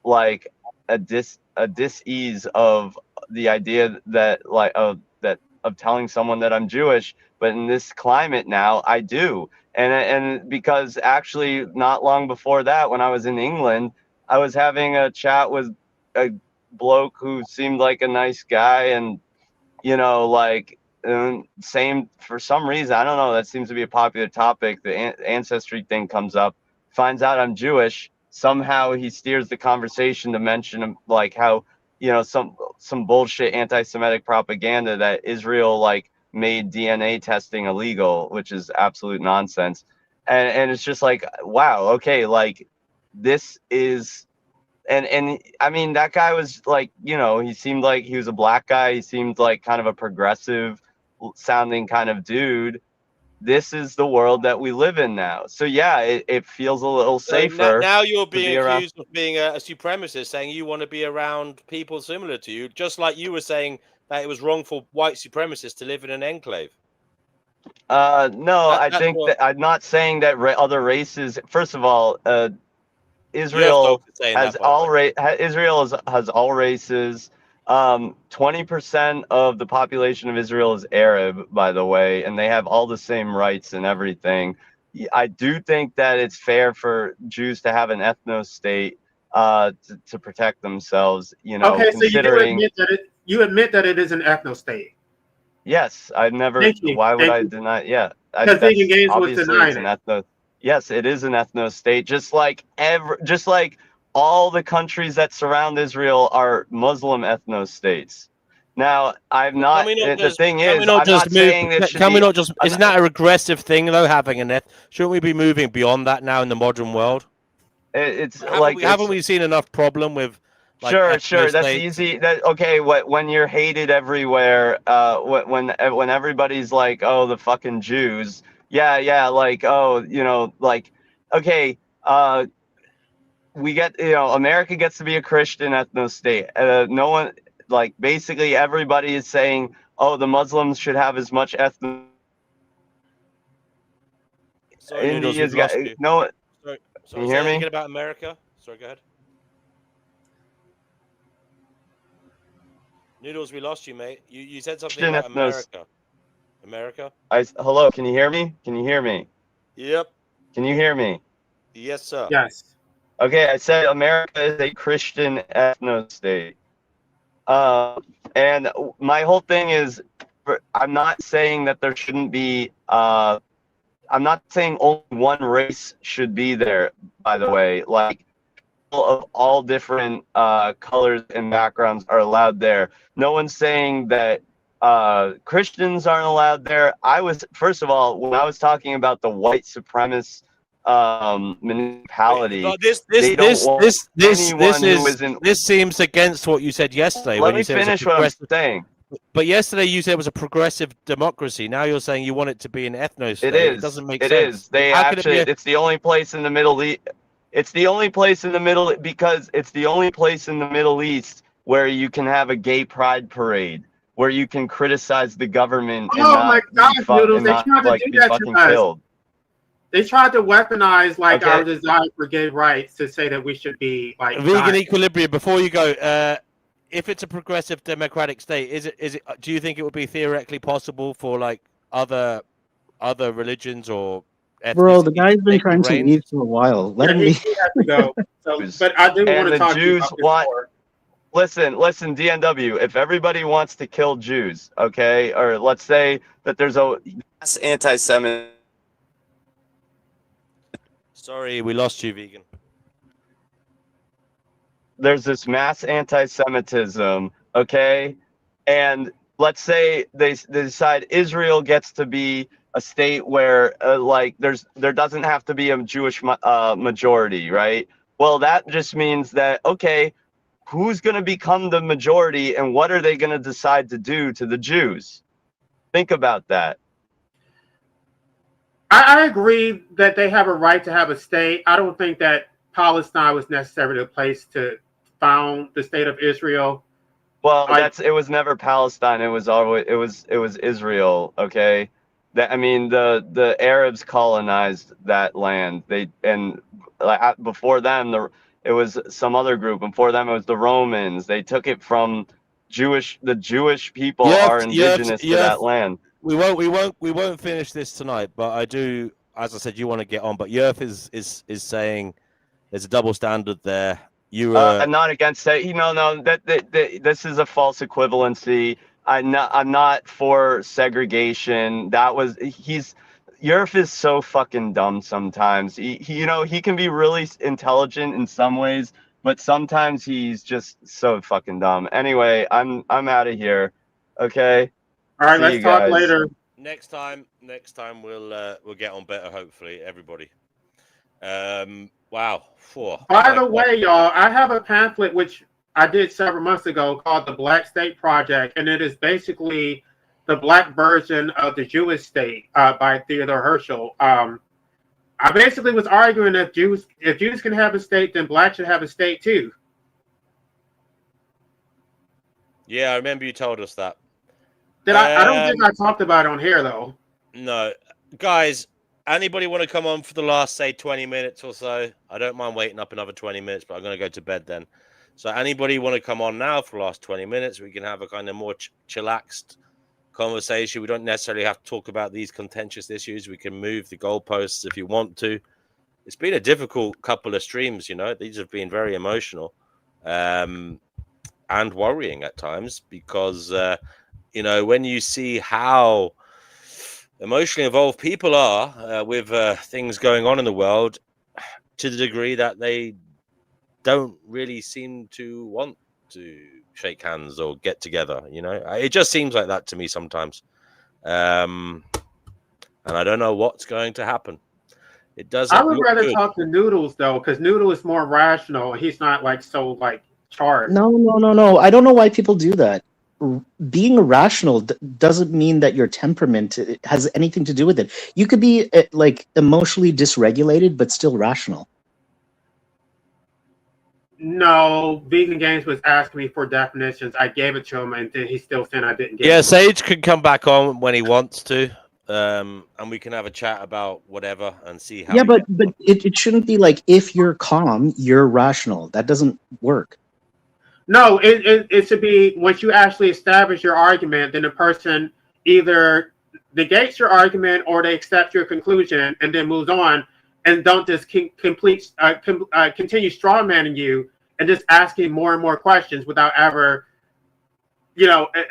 like a dis-ease of the idea that of telling someone that I'm Jewish, but in this climate now I do. And because actually not long before that, when I was in England, I was having a chat with a bloke who seemed like a nice guy, and same, for some reason, I don't know, that seems to be a popular topic. The ancestry thing comes up, finds out I'm Jewish. Somehow he steers the conversation to mention how, some bullshit anti-Semitic propaganda that Israel made DNA testing illegal, which is absolute nonsense. And it's just like, wow, okay, this is, and I mean, that guy was he seemed like he was a black guy. He seemed like kind of a progressive sounding kind of dude. This is the world that we live in now. So yeah, it feels a little safer. Now you're being around. accused of being a supremacist, saying you want to be around people similar to you, just like you were saying that it was wrong for white supremacists to live in an enclave. No, I think that I'm not saying that other races. First of all, Israel has all races. 20% of the population of Israel is Arab, by the way, and they have all the same rights and everything. I do think that it's fair for Jews to have an ethno-state to protect themselves. Okay, considering. so you admit that it is an ethno-state. Yes, I've never. Thank you. Why would Thank I you. deny? Yeah, Because Vegan that's Games was obviously it's denying an it. ethno. Yes, it is an ethno state, just like all the countries that surround Israel are Muslim ethno states. Now, I'm Can not. we not The just? thing Can we is, not I'm just not move? saying it should Can we be. not just? Isn't that a regressive thing though? Having an eth? Shouldn't we be moving beyond that now in the modern world? It's Haven't we seen enough problem with like Sure, ethno that's states? easy. That okay. When you're hated everywhere, when everybody's like, oh, the fucking Jews, yeah, like, oh, like, okay, we get, America gets to be a Christian ethno state. No one, like, basically everybody is saying, oh, the Muslims should have as much ethno. Sorry, Noodles, we've India's got lost you. no. Sorry, Can you say hear that me? again about America. Sorry, go ahead. Noodles, we lost you, mate. You said something Christian about ethnos. America. America? Hello, can you hear me? Can you hear me? Yep. Can you hear me? Yes, sir. Yes. Okay, I said America is a Christian ethno state. And my whole thing is, I'm not saying that there shouldn't be, I'm not saying only one race should be there, by the way. Like, people of all different colors and backgrounds are allowed there. No one's saying that Christians aren't allowed there. First of all, when I was talking about the white supremacist municipality, But they don't want anyone who isn't. this seems against what you said yesterday Let when me you said it was a finish what I'm progressive. saying. But yesterday you said it was a progressive democracy. Now you're saying you want it to be an ethno state. It It doesn't make It sense. is. They How could it be? it's the only place in the Middle East. It's the only place in the Middle because it's the only place in the Middle East where you can have a gay pride parade, where you can criticize the government and Oh not my be God, Noodles! They not tried to like do be that fucking to us. killed. They tried to weaponize like Okay. our desire for gay rights to say that we should be like Vegan equilibrium. Before you go, if it's a progressive democratic state, is it? Do you think it would be theoretically possible for like other religions or Bro, the ethnicities guy's to been take the trying to reins? leave for a while. Let Yeah, him he be. has to go. So, but I do want And to the talk to you Jews about this want. more. Listen, DNW. If everybody wants to kill Jews, okay, or let's say that there's a mass anti-Semitic. Sorry, we lost you, Vegan. There's this mass anti-Semitism, okay, and let's say they decide Israel gets to be a state where like there doesn't have to be a Jewish majority, right? Well, that just means that okay, who's going to become the majority and what are they going to decide to do to the Jews? Think about that. I agree that they have a right to have a state. I don't think that Palestine was necessarily the place to found the state of Israel. Well, it was never Palestine. It was always it was Israel. Okay, I mean the Arabs colonized that land. Before them it was some other group. Before them it was the Romans. They took it from the Jewish people are indigenous to that land. We won't finish this tonight. But I do, as I said, you want to get on. But Yerf is saying there's a double standard there. I'm not against that. No, that this is a false equivalency. I'm not for segregation. Yerf is so fucking dumb sometimes. He can be really intelligent in some ways, but sometimes he's just so fucking dumb. Anyway, I'm out of here. Okay. All right, See let's you talk guys. later. Next time we'll get on better. Hopefully, everybody. Wow. By the way, y'all, I have a pamphlet which I did several months ago called the Black State Project, and it is basically the black version of the Jewish state by Theodore Herschel. I basically was arguing that if Jews can have a state, then blacks should have a state too. Yeah, I remember you told us that. I don't think I talked about it on here though. No, guys. Anybody want to come on for the last, say, 20 minutes or so? I don't mind waiting up another 20 minutes, but I'm going to go to bed then. So anybody want to come on now for the last 20 minutes? We can have a kind of more chillaxed conversation. We don't necessarily have to talk about these contentious issues. We can move the goalposts if you want to. It's been a difficult couple of streams, These have been very emotional. And and worrying at times because, when you see how emotionally involved people are with things going on in the world, to the degree that they don't really seem to want to shake hands or get together, it just seems like that to me sometimes. And I don't know what's going to happen. It doesn't. I would look rather good. talk to Noodles though, because Noodle is more rational. He's not like so like charged. No. I don't know why people do that. Being irrational doesn't mean that your temperament has anything to do with it. You could be like emotionally dysregulated, but still rational. No, Vegan Games was asking me for definitions. I gave it to him, and then he still said I didn't get Yeah, it. Sage can come back on when he wants to, and we can have a chat about whatever and see how. Yeah, but it shouldn't be like if you're calm, you're rational. That doesn't work. No, it should be once you actually establish your argument, then the person either negates your argument or they accept your conclusion and then moves on, and don't just continue straw manning you and just asking more and more questions without ever,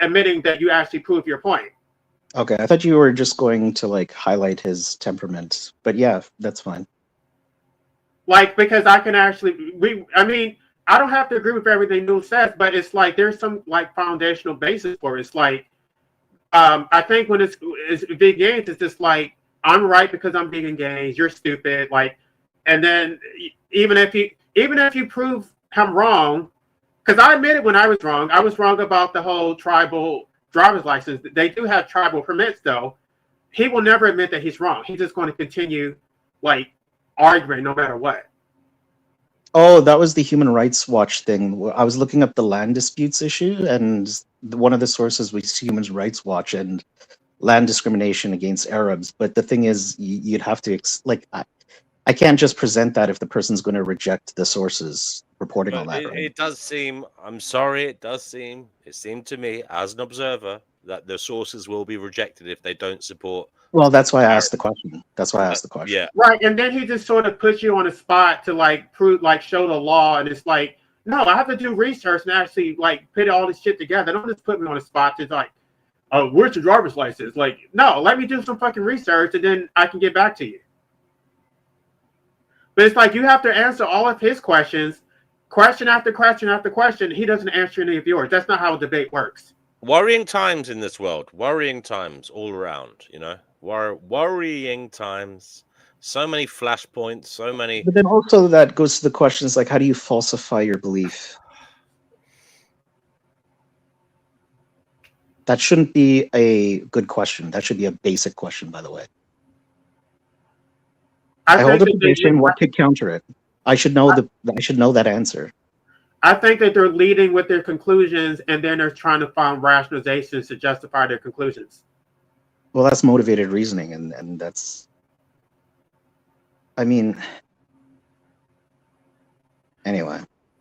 admitting that you actually proved your point. Okay, I thought you were just going to like highlight his temperament, but yeah, that's fine. Like, because I can actually, I don't have to agree with everything Noodle says, but it's like there's some like foundational basis for it. It's like, I think when it's big games, it's just like I'm right because I'm big in games. You're stupid, like, and then even if you prove I'm wrong, because I admitted when I was wrong about the whole tribal driver's license. They do have tribal permits, though. He will never admit that he's wrong. He's just going to continue like arguing no matter what. Oh, that was the Human Rights Watch thing. I was looking up the land disputes issue, and one of the sources was Human Rights Watch and land discrimination against Arabs. But the thing is, you'd have to I can't just present that if the person's going to reject the sources reporting on that. It does seem. I'm sorry. It seemed to me as an observer that the sources will be rejected if they don't support. Well, that's why I asked the question. Yeah. Right, and then he just sort of puts you on the spot to like prove, like show the law, and it's like, no, I have to do research and actually like put all this shit together. Don't just put me on the spot to like, oh, where's your driver's license? Like, no, let me do some fucking research and then I can get back to you. But it's like you have to answer all of his questions, question after question after question. He doesn't answer any of yours. That's not how a debate works. Worrying times in this world. Worrying times all around. Worrying times. So many flashpoints. So many. But then also that goes to the questions like, how do you falsify your belief? That shouldn't be a good question. That should be a basic question, by the way. I hold a position. What could counter it? I should know that answer. I think that they're leading with their conclusions, and then they're trying to find rationalizations to justify their conclusions. Well, that's motivated reasoning, and that's. I mean. Anyway.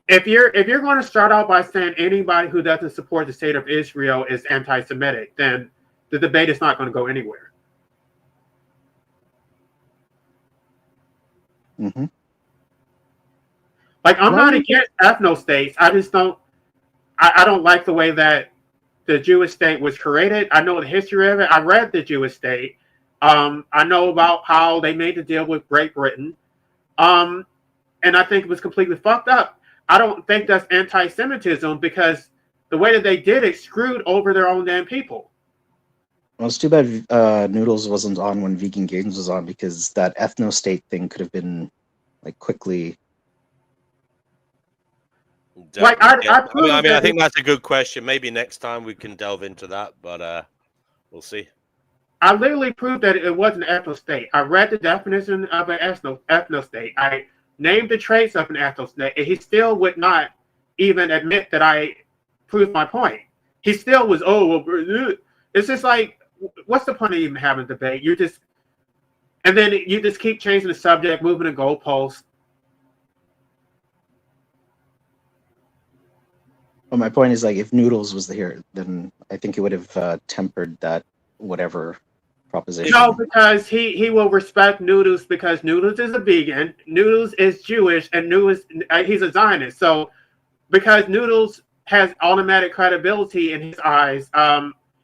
If you're going to start out by saying anybody who doesn't support the state of Israel is anti-Semitic, then the debate is not going to go anywhere. Mm-hmm. Like, I'm not against ethno-states. I just don't. I don't like the way that the Jewish state was created. I know the history of it. I read the Jewish state. I know about how they made the deal with Great Britain. And I think it was completely fucked up. I don't think that's anti-Semitism because the way that they did it screwed over their own damn people. Well, it's too bad Noodles wasn't on when Vegan Games was on, because that ethno-state thing could have been like quickly. Like I think that's a good question. Maybe next time we can delve into that, but we'll see. I literally proved that it wasn't an ethno-state. I read the definition of an ethno-state. I named the traits of an ethno-state, and he still would not even admit that I proved my point. He still was, it's just like, what's the point of even having a debate? And then you just keep changing the subject, moving the goalposts. Well, my point is, like, if Noodles was here, then I think he would have tempered that whatever proposition. No, because he will respect Noodles because Noodles is a vegan, Noodles is Jewish, and Noodles he's a Zionist. So because Noodles has automatic credibility in his eyes,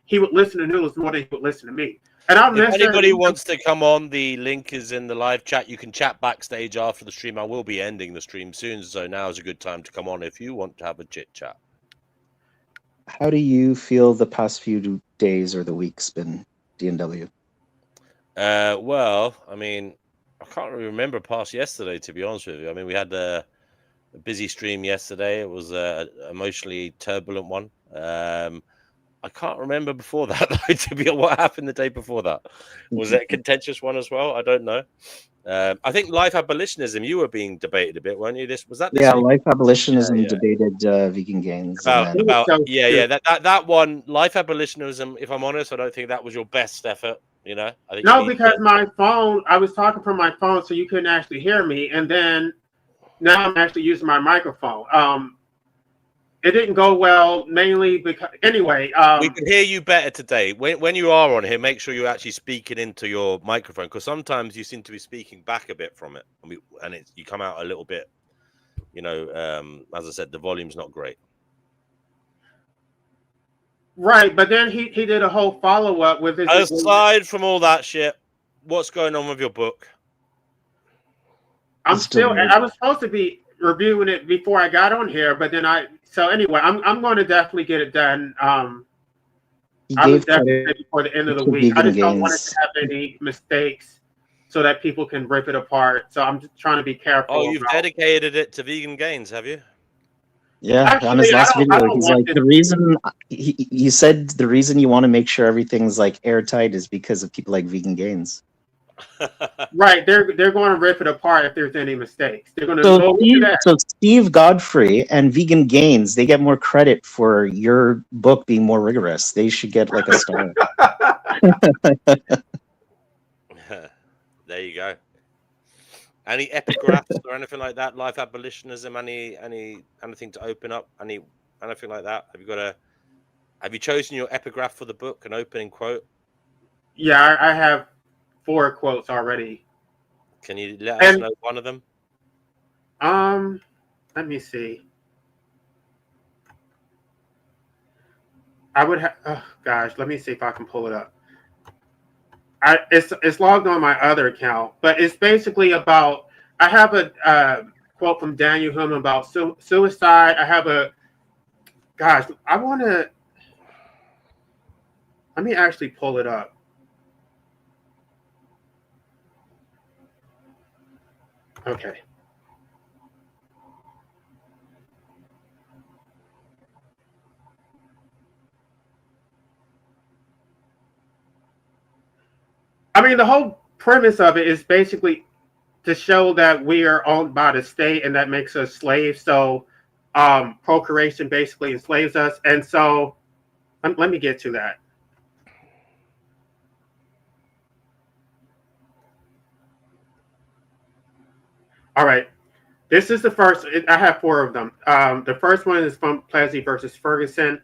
he would listen to news more than he would listen to me. And I'm If anybody wants to come on, the link is in the live chat. You can chat backstage after the stream. I will be ending the stream soon, so now is a good time to come on if you want to have a chit chat. How do you feel the past few days or the weeks been, DNW? Well, I mean, I can't really remember past yesterday, to be honest with you. I mean, we had a busy stream yesterday. It was an emotionally turbulent one. I can't remember before that, though, to be honest. What happened the day before that? Was it a contentious one as well? I don't know. I think life abolitionism, you were being debated a bit, weren't you? Was that this Yeah, week? life abolitionism debated vegan gains. And then... That one, life abolitionism, if I'm honest, I don't think that was your best effort. You know, I think no, because my phone, I was talking from my phone, so you couldn't actually hear me, and then now I'm actually using my microphone. It didn't go well, mainly because anyway. We can hear you better today. When you are on here, make sure you're actually speaking into your microphone, because sometimes you seem to be speaking back a bit from it, and you come out a little bit. You know, as I said, the volume's not great. Right, but then he did a whole follow up with his. Aside from all that shit, what's going on with your book? I was supposed to be reviewing it before I got on here, but then so anyway, I'm going to definitely get it done. I was definitely before the end of the week. I just don't want it to have any mistakes so that people can rip it apart. So I'm just trying to be careful. Oh, you've dedicated it to vegan gains, have you? Yeah, Actually, on his last video, he's like, to... the reason he said the reason you want to make sure everything's like airtight is because of people like Vegan Gains. Right, they're going to rip it apart if there's any mistakes. They're going to go to that. So Steve Godfrey and Vegan Gains, they get more credit for your book being more rigorous. They should get like a star. There you go. Any epigraphs or anything like that? Life abolitionism? Anything to open up? Anything like that? Have you chosen your epigraph for the book? An opening quote? Yeah, I have 4 quotes already. Can you let us know one of them? Let me see. I would have. Oh gosh, let me see if I can pull it up. It's logged on my other account, but it's basically about. I have a quote from Daniel Hume about suicide. I have a. Gosh, I want to. Let me actually pull it up. Okay. I mean, the whole premise of it is basically to show that we are owned by the state and that makes us slaves. So procreation basically enslaves us. And so let me get to that. All right. This is the first. I have 4 of them. The first one is from Plessy versus Ferguson.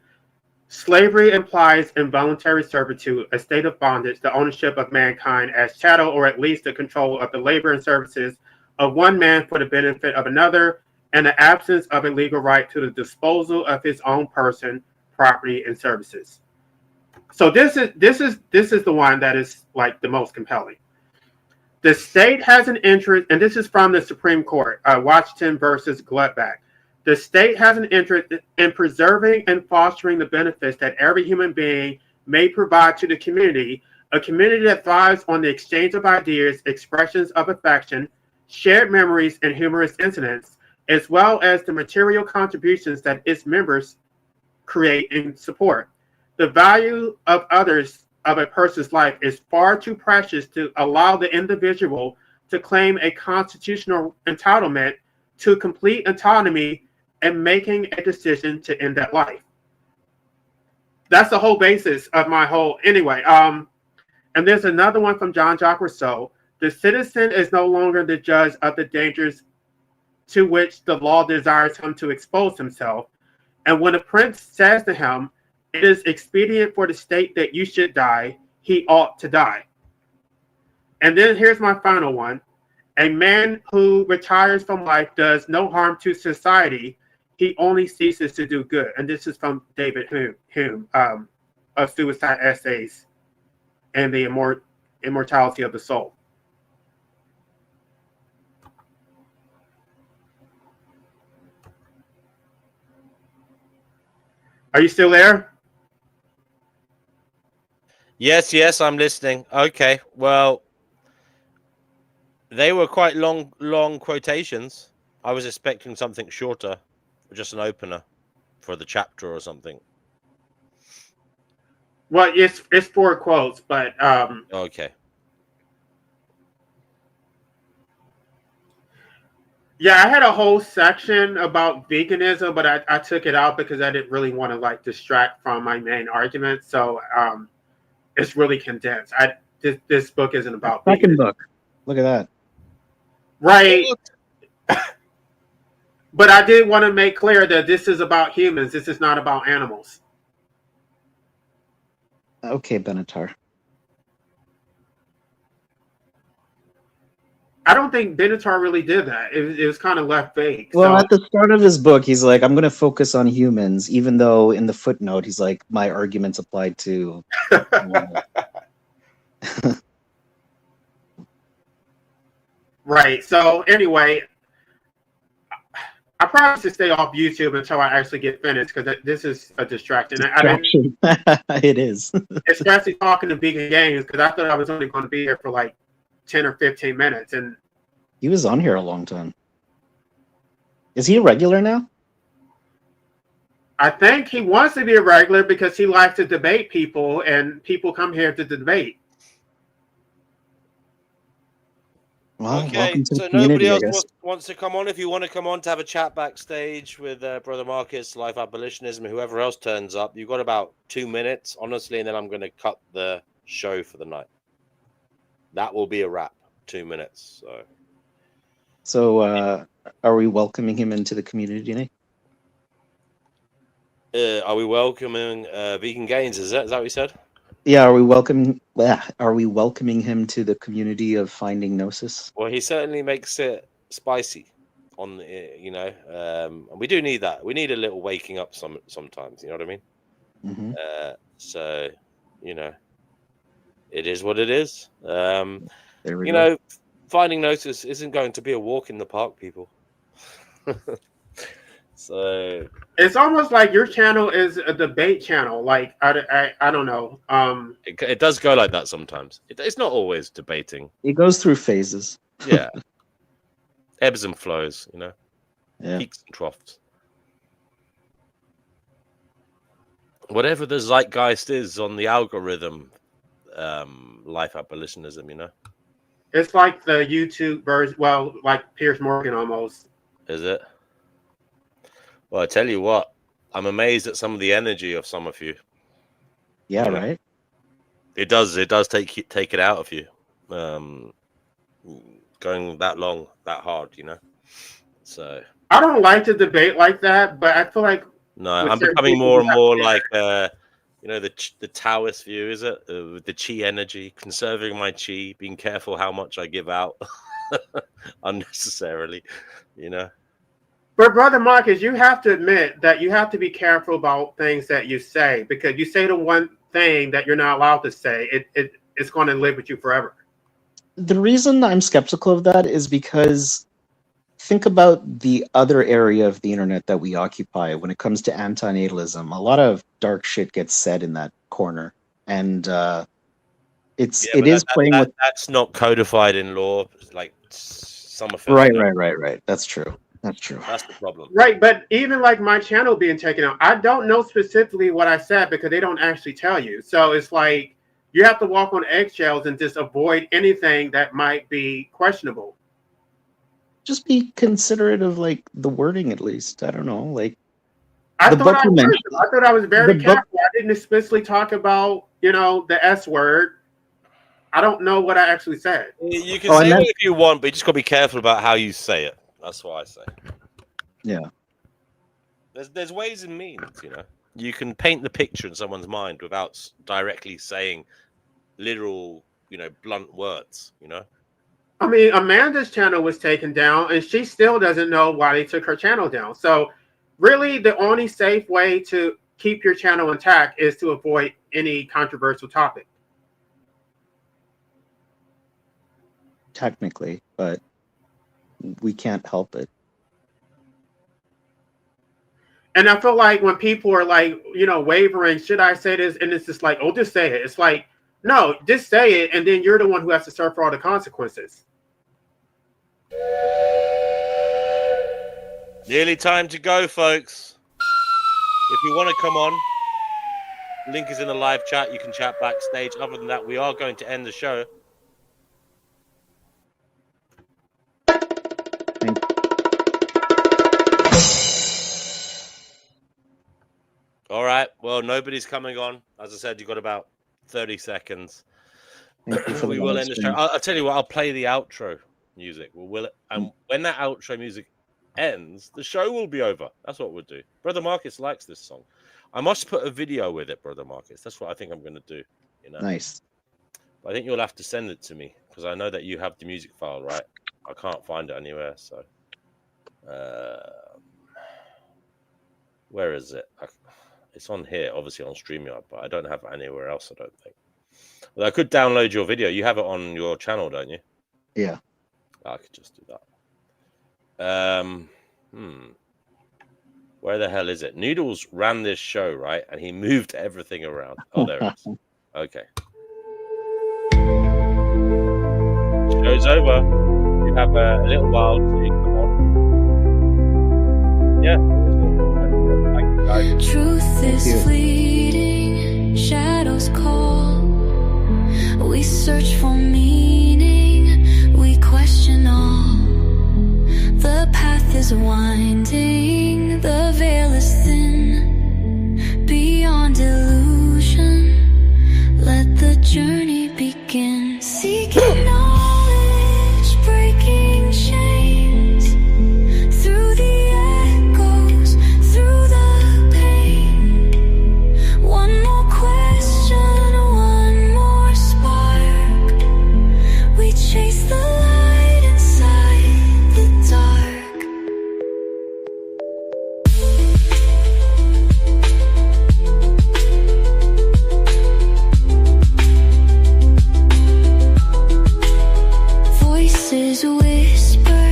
Slavery implies involuntary servitude, a state of bondage, the ownership of mankind as chattel, or at least the control of the labor and services of one man for the benefit of another, and the absence of a legal right to the disposal of his own person, property, and services. So this is the one that is like the most compelling. The state has an interest, and this is from the Supreme Court, Washington versus Gluttback. The state has an interest in preserving and fostering the benefits that every human being may provide to the community, a community that thrives on the exchange of ideas, expressions of affection, shared memories, and humorous incidents, as well as the material contributions that its members create and support. The value of others of a person's life is far too precious to allow the individual to claim a constitutional entitlement to complete autonomy and making a decision to end that life. That's the whole basis of my whole, anyway. And there's another one from Jean-Jacques Rousseau. The citizen is no longer the judge of the dangers to which the law desires him to expose himself. And when a prince says to him, it is expedient for the state that you should die, he ought to die. And then here's my final one. A man who retires from life does no harm to society. he only ceases to do good. And this is from David Hume of Suicide Essays and the Immortality of the Soul. Are you still there? Yes, I'm listening. Okay, well, they were quite long quotations. I was expecting something shorter, just an opener for the chapter or something. Well, it's 4 quotes, but okay. Yeah, I had a whole section about veganism, but I took it out because I didn't really want to like distract from my main argument. So it's really condensed. This book isn't about Second veganism. book. Look at that. Right. But I did want to make clear that this is about humans. This is not about animals. Okay, Benatar. I don't think Benatar really did that. It was kind of left vague. Well, So at the start of his book, he's like, I'm going to focus on humans, even though in the footnote, he's like, my arguments applied to. right. So anyway, I promise to stay off YouTube until I actually get finished because this is a distraction. It is. Especially talking to Vegan Games because I thought I was only going to be here for like 10 or 15 minutes. And He was on here a long time. Is he a regular now? I think he wants to be a regular because he likes to debate people and people come here to debate. Well, Okay, welcome to the so community, nobody I else guess. wants to come on. If you want to come on to have a chat backstage with Brother Marcus, Life Abolitionism, and whoever else turns up, you've got about 2 minutes, honestly, and then I'm going to cut the show for the night. That will be a wrap. 2 minutes. So, are we welcoming him into the community, Nick? Are we welcoming Vegan Gains? Is that what you said? Yeah, are we welcoming him to the community of finding Gnosis? Well, he certainly makes it spicy on the, and we do need that. We need a little waking up sometimes, you know what I mean? Mm-hmm. So, it is what it is. There we go. Finding Gnosis isn't going to be a walk in the park, people. So it's almost like your channel is a debate channel. Like I don't know. It does go like that sometimes. It's not always debating. It goes through phases. Yeah. Ebbs and flows, Yeah. Peaks and troughs. Whatever the zeitgeist is on the algorithm, Life Abolitionism, It's like the YouTube version. Well, like Piers Morgan almost. Is it? Well, I tell you what, I'm amazed at some of the energy of some of you. Yeah, right. It does take it out of you. Going that long, that hard, So I don't like to debate like that, but I feel like no, I'm becoming more and more like the Taoist view, is it? With the chi energy, conserving my chi, being careful how much I give out unnecessarily, But Brother Marcus, you have to admit that you have to be careful about things that you say because you say the one thing that you're not allowed to say, it's going to live with you forever. The reason I'm skeptical of that is because think about the other area of the internet that we occupy when it comes to antinatalism. A lot of dark shit gets said in that corner, and that's not codified in law, like some offense. Right. That's true. That's the problem. Right, but even like my channel being taken out, I don't know specifically what I said because they don't actually tell you. So it's like you have to walk on eggshells and just avoid anything that might be questionable. Just be considerate of like the wording, at least. I don't know, like I thought I was very careful. I didn't explicitly talk about the S word. I don't know what I actually said. You can say whatever you want, but you just got to be careful about how you say it. That's what I say. Yeah. There's ways and means, You can paint the picture in someone's mind without directly saying literal, blunt words, I mean, Amanda's channel was taken down, and she still doesn't know why they took her channel down. So really the only safe way to keep your channel intact is to avoid any controversial topic. Technically, but we can't help it. And I feel like when people are like, wavering, should I say this? And it's just like, oh, just say it. It's like, no, just say it. And then you're the one who has to suffer all the consequences. Nearly time to go, folks. If you want to come on, link is in the live chat. You can chat backstage. Other than that, we are going to end the show. All right. Well, nobody's coming on. As I said, you've got about 30 seconds. We will end the show. I'll tell you what. I'll play the outro music. And when that outro music ends, the show will be over. That's what we'll do. Brother Marcus likes this song. I must put a video with it, Brother Marcus. That's what I think I'm going to do. Nice. But I think you'll have to send it to me because I know that you have the music file, right? I can't find it anywhere. So, where is it? It's on here, obviously on StreamYard, but I don't have it anywhere else. I don't think. Well, I could download your video. You have it on your channel, don't you? Yeah. I could just do that. Where the hell is it? Noodles ran this show, right? And he moved everything around. Oh, there it is. Okay. Show's over. You have a little while to come on. Yeah. Thank you, guys. Truth is fleeting, shadows call. We search for meaning, we question all. The path is winding, the veil is thin. Beyond illusion, let the journey begin. Seeking knowledge, breaking chains. Through the echoes, through the pain. One more question, one more spark. We chase the light inside the dark. Voices whisper,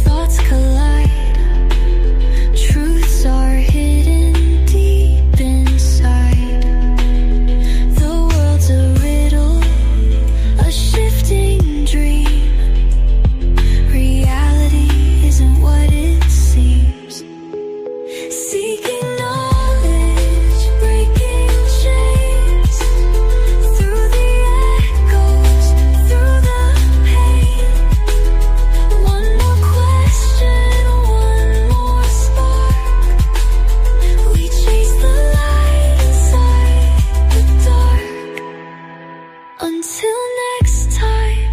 thoughts collide. Truths are hidden deep inside. The world's a riddle, a shifting dream. Reality isn't what it seems. Seeking knowledge, breaking chains. Through the echoes, through the pain. One more question, one more spark. We chase the light inside the dark. Until next time,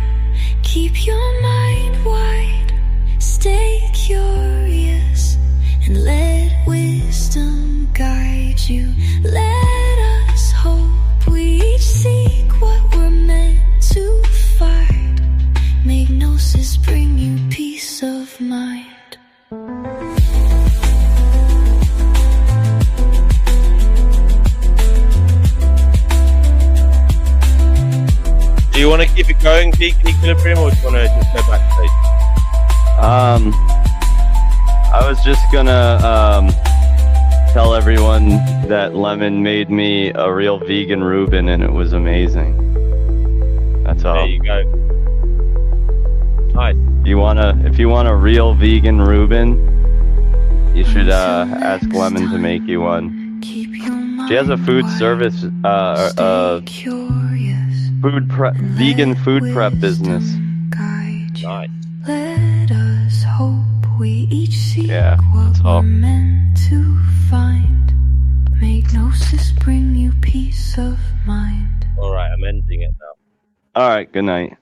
keep your mind wide. Stay curious and let wisdom guide you. Let us hope we each seek what we're meant to find. Make Gnosis bring you peace of mind. Do you want to keep it going, Peak Equilibrium, or do you want to just go backstage? I was just gonna tell everyone that Lemon made me a real vegan Reuben, and it was amazing. That's all. There you go. Nice. If you want a real vegan Reuben, you should ask Lemon to make you one. She has a food service, vegan food prep business. Nice. Let us hope we each seek Yeah, that's all. we're meant to find. Make Gnosis bring you peace of mind. All right, I'm ending it now. All right, good night.